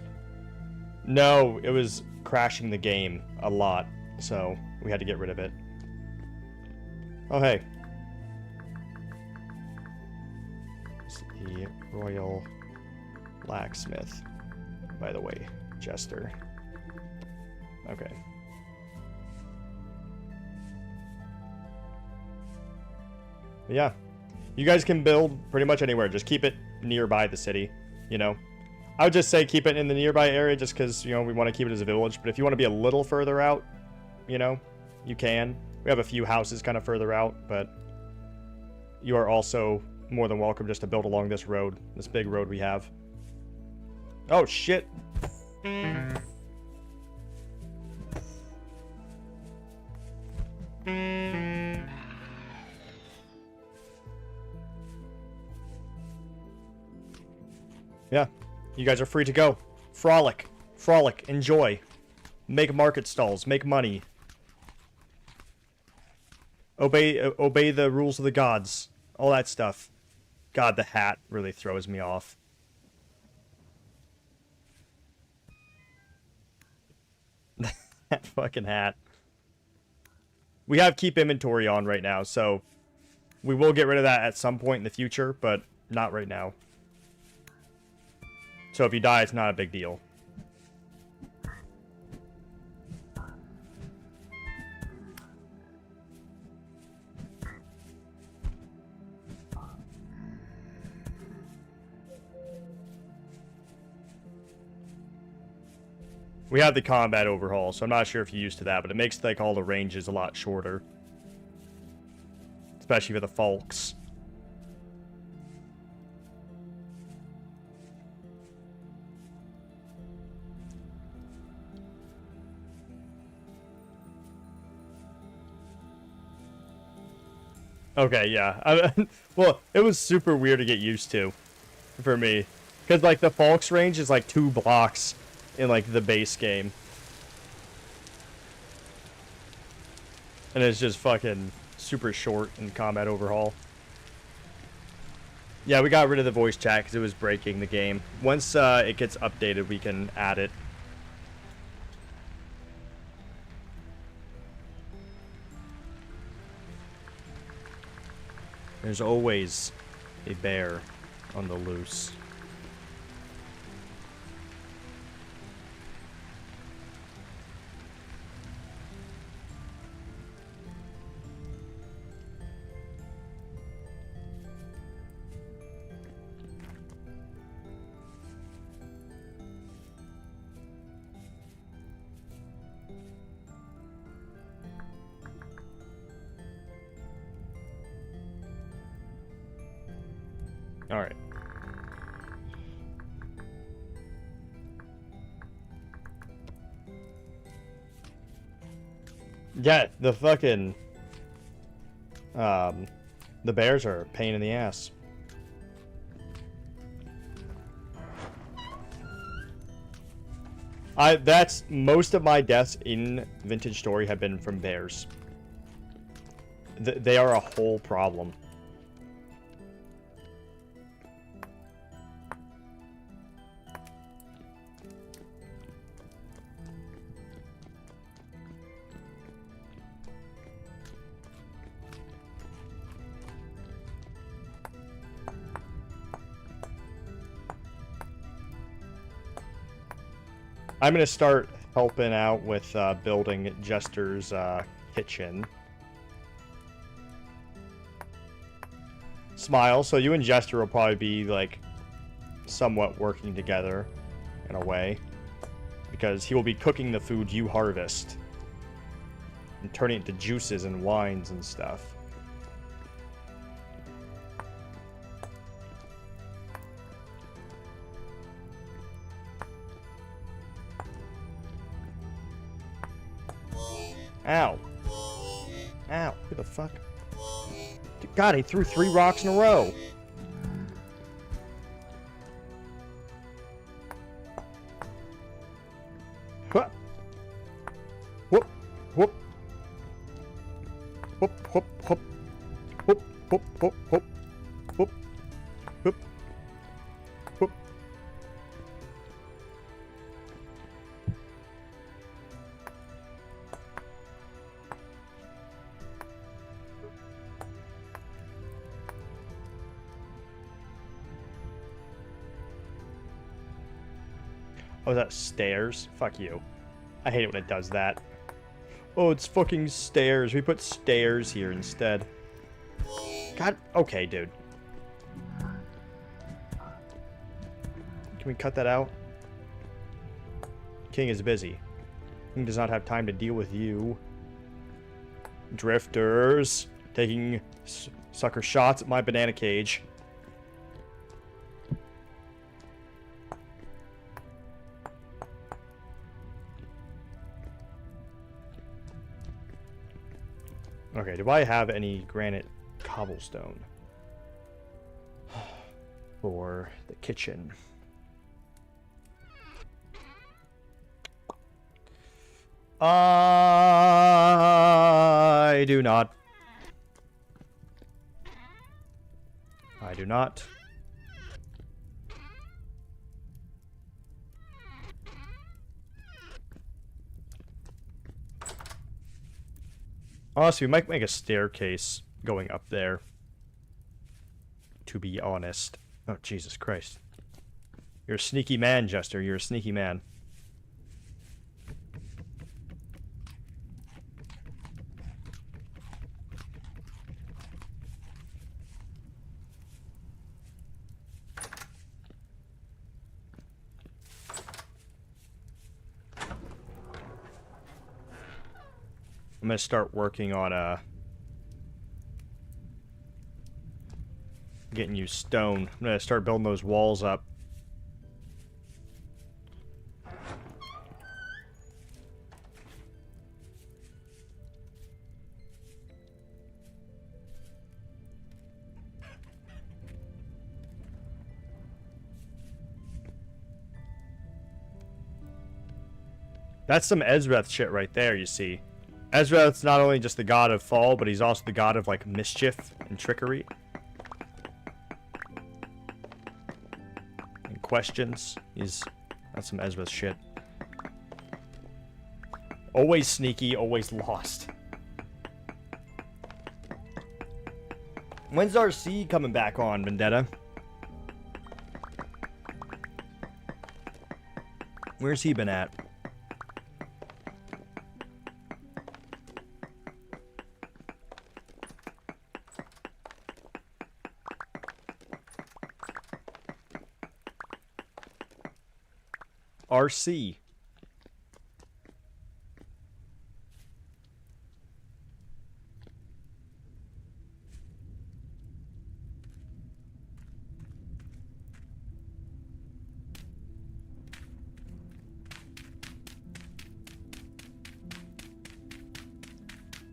No, it was crashing the game a lot, so we had to get rid of it. Oh, hey. It's the Royal Blacksmith, by the way, Jester. Okay. But yeah. You guys can build pretty much anywhere. Just keep it nearby the city, you know. I would just say keep it in the nearby area just because, you know, we want to keep it as a village. But if you want to be a little further out, you know, you can. We have a few houses kind of further out, but you are also more than welcome just to build along this road, this big road we have. Oh, shit. Yeah, you guys are free to go. Frolic. Frolic. Enjoy. Make market stalls. Make money. Obey the rules of the gods. All that stuff. God, the hat really throws me off. That fucking hat. we have keep inventory on right now, so we will get rid of that at some point in the future, but not right now. So if you die, it's not a big deal. We have the combat overhaul, so I'm not sure if you're used to that, but it makes like all the ranges a lot shorter. Especially for the Falks. Okay, yeah. Well, it was super weird to get used to for me. Because, like, the Falks range is, like, 2 blocks in, like, the base game. And it's just fucking super short in combat overhaul. Yeah, we got rid of the voice chat because it was breaking the game. Once it gets updated, we can add it. There's always a bear on the loose. All right. Yeah, the fucking the bears are a pain in the ass. That's most of my deaths in Vintage Story have been from bears. They are a whole problem. I'm gonna start helping out with building Jester's kitchen. Smile, so you and Jester will probably be like somewhat working together in a way, because he will be cooking the food you harvest and turning it into juices and wines and stuff. Ow. Ow. Who the fuck? God, he threw 3 rocks in a row. Whoop. Whoop. Whoop. Whoop. Whoop. Whoop. Whoop. Whoop. Whoop. Whoop. Whoop. Whoop. Whoop. Oh, that's stairs? Fuck you. I hate it when it does that. Oh, it's fucking stairs. We put stairs here instead. God, okay, dude. Can we cut that out? King is busy. King does not have time to deal with you. Drifters. Taking sucker shots at my banana cage. Okay, do I have any granite cobblestone for the kitchen? I do not. I do not. Honestly, we might make a staircase going up there. To be honest. Oh, Jesus Christ. You're a sneaky man, Jester. You're a sneaky man. I'm gonna start working on getting you stone. I'm gonna start building those walls up. That's some Ezreth shit right there, you see. Ezra's not only just the god of fall, but he's also the god of, like, mischief and trickery. And questions. That's some Ezra's shit. Always sneaky, always lost. When's RC coming back on, Vendetta? Where's he been at? RC.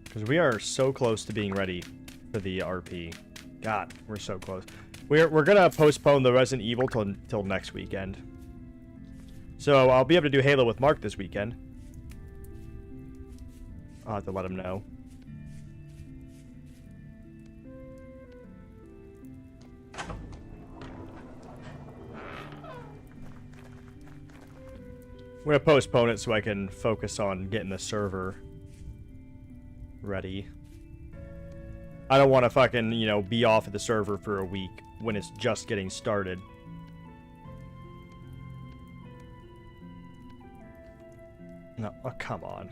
Because we are so close to being ready for the RP. God, we're so close. We're gonna postpone the Resident Evil till next weekend. So I'll be able to do Halo with Mark this weekend. I'll have to let him know. I'm gonna postpone it so I can focus on getting the server ready. I don't want to fucking, you know, be off of the server for a week when it's just getting started. No, oh, come on.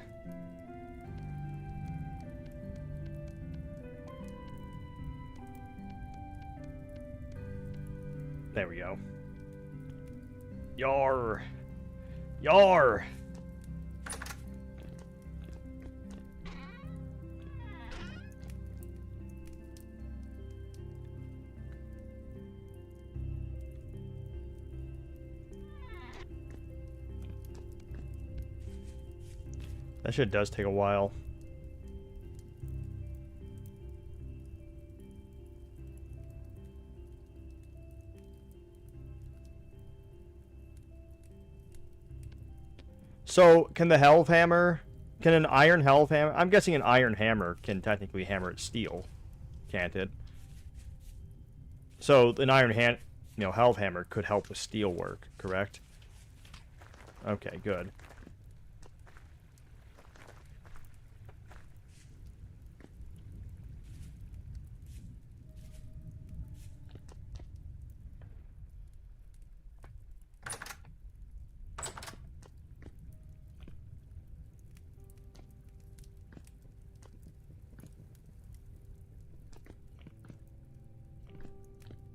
There we go. Yar. Yar. That shit does take a while. So, can the Hellhammer... Can an iron Hellhammer... I'm guessing an iron hammer can technically hammer at steel. Can't it? So, an iron Hellhammer could help with steel work, correct? Okay, good.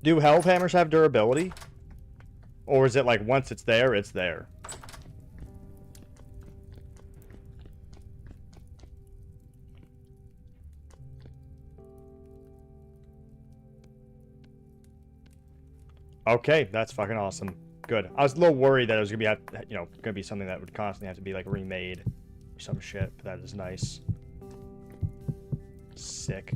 Do Hellhammers have durability? Or is it like once it's there, it's there? Okay, that's fucking awesome. Good. I was a little worried that it was gonna be, you know, gonna be something that would constantly have to be like remade or some shit, but that is nice. Sick.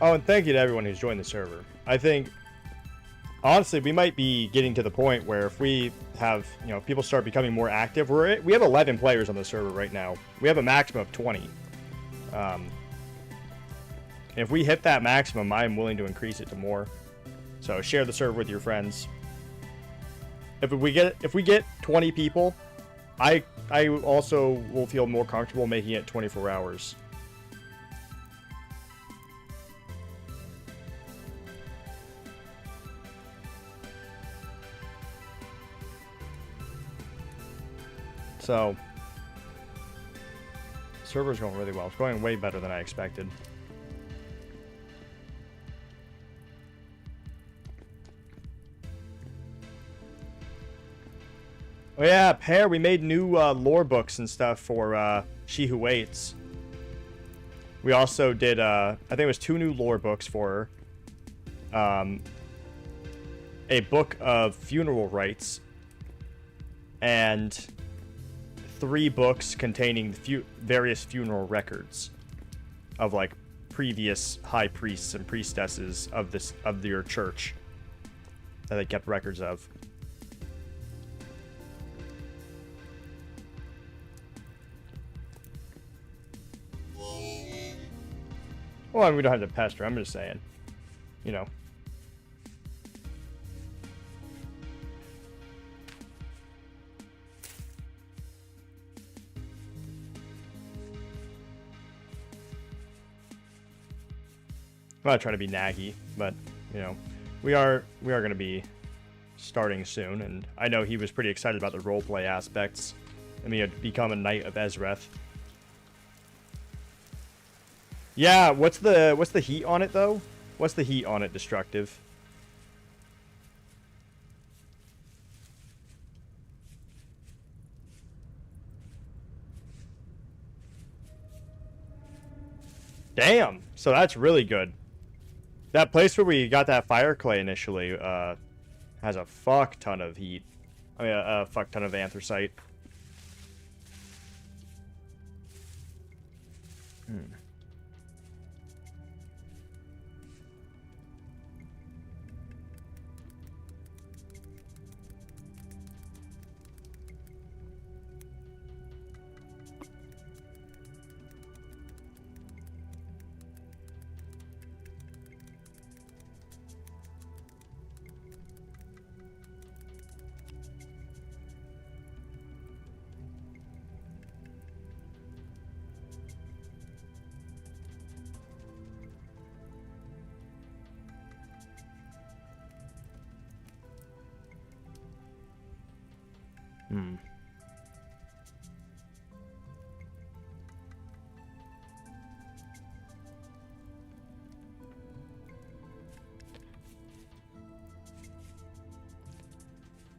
Oh, and thank you to everyone who's joined the server. I think, honestly, we might be getting to the point where if we have, you know, people start becoming more active. We have 11 players on the server right now. We have a maximum of 20. If we hit that maximum, I'm willing to increase it to more. So share the server with your friends. If we get 20 people, I also will feel more comfortable making it 24 hours. So, server's going really well. It's going way better than I expected. Oh yeah, Pear, we made new lore books and stuff for She Who Waits. We also did, I think it was 2 new lore books for her. A book of funeral rites. And 3 books containing various funeral records of like previous high priests and priestesses of your church that they kept records of. Well, I mean, we don't have to pester. I'm just saying, you know. I'm not trying to be naggy, but you know, we are going to be starting soon, and I know he was pretty excited about the roleplay aspects. I mean, he'd become a Knight of Ezreth. Yeah, what's the heat on it though? What's the heat on it, Destructive? Damn, so that's really good. That place where we got that fire clay initially has a fuck ton of heat. I mean, a fuck ton of anthracite.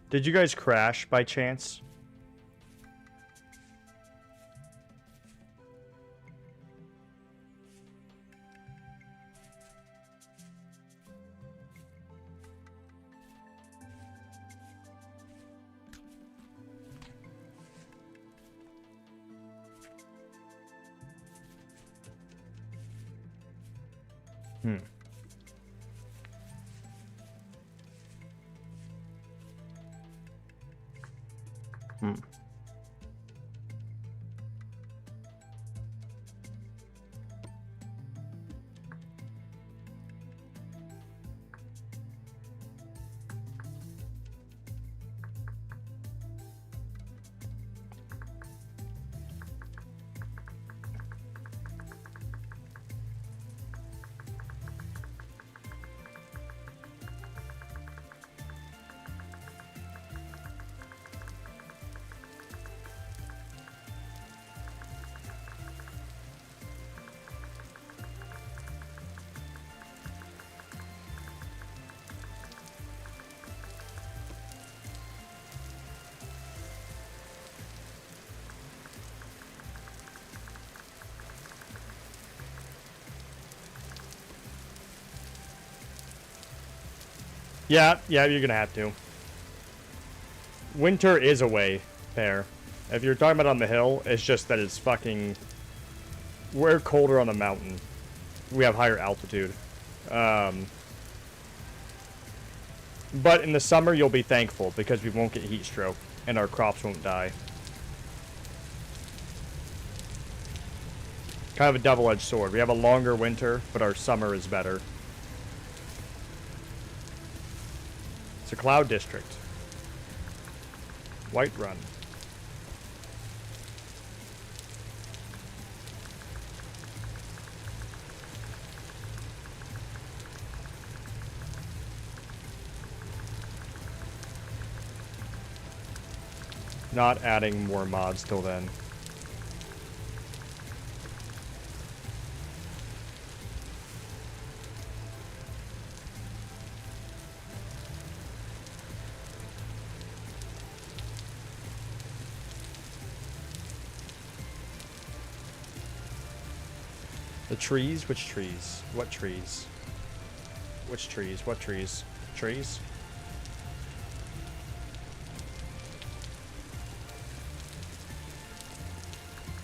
Did you guys crash by chance? Yeah, you're gonna have to. Winter is away, Pear. If you're talking about on the hill, it's just that it's fucking... We're colder on the mountain. We have higher altitude. But in the summer, you'll be thankful because we won't get heat stroke and our crops won't die. Kind of a double-edged sword. We have a longer winter, but our summer is better. It's a cloud district. Whiterun. Not adding more mods till then. The trees? Which trees? What trees? Which trees? What trees? Trees?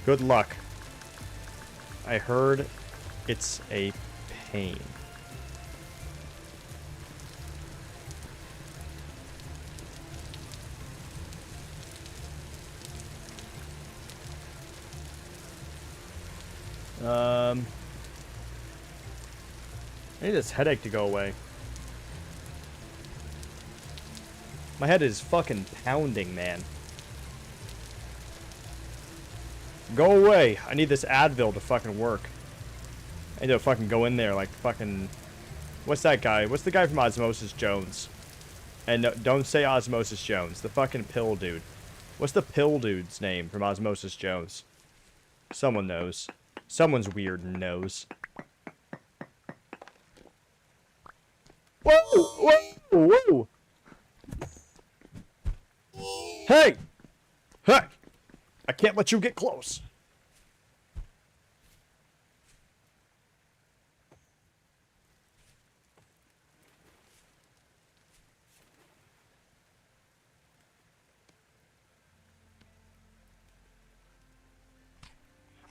Good luck. I heard it's a pain. I need this headache to go away. My head is fucking pounding, man. Go away. I need this Advil to fucking work. I need to fucking go in there like fucking... What's that guy? What's the guy from Osmosis Jones? And no, don't say Osmosis Jones. The fucking pill dude. What's the pill dude's name from Osmosis Jones? Someone knows. Someone's weird and knows. Whoa! Whoa! Whoa! Hey! Hey! I can't let you get close.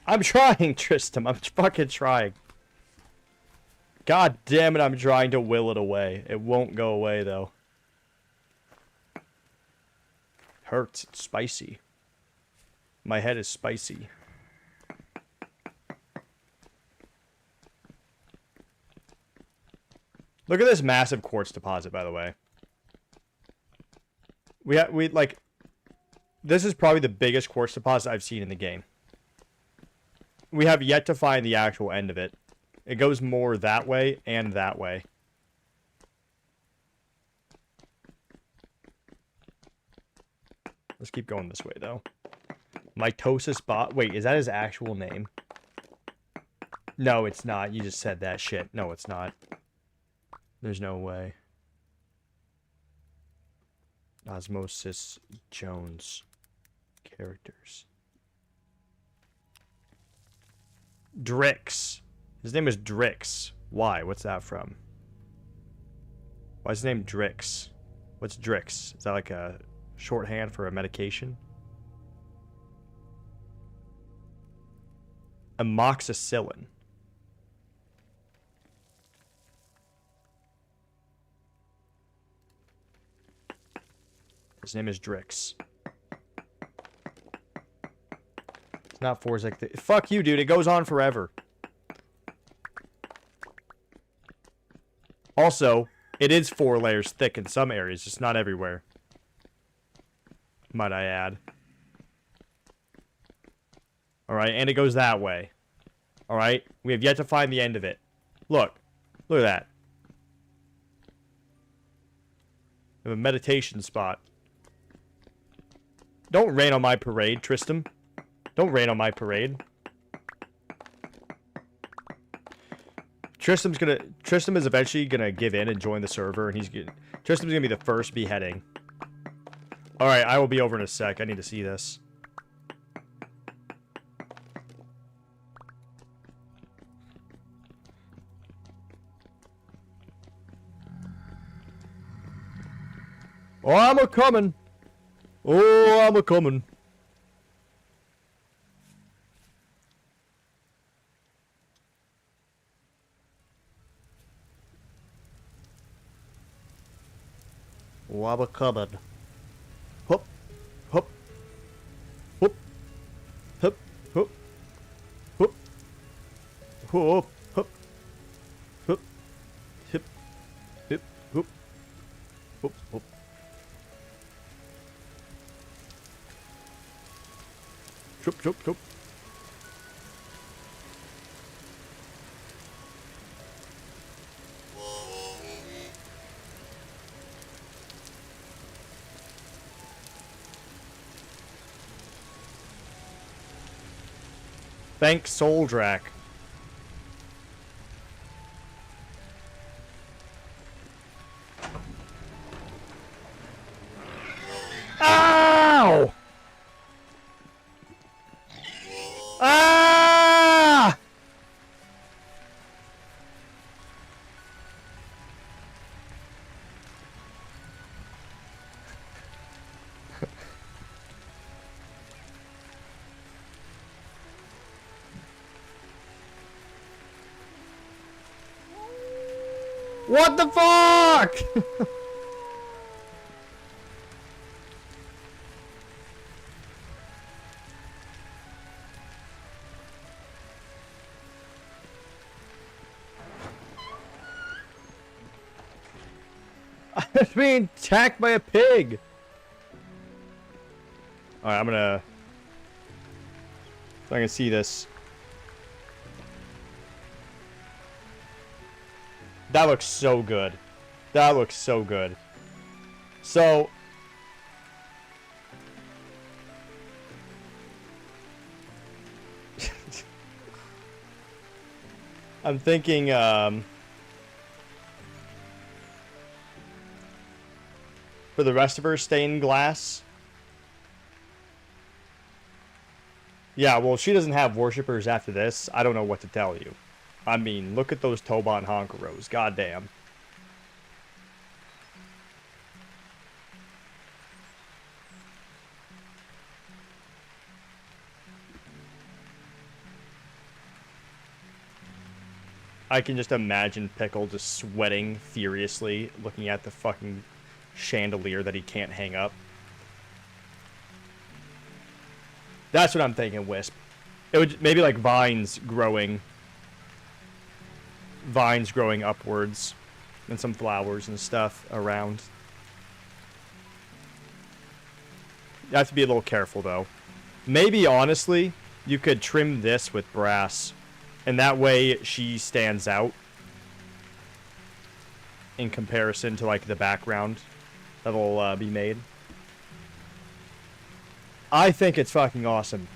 I'm trying, Tristan. I'm fucking trying. God damn it, I'm trying to will it away. It won't go away, though. Hurts. It's spicy. My head is spicy. Look at this massive quartz deposit, by the way. We like... This is probably the biggest quartz deposit I've seen in the game. We have yet to find the actual end of it. It goes more that way and that way. Let's keep going this way, though. Mitosis bot. Wait, is that his actual name? No, it's not. You just said that shit. No, it's not. There's no way. Osmosis Jones. Characters. Drix. His name is Drix. Why? What's that from? Why is his name Drix? What's Drix? Is that like a shorthand for a medication? Amoxicillin. His name is Drix. It's not Forzic. Fuck you, dude. It goes on forever. Also, it is 4 layers thick in some areas, just not everywhere. Might I add. Alright, and it goes that way. Alright, we have yet to find the end of it. Look. Look at that. We have a meditation spot. Don't rain on my parade, Tristram. Don't rain on my parade. Tristram is eventually gonna give in and join the server, and Tristram's gonna be the first beheading. Alright, I will be over in a sec. I need to see this. Oh, I'm a-coming. Oh, I'm a-coming. Lava cupboard. Hup, hup, hup, hup, hup, hup, hup, hup, hup, hip, hip, hup, hup, hup. Chup, chup, chup. Thanks, Soldrak. Ow! Ah! What the fuck? I'm being attacked by a pig. Alright, I'm gonna... so I can see this. That looks so good. That looks so good. So... I'm thinking, for the rest of her, stained glass. Yeah, well, she doesn't have worshippers after this. I don't know what to tell you. I mean, look at those Toban Honkaros. Goddamn. I can just imagine Pickle just sweating furiously, looking at the fucking chandelier that he can't hang up. That's what I'm thinking, Wisp. It would maybe like vines growing upwards, and some flowers and stuff around. You have to be a little careful though. Maybe honestly, you could trim this with brass, and that way she stands out in comparison to like the background that'll be made. I think it's fucking awesome,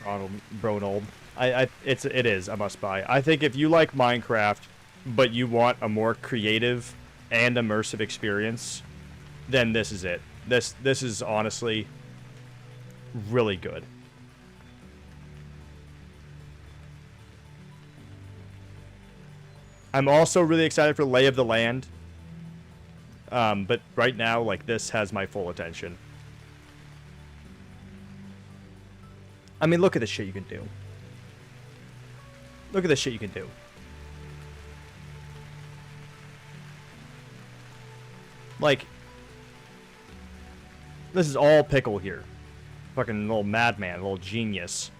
Bronold. It is a must buy. I think if you like Minecraft, but you want a more creative and immersive experience, then this is it. This is honestly really good. I'm also really excited for Lay of the Land. But right now, like, this has my full attention. I mean, look at the shit you can do. Look at the shit you can do. Like, this is all Pickle here. Fucking little madman, little genius.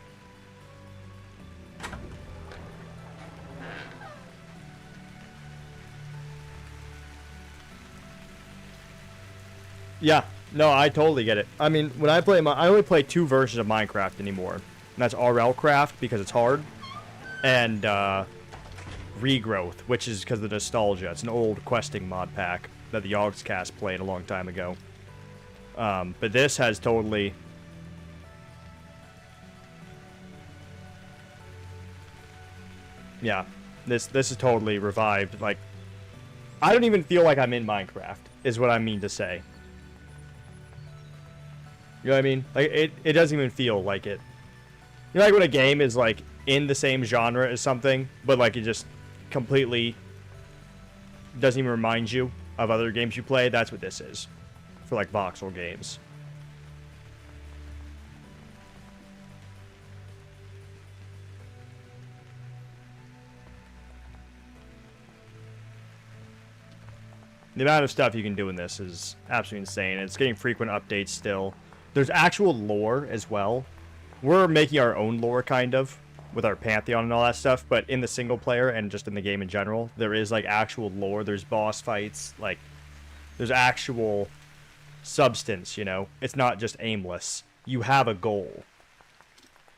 Yeah, no, I totally get it. I mean, when I play, I only play 2 versions of Minecraft anymore. And that's RL Craft, because it's hard, and Regrowth, which is because of the nostalgia. It's an old questing mod pack that the Yogscast played a long time ago. But this has totally... Yeah, this is totally revived. Like, I don't even feel like I'm in Minecraft, is what I mean to say. You know what I mean? Like, it doesn't even feel like it. You know, like when a game is, like, in the same genre as something, but, like, it just completely doesn't even remind you of other games you play? That's what this is. For, like, voxel games. The amount of stuff you can do in this is absolutely insane. It's getting frequent updates still. There's actual lore as well. We're making our own lore, kind of, with our Pantheon and all that stuff, but in the single player and just in the game in general, there is, like, actual lore. There's boss fights, like, there's actual substance, you know? It's not just aimless. You have a goal.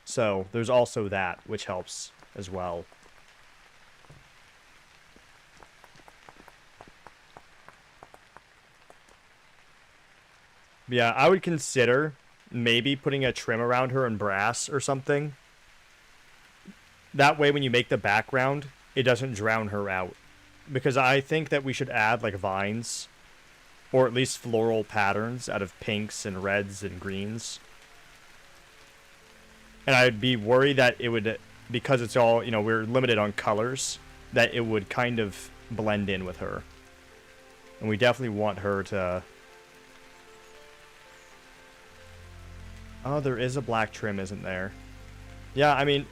So, there's also that, which helps as well. Yeah, I would consider maybe putting a trim around her in brass or something. That way when you make the background, it doesn't drown her out. Because I think that we should add, like, vines, or at least floral patterns out of pinks and reds and greens. And I'd be worried that it would, because it's all, you know, we're limited on colors, that it would kind of blend in with her. And we definitely want her to... Oh, there is a black trim, isn't there? Yeah, I mean...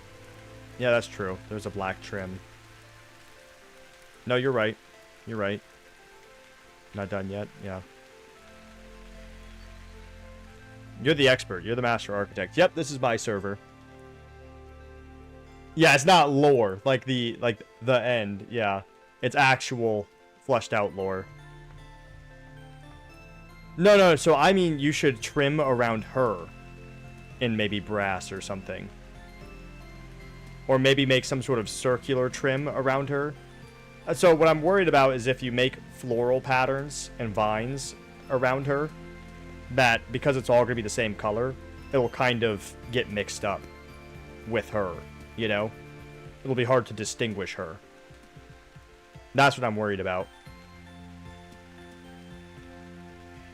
Yeah, that's true. There's a black trim. No, you're right. You're right. Not done yet. Yeah. You're the expert. You're the master architect. Yep, this is my server. Yeah, it's not lore. Like the end. Yeah. It's actual fleshed out lore. No, so I mean you should trim around her in maybe brass or something. Or maybe make some sort of circular trim around her. So what I'm worried about is if you make floral patterns and vines around her, that because it's all going to be the same color, it will kind of get mixed up with her, you know? It'll be hard to distinguish her. That's what I'm worried about.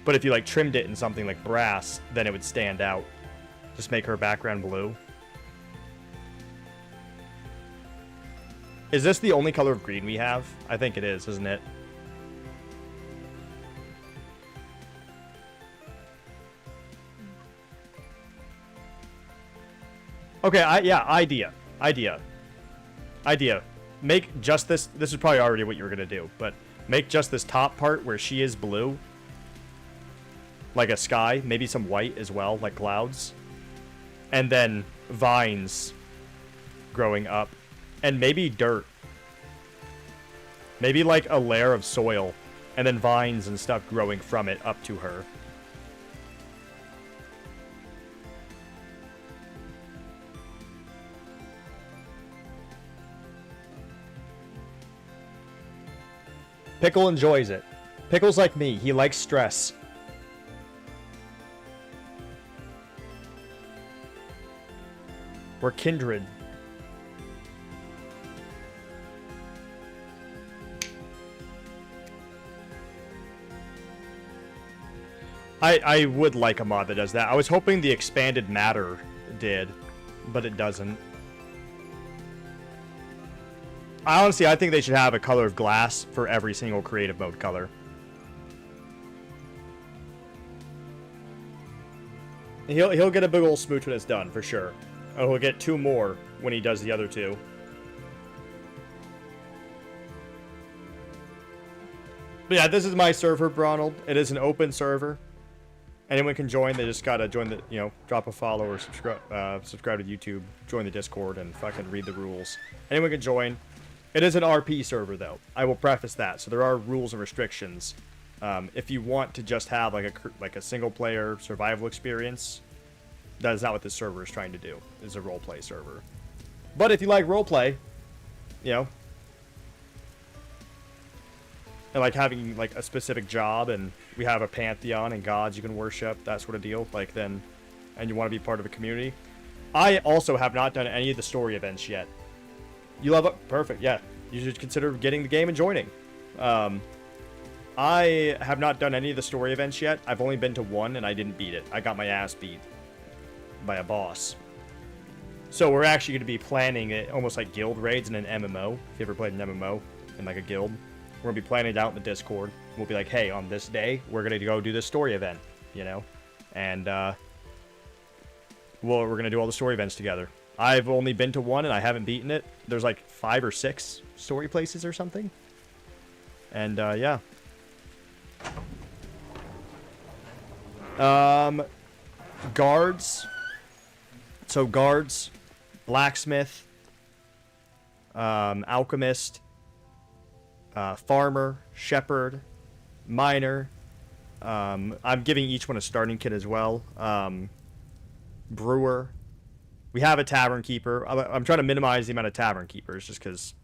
But if you, like, trimmed it in something like brass, then it would stand out. Just make her background blue. Is this the only color of green we have? I think it is, isn't it? Okay, idea. Make just this is probably already what you were gonna do, but make just this top part where she is blue. Like a sky, maybe some white as well, like clouds. And then vines growing up. And maybe dirt. Maybe like a layer of soil. And then vines and stuff growing from it up to her. Pickle enjoys it. Pickle's like me. He likes stress. We're kindred. I would like a mod that does that. I was hoping the expanded matter did, but it doesn't. I think they should have a color of glass for every single creative mode color. He'll get a big ol' smooch when it's done, for sure. Oh, he'll get 2 more when he does the other 2. But yeah, this is my server, Bronald. It is an open server. Anyone can join. They just gotta join the, you know, drop a follow or subscribe to YouTube, join the Discord, and fucking read the rules. Anyone can join. It is an RP server, though. I will preface that. So there are rules and restrictions. If you want to just have like a single-player survival experience, that is not what this server is trying to do. It's a roleplay server. But if you like roleplay, you know, and like having like a specific job, and we have a pantheon and gods you can worship, that sort of deal, like then, and you want to be part of a community. I also have not done any of the story events yet. You love it? Perfect, yeah. You should consider getting the game and joining. I have not done any of the story events yet. I've only been to one, and I didn't beat it. I got my ass beat by a boss. So we're actually going to be planning it almost like guild raids in an MMO. If you ever played an MMO in like a guild, we're going to be planning it out in the Discord. We'll be like, hey, on this day, we're going to go do this story event, you know? And, we're going to do all the story events together. I've only been to one, and I haven't beaten it. There's like 5 or 6 story places or something. And, yeah. Guards. So guards, blacksmith, alchemist, farmer, shepherd, miner. I'm giving each one a starting kit as well. Brewer. We have a tavern keeper. I'm trying to minimize the amount of tavern keepers just because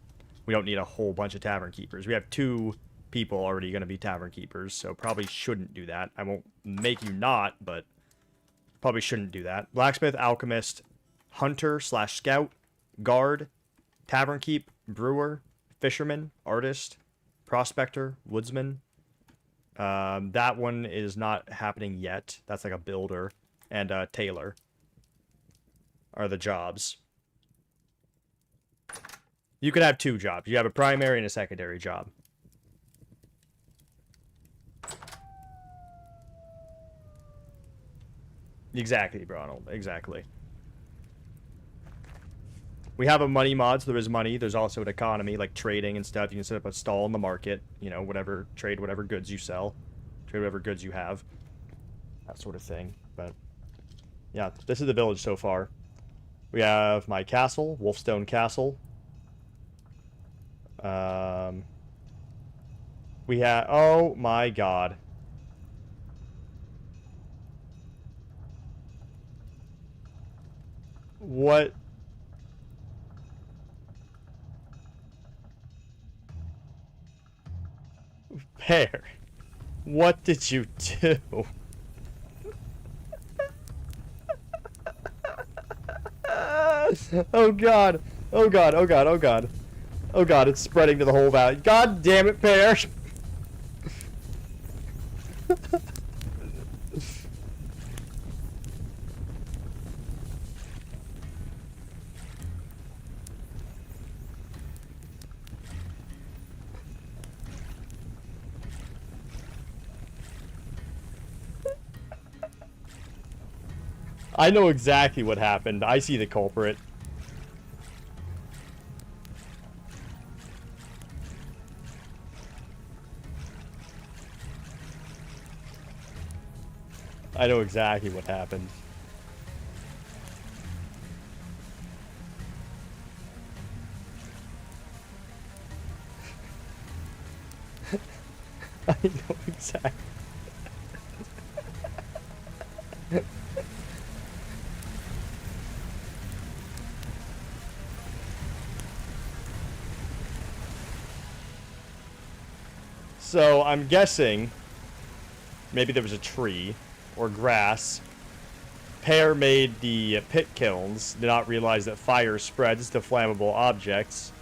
we don't need a whole bunch of tavern keepers. We have 2 people already going to be tavern keepers, so probably shouldn't do that. I won't make you not, but probably shouldn't do that. Blacksmith, alchemist, hunter / scout, guard, tavern keep, brewer, fisherman, artist, prospector, woodsman. That one is not happening yet. That's like a builder. And tailor are the jobs. You could have 2 jobs. You have a primary and a secondary job. Exactly, Ronald. Exactly. We have a money mod, so there is money. There's also an economy, like trading and stuff. You can set up a stall in the market. You know, whatever, trade whatever goods you sell. Trade whatever goods you have. That sort of thing. But, yeah, this is the village so far. We have my castle, Wolfstone Castle. We have... Oh, my God. What? Pear, what did you do? Oh god. Oh god, oh god, oh god. Oh god, it's spreading to the whole valley. God damn it, Pear! I know exactly what happened. I see the culprit. I know exactly what happened. I know exactly. So, I'm guessing maybe there was a tree or grass. Pear made the pit kilns, did not realize that fire spreads to flammable objects.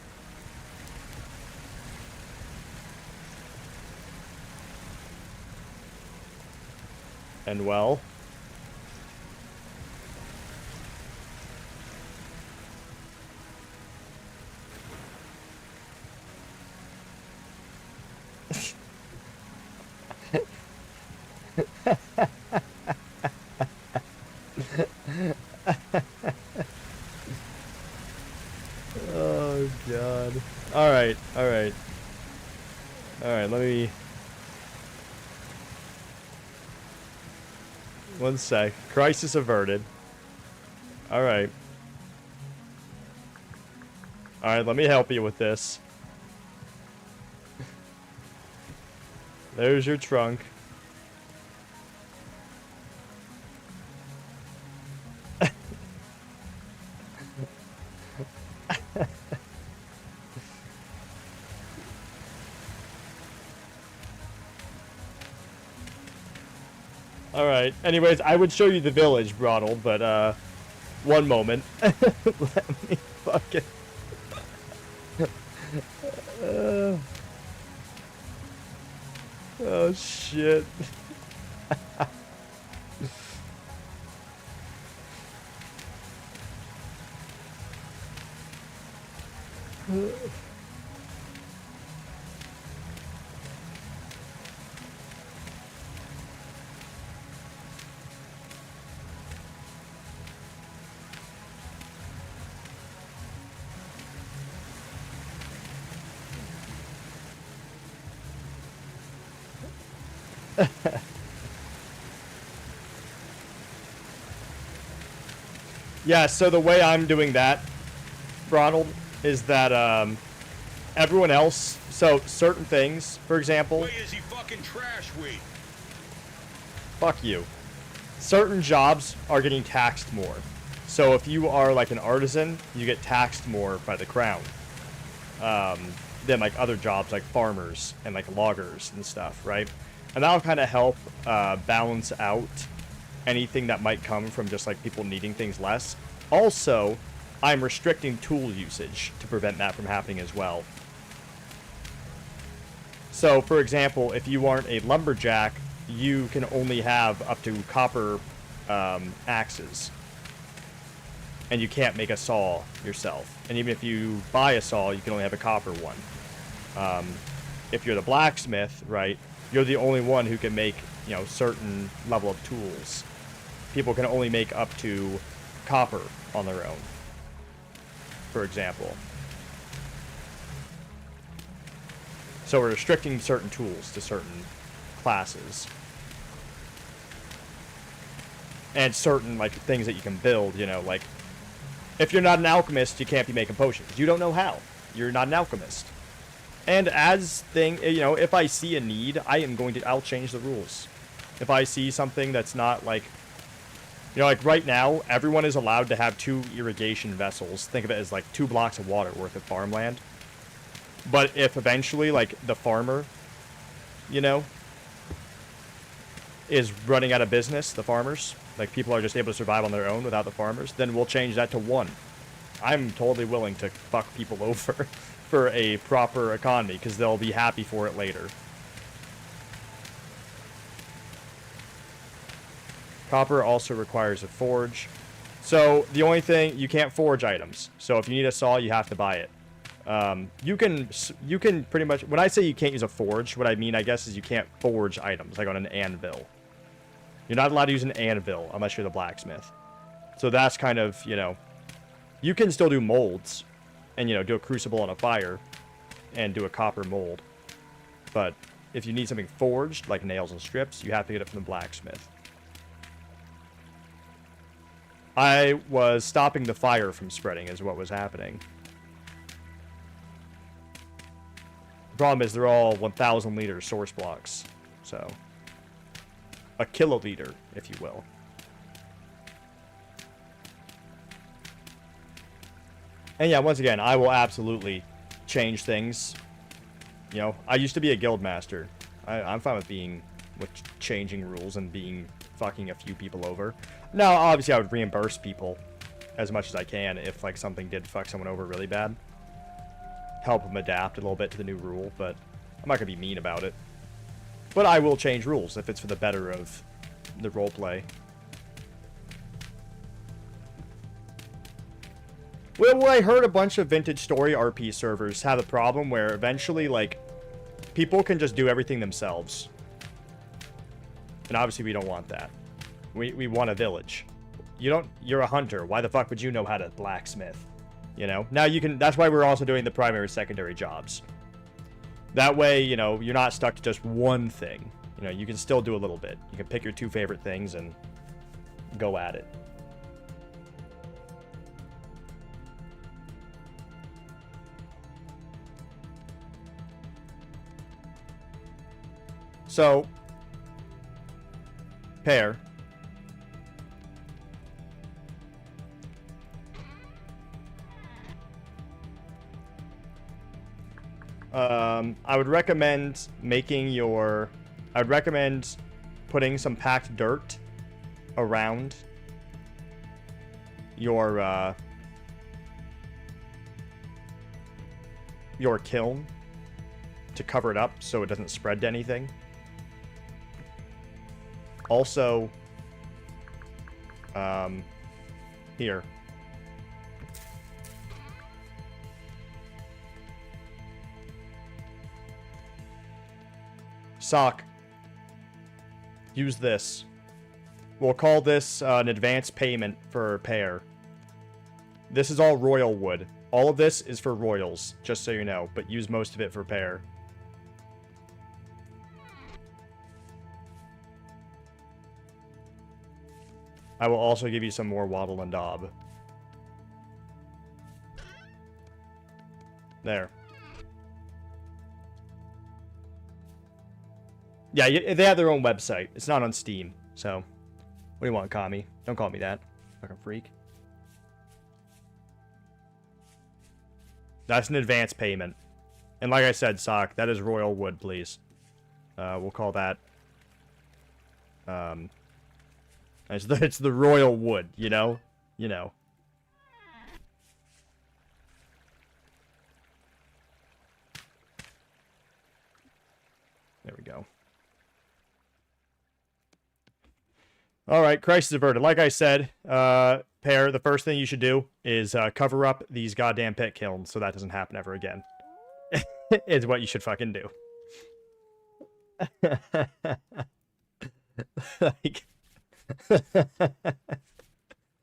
And well... Oh god. Alright, alright. Alright, let me... One sec. Crisis averted. Alright. Alright, let me help you with this. There's your trunk. Alright, anyways, I would show you the village, Ronald, but, one moment. Let me fucking... Oh, shit. Yeah, so the way I'm doing that, Ronald, is that everyone else, so certain things, for example, Why is he fucking trash week? fuck you. Certain jobs are getting taxed more. So if you are like an artisan, you get taxed more by the crown than like other jobs like farmers and like loggers and stuff, right? And that'll kind of help balance out anything that might come from just like people needing things less. Also, I'm restricting tool usage to prevent that from happening as well. So, for example, if you aren't a lumberjack, you can only have up to copper axes. And you can't make a saw yourself. And even if you buy a saw, you can only have a copper one. If you're the blacksmith, right, you're the only one who can make, you know, certain level of tools. People can only make up to copper on their own, for example. So we're restricting certain tools to certain classes. And certain, like, things that you can build, you know, like, if you're not an alchemist, you can't be making potions. You don't know how. You're not an alchemist. And you know, if I see a need, I'll change the rules. If I see something that's not, like, you know, like, right now, everyone is allowed to have 2 irrigation vessels. Think of it as, like, 2 blocks of water worth of farmland. But if eventually, like, the farmer, you know, is running out of business, the farmers, like, people are just able to survive on their own without the farmers, then we'll change that to 1. I'm totally willing to fuck people over for a proper economy, because they'll be happy for it later. Copper also requires a forge. So, the only thing, you can't forge items. So, if you need a saw, you have to buy it. You can pretty much, when I say you can't use a forge, what I mean, I guess, is you can't forge items, like on an anvil. You're not allowed to use an anvil unless you're the blacksmith. So that's kind of, you know, you can still do molds and, you know, do a crucible on a fire and do a copper mold. But if you need something forged, like nails and strips, you have to get it from the blacksmith. I was stopping the fire from spreading is what was happening. The problem is they're all 1,000 liter source blocks, so a kiloliter, if you will. And yeah, once again, I will absolutely change things. You know, I used to be a guild master. I'm fine with changing rules and fucking a few people over. Now, obviously, I would reimburse people as much as I can if, like, something did fuck someone over really bad. Help them adapt a little bit to the new rule, but I'm not gonna be mean about it. But I will change rules if it's for the better of the roleplay. Well, I heard a bunch of Vintage Story RP servers have a problem where eventually, like, people can just do everything themselves. And obviously we don't want that. We want a village. You're a hunter. Why the fuck would you know how to blacksmith? You know? Now you can, that's why we're also doing the primary, secondary jobs. That way, you know, you're not stuck to just one thing. You know, you can still do a little bit. You can pick your 2 favorite things and go at it. So, Pear. I would recommend I'd recommend putting some packed dirt around your kiln to cover it up so it doesn't spread to anything. Also, here. Sock. Use this. We'll call this an advance payment for Pear. This is all royal wood. All of this is for royals, just so you know, but use most of it for Pear. I will also give you some more Waddle and Daub. There. Yeah, they have their own website. It's not on Steam, so... What do you want, Kami? Don't call me that. Fucking freak. That's an advance payment. And like I said, Sock, that is royal wood, please. We'll call that... It's the royal wood, you know? You know. There we go. Alright, crisis averted. Like I said, Pear, the first thing you should do is cover up these goddamn pit kilns so that doesn't happen ever again. It's what you should fucking do. Like...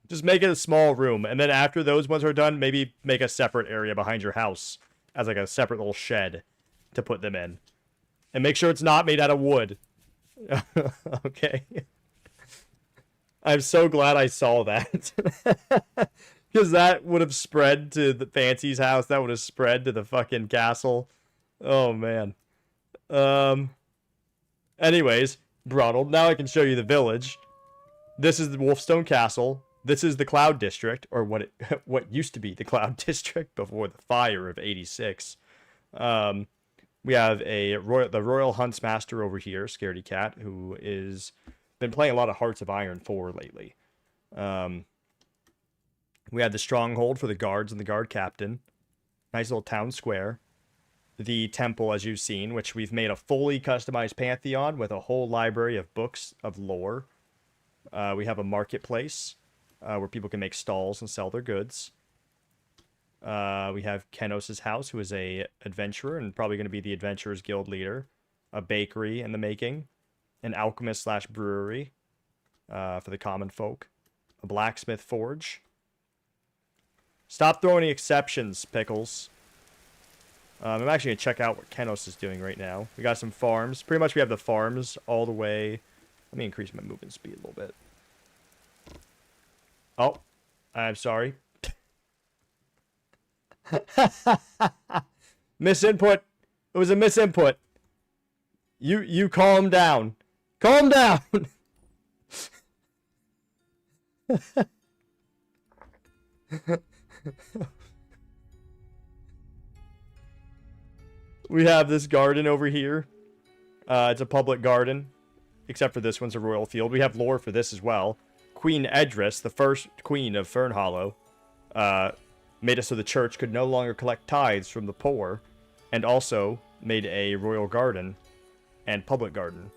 Just make it a small room, and then after those ones are done, maybe make a separate area behind your house as like a separate little shed to put them in. And make sure it's not made out of wood. Okay. I'm so glad I saw that. Because that would have spread to the Fancy's house. That would have spread to the fucking castle. Oh, man. Anyways, Bronald, now I can show you the village. This is the Wolfstone Castle. This is the Cloud District, or what used to be the Cloud District before the fire of 86. We have the Royal Huntsmaster over here, Scaredy Cat, who is been playing a lot of Hearts of Iron 4 lately. We had the Stronghold for the guards and the guard captain. Nice little town square. The temple, as you've seen, which we've made a fully customized pantheon with a whole library of books of lore. We have a marketplace where people can make stalls and sell their goods. We have Kenos' house, who is a adventurer and probably going to be the Adventurers Guild leader. A bakery in the making. An alchemist/brewery for the common folk. A blacksmith forge. Stop throwing any exceptions, Pickles. I'm actually going to check out what Kenos is doing right now. We got some farms. Pretty much we have the farms all the way. Let me increase my movement speed a little bit. Oh, I'm sorry. Misinput. It was a misinput. You calm down. Calm down. We have this garden over here. It's a public garden, except for this one's a royal field. We have lore for this as well. Queen Edris, the first queen of Fernhollow, made it so the church could no longer collect tithes from the poor, and also made a royal garden and public garden.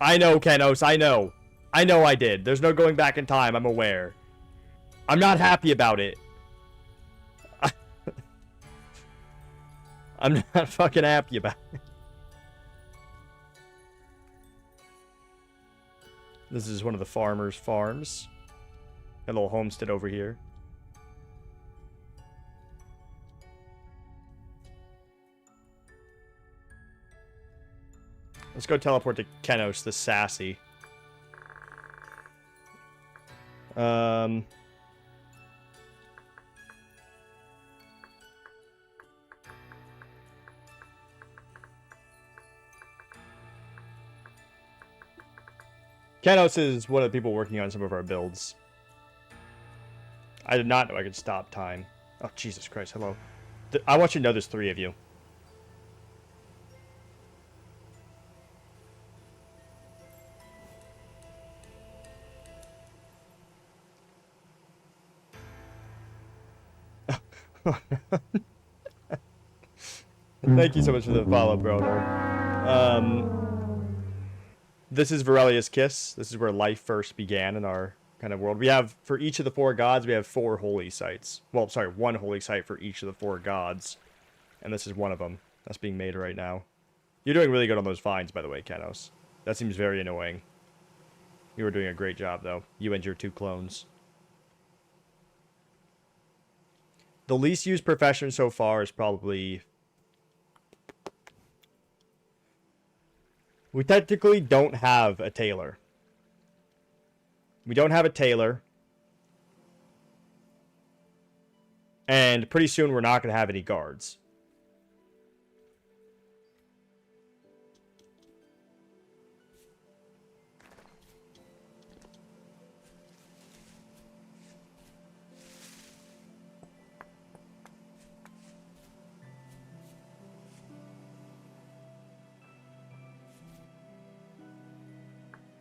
I know, Kenos, I know. I know I did. There's no going back in time, I'm aware. I'm not happy about it. I'm not fucking happy about it. This is one of the farmers' farms. A little homestead over here. Let's go teleport to Kenos the Sassy. Kenos is one of the people working on some of our builds. I did not know I could stop time. Oh, Jesus Christ, hello. I want you to know there's 3 of you. Thank you so much for the follow, bro. This is Varelia's Kiss. This is where life first began in our kind of world. We have, for each of the 4 gods, we have 4 holy sites. Well, sorry, 1 holy site for each of the 4 gods. And this is one of them. That's being made right now. You're doing really good on those vines, by the way, Kenos. That seems very annoying. You were doing a great job, though. You and your 2 clones. The least used profession so far is probably... We technically don't have a tailor. We don't have a tailor. And pretty soon we're not going to have any guards.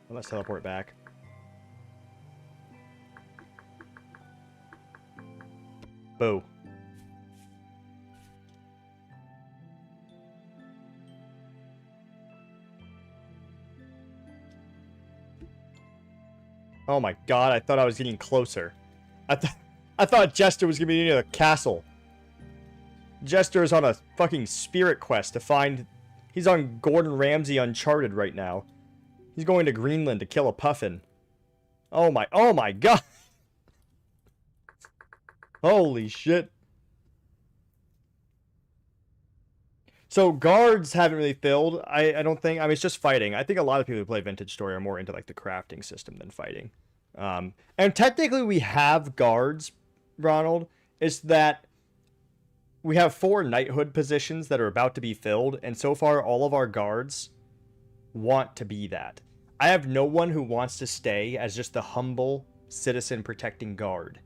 Let's teleport back. Boo. Oh my god, I thought I was getting closer. I thought Jester was gonna be near the castle. Jester is on a fucking spirit quest to find... He's on Gordon Ramsay Uncharted right now. He's going to Greenland to kill a puffin. Oh my god. Holy shit. So guards haven't really filled. I don't think. I mean, it's just fighting. I think a lot of people who play Vintage Story are more into like the crafting system than fighting. And technically we have guards, Ronald. It's that we have 4 knighthood positions that are about to be filled, and so far all of our guards want to be that. I have no one who wants to stay as just the humble citizen protecting guard.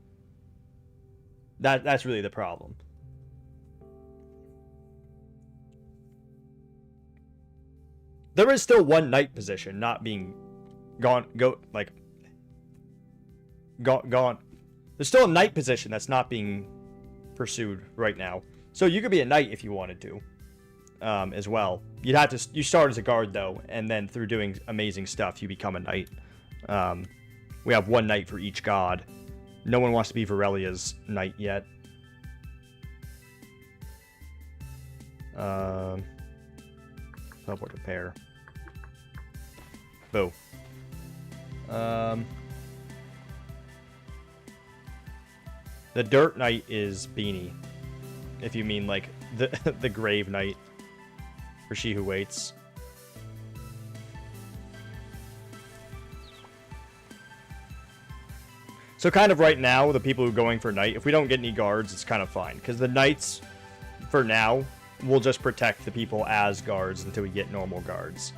That's really the problem. There is still one knight position not being gone. There's still a knight position that's not being pursued right now. So you could be a knight if you wanted to, as well. You'd have to. You start as a guard though, and then through doing amazing stuff, you become a knight. We have 1 knight for each god. No one wants to be Varelia's knight yet. Teleport to pair. Boo. The Dirt Knight is Beanie. If you mean like the Grave Knight. For She Who Waits. So kind of right now, the people who are going for Knight, if we don't get any guards, it's kind of fine. Because the Knights, for now, will just protect the people as guards until we get normal guards.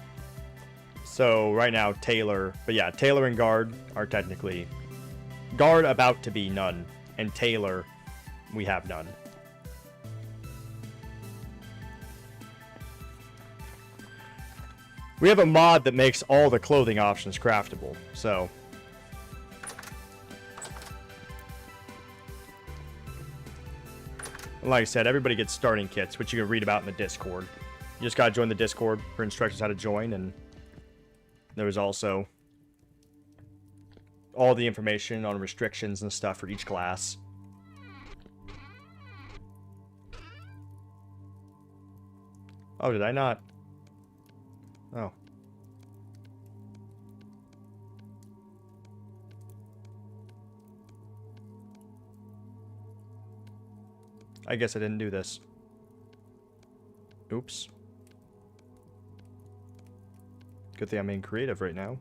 So right now, Tailor... But yeah, Tailor and Guard are technically... Guard about to be none. And Tailor, we have none. We have a mod that makes all the clothing options craftable, so... Like I said, everybody gets starting kits, which you can read about in the Discord. You just gotta join the Discord for instructions how to join, and... There was also... all the information on restrictions and stuff for each class. Oh, did I not? Oh. I guess I didn't do this. Oops. Good thing I'm being creative right now.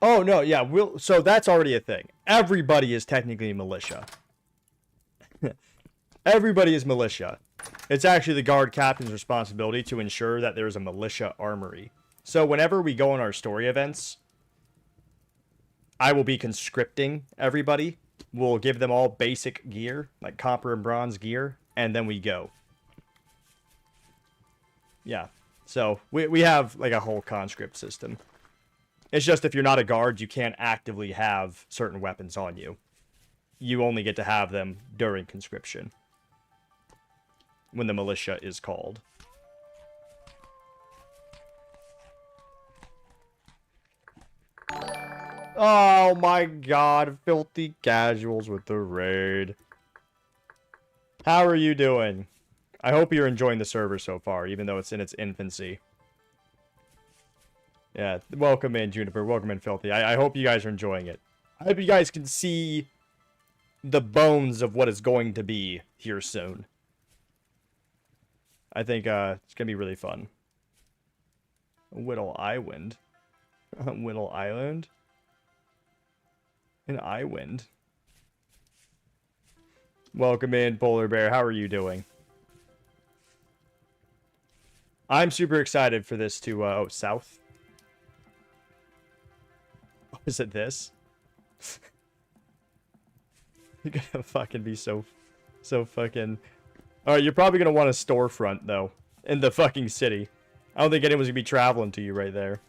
Oh, no, yeah, so that's already a thing. Everybody is technically militia. Everybody is militia. It's actually the guard captain's responsibility to ensure that there's a militia armory. So whenever we go on our story events, I will be conscripting everybody. We'll give them all basic gear, like copper and bronze gear, and then we go. Yeah, so we have like a whole conscript system. It's just if you're not a guard, you can't actively have certain weapons on you. You only get to have them during conscription. When the militia is called. Oh my god, filthy casuals with the raid. How are you doing? I hope you're enjoying the server so far, even though it's in its infancy. Yeah, welcome in, Juniper. Welcome in, Filthy. I hope you guys are enjoying it. I hope you guys can see the bones of what is going to be here soon. I think it's going to be really fun. Whittle Island. Whittle Island? An Island. Welcome in, Polar Bear. How are you doing? I'm super excited for this to, oh, south. Oh, is it this? You're gonna fucking be so fucking... Alright, you're probably gonna want a storefront, though. In the fucking city. I don't think anyone's gonna be traveling to you right there.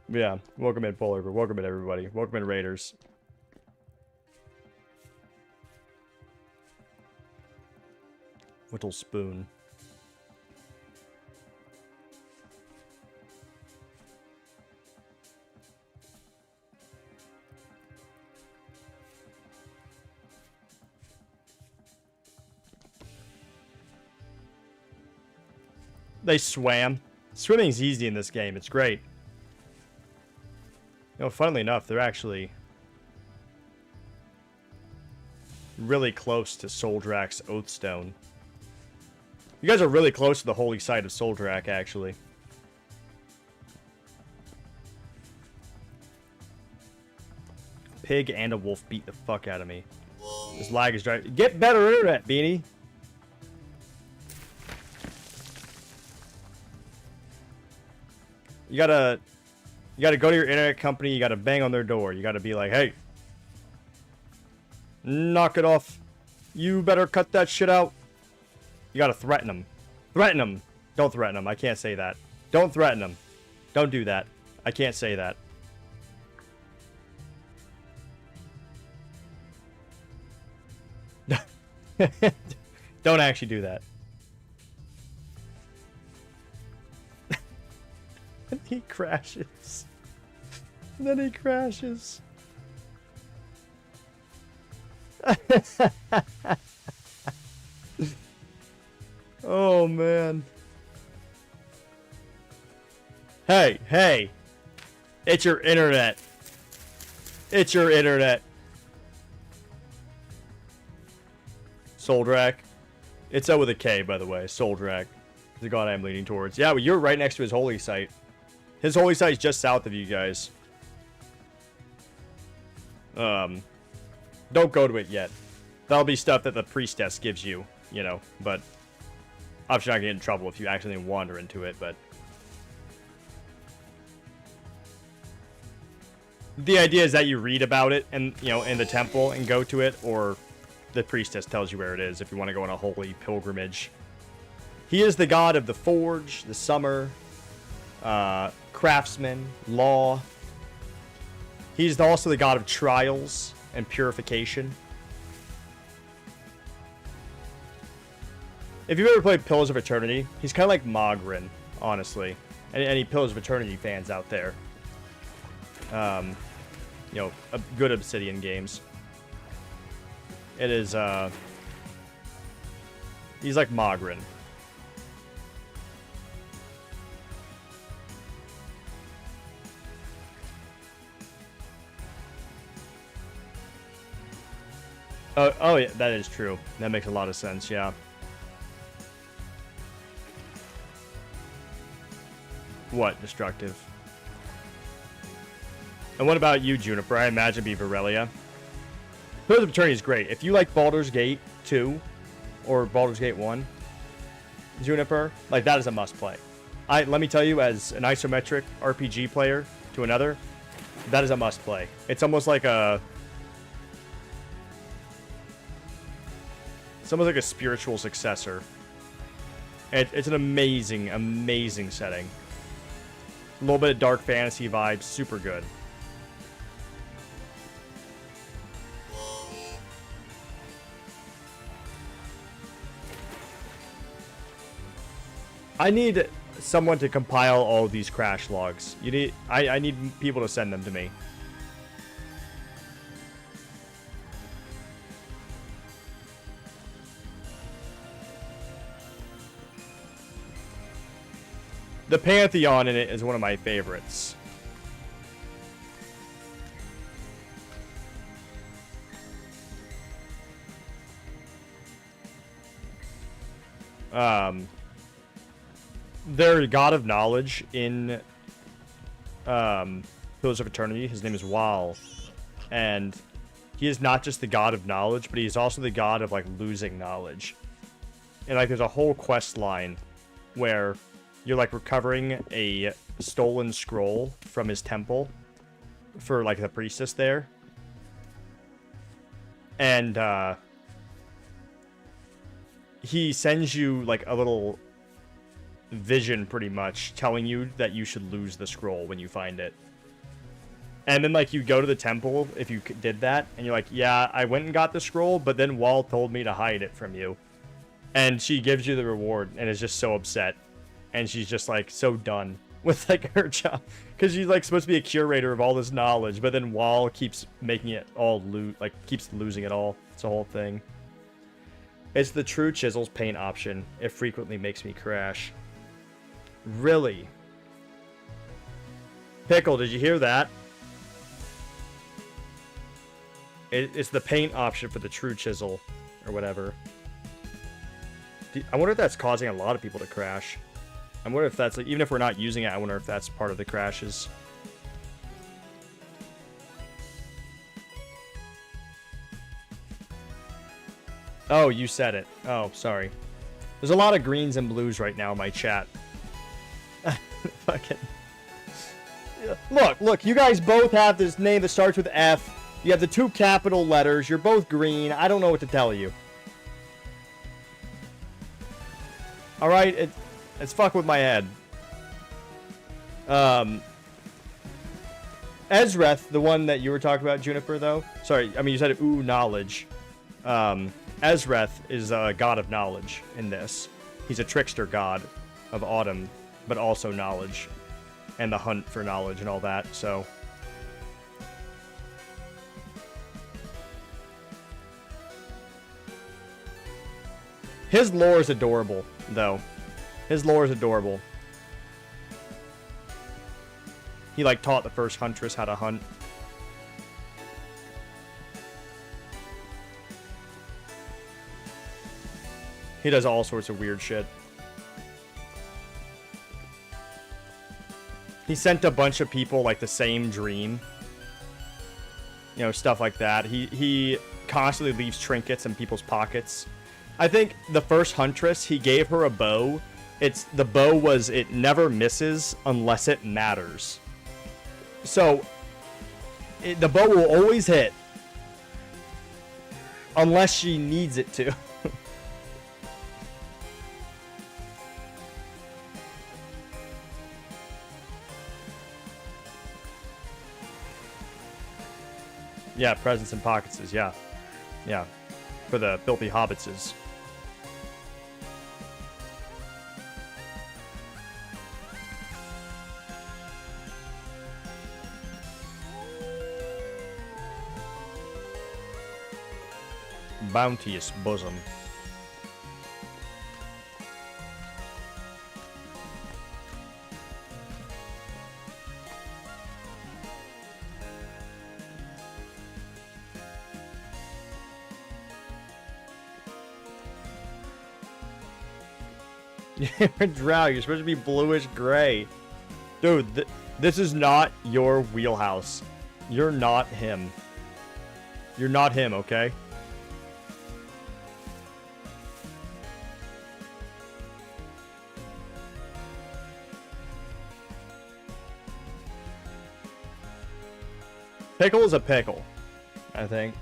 Yeah, welcome in, Polar Bear. Welcome in, everybody. Welcome in, Raiders. Whittle Spoon. They swam. Swimming's easy in this game. It's great. You know, funnily enough, they're actually really close to Soldrak's Oathstone. You guys are really close to the holy site of Soldrak, actually. Pig and a wolf beat the fuck out of me. This lag is driving. Get better internet, Beanie. You gotta go to your internet company. You gotta bang on their door. You gotta be like, hey, knock it off. You better cut that shit out. You gotta threaten them. Threaten them. Don't threaten them. I can't say that. Don't threaten them. Don't do that. I can't say that. Don't actually do that. And he crashes. And then he crashes. Oh, man. Hey, hey. It's your internet. It's your internet. Soldrak. It's O with a K, by the way. Soldrak. The god I'm leaning towards. Yeah, well, you're right next to his holy site. His holy site is just south of you guys. Don't go to it yet. That'll be stuff that the priestess gives you, you know, but obviously not gonna get in trouble if you accidentally wander into it, but the idea is that you read about it and, you know, in the temple and go to it, or the priestess tells you where it is if you want to go on a holy pilgrimage. He is the god of the forge, the summer, craftsman, law. He's also the god of trials and purification. If you've ever played Pillars of Eternity, he's kind of like Mogren, honestly. Any Pillars of Eternity fans out there? You know, good Obsidian games. It is, he's like Mogren. Oh yeah, that is true. That makes a lot of sense, yeah. What? Destructive. And what about you, Juniper? I imagine it'd be Virelia. Pillars of Eternity is great. If you like Baldur's Gate 2 or Baldur's Gate 1, Juniper, like, that is a must-play. Let me tell you, as an isometric RPG player to another, that is a must-play. It's almost like a... It's almost like a spiritual successor. It's an amazing, amazing setting. A little bit of dark fantasy vibes, super good. I need someone to compile all of these crash logs. I need people to send them to me. The Pantheon in it is one of my favorites. Their god of knowledge in Pillars of Eternity, his name is Wal, and he is not just the god of knowledge, but he's also the god of like losing knowledge. And like there's a whole quest line where you're like recovering a stolen scroll from his temple for like the priestess there. And he sends you like a little vision pretty much telling you that you should lose the scroll when you find it. And then like you go to the temple if you did that and you're like, yeah, I went and got the scroll, but then Wal told me to hide it from you. And she gives you the reward and is just so upset. And she's just like so done with like her job because she's like supposed to be a curator of all this knowledge, but then Wal keeps making it all keeps losing it all. It's a whole thing. It's the true chisels paint option. It frequently makes me crash. Really? Pickle, did you hear that? It's the paint option for the true chisel or whatever. I wonder if that's causing a lot of people to crash. I wonder if that's like, even if we're not using it, I wonder if that's part of the crashes. Oh, you said it. Oh, sorry. There's a lot of greens and blues right now in my chat. Fucking. Look, you guys both have this name that starts with F. You have the 2 capital letters. You're both green. I don't know what to tell you. Alright, it's fuck with my head. Ezreth, the one that you were talking about, Juniper, though. Sorry, I mean, you said, ooh, knowledge. Ezreth is a god of knowledge in this. He's a trickster god of autumn, but also knowledge. And the hunt for knowledge and all that, so... His lore is adorable, though. His lore is adorable. He, like, taught the first huntress how to hunt. He does all sorts of weird shit. He sent a bunch of people, like, the same dream. You know, stuff like that. He constantly leaves trinkets in people's pockets. I think the first huntress, he gave her a bow. The bow was, it never misses unless it matters. So, the bow will always hit. Unless she needs it to. Yeah, presents and pocketses, yeah. Yeah. For the filthy hobbitses. Bounteous bosom. Drow, you're supposed to be bluish gray. Dude, this is not your wheelhouse. You're not him. You're not him, okay? Pickle is a pickle, I think.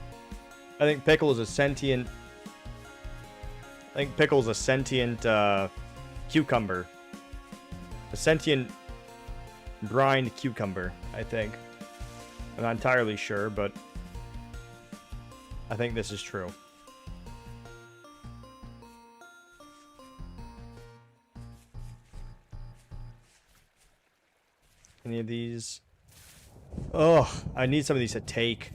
I think Pickle is a sentient... I think Pickle is a sentient, cucumber. A sentient brined cucumber, I think. I'm not entirely sure, but I think this is true. Any of these? Oh, I need some of these to take.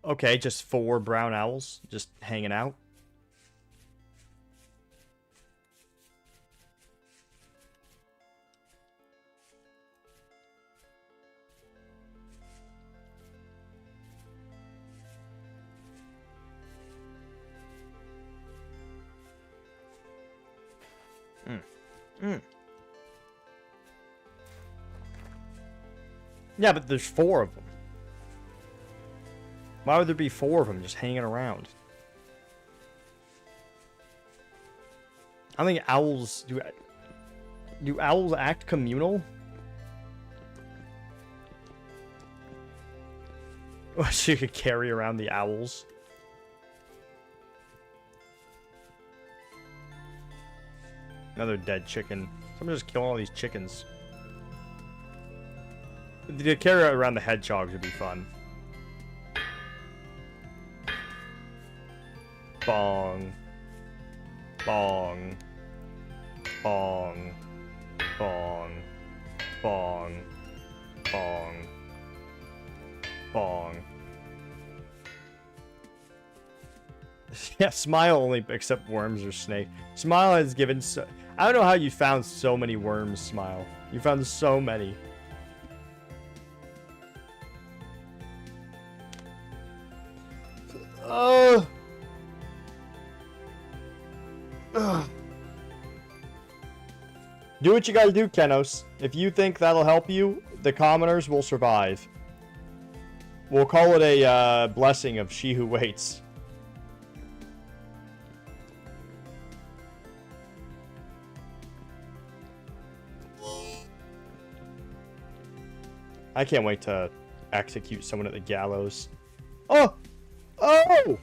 Okay, just 4 brown owls just hanging out. Yeah, but there's 4 of them. Why would there be 4 of them just hanging around? I think owls do owls act communal? So you could carry around the owls. Another dead chicken. Someone just kill all these chickens. To carry around the hedgehogs would be fun. Bong. Bong. Bong. Bong. Bong. Bong. Bong. Yeah, Smile only accept worms or snake. Smile has given so... I don't know how you found so many worms, Smile. You found so many. Do what you gotta do, Kenos. If you think that'll help you, the commoners will survive. We'll call it a blessing of she who waits. I can't wait to execute someone at the gallows. Oh! Oh!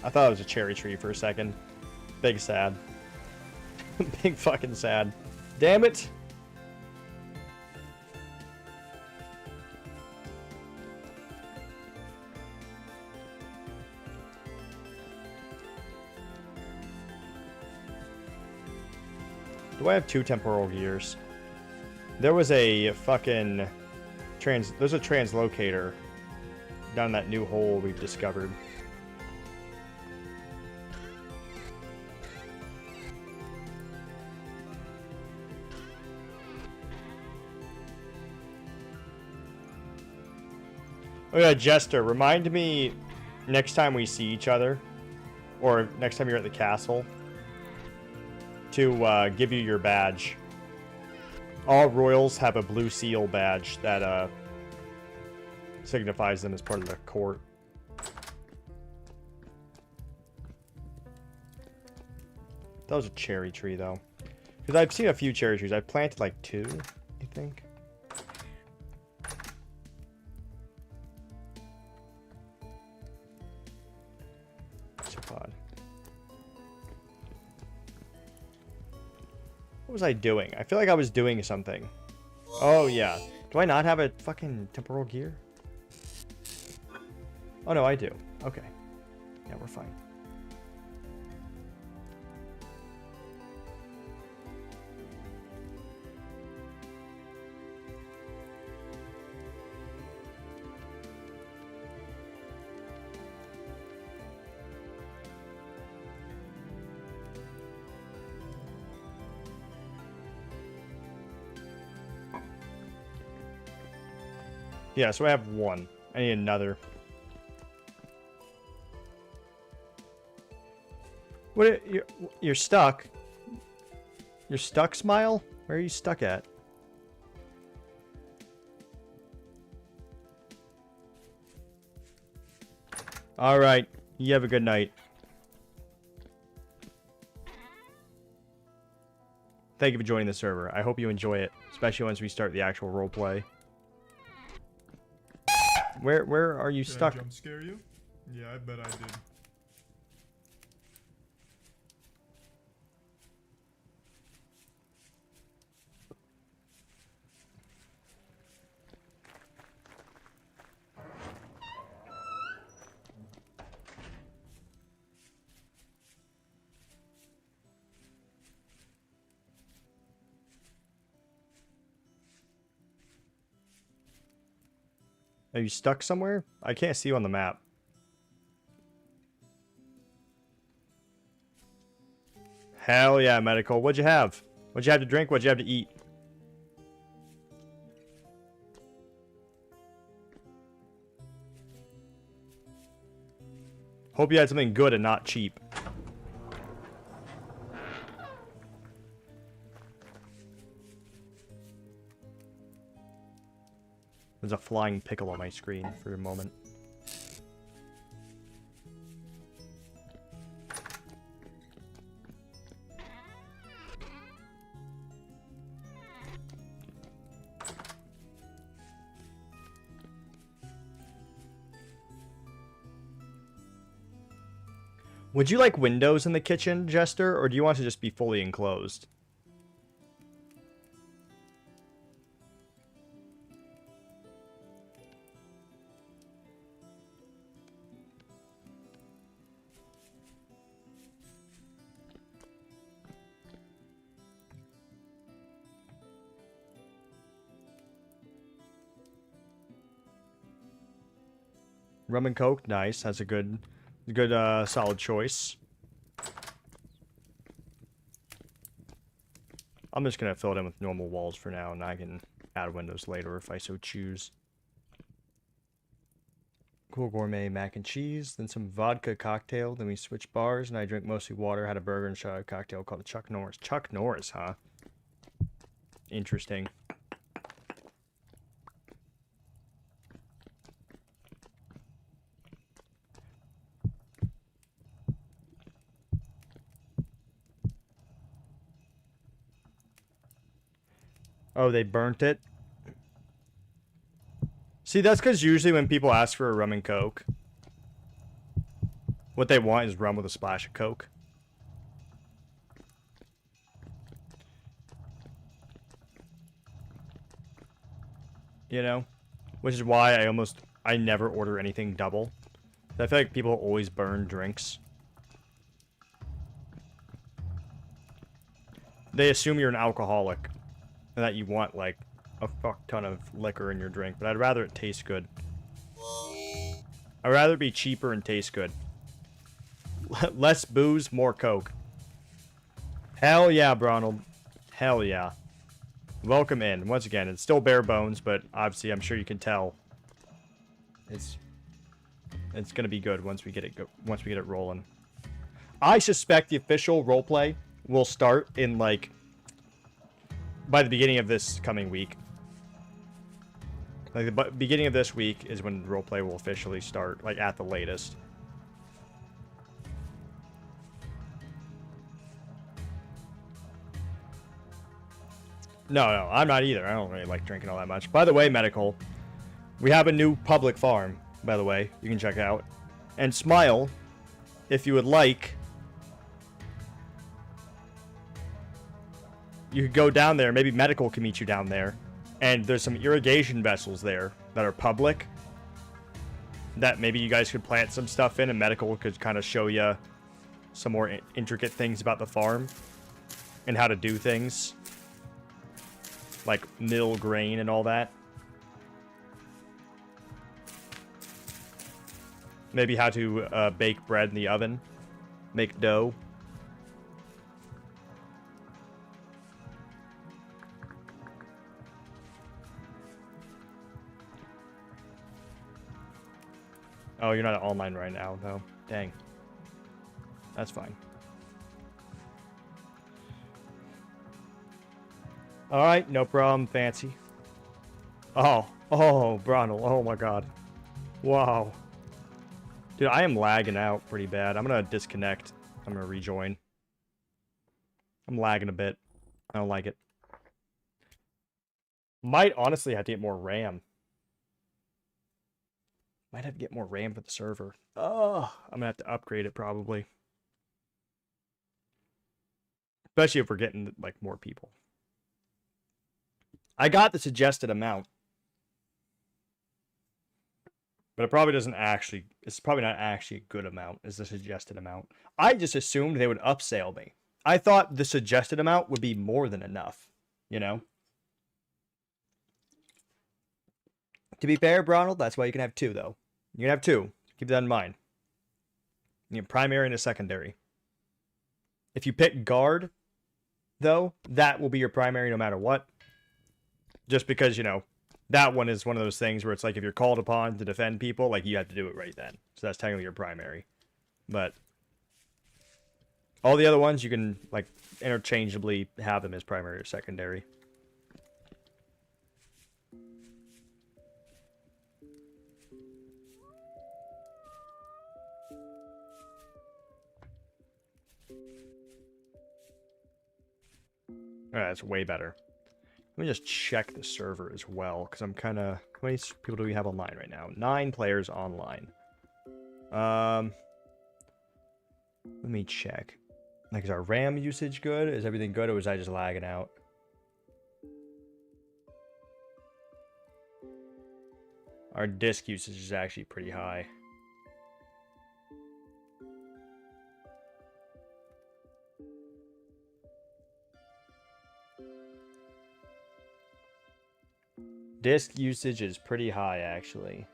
I thought it was a cherry tree for a second. Big sad. Big fucking sad. Damn it! Do I have 2 temporal gears? There was a fucking there's a translocator down that new hole we've discovered. Oh yeah, Jester, remind me next time we see each other, or next time you're at the castle, to give you your badge. All royals have a blue seal badge that signifies them as part of the court. That was a cherry tree, though. Because I've seen a few cherry trees. I've planted like 2, I think. What was I doing? I feel like I was doing something. Oh, yeah. Do I not have a fucking temporal gear? Oh, no, I do. Okay. Yeah, we're fine. Yeah, so I have 1. I need another. What? You're stuck. You're stuck, Smile? Where are you stuck at? All right. You have a good night. Thank you for joining the server. I hope you enjoy it, especially once we start the actual roleplay. Where are you stuck? Did I jump scare you? Yeah, I bet I did. Are you stuck somewhere? I can't see you on the map. Hell yeah, medical. What'd you have? What'd you have to drink? What'd you have to eat? Hope you had something good and not cheap. There's a flying pickle on my screen for a moment. Would you like windows in the kitchen, Jester, or do you want to just be fully enclosed? Rum and Coke, nice. That's a good, solid choice. I'm just gonna fill it in with normal walls for now, and I can add windows later if I so choose. Cool gourmet mac and cheese, then some vodka cocktail, then we switch bars, and I drink mostly water, had a burger and shot a cocktail called Chuck Norris. Chuck Norris, huh? Interesting. Oh, they burnt it? See, that's because usually when people ask for a rum and Coke, what they want is rum with a splash of Coke. You know? Which is why I never order anything double. I feel like people always burn drinks. They assume you're an alcoholic. And that you want, like, a fuck ton of liquor in your drink. But I'd rather it taste good. I'd rather it be cheaper and taste good. Less booze, more Coke. Hell yeah, Bronald. Hell yeah. Welcome in. Once again, it's still bare bones, but obviously I'm sure you can tell. It's gonna be good once we get it rolling. I suspect the official roleplay will start in, like, by the beginning of this coming week. Like, the beginning of this week is when roleplay will officially start, like, at the latest. No, I'm not either. I don't really like drinking all that much. By the way, Medical, we have a new public farm, by the way. You can check out. And Smile, if you would like, you could go down there. Maybe Medical can meet you down there. And there's some irrigation vessels there that are public. That maybe you guys could plant some stuff in, and Medical could kind of show you some more intricate things about the farm. And how to do things. Like mill grain and all that. Maybe how to bake bread in the oven. Make dough. Oh, you're not online right now, though. Dang. That's fine. Alright, no problem, Fancy. Oh, Bronel. Oh my god. Wow. Dude, I am lagging out pretty bad. I'm gonna disconnect. I'm gonna rejoin. I'm lagging a bit. I don't like it. Might honestly have to get more RAM. Might have to get more RAM for the server. Oh, I'm gonna have to upgrade it probably. Especially if we're getting, like, more people. I got the suggested amount. But it probably doesn't actually... It's probably not actually a good amount, is the suggested amount. I just assumed they would upsell me. I thought the suggested amount would be more than enough. You know? To be fair, Ronald, that's why you can have 2, though. You can have 2. Keep that in mind. You have primary and a secondary. If you pick guard, though, that will be your primary no matter what. Just because, you know, that one is one of those things where it's like if you're called upon to defend people, like you have to do it right then. So that's technically your primary. But all the other ones, you can, like, interchangeably have them as primary or secondary. Alright, that's way better. Let me just check the server as well, because I'm kind of... How many people do we have online right now? 9 players online. Let me check. Like, is our RAM usage good? Is everything good, or was I just lagging out? Our disk usage is actually pretty high. Disk usage is pretty high, actually.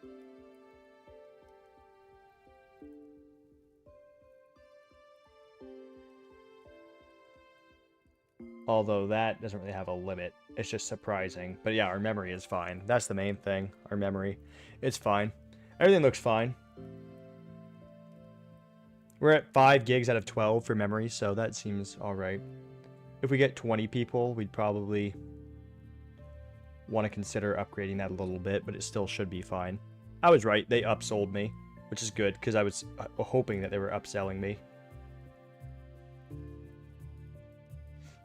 Although that doesn't really have a limit. It's just surprising. But yeah, our memory is fine. That's the main thing. Our memory. It's fine. Everything looks fine. We're at 5 gigs out of 12 for memory, so that seems alright. If we get 20 people, we'd probably want to consider upgrading that a little bit, but it still should be fine. I was right. They upsold me, which is good, because I was hoping that they were upselling me.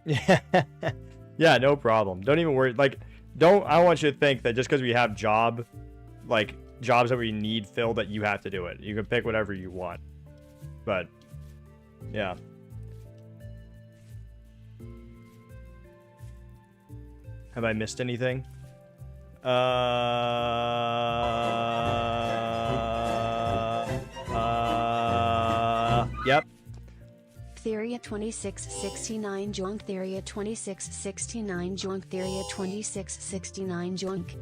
Yeah, yeah, no problem. Don't even worry. Like, I want you to think that just because we have jobs that we need filled, that you have to do it. You can pick whatever you want. But, yeah. Have I missed anything? Yep. Theria 2669 Joink Theria 2669 Joink Theria 2669 Joink.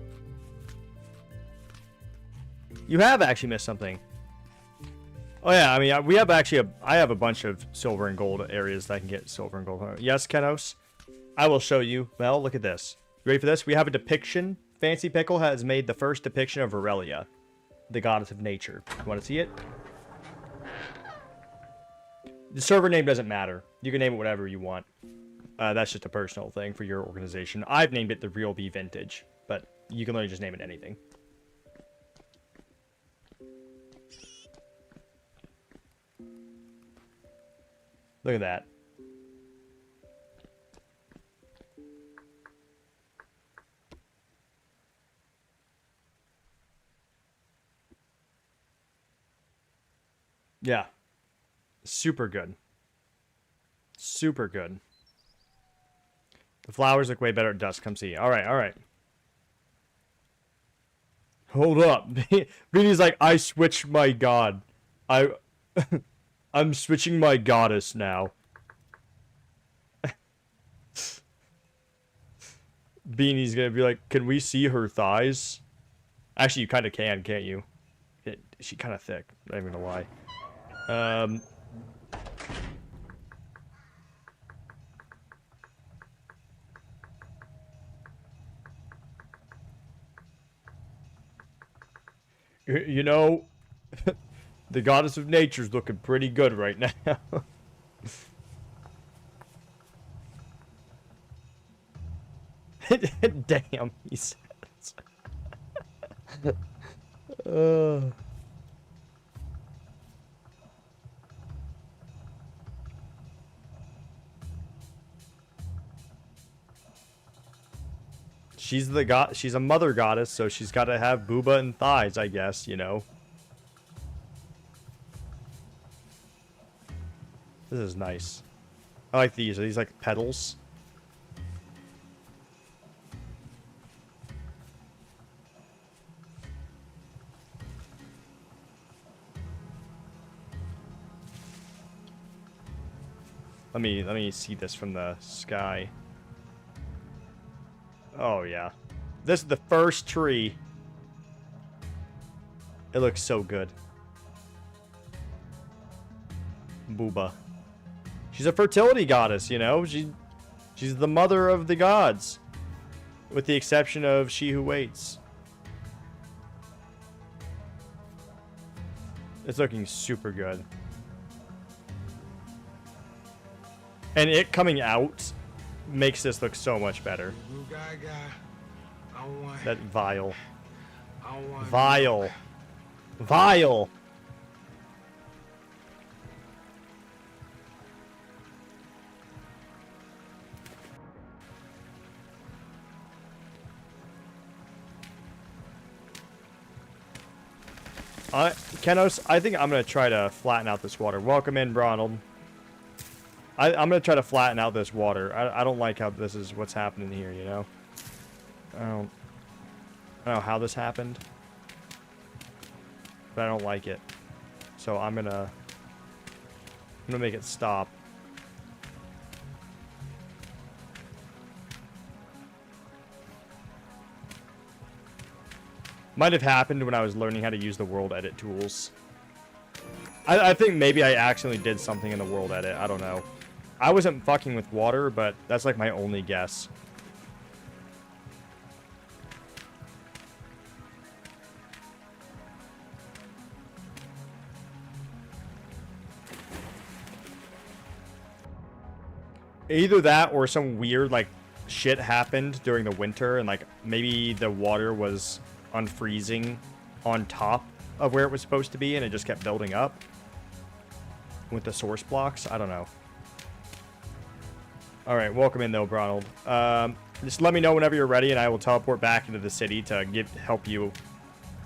You have actually missed something. Oh yeah, I mean, I have a bunch of silver and gold areas that I can get silver and gold. Yes, Kenos? I will show you. Well, look at this. Ready for this? We have a depiction. Fancy Pickle has made the first depiction of Aurelia, the goddess of nature. You want to see it? The server name doesn't matter. You can name it whatever you want. That's just a personal thing for your organization. I've named it the Real B Vintage, but you can literally just name it anything. Look at that. Yeah. Super good. Super good. The flowers look way better at dusk. Come see. Alright, alright. Hold up. Beanie's like, I switched my god. I'm switching my goddess now. Beanie's gonna be like, can we see her thighs? Actually, you kind of can, can't you? She's kind of thick. Not even gonna lie. You know, the goddess of nature's looking pretty good right now. Damn, he says. She's a mother goddess, so she's got to have booba and thighs, I guess, you know. This is nice. I like these. Are these like petals? Let me see this from the sky. Oh yeah. This is the first tree It looks so good. Booba. She's a fertility goddess, you know? She's the mother of the gods. With the exception of She Who Waits. It's looking super good. And it coming out makes this look so much better. That vile. Vile. Vile. Kenos, I think I'm going to try to flatten out this water. Welcome in, Ronald. I'm going to try to flatten out this water. I don't like how this is what's happening here, you know? I don't know how this happened. But I don't like it. So I'm going to make it stop. Might have happened when I was learning how to use the world edit tools. I think maybe I accidentally did something in the world edit. I don't know. I wasn't fucking with water, but that's like my only guess. Either that or some weird like shit happened during the winter and like maybe the water was unfreezing on top of where it was supposed to be and it just kept building up with the source blocks. I don't know. All right, welcome in though, Ronald. Just let me know whenever you're ready and I will teleport back into the city to help you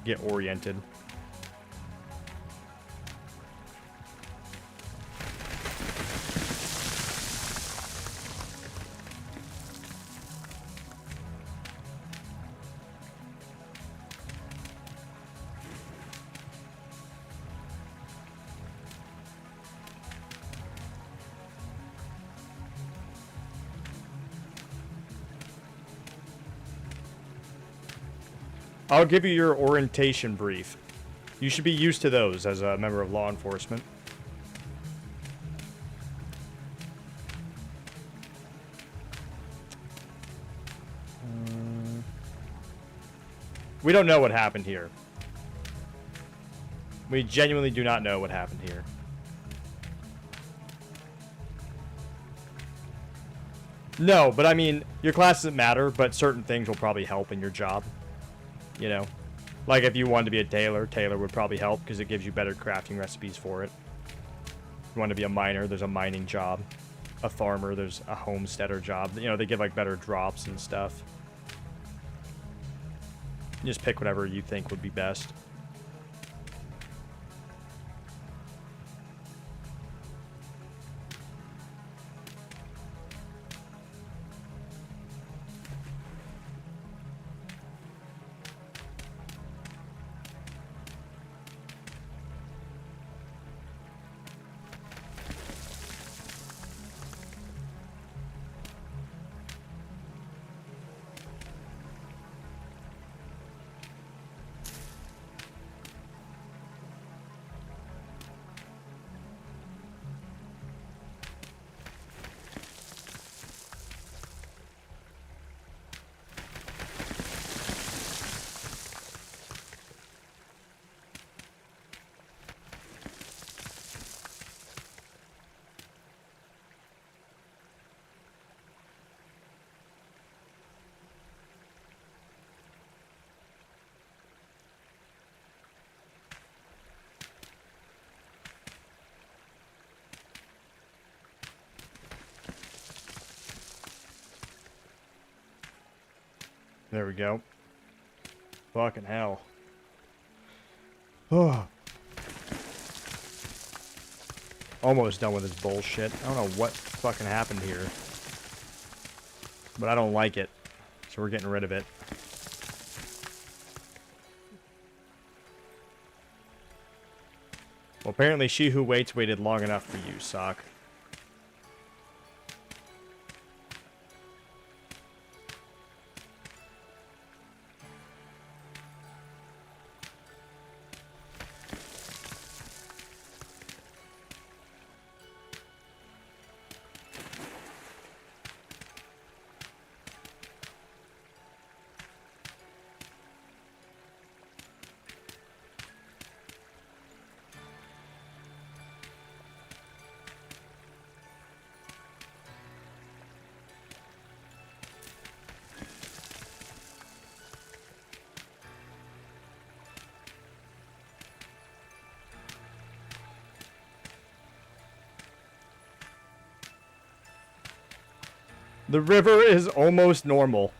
get oriented. I'll give you your orientation brief. You should be used to those as a member of law enforcement. We don't know what happened here. We genuinely do not know what happened here. No, but I mean, your class doesn't matter, but certain things will probably help in your job. You know? Like if you wanted to be a tailor, tailor would probably help because it gives you better crafting recipes for it. If you want to be a miner, there's a mining job. A farmer, there's a homesteader job. You know, they give like better drops and stuff. You just pick whatever you think would be best. There we go. Fucking hell. Oh. Almost done with this bullshit. I don't know what fucking happened here. But I don't like it. So we're getting rid of it. Well, apparently She Who Waits waited long enough for you, Sock. The river is almost normal.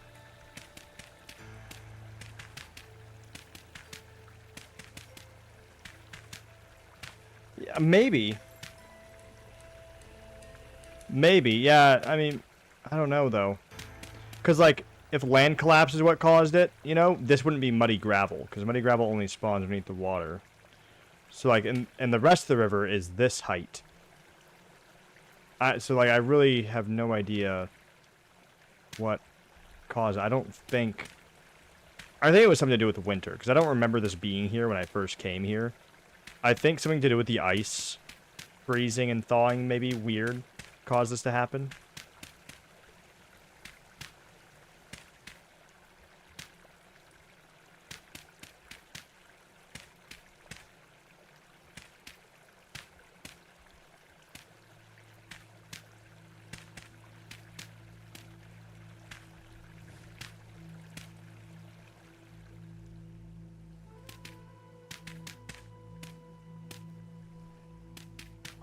Yeah, maybe. Maybe, yeah, I mean, I don't know, though. Because, like, if land collapse is what caused it, you know, this wouldn't be muddy gravel. Because muddy gravel only spawns beneath the water. So, like, and the rest of the river is this height. So, like, I really have no idea what caused it. I don't think... I think it was something to do with the winter. Because I don't remember this being here when I first came here. I think something to do with the ice freezing and thawing, maybe weird, caused this to happen.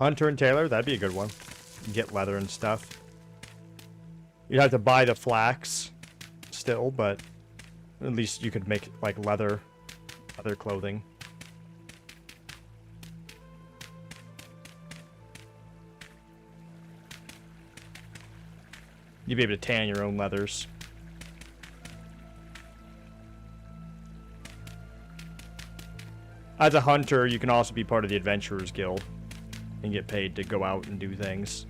Hunter and Taylor, that'd be a good one. Get leather and stuff. You'd have to buy the flax still, but at least you could make, like, leather clothing. You'd be able to tan your own leathers. As a hunter, you can also be part of the Adventurers Guild and get paid to go out and do things.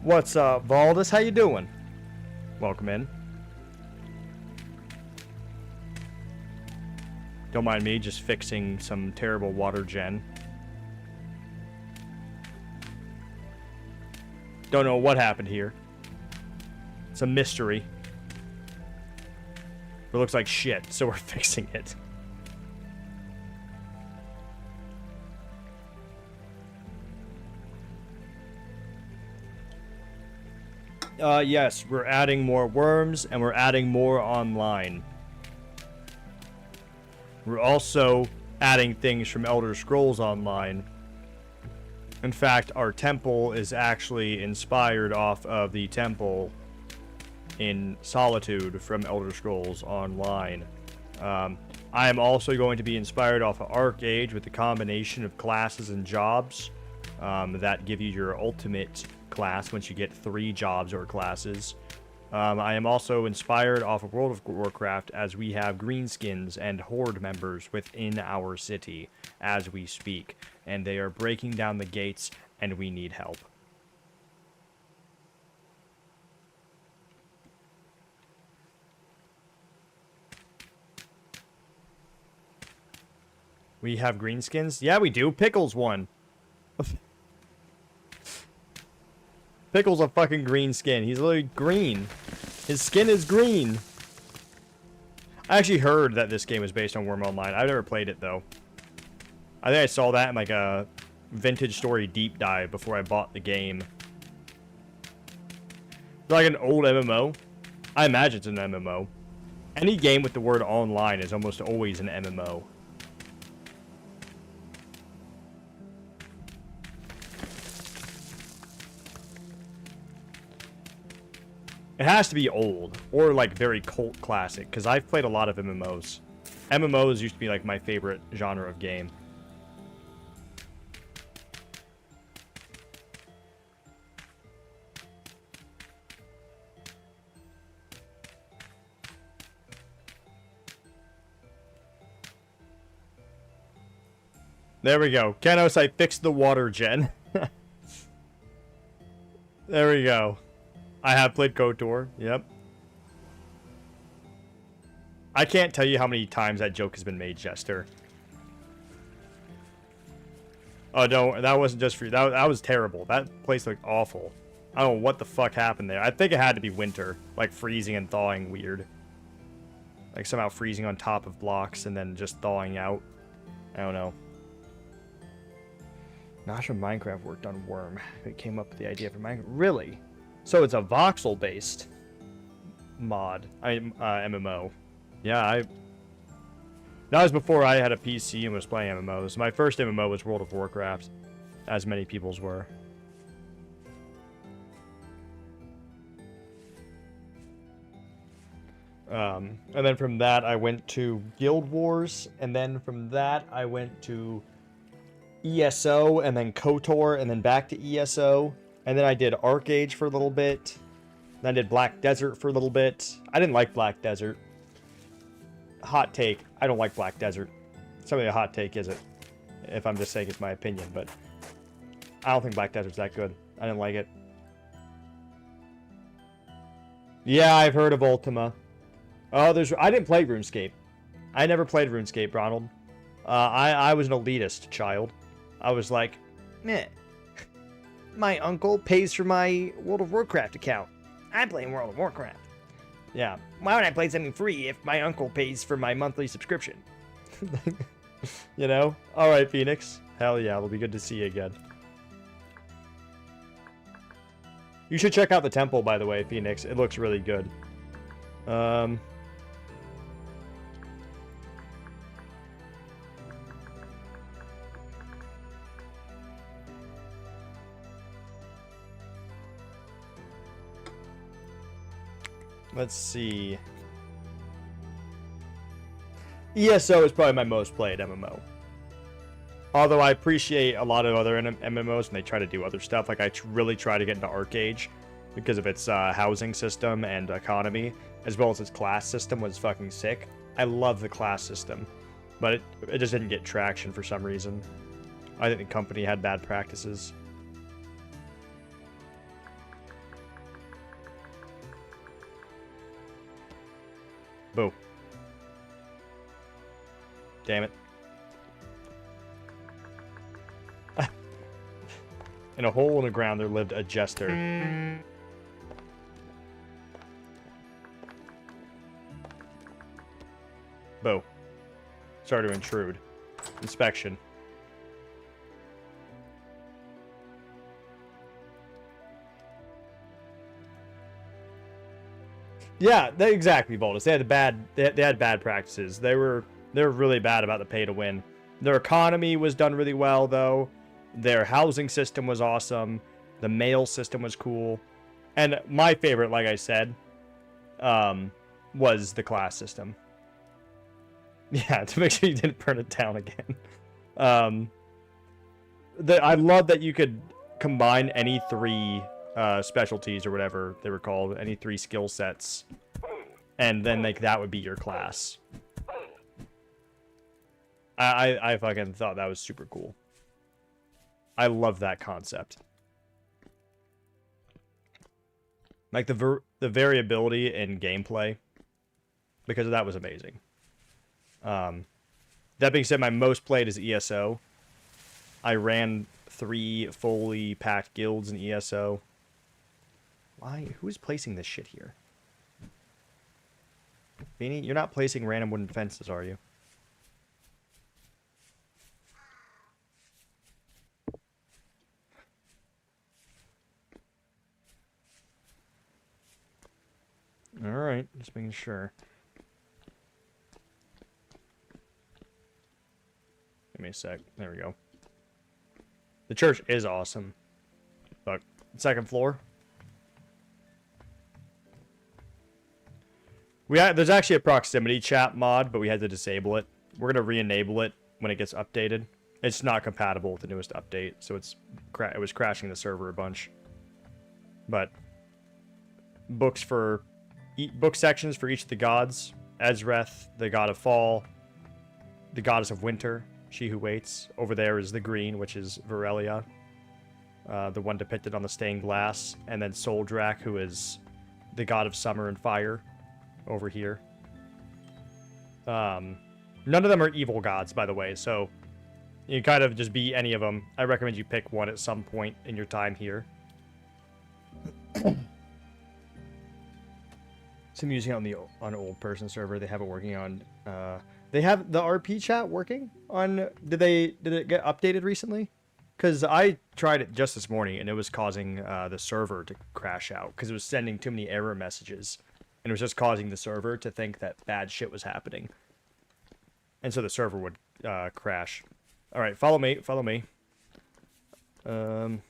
What's up, Valdus? How you doing? Welcome in. Don't mind me just fixing some terrible water gen. Don't know what happened here. It's a mystery. It looks like shit, so we're fixing it. Yes, we're adding more worms, and we're adding more online. We're also adding things from Elder Scrolls Online. In fact, our temple is actually inspired off of the temple in Solitude from Elder Scrolls Online. I am also going to be inspired off of Arcade with the combination of classes and jobs that give you your ultimate class once you get 3 jobs or classes. I am also inspired off of World of Warcraft as we have greenskins and horde members within our city as we speak, and they are breaking down the gates and we need help. We have greenskins? Yeah, we do. Pickles won. Pickle's a fucking green skin. He's literally green. His skin is green. I actually heard that this game is based on Worm Online. I've never played it, though. I think I saw that in, like, a Vintage Story deep dive before I bought the game. It's like an old MMO. I imagine it's an MMO. Any game with the word online is almost always an MMO. It has to be old, or like very cult classic, because I've played a lot of MMOs. MMOs used to be like my favorite genre of game. There we go. Kenos, I fixed the water gen. There we go. I have played KOTOR. Yep. I can't tell you how many times that joke has been made, Jester. Oh, no, that wasn't just for you. That was terrible. That place looked awful. I don't know what the fuck happened there. I think it had to be winter. Like, freezing and thawing weird. Like, somehow freezing on top of blocks and then just thawing out. I don't know. Not from Minecraft worked on Worm. It came up with the idea for Minecraft. Really? So it's a voxel-based mod. MMO. Yeah, that was before I had a PC and was playing MMOs. My first MMO was World of Warcraft, as many people's were. And then from that, I went to Guild Wars, and then from that, I went to ESO, and then KOTOR, and then back to ESO, and then I did ArcAge for a little bit, then I did Black Desert for a little bit. I didn't like Black Desert. Hot take, I don't like Black Desert. It's not really a hot take, is it? If I'm just saying it's my opinion, but I don't think Black Desert's that good. I didn't like it. Yeah, I've heard of Ultima. Oh, I didn't play RuneScape. I never played RuneScape, Ronald. I was an elitist child. I was like, meh. My uncle pays for my World of Warcraft account. I play in World of Warcraft. Yeah. Why would I play something free if my uncle pays for my monthly subscription? You know? Alright, Phoenix. Hell yeah, it'll be good to see you again. You should check out the temple, by the way, Phoenix. It looks really good. Let's see. ESO is probably my most played MMO. Although I appreciate a lot of other MMOs and they try to do other stuff. Like I really try to get into ArcAge because of its housing system and economy, as well as its class system was fucking sick. I love the class system, but it just didn't get traction for some reason. I think the company had bad practices. Boo. Damn it. In a hole in the ground there lived a jester. Boo. Sorry to intrude. Inspection. Yeah, exactly, Voltus. They had bad practices. They were really bad about the pay to win. Their economy was done really well though. Their housing system was awesome. The mail system was cool. And my favorite, like I said, was the class system. Yeah, to make sure you didn't burn it down again. I love that you could combine any three specialties or whatever they were called, any three skill sets, and then that would be your class. I fucking thought that was super cool. I love that concept. Like the variability in gameplay, because of that was amazing. That being said, my most played is ESO. I ran 3 fully packed guilds in ESO. Why? Who's placing this shit here? Beanie, you're not placing random wooden fences, are you? Alright, just making sure. Give me a sec. There we go. The church is awesome. Look, second floor. There's actually a proximity chat mod, but we had to disable it. We're gonna re-enable it when it gets updated. It's not compatible with the newest update, so it was crashing the server a bunch. But book sections for each of the gods: Ezreth, the god of fall, the goddess of winter, she who waits. Over there is the green, which is Varelia, the one depicted on the stained glass, and then Soldrak, who is the god of summer and fire, over here. None of them are evil gods, by the way, so you can kind of just be any of them. I recommend you pick one at some point in your time here. Some using on an old person server. They have it working on. They have the RP chat working on. Did it get updated recently? Because I tried it just this morning, and it was causing the server to crash out because it was sending too many error messages, and it was just causing the server to think that bad shit was happening, and so the server would crash. All right, follow me. Follow me. Because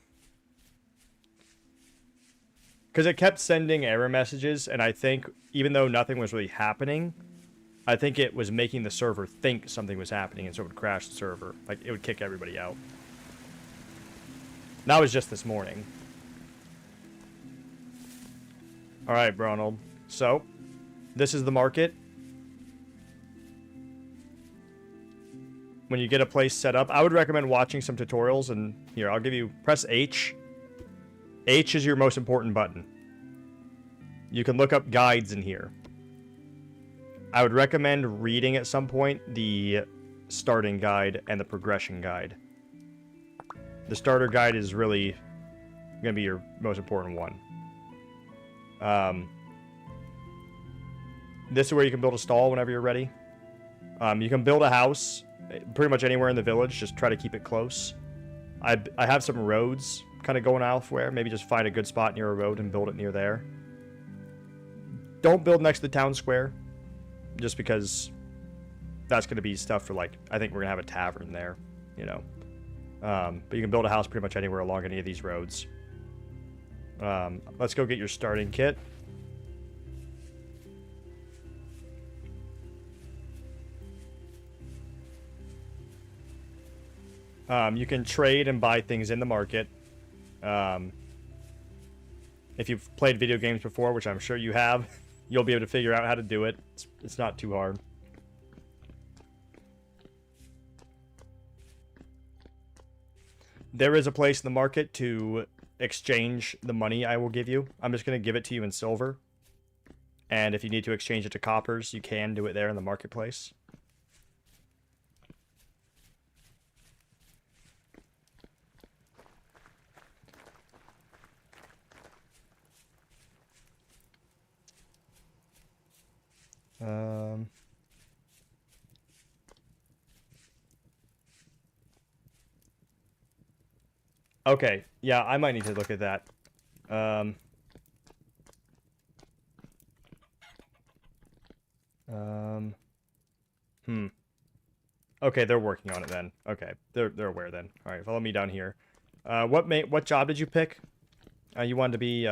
it kept sending error messages, and I think even though nothing was really happening, I think it was making the server think something was happening, and so it would crash the server. Like, it would kick everybody out. And that was just this morning. Alright, Ronald. So, this is the market. When you get a place set up, I would recommend watching some tutorials, and here, I'll give you, press H. H is your most important button. You can look up guides in here. I would recommend reading at some point the starting guide and the progression guide. The starter guide is really going to be your most important one. This is where you can build a stall whenever you're ready. You can build a house pretty much anywhere in the village. Just try to keep it close. I have some roads kind of going elsewhere. Maybe just find a good spot near a road and build it near there. Don't build next to the town square, just because that's going to be stuff for, like, I think we're going to have a tavern there, you know. But you can build a house pretty much anywhere along any of these roads. Let's go get your starting kit. You can trade and buy things in the market. If you've played video games before, which I'm sure you have, you'll be able to figure out how to do it. It's not too hard. There is a place in the market to exchange the money I will give you. I'm just going to give it to you in silver. And if you need to exchange it to coppers, you can do it there in the marketplace. Okay, yeah, I might need to look at that. Okay, they're working on it then. Okay, they're aware then. All right, follow me down here. What job did you pick? You wanted to be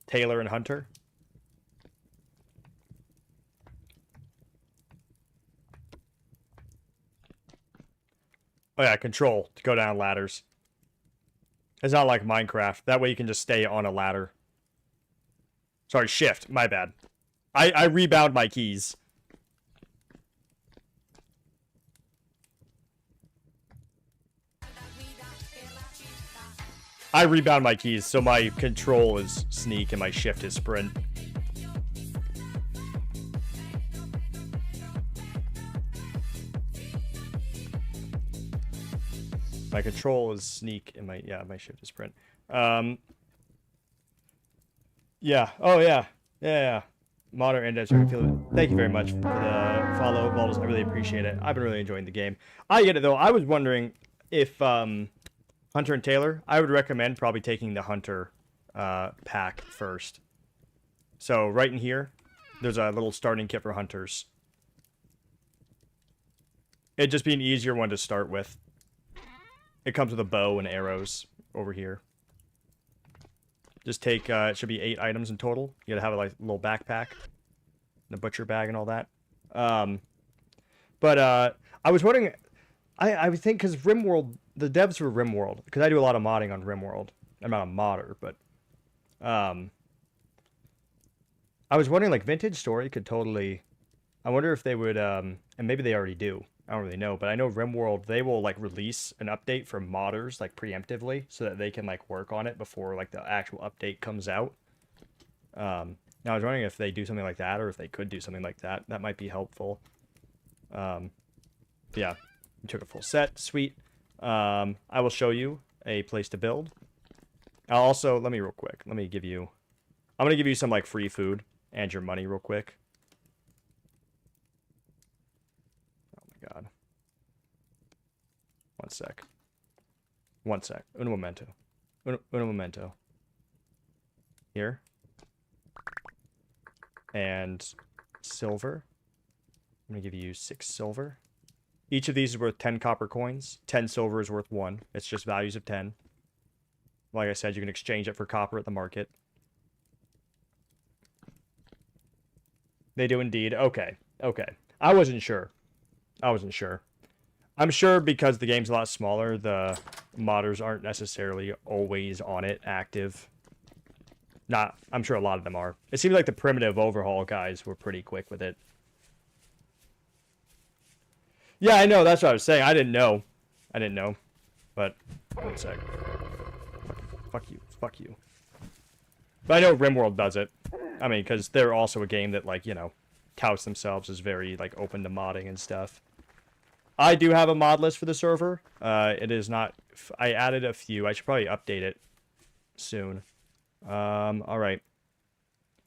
tailor and hunter? Oh yeah, control to go down ladders. It's not like Minecraft. That way you can just stay on a ladder. Sorry, shift. My bad. I rebound my keys. I rebound my keys, so my control is sneak and my shift is sprint. My control is sneak and my shift is sprint. Yeah. Oh yeah. Yeah. Modern Index. Thank you very much for the follow, Baldus. I really appreciate it. I've been really enjoying the game. I get it though. I was wondering if Hunter and Taylor, I would recommend probably taking the Hunter pack first. So right in here, there's a little starting kit for hunters. It'd just be an easier one to start with. It comes with a bow and arrows over here. Just take, it should be 8 items in total. You gotta have a little backpack, and a butcher bag and all that. But I was wondering, I would think, because RimWorld, the devs for RimWorld, because I do a lot of modding on RimWorld. I'm not a modder, but I was wondering, like, Vintage Story could totally, I wonder if they would, and maybe they already do. I don't really know, but I know RimWorld, they will, like, release an update for modders, like, preemptively, so that they can, like, work on it before, like, the actual update comes out. Now, I was wondering if they do something like that, or if they could do something like that. That might be helpful. Yeah, we took a full set. Sweet. I will show you a place to build. I'll also, let me real quick. Let me give you, I'm going to give you some, like, free food and your money real quick. God. One sec. One sec. Un momento. Un momento. Here. And silver. I'm going to give you 6 silver. Each of these is worth 10 copper coins. 10 silver is worth 1. It's just values of 10. Like I said, you can exchange it for copper at the market. They do indeed. Okay. Okay. I wasn't sure. I'm sure because the game's a lot smaller, the modders aren't necessarily always on it, active. I'm sure a lot of them are. It seems like the primitive overhaul guys were pretty quick with it. Yeah, I know. That's what I was saying. I didn't know. But, one sec. Fuck you. Fuck you. But I know RimWorld does it. I mean, because they're also a game that, like, you know, touts themselves as very, like, open to modding and stuff. I do have a mod list for the server. It is not... I added a few. I should probably update it soon. Alright.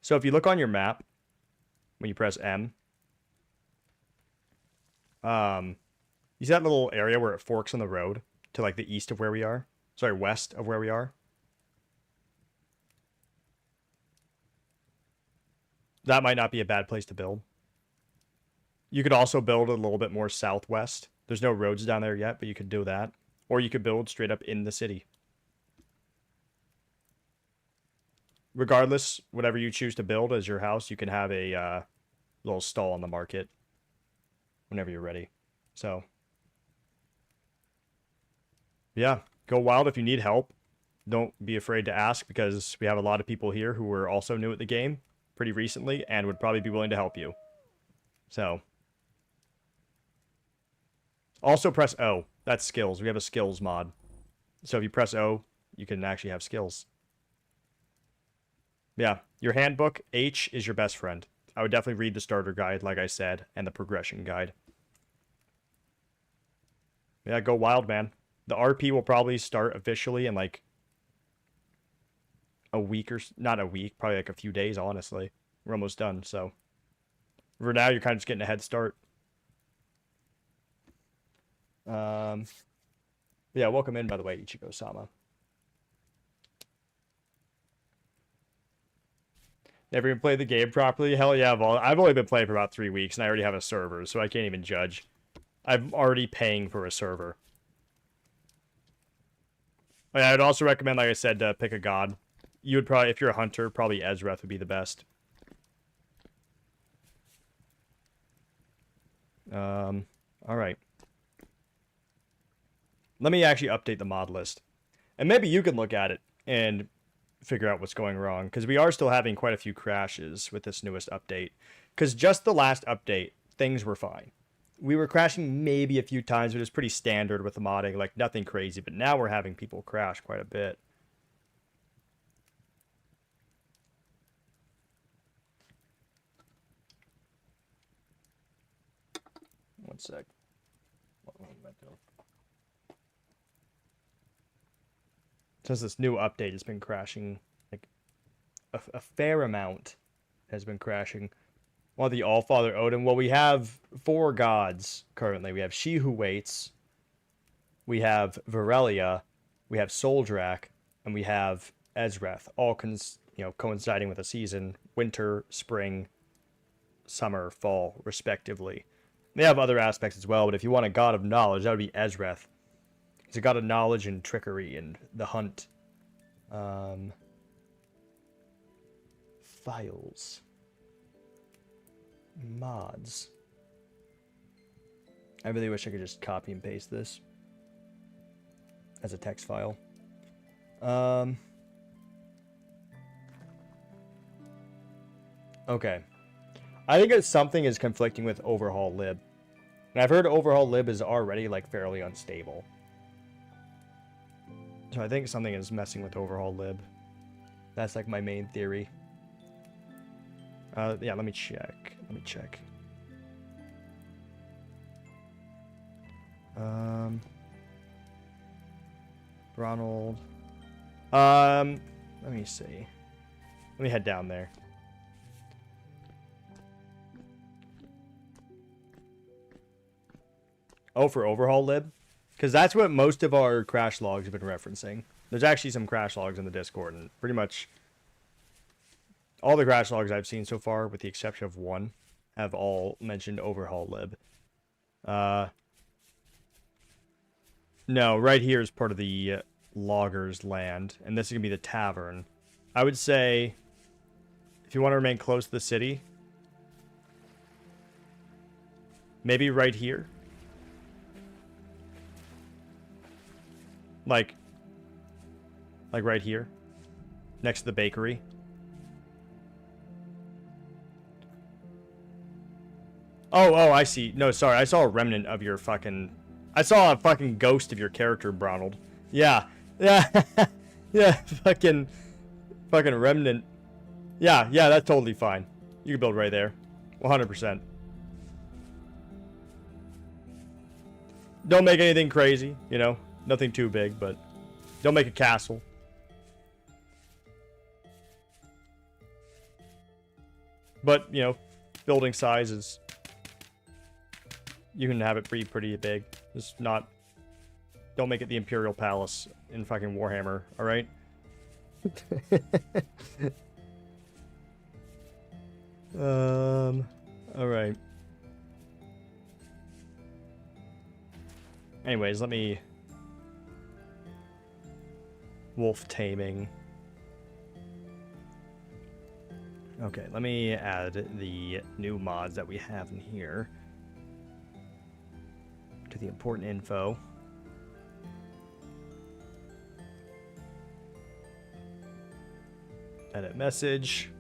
So if you look on your map, when you press M, you see that little area where it forks on the road to, like, the east of where we are? Sorry, west of where we are? That might not be a bad place to build. You could also build a little bit more southwest. There's no roads down there yet, but you could do that. Or you could build straight up in the city. Regardless, whatever you choose to build as your house, you can have a little stall on the market whenever you're ready. So, yeah, go wild if you need help. Don't be afraid to ask, because we have a lot of people here who were also new at the game pretty recently and would probably be willing to help you. So, also press O. That's skills. We have a skills mod. So if you press O, you can actually have skills. Yeah, your handbook, H, is your best friend. I would definitely read the starter guide, like I said, and the progression guide. Yeah, go wild, man. The RP will probably start officially in, like, a week or... Not a week, probably like a few days, honestly. We're almost done, so... For now, you're kind of just getting a head start. Yeah, welcome in, by the way, Ichigo-sama. Never even played the game properly? Hell yeah, I've only been playing for about 3 weeks, and I already have a server, so I can't even judge. I'm already paying for a server. But I'd also recommend, like I said, to pick a god. You would probably, if you're a hunter, probably Ezreth would be the best. Alright. Let me actually update the mod list. And maybe you can look at it and figure out what's going wrong, because we are still having quite a few crashes with this newest update. Because just the last update, things were fine. We were crashing maybe a few times, but it's pretty standard with the modding, like nothing crazy. But now we're having people crash quite a bit. One sec. What am I doing? Since this new update has been crashing, like, a fair amount has been crashing. Well, the Allfather Odin. Well, we have 4 gods currently. We have She Who Waits, we have Varelia, we have Soldrak, and we have Ezreth, all coinciding with a season: winter, spring, summer, fall, respectively. They have other aspects as well, but if you want a god of knowledge, that would be Ezreth. He's a god of knowledge and trickery and the hunt. Files. Mods. I really wish I could just copy and paste this as a text file. Okay. I think it's something is conflicting with Overhaul Lib. And I've heard Overhaul Lib is already, like, fairly unstable. So I think something is messing with Overhaul Lib. That's, like, my main theory. Yeah, let me check. Ronald. Let me see. Let me head down there. Oh, for Overhaul Lib? Because that's what most of our crash logs have been referencing. There's actually some crash logs in the Discord, and pretty much all the crash logs I've seen so far, with the exception of one, have all mentioned overhaul lib. No, right here is part of the loggers' land, and this is going to be the tavern. I would say, if you want to remain close to the city, maybe right here. Like right here, next to the bakery. Oh, I see. No, sorry. I saw a remnant of your fucking... I saw a fucking ghost of your character, Bronald. Yeah. Yeah. Yeah, fucking remnant. Yeah, that's totally fine. You can build right there. 100%. Don't make anything crazy, you know? Nothing too big, but don't make a castle. But, you know, building size is... You can have it pretty big. Just not... Don't make it the Imperial Palace in fucking Warhammer, alright? Alright. Anyways, let me... Wolf taming. Okay, let me add the new mods that we have in here to the important info. Edit message.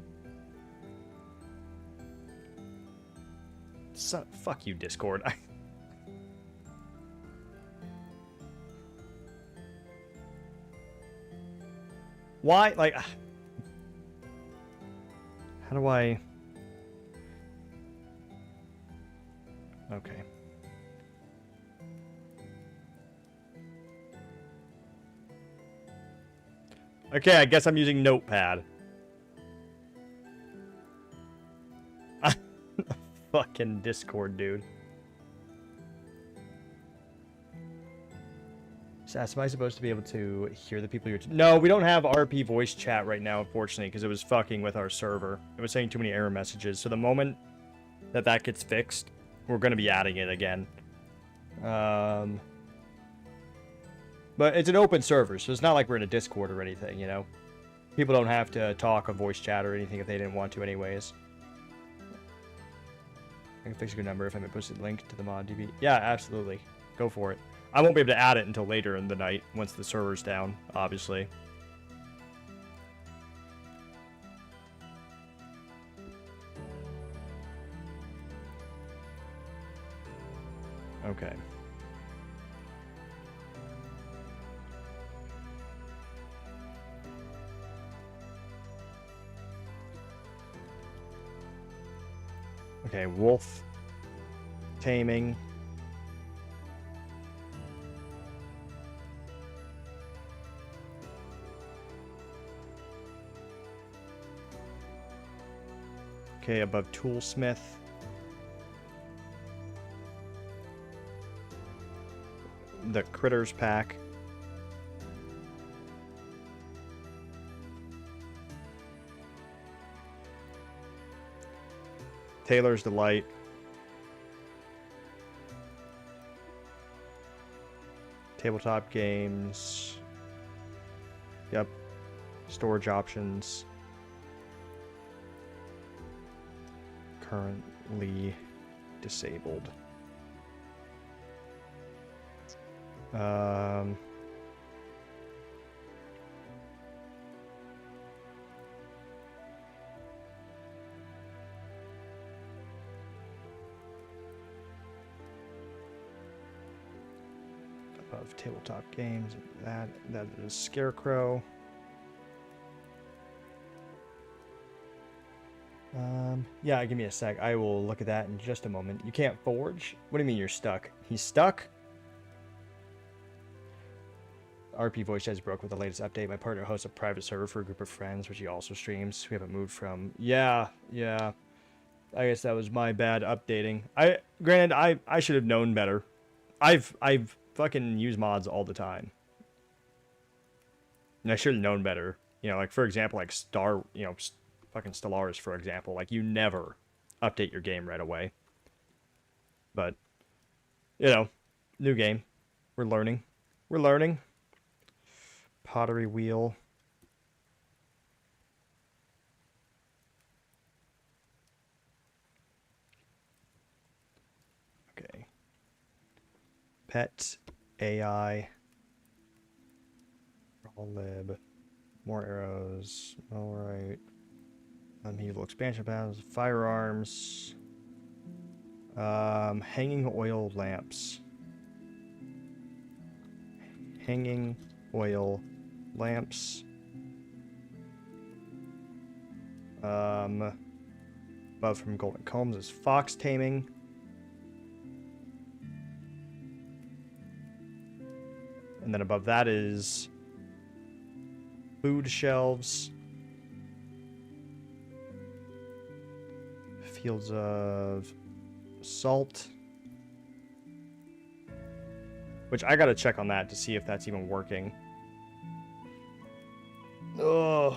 Fuck you, Discord. Why? Like... How do I... Okay. Okay, I guess I'm using Notepad. Fucking Discord, dude. So, am I supposed to be able to hear the people you're... No, we don't have RP voice chat right now, unfortunately, because it was fucking with our server. It was saying too many error messages. So the moment that gets fixed, we're going to be adding it again. But it's an open server, so it's not like we're in a Discord or anything, you know? People don't have to talk on voice chat or anything if they didn't want to anyways. I can fix a good number if I may post a link to the mod DB. Yeah, absolutely. Go for it. I won't be able to add it until later in the night, once the server's down, obviously. Okay. Okay, wolf taming. Okay, above toolsmith. The critters pack. Taylor's Delight. Tabletop games. Yep. Storage options. Currently disabled. Above tabletop games, that is Scarecrow. Yeah, give me a sec. I will look at that in just a moment. You can't forge? What do you mean you're stuck? He's stuck? RP voice chat is broke with the latest update. My partner hosts a private server for a group of friends, which he also streams. We haven't moved from. Yeah. I guess that was my bad updating. Granted, I should have known better. I've fucking use mods all the time. And I should have known better. You know, like, for example, like fucking Stellaris, for example. Like, you never update your game right away. But, you know, new game. We're learning. We're learning. Pottery wheel. Okay. Pet AI. All lib. More arrows. Alright. Medieval expansion paths. Firearms. Hanging oil lamps. Hanging oil lamps. Above from Golden Combs is fox taming. And then above that is food shelves. Fields of salt. Which I gotta check on that to see if that's even working. Ugh.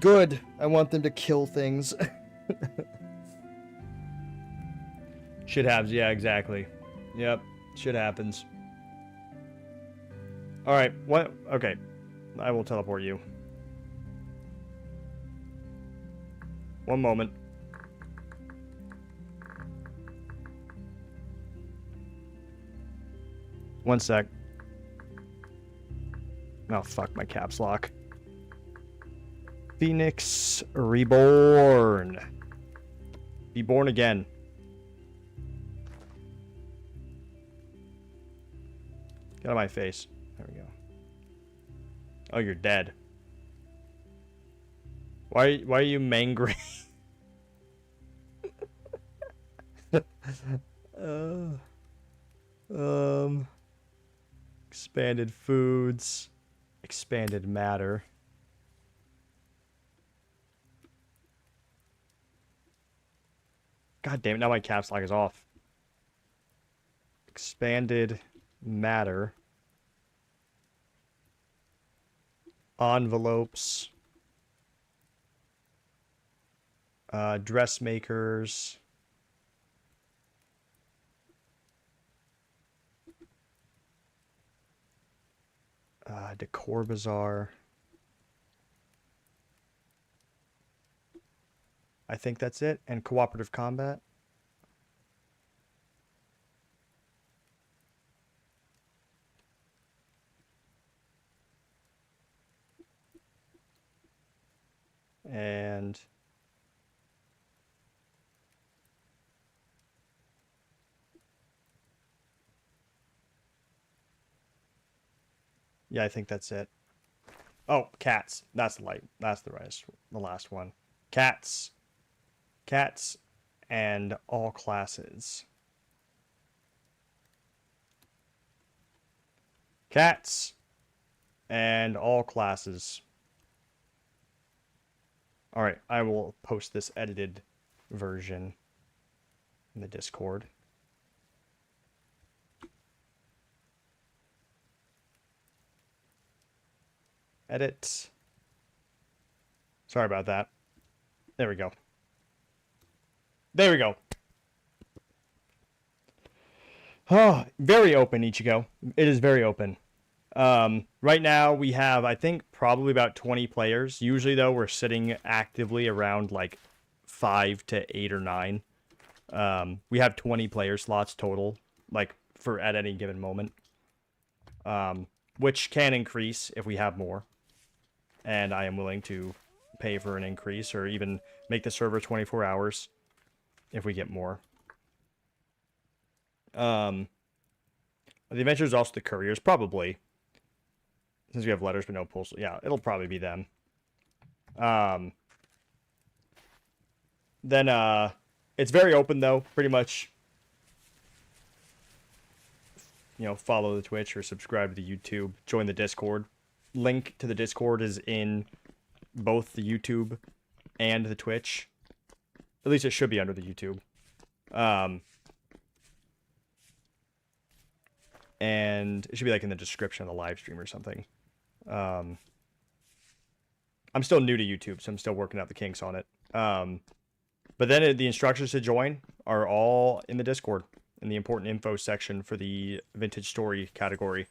Good. I want them to kill things. Shit happens. Yeah, exactly. Yep. Shit happens. Alright. What? Okay. I will teleport you. One moment. One sec. Oh, fuck, my caps lock. Phoenix Reborn. Be born again. Get out of my face. There we go. Oh, you're dead. Why are you mangry? Expanded foods. Expanded matter. God damn it, now my caps lock is off. Expanded matter. Envelopes. Dressmakers. Decor bazaar. I think that's it. And cooperative combat. And yeah, I think that's it. Oh, cats. That's the last one. Cats. Cats and all classes. Cats and all classes. All right, I will post this edited version in the Discord. Edit. Sorry about that. There we go. There we go. Oh, very open, Ichigo. It is very open. Right now we have, I think, probably about 20 players. Usually, though, we're sitting actively around like 5 to 8 or 9. We have 20 player slots total, like at any given moment. Which can increase if we have more. And I am willing to pay for an increase or even make the server 24 hours if we get more. The adventures also the couriers, probably. Since we have letters but no postal. Yeah, it'll probably be them. Then it's very open though, pretty much. You know, follow the Twitch or subscribe to the YouTube. Join the Discord. Link to the Discord is in both the YouTube and the Twitch. At least it should be under the YouTube. and it should be like in the description of the live stream or something. I'm still new to YouTube, so I'm still working out the kinks on it. But then the instructions to join are all in the Discord, in the important info section for the vintage story category.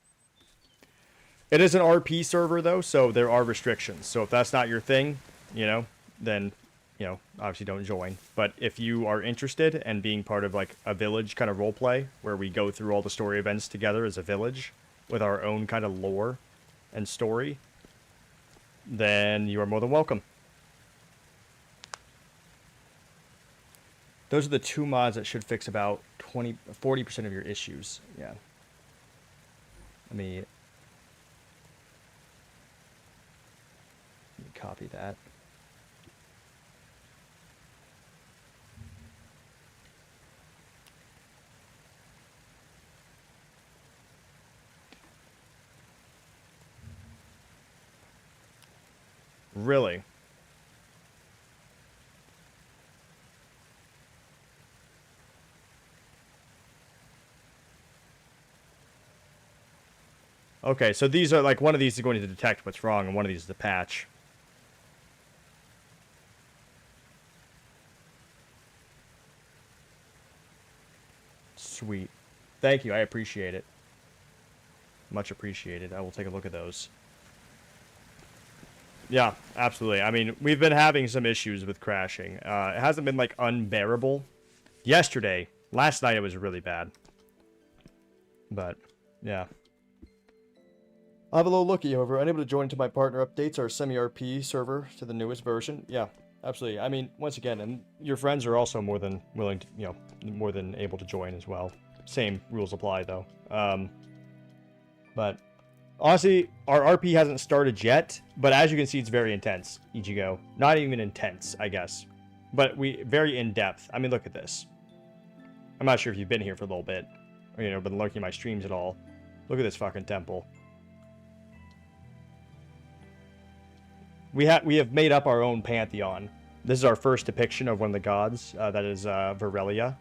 It is an RP server, though, so there are restrictions. So if that's not your thing, then, obviously don't join. But if you are interested in being part of, like, a village kind of roleplay, where we go through all the story events together as a village, with our own kind of lore and story, then you are more than welcome. Those are the 2 mods that should fix about 40% of your issues. Yeah. Let me copy that. Really? Okay, so these are like, one of these is going to detect what's wrong, and one of these is the patch. Sweet. Thank you, I appreciate it. Much appreciated. I will take a look at those. Yeah, absolutely. I mean, we've been having some issues with crashing. It hasn't been, like, unbearable. Last night it was really bad. But, yeah. I'll have a little looky over. Unable to join into my partner updates or semi-RP server to the newest version. Yeah, absolutely. I mean, once again, and your friends are also more than willing to, more than able to join as well. Same rules apply, though. But honestly, our RP hasn't started yet, but as you can see, it's very intense, Ichigo. Not even intense, I guess. But very in-depth. I mean, look at this. I'm not sure if you've been here for a little bit, or, been lurking my streams at all. Look at this fucking temple. We have made up our own pantheon. This is our first depiction of one of the gods. That is Virelia,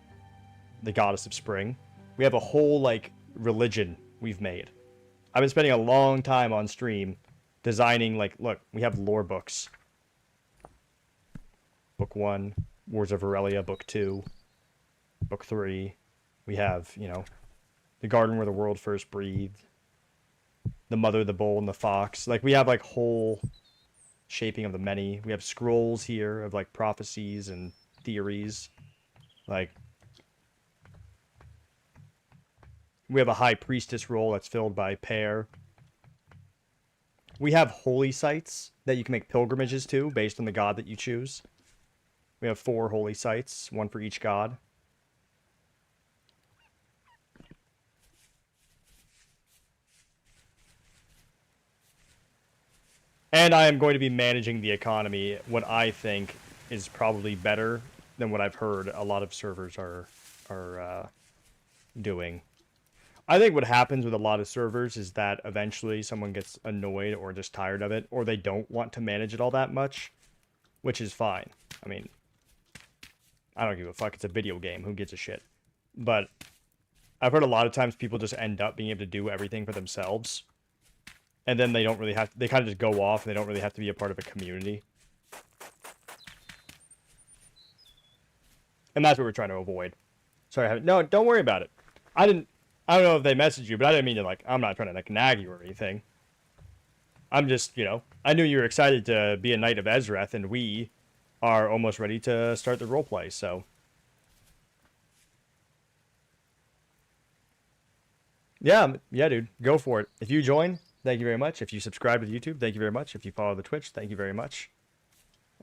the goddess of spring. We have a whole, like, religion we've made. I've been spending a long time on stream designing, like, look, we have lore books. Book 1, Wars of Virelia. Book 2, Book 3. We have, the garden where the world first breathed. The mother, the bull, and the fox. Like, we have, like, whole shaping of the many. We have scrolls here of, like, prophecies and theories. Like, we have a high priestess role that's filled by Pear. We have holy sites that you can make pilgrimages to based on the god that you choose. We have 4 holy sites, 1 for each god. And I am going to be managing the economy, what I think is probably better than what I've heard a lot of servers are doing. I think what happens with a lot of servers is that eventually someone gets annoyed or just tired of it, or they don't want to manage it all that much, which is fine. I mean, I don't give a fuck. It's a video game. Who gives a shit? But I've heard a lot of times people just end up being able to do everything for themselves. And then they don't really have to, they kind of just go off and they don't really have to be a part of a community. And that's what we're trying to avoid. Sorry, no, don't worry about it. I don't know if they messaged you, but I didn't mean to, like, I'm not trying to, like, nag you or anything. I'm just, I knew you were excited to be a Knight of Ezreth, and we are almost ready to start the roleplay, so. Yeah, dude, go for it. If you join, thank you very much. If you subscribe to YouTube, thank you very much. If you follow the Twitch, thank you very much.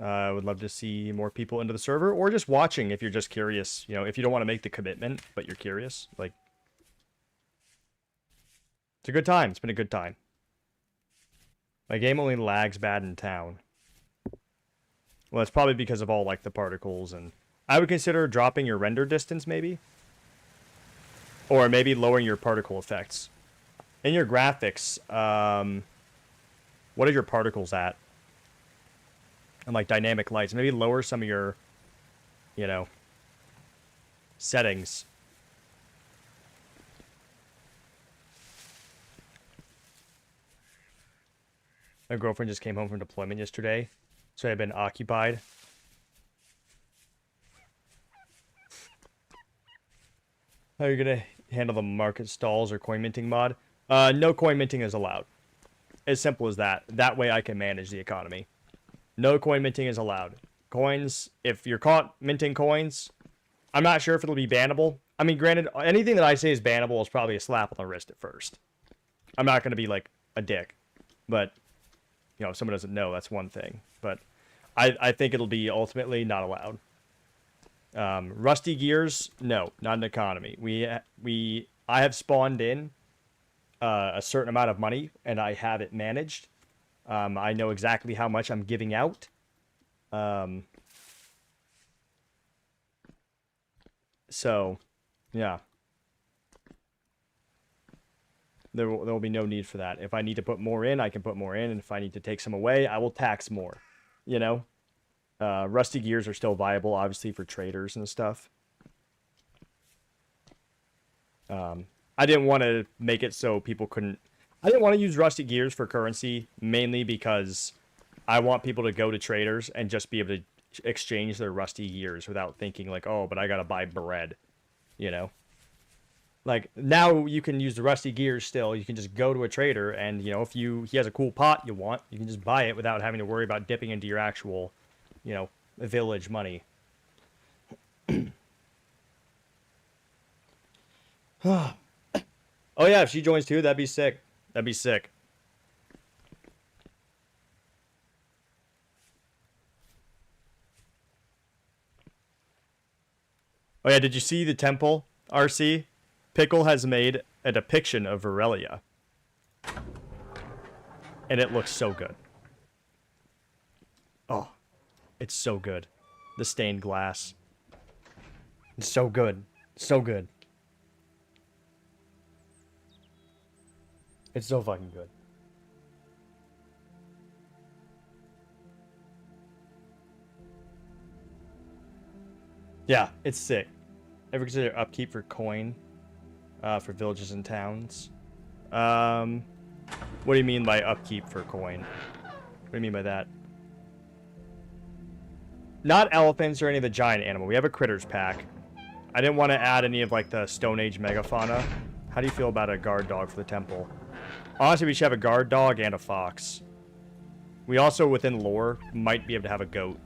I would love to see more people into the server, or just watching if you're just curious. If you don't want to make the commitment, but you're curious, like, it's a good time. It's been a good time. My game only lags bad in town. Well, it's probably because of all, like, the particles, and I would consider dropping your render distance, maybe. Or maybe lowering your particle effects. In your graphics, what are your particles at? And, like, dynamic lights. Maybe lower some of your, settings. My girlfriend just came home from deployment yesterday, so I've been occupied. How are you gonna handle the market stalls or coin minting mod? No coin minting is allowed. As simple as that. That way I can manage the economy. No coin minting is allowed. Coins, if you're caught minting coins, I'm not sure if it'll be bannable. I mean, granted, anything that I say is bannable is probably a slap on the wrist at first. I'm not going to be like a dick. But, you know, if someone doesn't know, that's one thing. But I think it'll be ultimately not allowed. Rusty gears, no, not an economy. I have spawned in a certain amount of money, and I have it managed. I know exactly how much I'm giving out. So, yeah. There will be no need for that. If I need to put more in, I can put more in. And if I need to take some away, I will tax more. You know? Rusty gears are still viable, obviously, for traders and stuff. I didn't want to make it so people couldn't... I didn't want to use rusty gears for currency, mainly because I want people to go to traders and just be able to exchange their rusty gears without thinking like, oh, but I gotta buy bread, you know? Like, now you can use the rusty gears still. You can just go to a trader and, you know, if he has a cool pot you want, you can just buy it without having to worry about dipping into your actual, you know, village money. Oh yeah, if she joins too, that'd be sick. That'd be sick. Oh yeah, did you see the temple, RC? Pickle has made a depiction of Aurelia. And it looks so good. Oh, it's so good. The stained glass. It's so good. So good. It's so fucking good. Yeah, it's sick. Ever consider upkeep for coin for villages and towns? What do you mean by upkeep for coin? What do you mean by that? Not elephants or any of the giant animal. We have a critters pack. I didn't want to add any of like the Stone Age megafauna. How do you feel about a guard dog for the temple? Honestly, we should have a guard dog and a fox. We also, within lore, might be able to have a goat.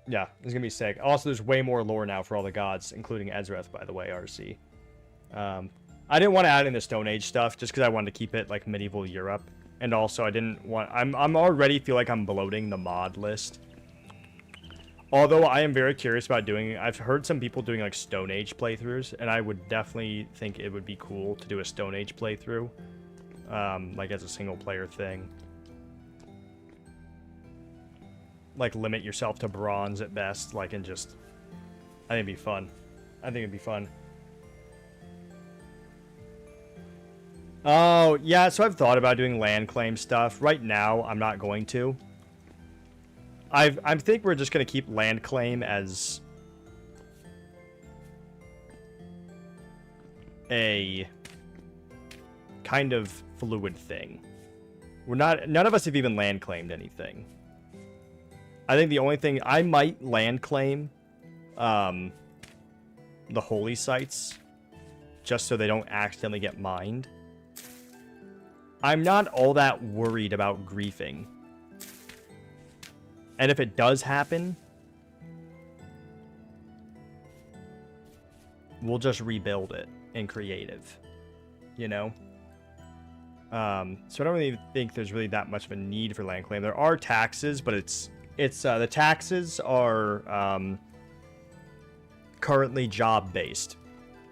Yeah, it's gonna be sick. Also, there's way more lore now for all the gods, including Ezreth, by the way, RC. I didn't want to add in the Stone Age stuff, just because I wanted to keep it, like, medieval Europe. And also, I didn't want... I'm already feel like I'm bloating the mod list. Although, I am very curious about doing... I've heard some people doing, like, Stone Age playthroughs, and I would definitely think it would be cool to do a Stone Age playthrough. Like, as a single-player thing. Like, limit yourself to bronze at best, like, and just... I think it'd be fun. I think it'd be fun. Oh, yeah, so I've thought about doing land claim stuff. Right now, I'm not going to. I think we're just going to keep land claim as a kind of fluid thing. None of us have even land claimed anything. I think the only thing I might land claim the holy sites just so they don't accidentally get mined. I'm not all that worried about griefing. And if it does happen, we'll just rebuild it in creative, you know? So I don't really think there's really that much of a need for land claim. There are taxes, but the taxes are currently job based.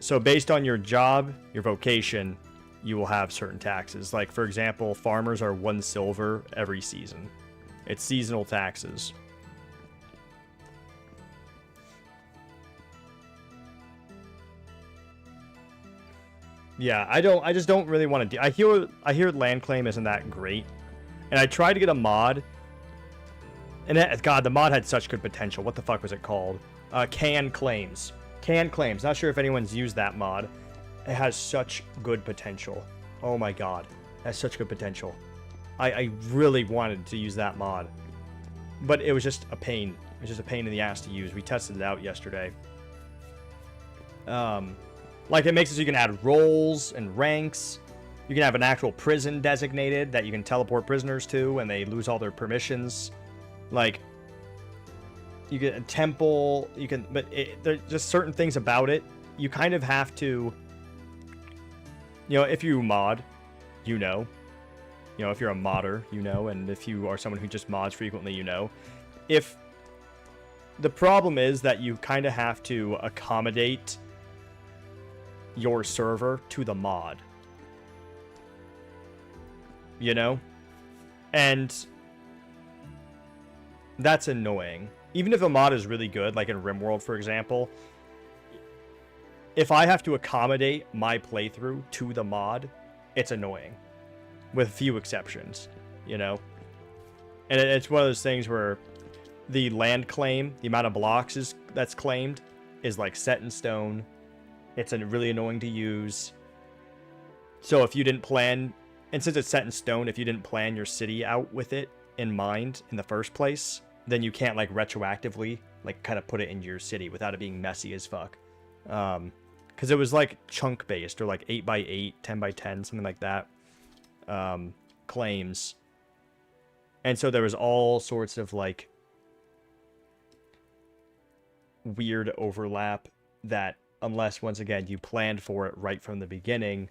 So based on your job, your vocation, you will have certain taxes. Like, for example, farmers are 1 silver every season. It's seasonal taxes. Yeah, I just don't really want to do. I hear land claim isn't that great, and I tried to get a mod, and God, the mod had such good potential. What the fuck was it called? Can Claims. Can Claims. Not sure if anyone's used that mod. It has such good potential. Oh my god, it has such good potential. I really wanted to use that mod, but it was just a pain. It was just a pain in the ass to use. We tested it out yesterday. Like, it makes it so you can add roles and ranks. You can have an actual prison designated that you can teleport prisoners to, and they lose all their permissions. Like, you get a temple. You can, but there's just certain things about it. You kind of have to, you know, if you mod, you know. You know, if you're a modder, you know, and if you are someone who just mods frequently, you know. If the problem is that you kind of have to accommodate your server to the mod, you know, and that's annoying. Even if a mod is really good, like in RimWorld, for example, if I have to accommodate my playthrough to the mod, it's annoying, with few exceptions, you know. And it's one of those things where the land claim, the amount of blocks that's claimed, is like set in stone. It's really annoying to use. So if you didn't plan, and since it's set in stone, if you didn't plan your city out with it in mind in the first place, then you can't like retroactively like kind of put it into your city without it being messy as fuck. Because it was like chunk based, or like 8x8, 10x10, something like that. Claims. And so there was all sorts of like weird overlap that, unless once again you planned for it right from the beginning,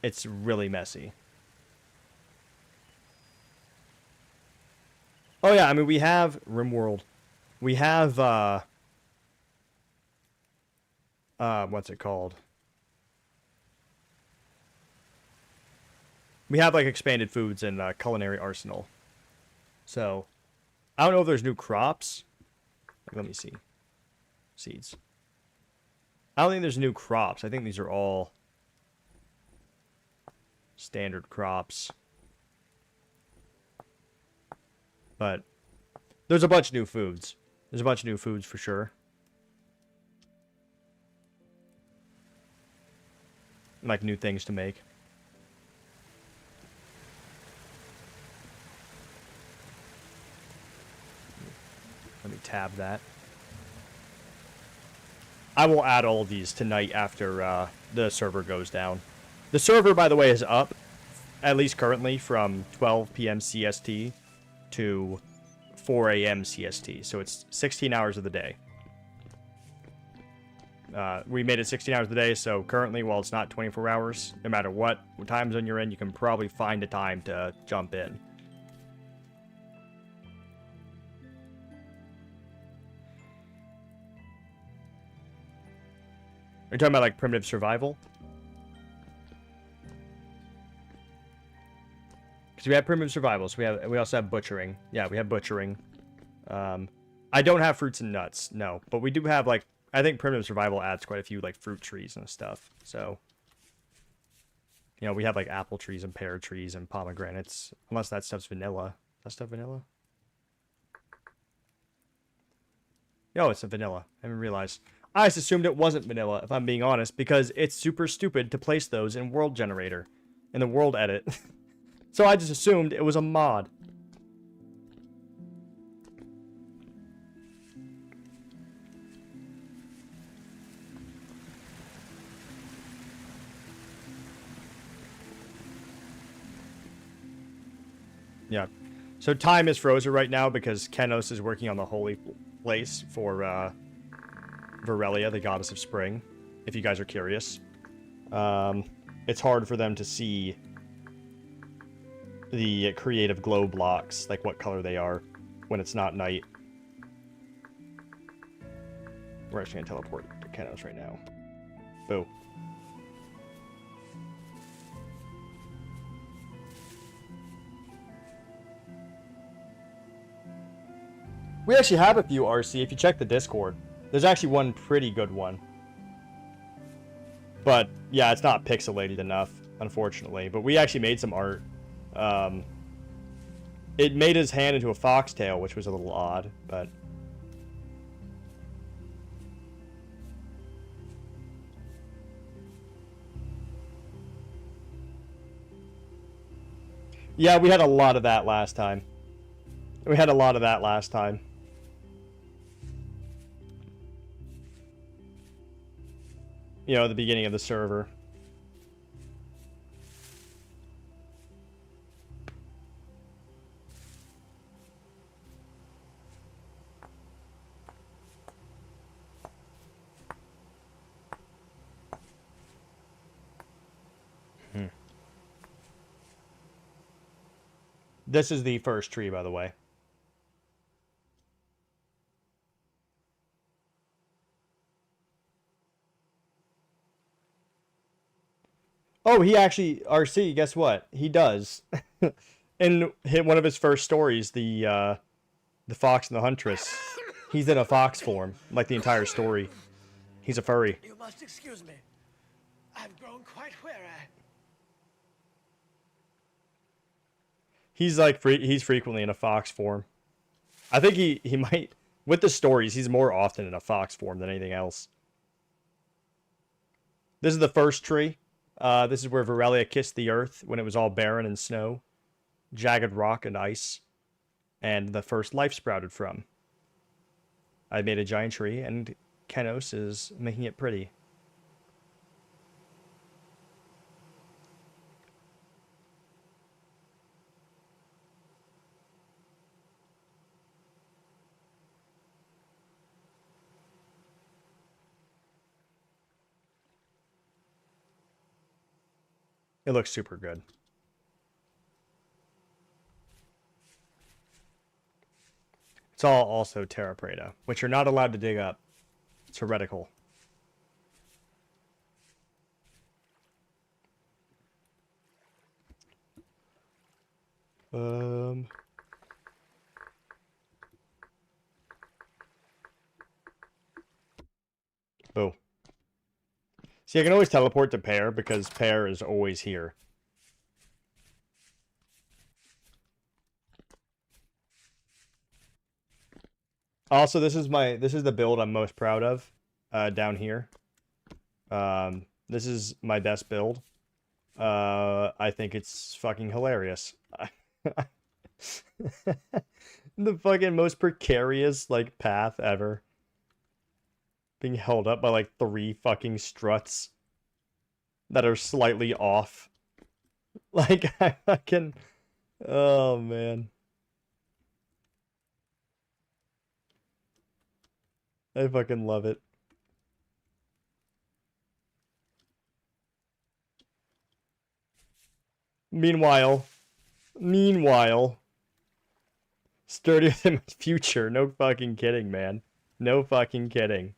it's really messy. Oh yeah, I mean, we have RimWorld. We have what's it called? We have like expanded foods and culinary arsenal. So I don't know if there's new crops. Let me see. Seeds. I don't think there's new crops. I think these are all standard crops. But there's a bunch of new foods. There's a bunch of new foods for sure. Like new things to make. Let me tab that. I will add all of these tonight after the server goes down. The server, by the way, is up, at least currently, from 12 p.m. CST to 4 a.m. CST. So it's 16 hours of the day. We made it 16 hours of the day, so currently, while it's not 24 hours, no matter what time zone you're in, you can probably find a time to jump in. Are you talking about like primitive survival? Because we have primitive survival, so we also have butchering. Yeah, we have butchering. I don't have fruits and nuts, no, but we do have like, I think primitive survival adds quite a few like fruit trees and stuff. So, you know, we have like apple trees and pear trees and pomegranates, unless that stuff's vanilla. Is that stuff vanilla? Oh, it's a vanilla. I didn't realize. I just assumed it wasn't vanilla, if I'm being honest, because it's super stupid to place those in World Generator, in the World Edit. So I just assumed it was a mod. Yeah. So time is frozen right now because Kenos is working on the holy place for Varelia, the goddess of spring, if you guys are curious. It's hard for them to see the creative glow blocks, like what color they are, when it's not night. We're actually going to teleport to Kenos right now. Boo. We actually have a few RC if you check the Discord. There's actually one pretty good one. But yeah, it's not pixelated enough, unfortunately. But we actually made some art. It made his hand into a foxtail, which was a little odd, but... Yeah, we had a lot of that last time. We had a lot of that last time. You know, the beginning of the server. This is the first tree, by the way. Oh, he actually, RC, guess what? He does. In one of his first stories, the Fox and the Huntress, he's in a fox form, like the entire story. He's a furry. You must excuse me. I've grown quite weary. He's like he's frequently in a fox form. I think he might, with the stories, he's more often in a fox form than anything else. This is the first tree. This is where Virelia kissed the earth when it was all barren and snow, jagged rock and ice, and the first life sprouted from. I made a giant tree, and Kenos is making it pretty. It looks super good. It's all also Terra Preta, which you're not allowed to dig up. It's heretical. Oh. See, I can always teleport to Pear because Pear is always here. Also, this is the build I'm most proud of down here. This is my best build. I think it's fucking hilarious. The fucking most precarious like path ever. Being held up by like 3 fucking struts that are slightly off. Like I fucking, oh man. I fucking love it. Meanwhile, sturdier than my future. No fucking kidding, man. No fucking kidding.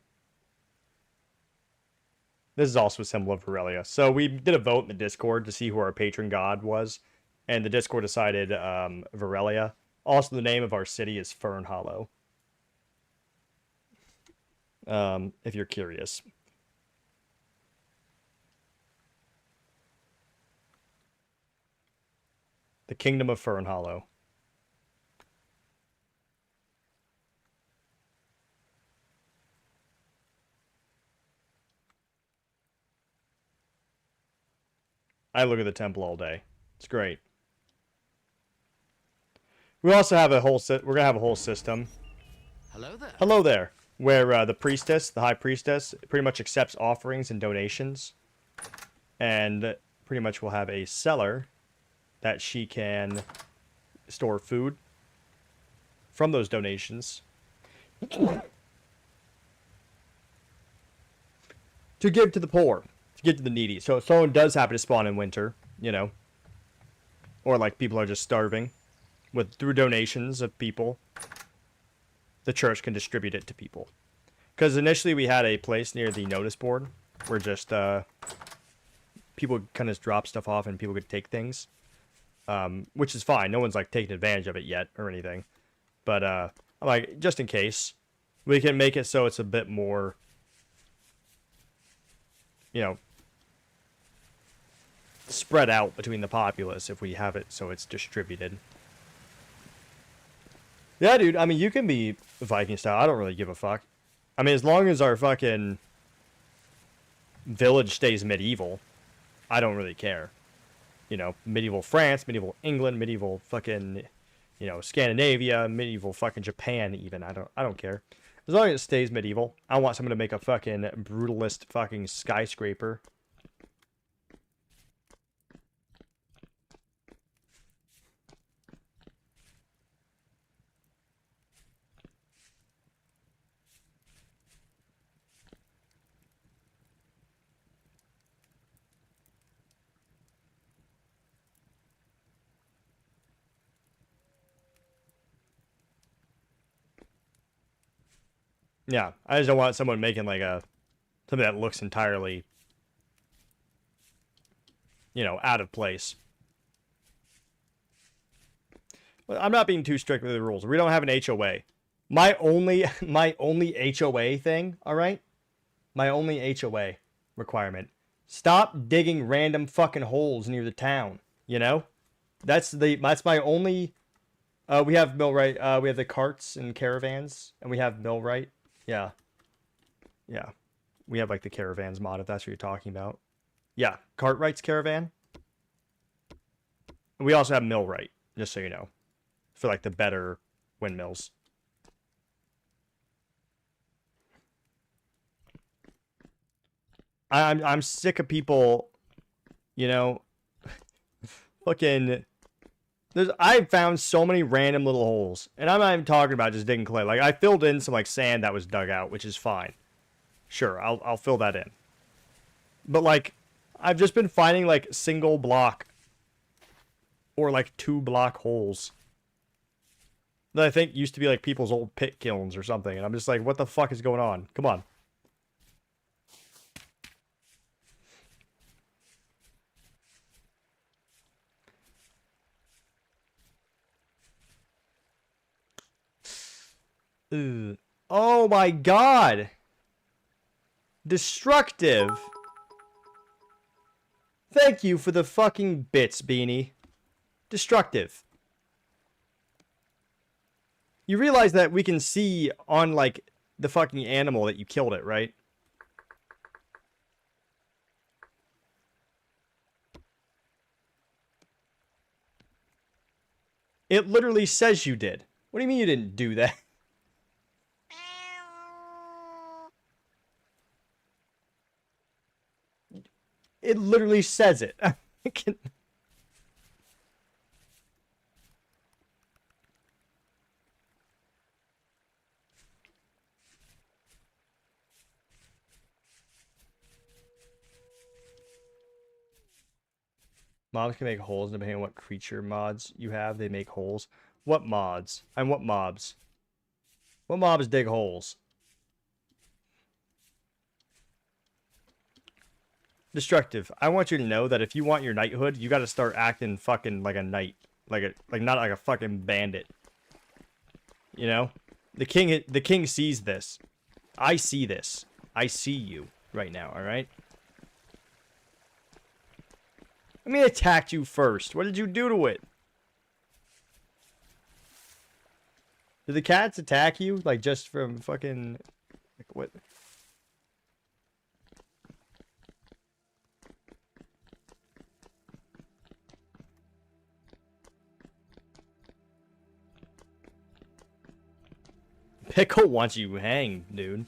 This is also a symbol of Virelia. So we did a vote in the Discord to see who our patron god was, and the Discord decided Virelia. Also, the name of our city is Fern Hollow. If you're curious. The Kingdom of Fern Hollow. I look at the temple all day. It's great. We also have a whole we're gonna have a whole system. Hello there. Hello there. Where the priestess, the high priestess, pretty much accepts offerings and donations, and pretty much will have a cellar that she can store food from those donations to give to the poor, to give to the needy. So if someone does happen to spawn in winter, you know, or like people are just starving, through donations of people, the church can distribute it to people. Because initially we had a place near the notice board where just people kind of drop stuff off and people could take things, which is fine. No one's like taking advantage of it yet or anything. But I'm like, just in case, we can make it so it's a bit more, you know, spread out between the populace if we have it so it's distributed. Yeah, dude, I mean, you can be Viking style. I don't really give a fuck. I mean, as long as our fucking village stays medieval, I don't really care. You know, medieval France, medieval England, medieval fucking, you know, Scandinavia, medieval fucking Japan even. I don't care. As long as it stays medieval. I want someone to make a fucking brutalist fucking skyscraper. Yeah, I just don't want someone making like something that looks entirely, you know, out of place. Well, I'm not being too strict with the rules. We don't have an HOA. My only HOA thing, all right? My only HOA requirement. Stop digging random fucking holes near the town, you know? That's my only we have millwright, we have the carts and caravans, and we have millwright. Yeah. Yeah. We have, like, the caravans mod, if that's what you're talking about. Yeah. Cartwright's caravan. We also have millwright, just so you know. For, like, the better windmills. I'm sick of people, you know, fucking... I found so many random little holes. And I'm not even talking about just digging clay. Like, I filled in some, like, sand that was dug out, which is fine. Sure, I'll fill that in. But, like, I've just been finding, like, single block or, like, 2 block holes that I think used to be, like, people's old pit kilns or something. And I'm just like, what the fuck is going on? Come on. Ugh. Oh my god! Destructive! Thank you for the fucking bits, Beanie. Destructive. You realize that we can see on, like, the fucking animal that you killed it, right? It literally says you did. What do you mean you didn't do that? It literally says it. Mobs can make holes depending on what creature mods you have. They make holes. What mods? And what mobs? What mobs dig holes? Destructive. I want you to know that if you want your knighthood, you got to start acting fucking like a knight, like not like a fucking bandit. You know, the king sees this. I see this. I see you right now. All right. I mean, attacked you first. What did you do to it? Did the cats attack you like just from fucking like what? Pickle wants you hanged, dude.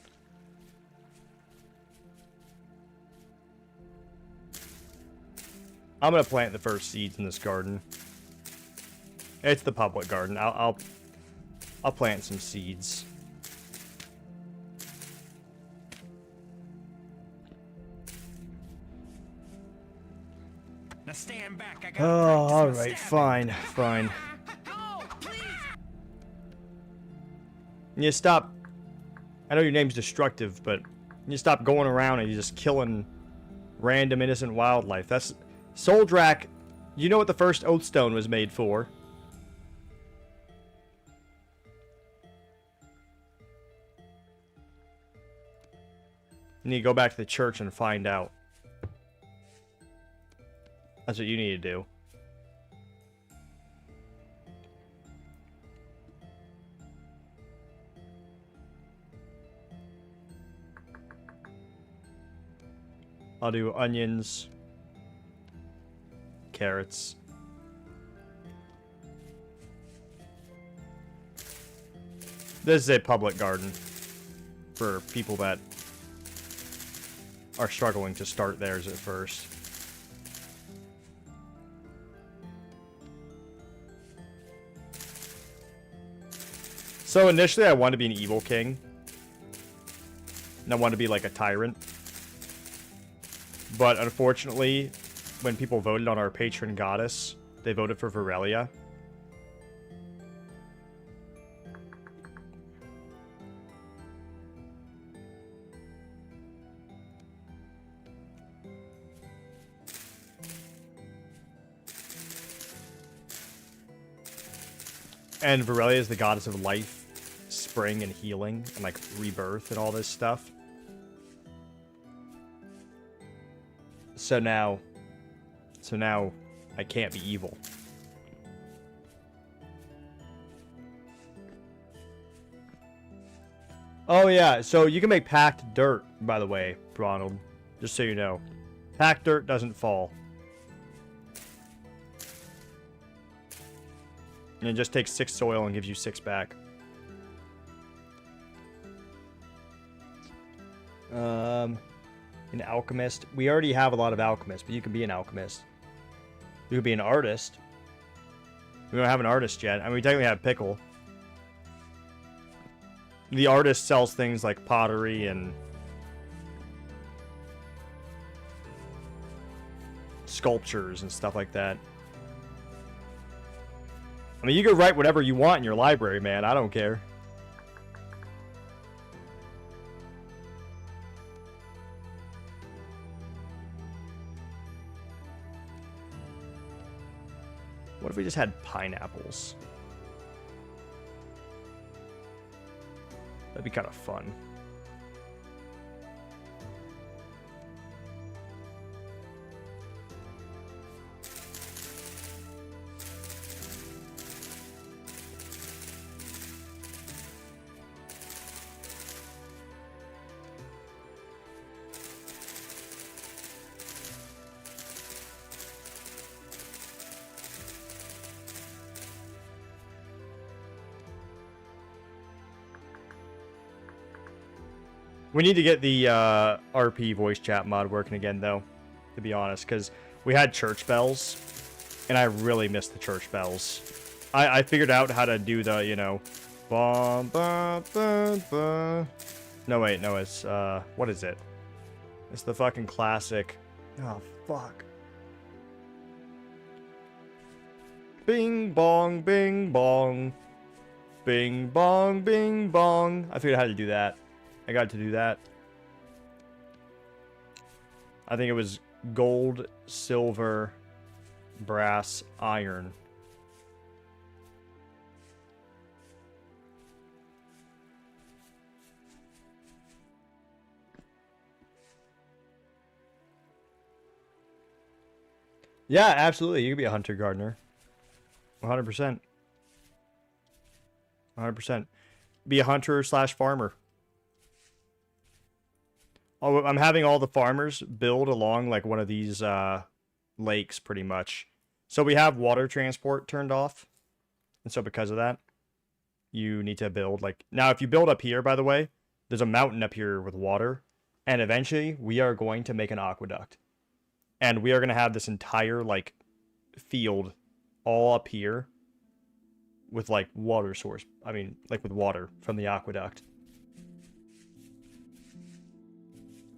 I'm gonna plant the first seeds in this garden. It's the public garden. I'll plant some seeds. Now stand back. I got Oh, all right, fine, fine. You stop. I know your name's Destructive, but you stop going around and you're just killing random innocent wildlife. That's Soldrak. You know what the first Oathstone was made for? You need to go back to the church and find out. That's what you need to do. I'll do onions, carrots. This is a public garden for people that are struggling to start theirs at first. So initially I wanted to be an evil king. And I wanted to be like a tyrant. But unfortunately, when people voted on our patron goddess, they voted for Virelia. And Virelia is the goddess of life, spring, and healing, and like rebirth and all this stuff. So now I can't be evil. Oh yeah, so you can make packed dirt, by the way, Ronald. Just so you know. Packed dirt doesn't fall. And it just takes 6 soil and gives you 6 back. An alchemist. We already have a lot of alchemists, but you can be an alchemist. You could be an artist. We don't have an artist yet. I mean, we technically have Pickle. The artist sells things like pottery and sculptures and stuff like that. I mean, you can write whatever you want in your library, man. I don't care. What if we just had pineapples? That'd be kind of fun. We need to get the RP voice chat mod working again, though, to be honest, because we had church bells, and I really missed the church bells. I figured out how to do the, you know, ba, ba, ba, ba. No, wait, no, it's, what is it? It's the fucking classic. Oh, fuck. Bing bong, bing bong. Bing bong, bing bong. I figured out how to do that. I got to do that. I think it was gold, silver, brass, iron. Yeah, absolutely. You could be a hunter gardener. 100%. 100%. Be a hunter / farmer. Oh, I'm having all the farmers build along like one of these lakes pretty much. So we have water transport turned off. And so because of that, you need to build like... Now, if you build up here, by the way, there's a mountain up here with water. And eventually, we are going to make an aqueduct. And we are going to have this entire like field all up here with like water source. I mean, like with water from the aqueduct.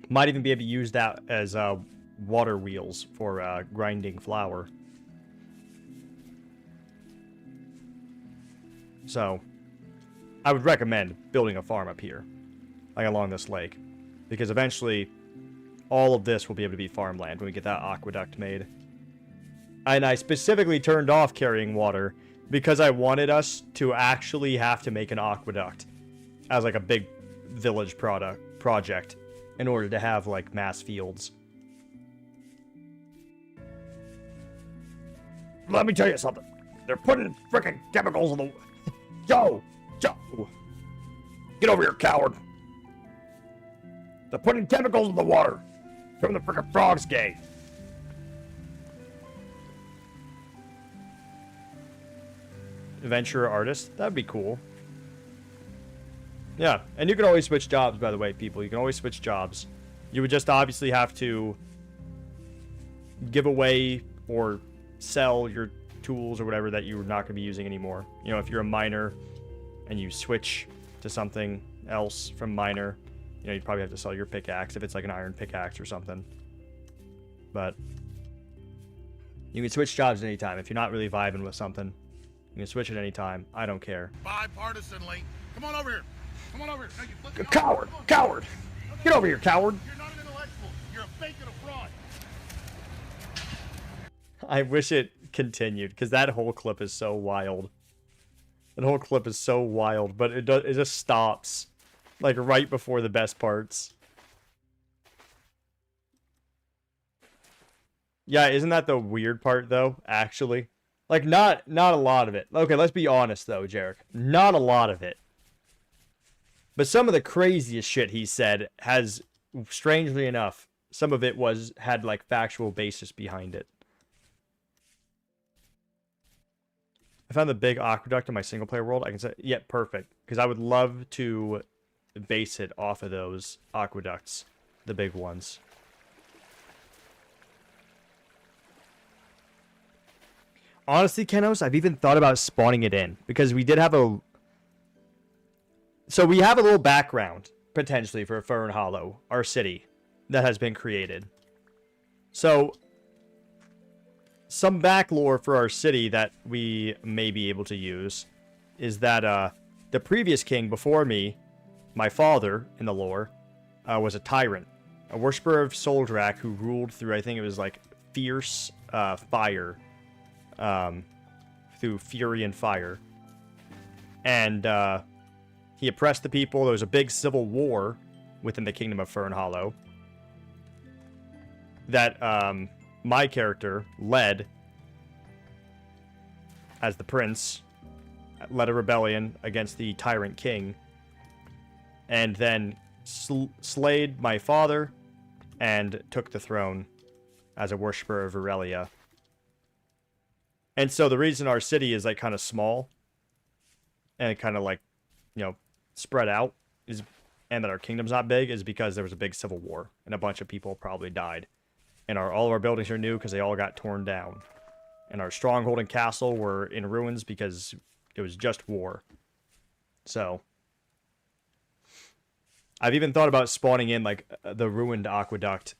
Might even be able to use that as water wheels for grinding flour. So, I would recommend building a farm up here, like along this lake, because eventually all of this will be able to be farmland when we get that aqueduct made. And I specifically turned off carrying water because I wanted us to actually have to make an aqueduct as like a big village project. In order to have, like, mass fields. let me tell you something. They're putting freaking chemicals in the... Joe! Get over here, coward! They're putting chemicals in the water. From the freaking frogs gay. Adventurer artist? That'd be cool. Yeah, and you can always switch jobs, by the way, people. You can always switch jobs. You would just obviously have to give away or sell your tools or whatever that you're not going to be using anymore. You know, if you're a miner and you switch to something else from miner, you know, you'd probably have to sell your pickaxe if it's like an iron pickaxe or something. But you can switch jobs at any time. If you're not really vibing with something, you can switch at any time. I don't care. Bipartisanly. Come on over here. Come on over here. No, you flip me over. Coward! Come on. Coward! Get over here, coward! You're not an intellectual. You're a fake and a fraud. I wish it continued, because that whole clip is so wild. That whole clip is so wild, but it just stops, like, right before the best parts. Yeah, isn't that the weird part, though, actually? Like, not a lot of it. Okay, let's be honest, though, Jarek. Not a lot of it. But some of the craziest shit he said has, strangely enough, some of it had, like, factual basis behind it. I found the big aqueduct in my single-player world. I can say, yeah, perfect. Because I would love to base it off of those aqueducts. The big ones. Honestly, Kenos, I've even thought about spawning it in. Because we did have a... So we have a little background, potentially, for Fern Hollow, our city, that has been created. So... some back lore for our city that we may be able to use is that the previous king before me, my father in the lore, was a tyrant, a worshiper of Soldrak who ruled through, I think it was like fierce fire, through fury and fire. And he oppressed the people. There was a big civil war within the kingdom of Fern Hollow that my character led as the prince, led a rebellion against the tyrant king, and then slayed my father and took the throne as a worshiper of Aurelia. And so the reason our city is like kind of small and kind of like, you know, spread out is, and that our kingdom's not big, is because there was a big civil war and a bunch of people probably died. And all of our buildings are new because they all got torn down. And our stronghold and castle were in ruins because it was just war. So, I've even thought about spawning in, like, the ruined aqueduct.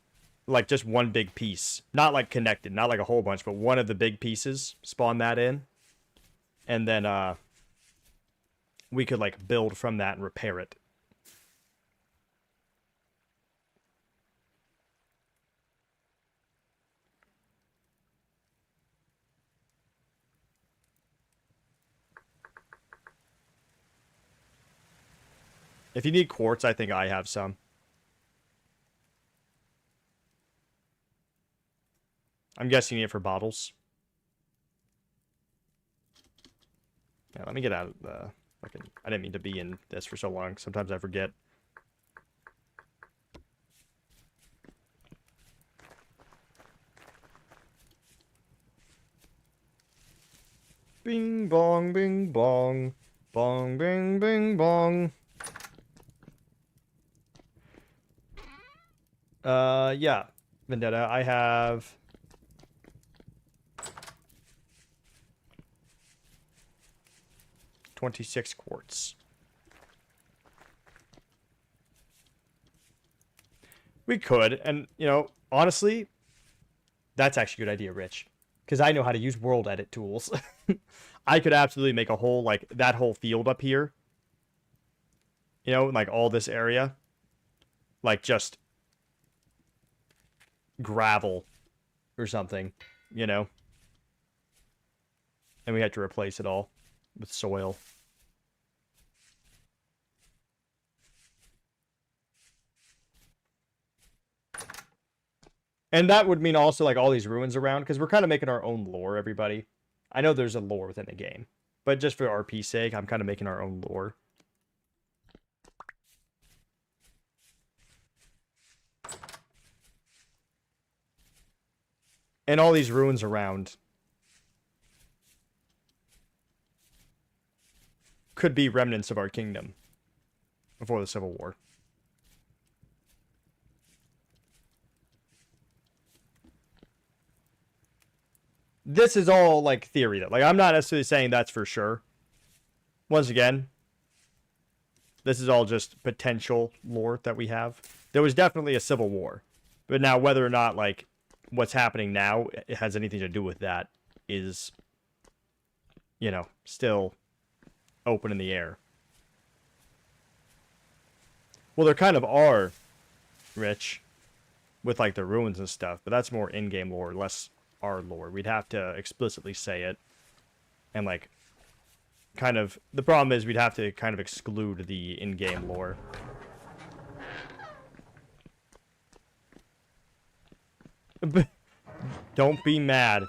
Like, just one big piece. Not, like, connected. Not, like, a whole bunch, but one of the big pieces. Spawn that in. And then, we could, like, build from that and repair it. If you need quartz, I think I have some. I'm guessing you need it for bottles. Yeah, let me get out of the fucking... I didn't mean to be in this for so long. Sometimes I forget. Bing bong, bing bong. Bong, bing, bing, bong. Yeah, Vendetta, I have 26 quartz. We could, and, you know, honestly, that's actually a good idea, Rich. Because I know how to use world edit tools. I could absolutely make a whole, like, that whole field up here. You know, like, all this area. Like, just gravel or something, you know? And we had to replace it all with soil. And that would mean also, like, all these ruins around, because we're kind of making our own lore, everybody. I know there's a lore within the game, but just for RP's sake, I'm kind of making our own lore. And all these ruins around could be remnants of our kingdom before the Civil War. This is all, like, theory, though. Like, I'm not necessarily saying that's for sure. Once again, this is all just potential lore that we have. There was definitely a civil war. But now, whether or not, like, what's happening now it has anything to do with that is, you know, still open in the air. Well, there kind of are, Rich, with, like, the ruins and stuff. But that's more in-game lore, less our lore. We'd have to explicitly say it. And, like, kind of... The problem is we'd have to kind of exclude the in-game lore. Don't be mad.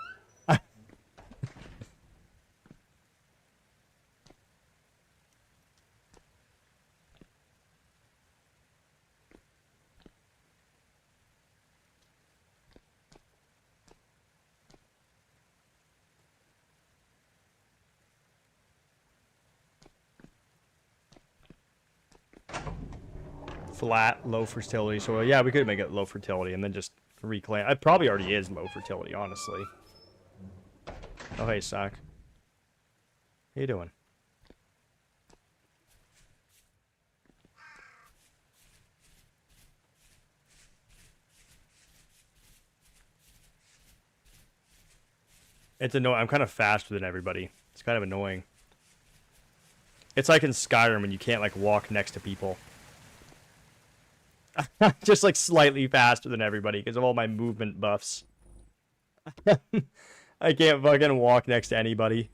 Flat, low fertility. So, yeah, we could make it low fertility and then just reclaim. It probably already is low fertility, honestly. Oh, hey, Sock. How you doing? It's annoying. I'm kind of faster than everybody. It's kind of annoying. It's like in Skyrim when you can't, like, walk next to people. Just, like, slightly faster than everybody because of all my movement buffs. I can't fucking walk next to anybody.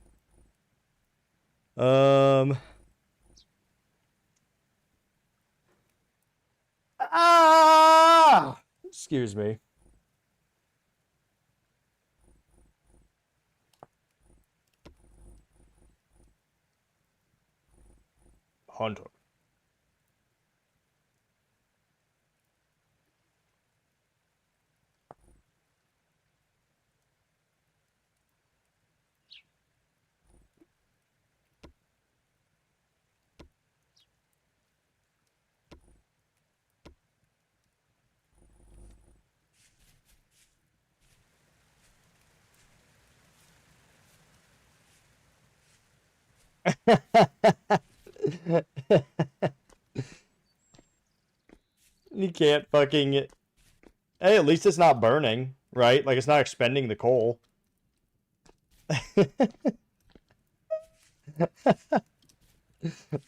Excuse me. Hunter. You can't fucking... Hey, at least it's not burning, right? Like, it's not expending the coal.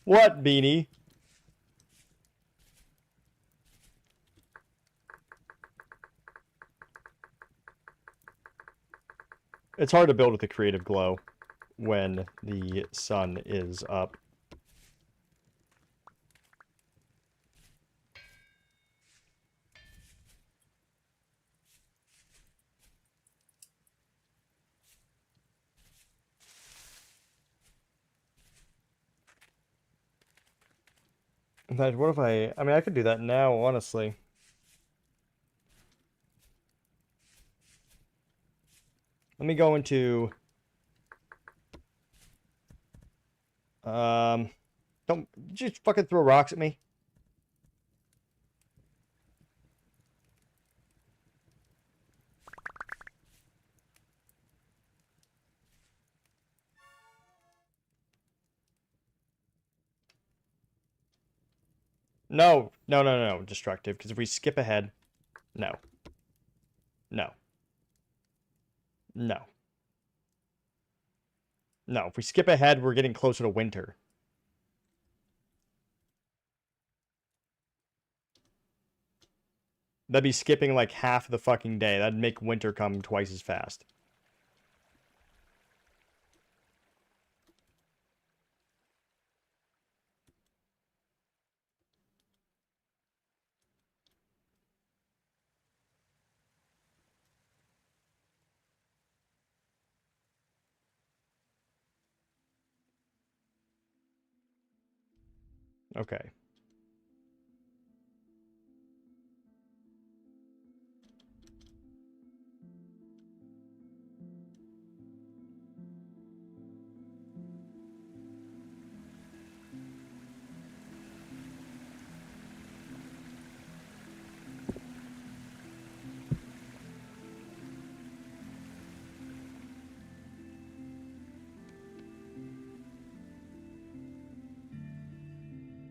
What, Beanie? It's hard to build with a creative glow when the sun is up. In fact, what if I mean, I could do that now, honestly. Let me go into... Don't just fucking throw rocks at me. No, no, no, no, destructive. Because if we skip ahead, no, no, no, no. If we skip ahead, we're getting closer to winter. That'd be skipping like half the fucking day. That'd make winter come twice as fast. Okay.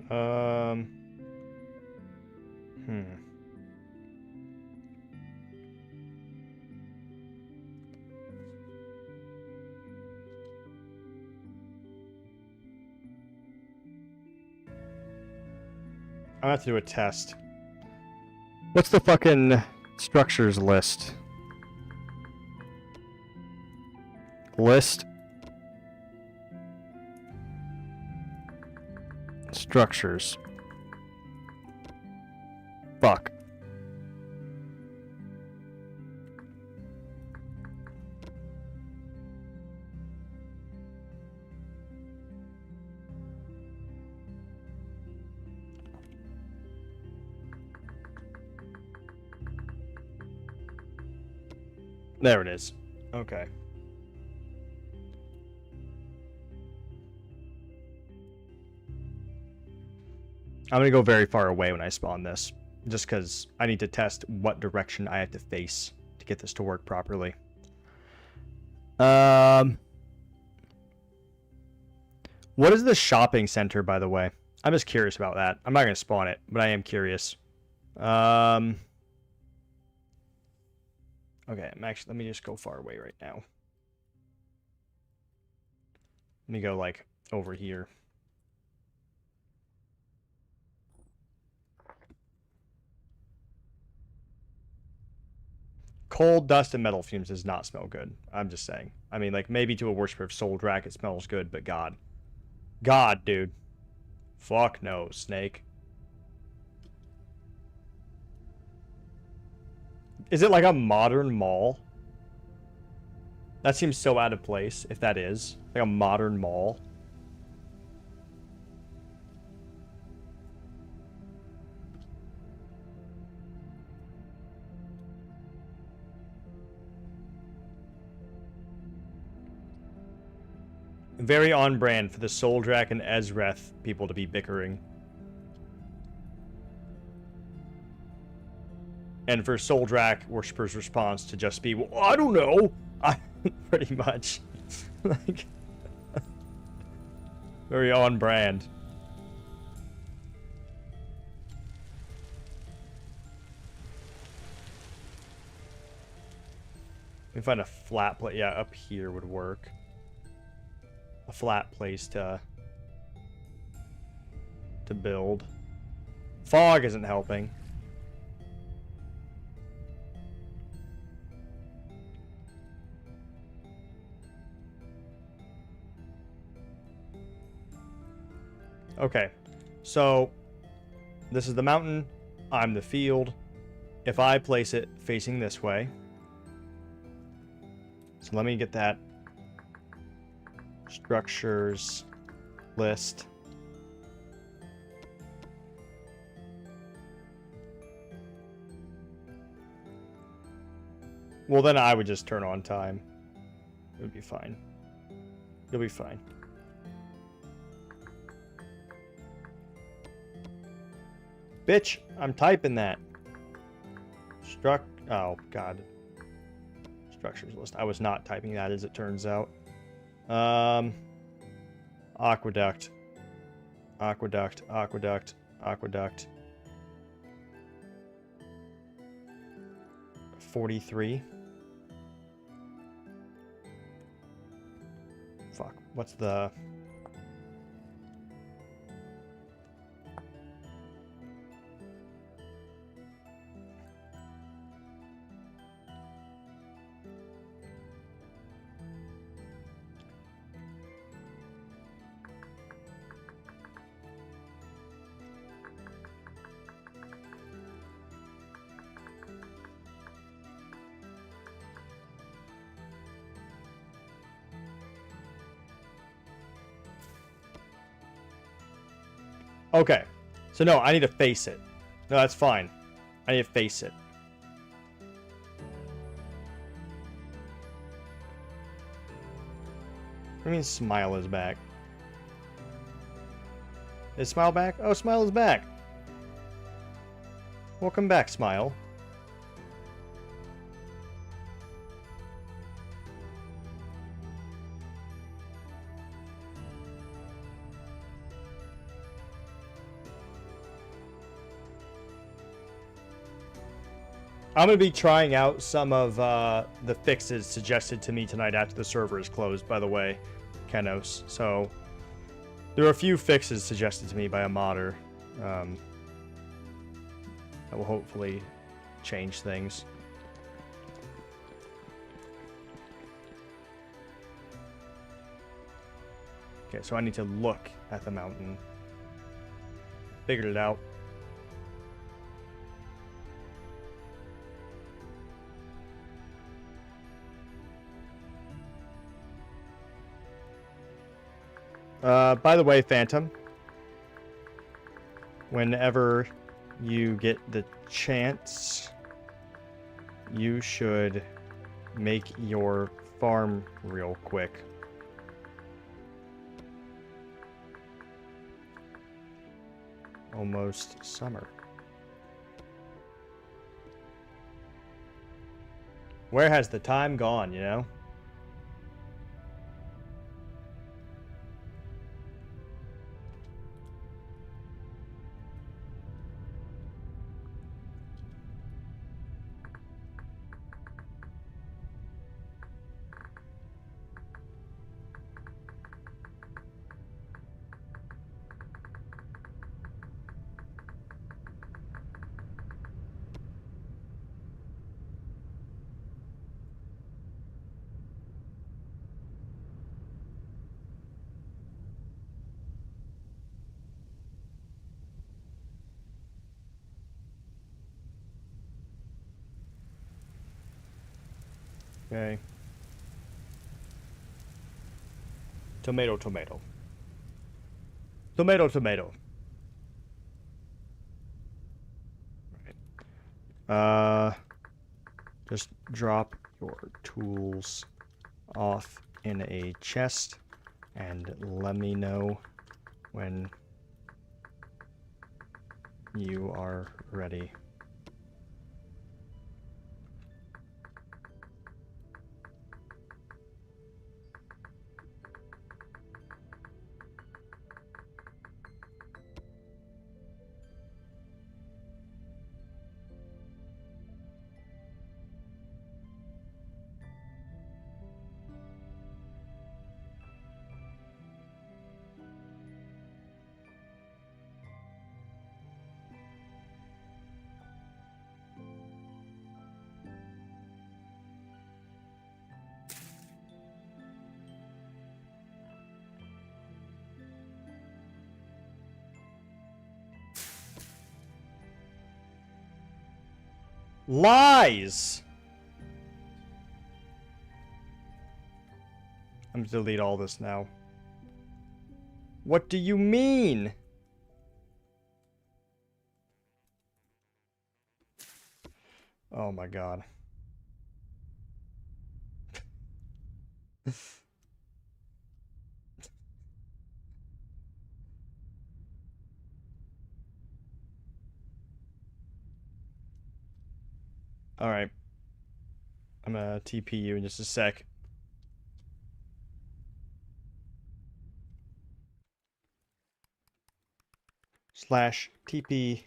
Um. Hmm. I'm gonna have to do a test. What's the fucking structures list? List. Structures. Fuck. There it is. Okay. I'm gonna go very far away when I spawn this, just because I need to test what direction I have to face to get this to work properly. What is the shopping center, by the way? I'm just curious about that. I'm not gonna spawn it, but I am curious. Okay, let me just go far away right now. Let me go, like, over here. Coal, dust, and metal fumes does not smell good. I'm just saying. I mean, like, maybe to a worshiper of Souldrack it smells good, but God. God, dude. Fuck no, Snake. Is it like a modern mall? That seems so out of place, if that is. Like a modern mall. Very on brand for the Souldrack and Ezreth people to be bickering. And for Souldrack worshippers' response to just be, well, I don't know. Pretty much. Like, very on brand. Let me find a flat place. Yeah, up here would work. A flat place to build. Fog isn't helping. Okay, so this is the mountain, I'm the field. If I place it facing this way, so let me get that structures list. Well, then I would just turn on time. It would be fine. You'll be fine. Bitch, I'm typing that. Oh, God. Structures list. I was not typing that, as it turns out. Aqueduct. Aqueduct. Aqueduct. Aqueduct. 43. Fuck. What's the... Okay. So no, I need to face it. No, that's fine. I need to face it. What do you mean Smile is back? Is Smile back? Oh, Smile is back. Welcome back, Smile. I'm going to be trying out some of the fixes suggested to me tonight after the server is closed, by the way, Kenos. So, there are a few fixes suggested to me by a modder that will hopefully change things. Okay, so I need to look at the mountain. Figured it out. By the way, Phantom, whenever you get the chance, you should make your farm real quick. Almost summer. Where has the time gone, you know? Okay. Tomato, tomato. Tomato, tomato. Right. Just drop your tools off in a chest and let me know when you are ready. Lies! I'm gonna delete all this now. What do you mean? Oh my god. Alright. I'm gonna TP you in just a sec. /TP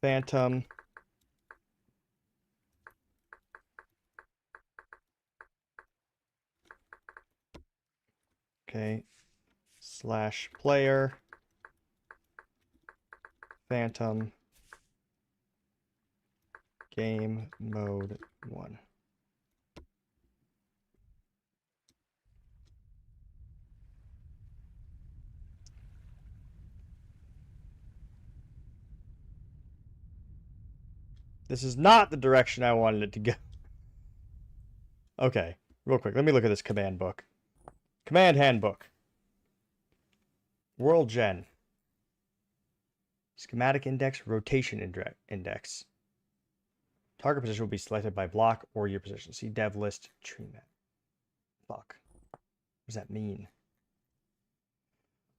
Phantom okay /player Phantom game mode 1. This is not the direction I wanted it to go. Okay, real quick, let me look at this command book. Command handbook. World Gen. Schematic index, rotation index. Target position will be selected by block or your position. See dev list, tree map. Fuck. What does that mean?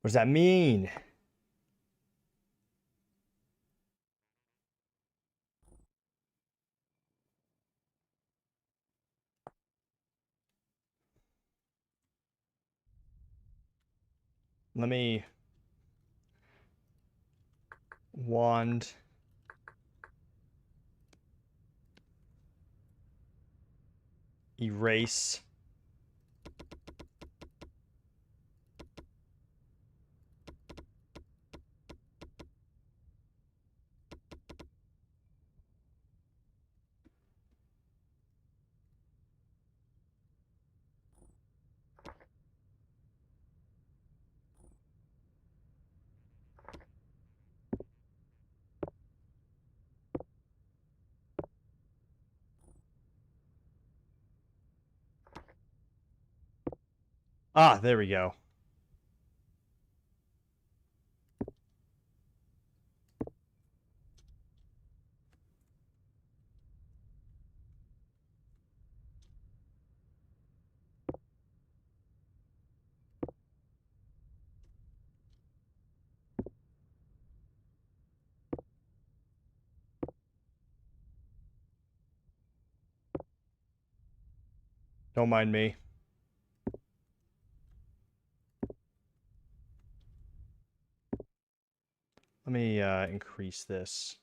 What does that mean? Let me wand erase there we go. Don't mind me. Let me increase this.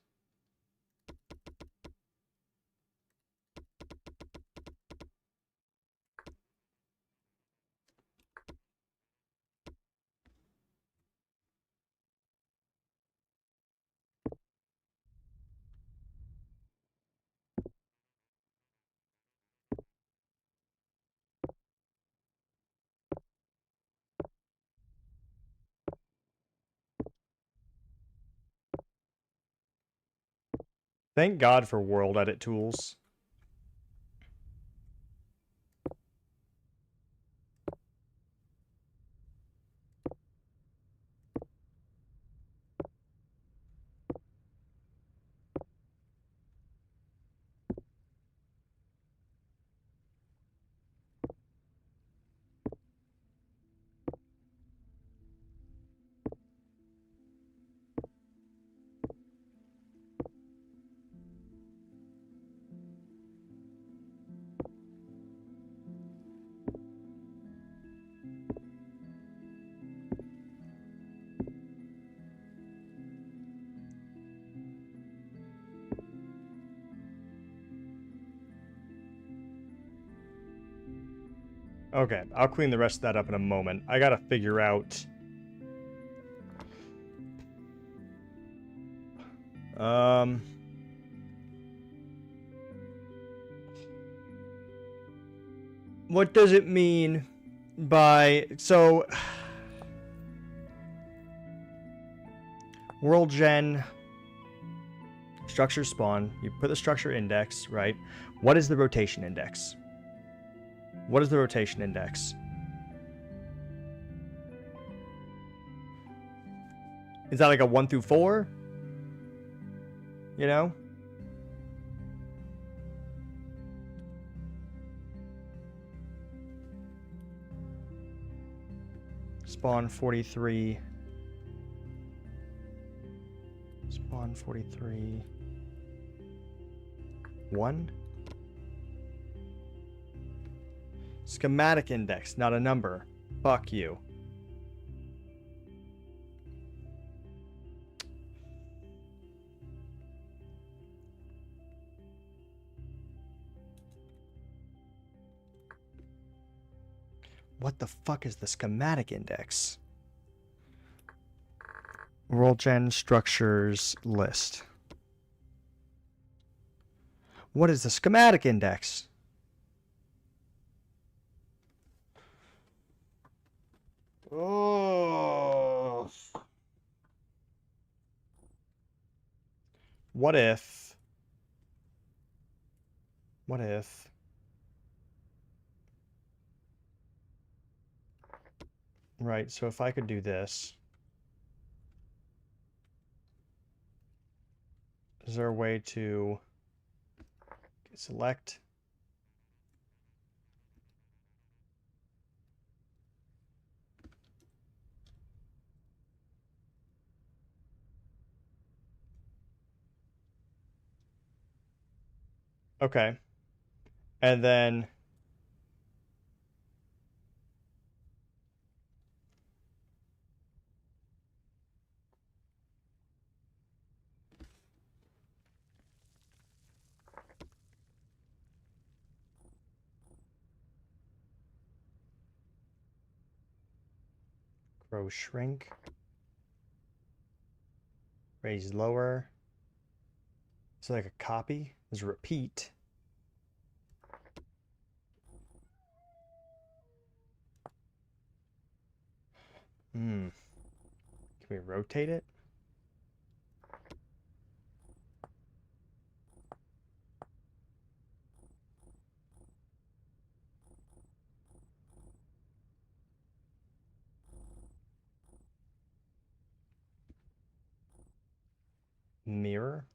Thank God for world edit tools. Okay, I'll clean the rest of that up in a moment. I gotta figure out... What does it mean by... So... World Gen... Structure spawn. You put the structure index, right? What is the rotation index? What is the rotation index? Is that like a 1 through 4? You know? Spawn 43. Spawn 43. 1? Schematic index, not a number. Fuck you. What the fuck is the schematic index? World Gen structures list. What is the schematic index? Oh. What if... Right, so if I could do this... Is there a way to select? Okay. And then grow shrink. Raise lower. So like a copy. There's a repeat. Can we rotate it? Mirror.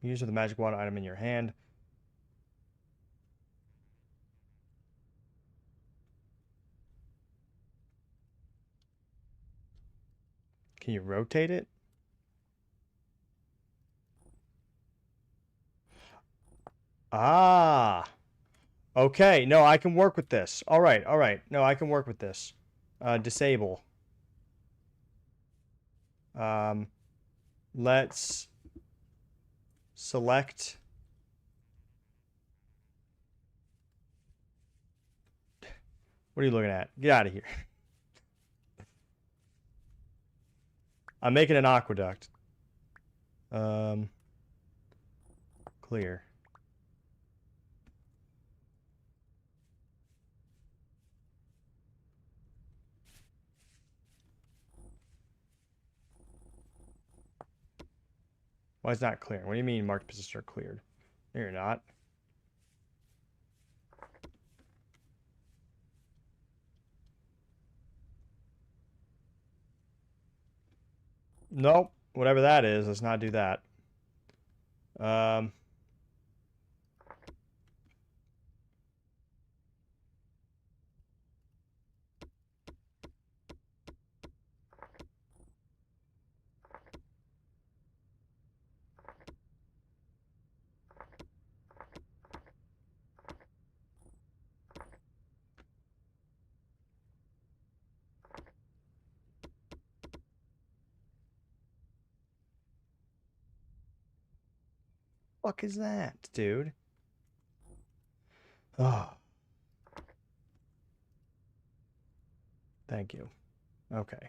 Use the magic wand item in your hand. Can you rotate it? Ah. Okay. No, I can work with this. All right. All right. No, I can work with this. Disable. Let's select. What are you looking at? Get out of here. I'm making an aqueduct. Clear. Why is not clearing? What do you mean marked positions are cleared? No, you're not. Nope. Whatever that is, let's not do that. Fuck is that, dude? Oh. Thank you. Okay.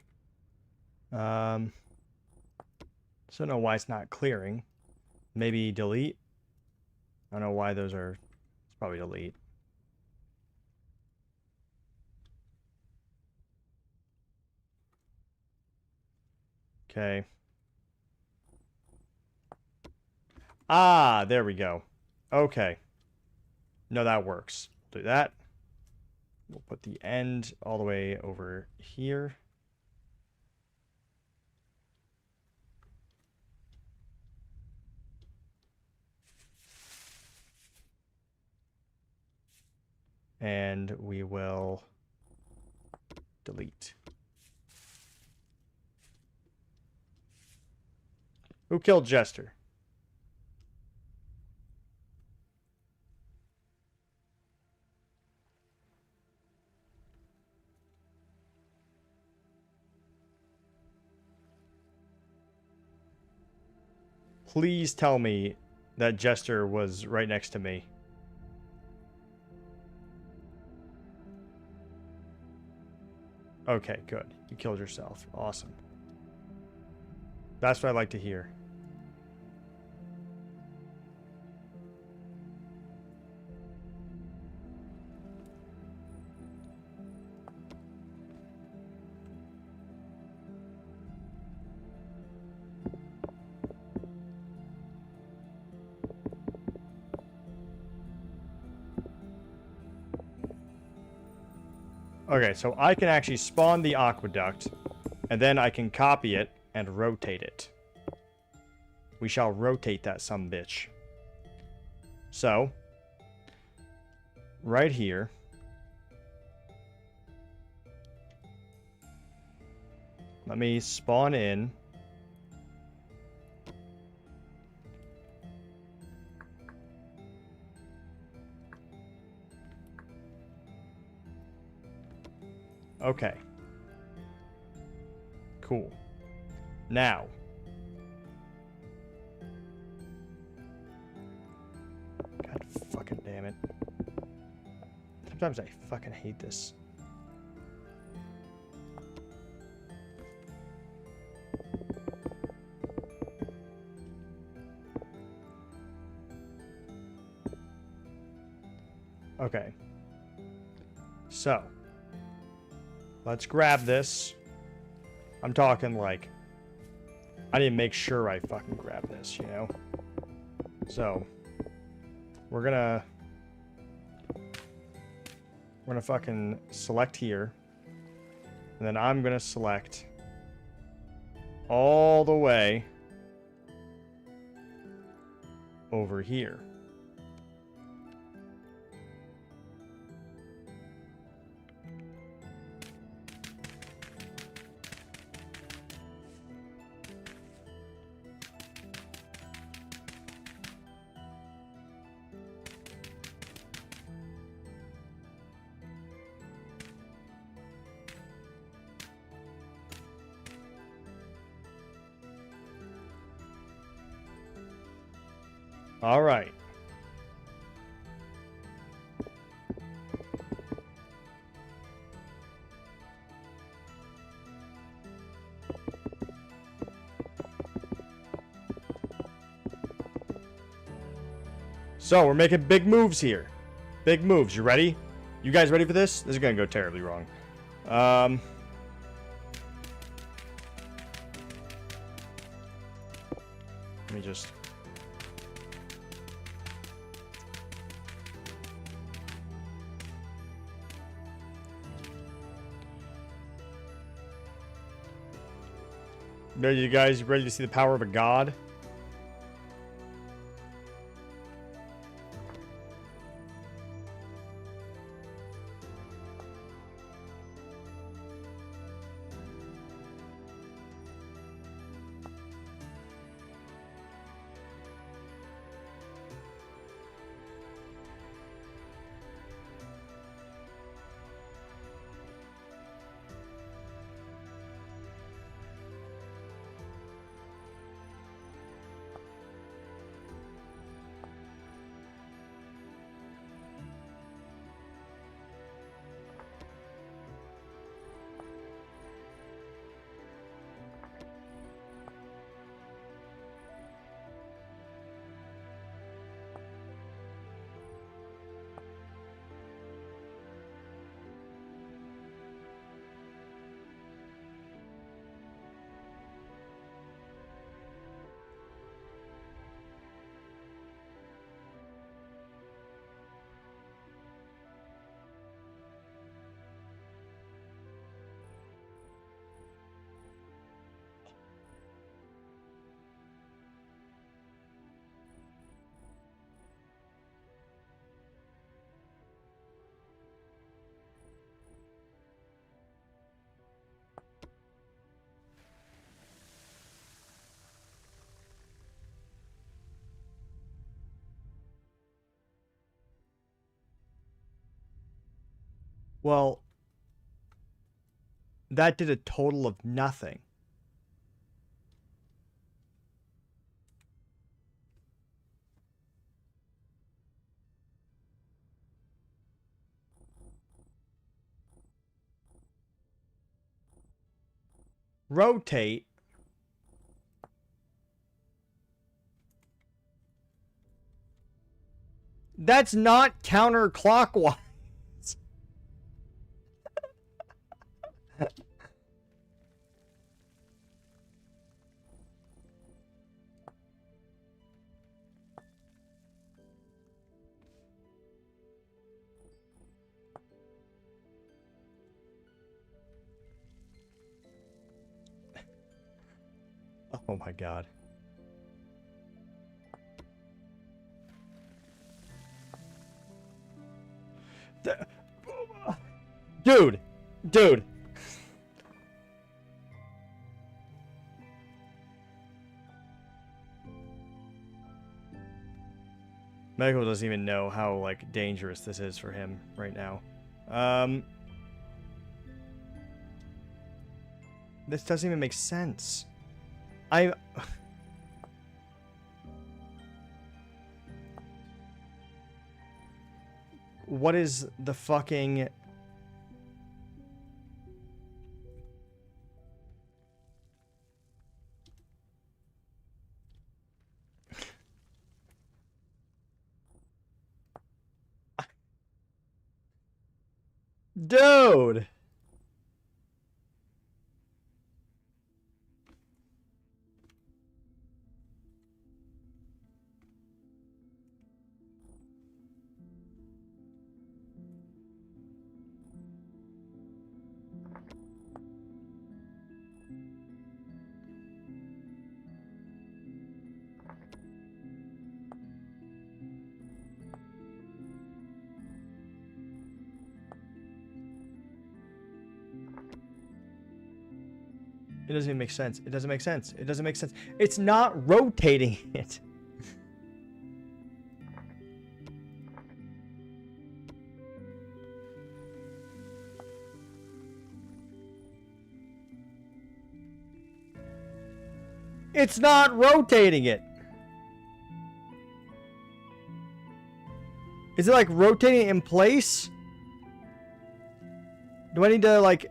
So I don't know why it's not clearing. Maybe delete. I don't know why those are. It's probably delete. Okay. Ah, there we go. Okay. No, that works. Do that. We'll put the end all the way over here. And we will delete. Who killed Jester? Please tell me that Jester was right next to me. Okay, good. You killed yourself. Awesome. That's what I like to hear. Okay, so I can actually spawn the aqueduct, and then I can copy it and rotate it. We shall rotate that sumbitch. So, right here. Let me spawn in. Okay. Cool. Now. God fucking damn it. Sometimes I fucking hate this. Okay. So. Let's grab this. I'm talking like, I need to make sure I fucking grab this, you know? So, we're gonna fucking select here. And then I'm gonna select all the way over here. All right. So, we're making big moves here. Big moves. You ready? You guys ready for this? This is going to go terribly wrong. Let me just... Are you guys ready to see the power of a god? Well, that did a total of nothing. Rotate. That's not counterclockwise. Oh my god. The- Dude! Dude! Michael doesn't even know how, like, dangerous this is for him right now. This doesn't even make sense. What is the fucking... Dude! It doesn't even make sense. It doesn't make sense. It doesn't make sense. It's not rotating it. It's not rotating it. Is it like rotating it in place? Do I need to like...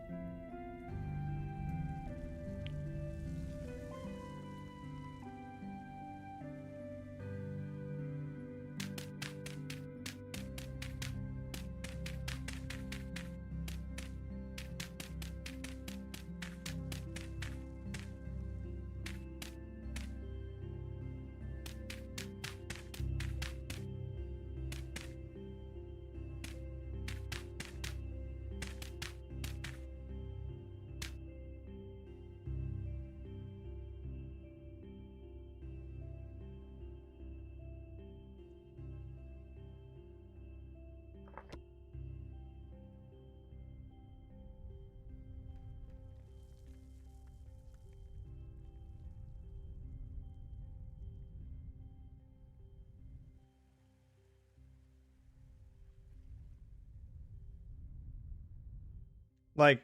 Like...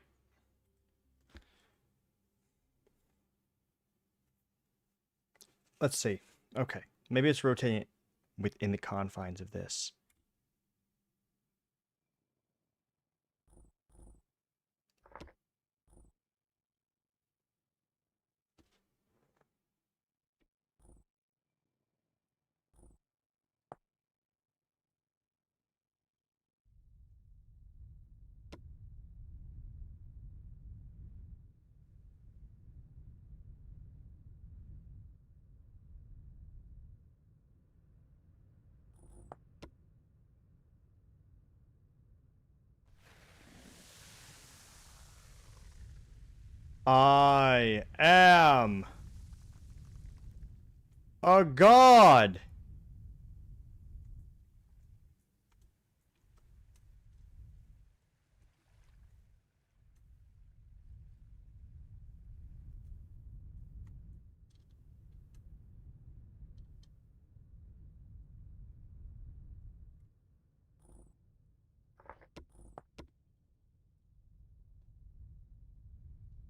Let's see. Okay. Maybe it's rotating it within the confines of this. I am a god.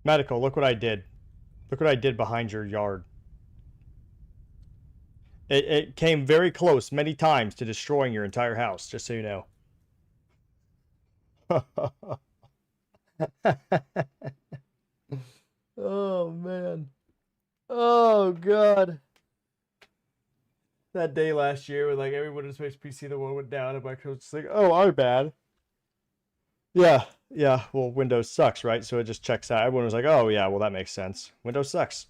Medical, look what I did. Look what I did behind your yard. It came very close many times to destroying your entire house, just so you know. Oh, man. Oh, God. That day last year when, like, every Windows Space PC the one went down, and Microsoft's just like, oh, our bad. Yeah, well, Windows sucks, right? So it just checks out. Everyone was like, oh, yeah, well, that makes sense. Windows sucks.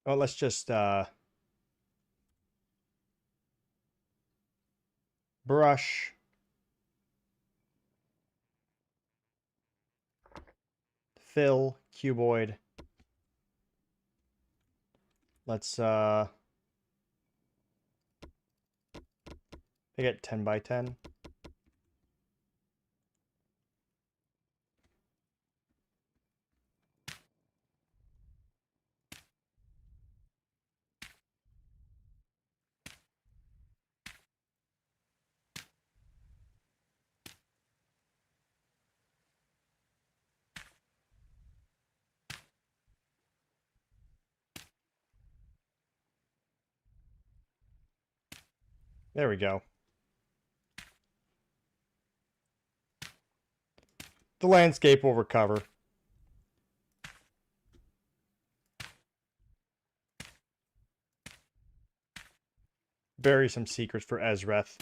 Well, let's just brush. Fill, cuboid. Let's make it 10 by 10. There we go. The landscape will recover. Bury some secrets for Ezreth.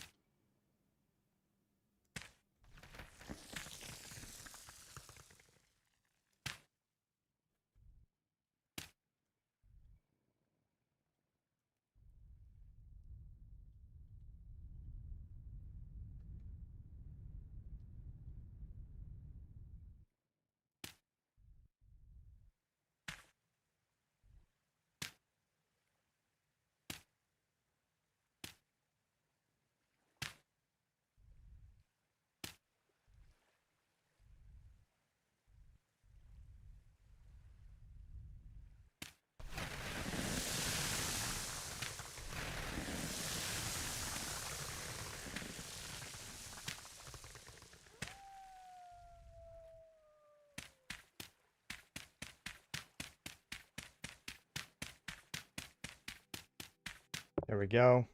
There we go.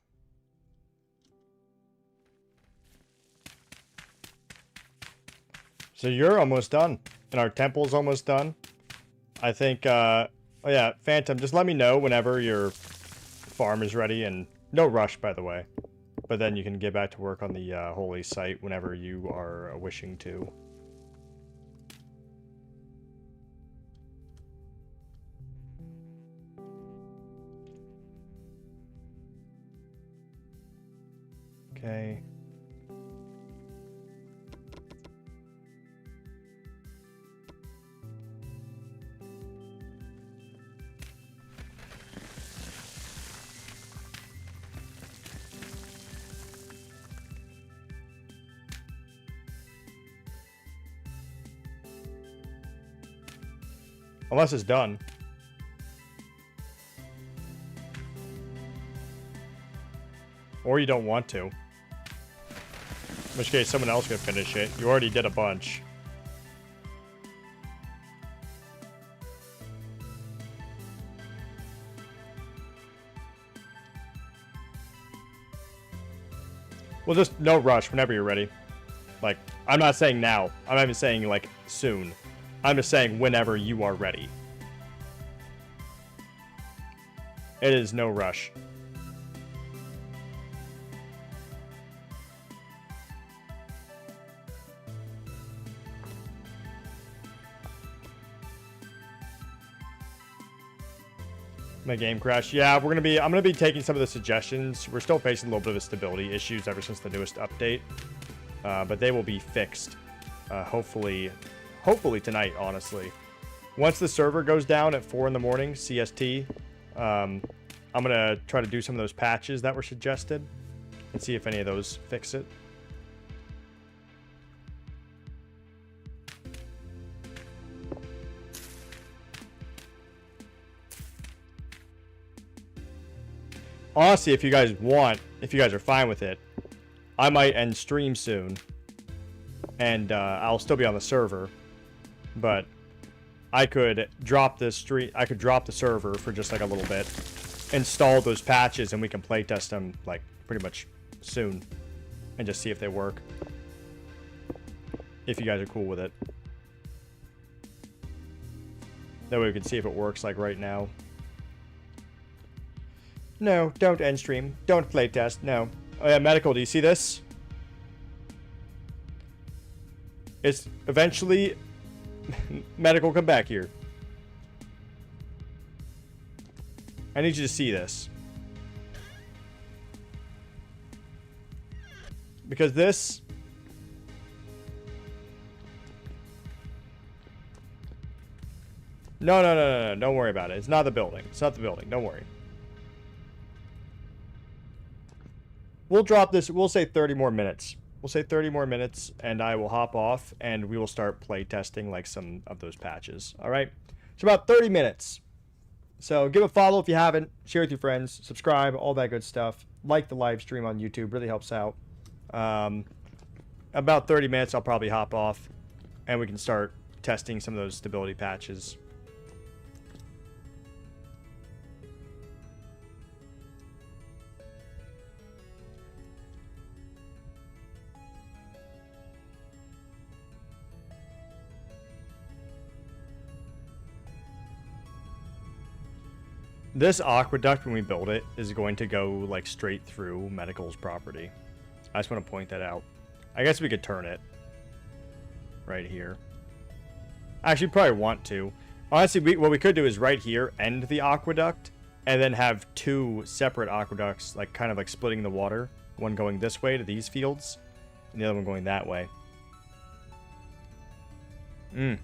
So you're almost done. And our temple's almost done. I think, oh yeah, Phantom, just let me know whenever your farm is ready. And no rush, by the way. But then you can get back to work on the holy site whenever you are wishing to. Okay. Unless it's done. Or you don't want to. In which case, someone else could finish it. You already did a bunch. Well, just no rush whenever you're ready. Like, I'm not saying now. I'm not even saying, like, soon. I'm just saying whenever you are ready. It is no rush. My game crashed. Yeah, I'm gonna be taking some of the suggestions. We're still facing a little bit of stability issues ever since the newest update, but they will be fixed. Hopefully tonight. Honestly, once the server goes down at 4 in the morning CST, I'm gonna try to do some of those patches that were suggested and see if any of those fix it. Honestly, if you guys are fine with it, I might end stream soon, and I'll still be on the server, but I could drop the server for just like a little bit, install those patches, and we can playtest them like pretty much soon, and just see if they work. If you guys are cool with it, that way we can see if it works like right now. No, don't end stream. Don't playtest. No. Oh yeah, Medical, do you see this? It's eventually... Medical, come back here. I need you to see this. Because this... No. Don't worry about it. It's not the building. It's not the building. Don't worry. We'll drop this. We'll say 30 more minutes. We'll say 30 more minutes, and I will hop off, and we will start play testing like some of those patches. All right? It's about 30 minutes. So give a follow if you haven't. Share with your friends. Subscribe. All that good stuff. Like the live stream on YouTube. Really helps out. About 30 minutes, I'll probably hop off, and we can start testing some of those stability patches. This aqueduct, when we build it, is going to go like straight through Medical's property. I just want to point that out. I guess we could turn it right here. Actually, probably want to. Honestly, what we could do is right here end the aqueduct and then have two separate aqueducts, like kind of like splitting the water. One going this way to these fields, and the other one going that way.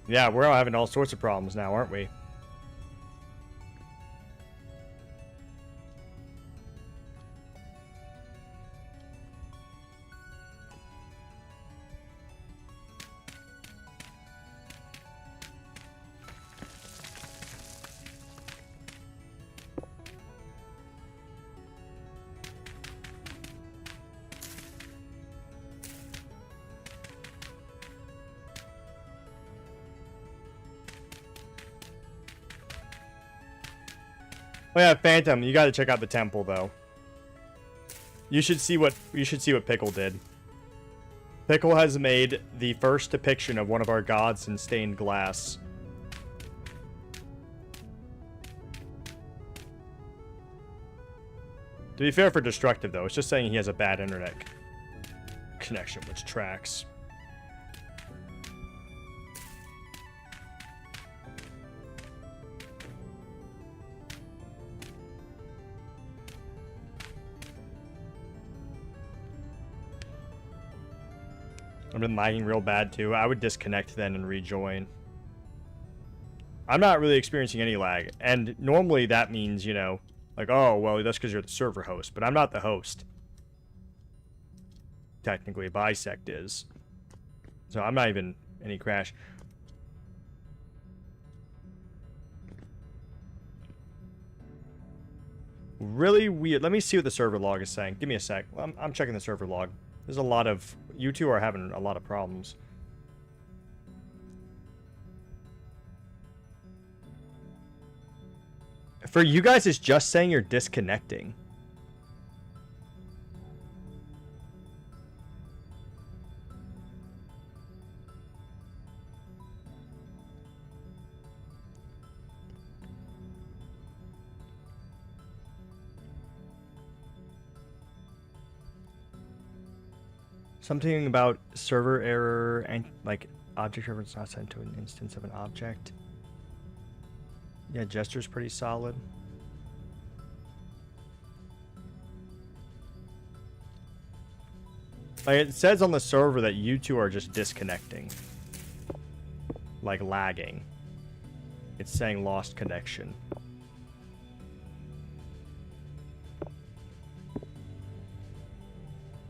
Yeah, we're all having all sorts of problems now, aren't we? Oh yeah, Phantom, you gotta check out the temple though. You should see what Pickle did. Pickle has made the first depiction of one of our gods in stained glass. To be fair for Destructive though, it's just saying he has a bad internet connection, which tracks. I've been lagging real bad too. I would disconnect then and rejoin. I'm not really experiencing any lag. And normally that means, you know, like, oh, well, that's because you're the server host. But I'm not the host. Technically, Bisect is. So I'm not even any crash. Really weird. Let me see what the server log is saying. Give me a sec. I'm checking the server log. There's a lot of... You two are having a lot of problems. For you guys, it's just saying you're disconnecting. Something about server error and like object reference not sent to an instance of an object. Yeah, gesture's pretty solid. Like it says on the server that you two are just disconnecting. Like lagging. It's saying lost connection.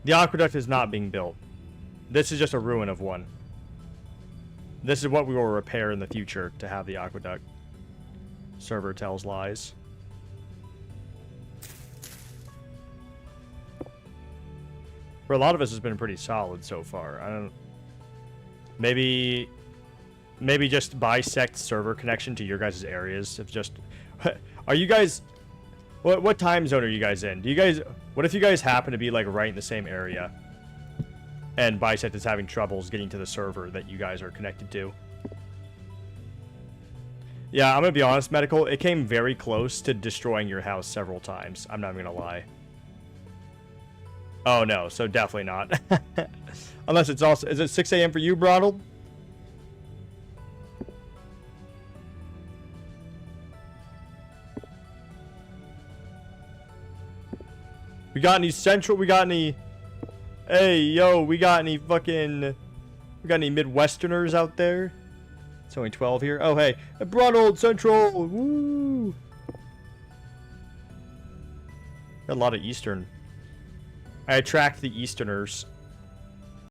The aqueduct is not being built. This is just a ruin of one. This is what we will repair in the future to have the aqueduct. Server tells lies. For a lot of us, it's been pretty solid so far. I don't... Maybe just bisect server connection to your guys' areas. If just... Are you guys... What time zone are you guys in? Do you guys... What if you guys happen to be, like, right in the same area? And Bisect is having troubles getting to the server that you guys are connected to? Yeah, I'm gonna be honest, Medical. It came very close to destroying your house several times. I'm not gonna lie. Oh, no. So definitely not. Unless it's also... Is it 6 a.m. for you, Broddled? We got any central? We got any? Hey, yo, we got any fucking? We got any Midwesterners out there? It's only 12 here. Oh, hey, Brunald Central. Woo! Got a lot of Eastern. I attract the Easterners.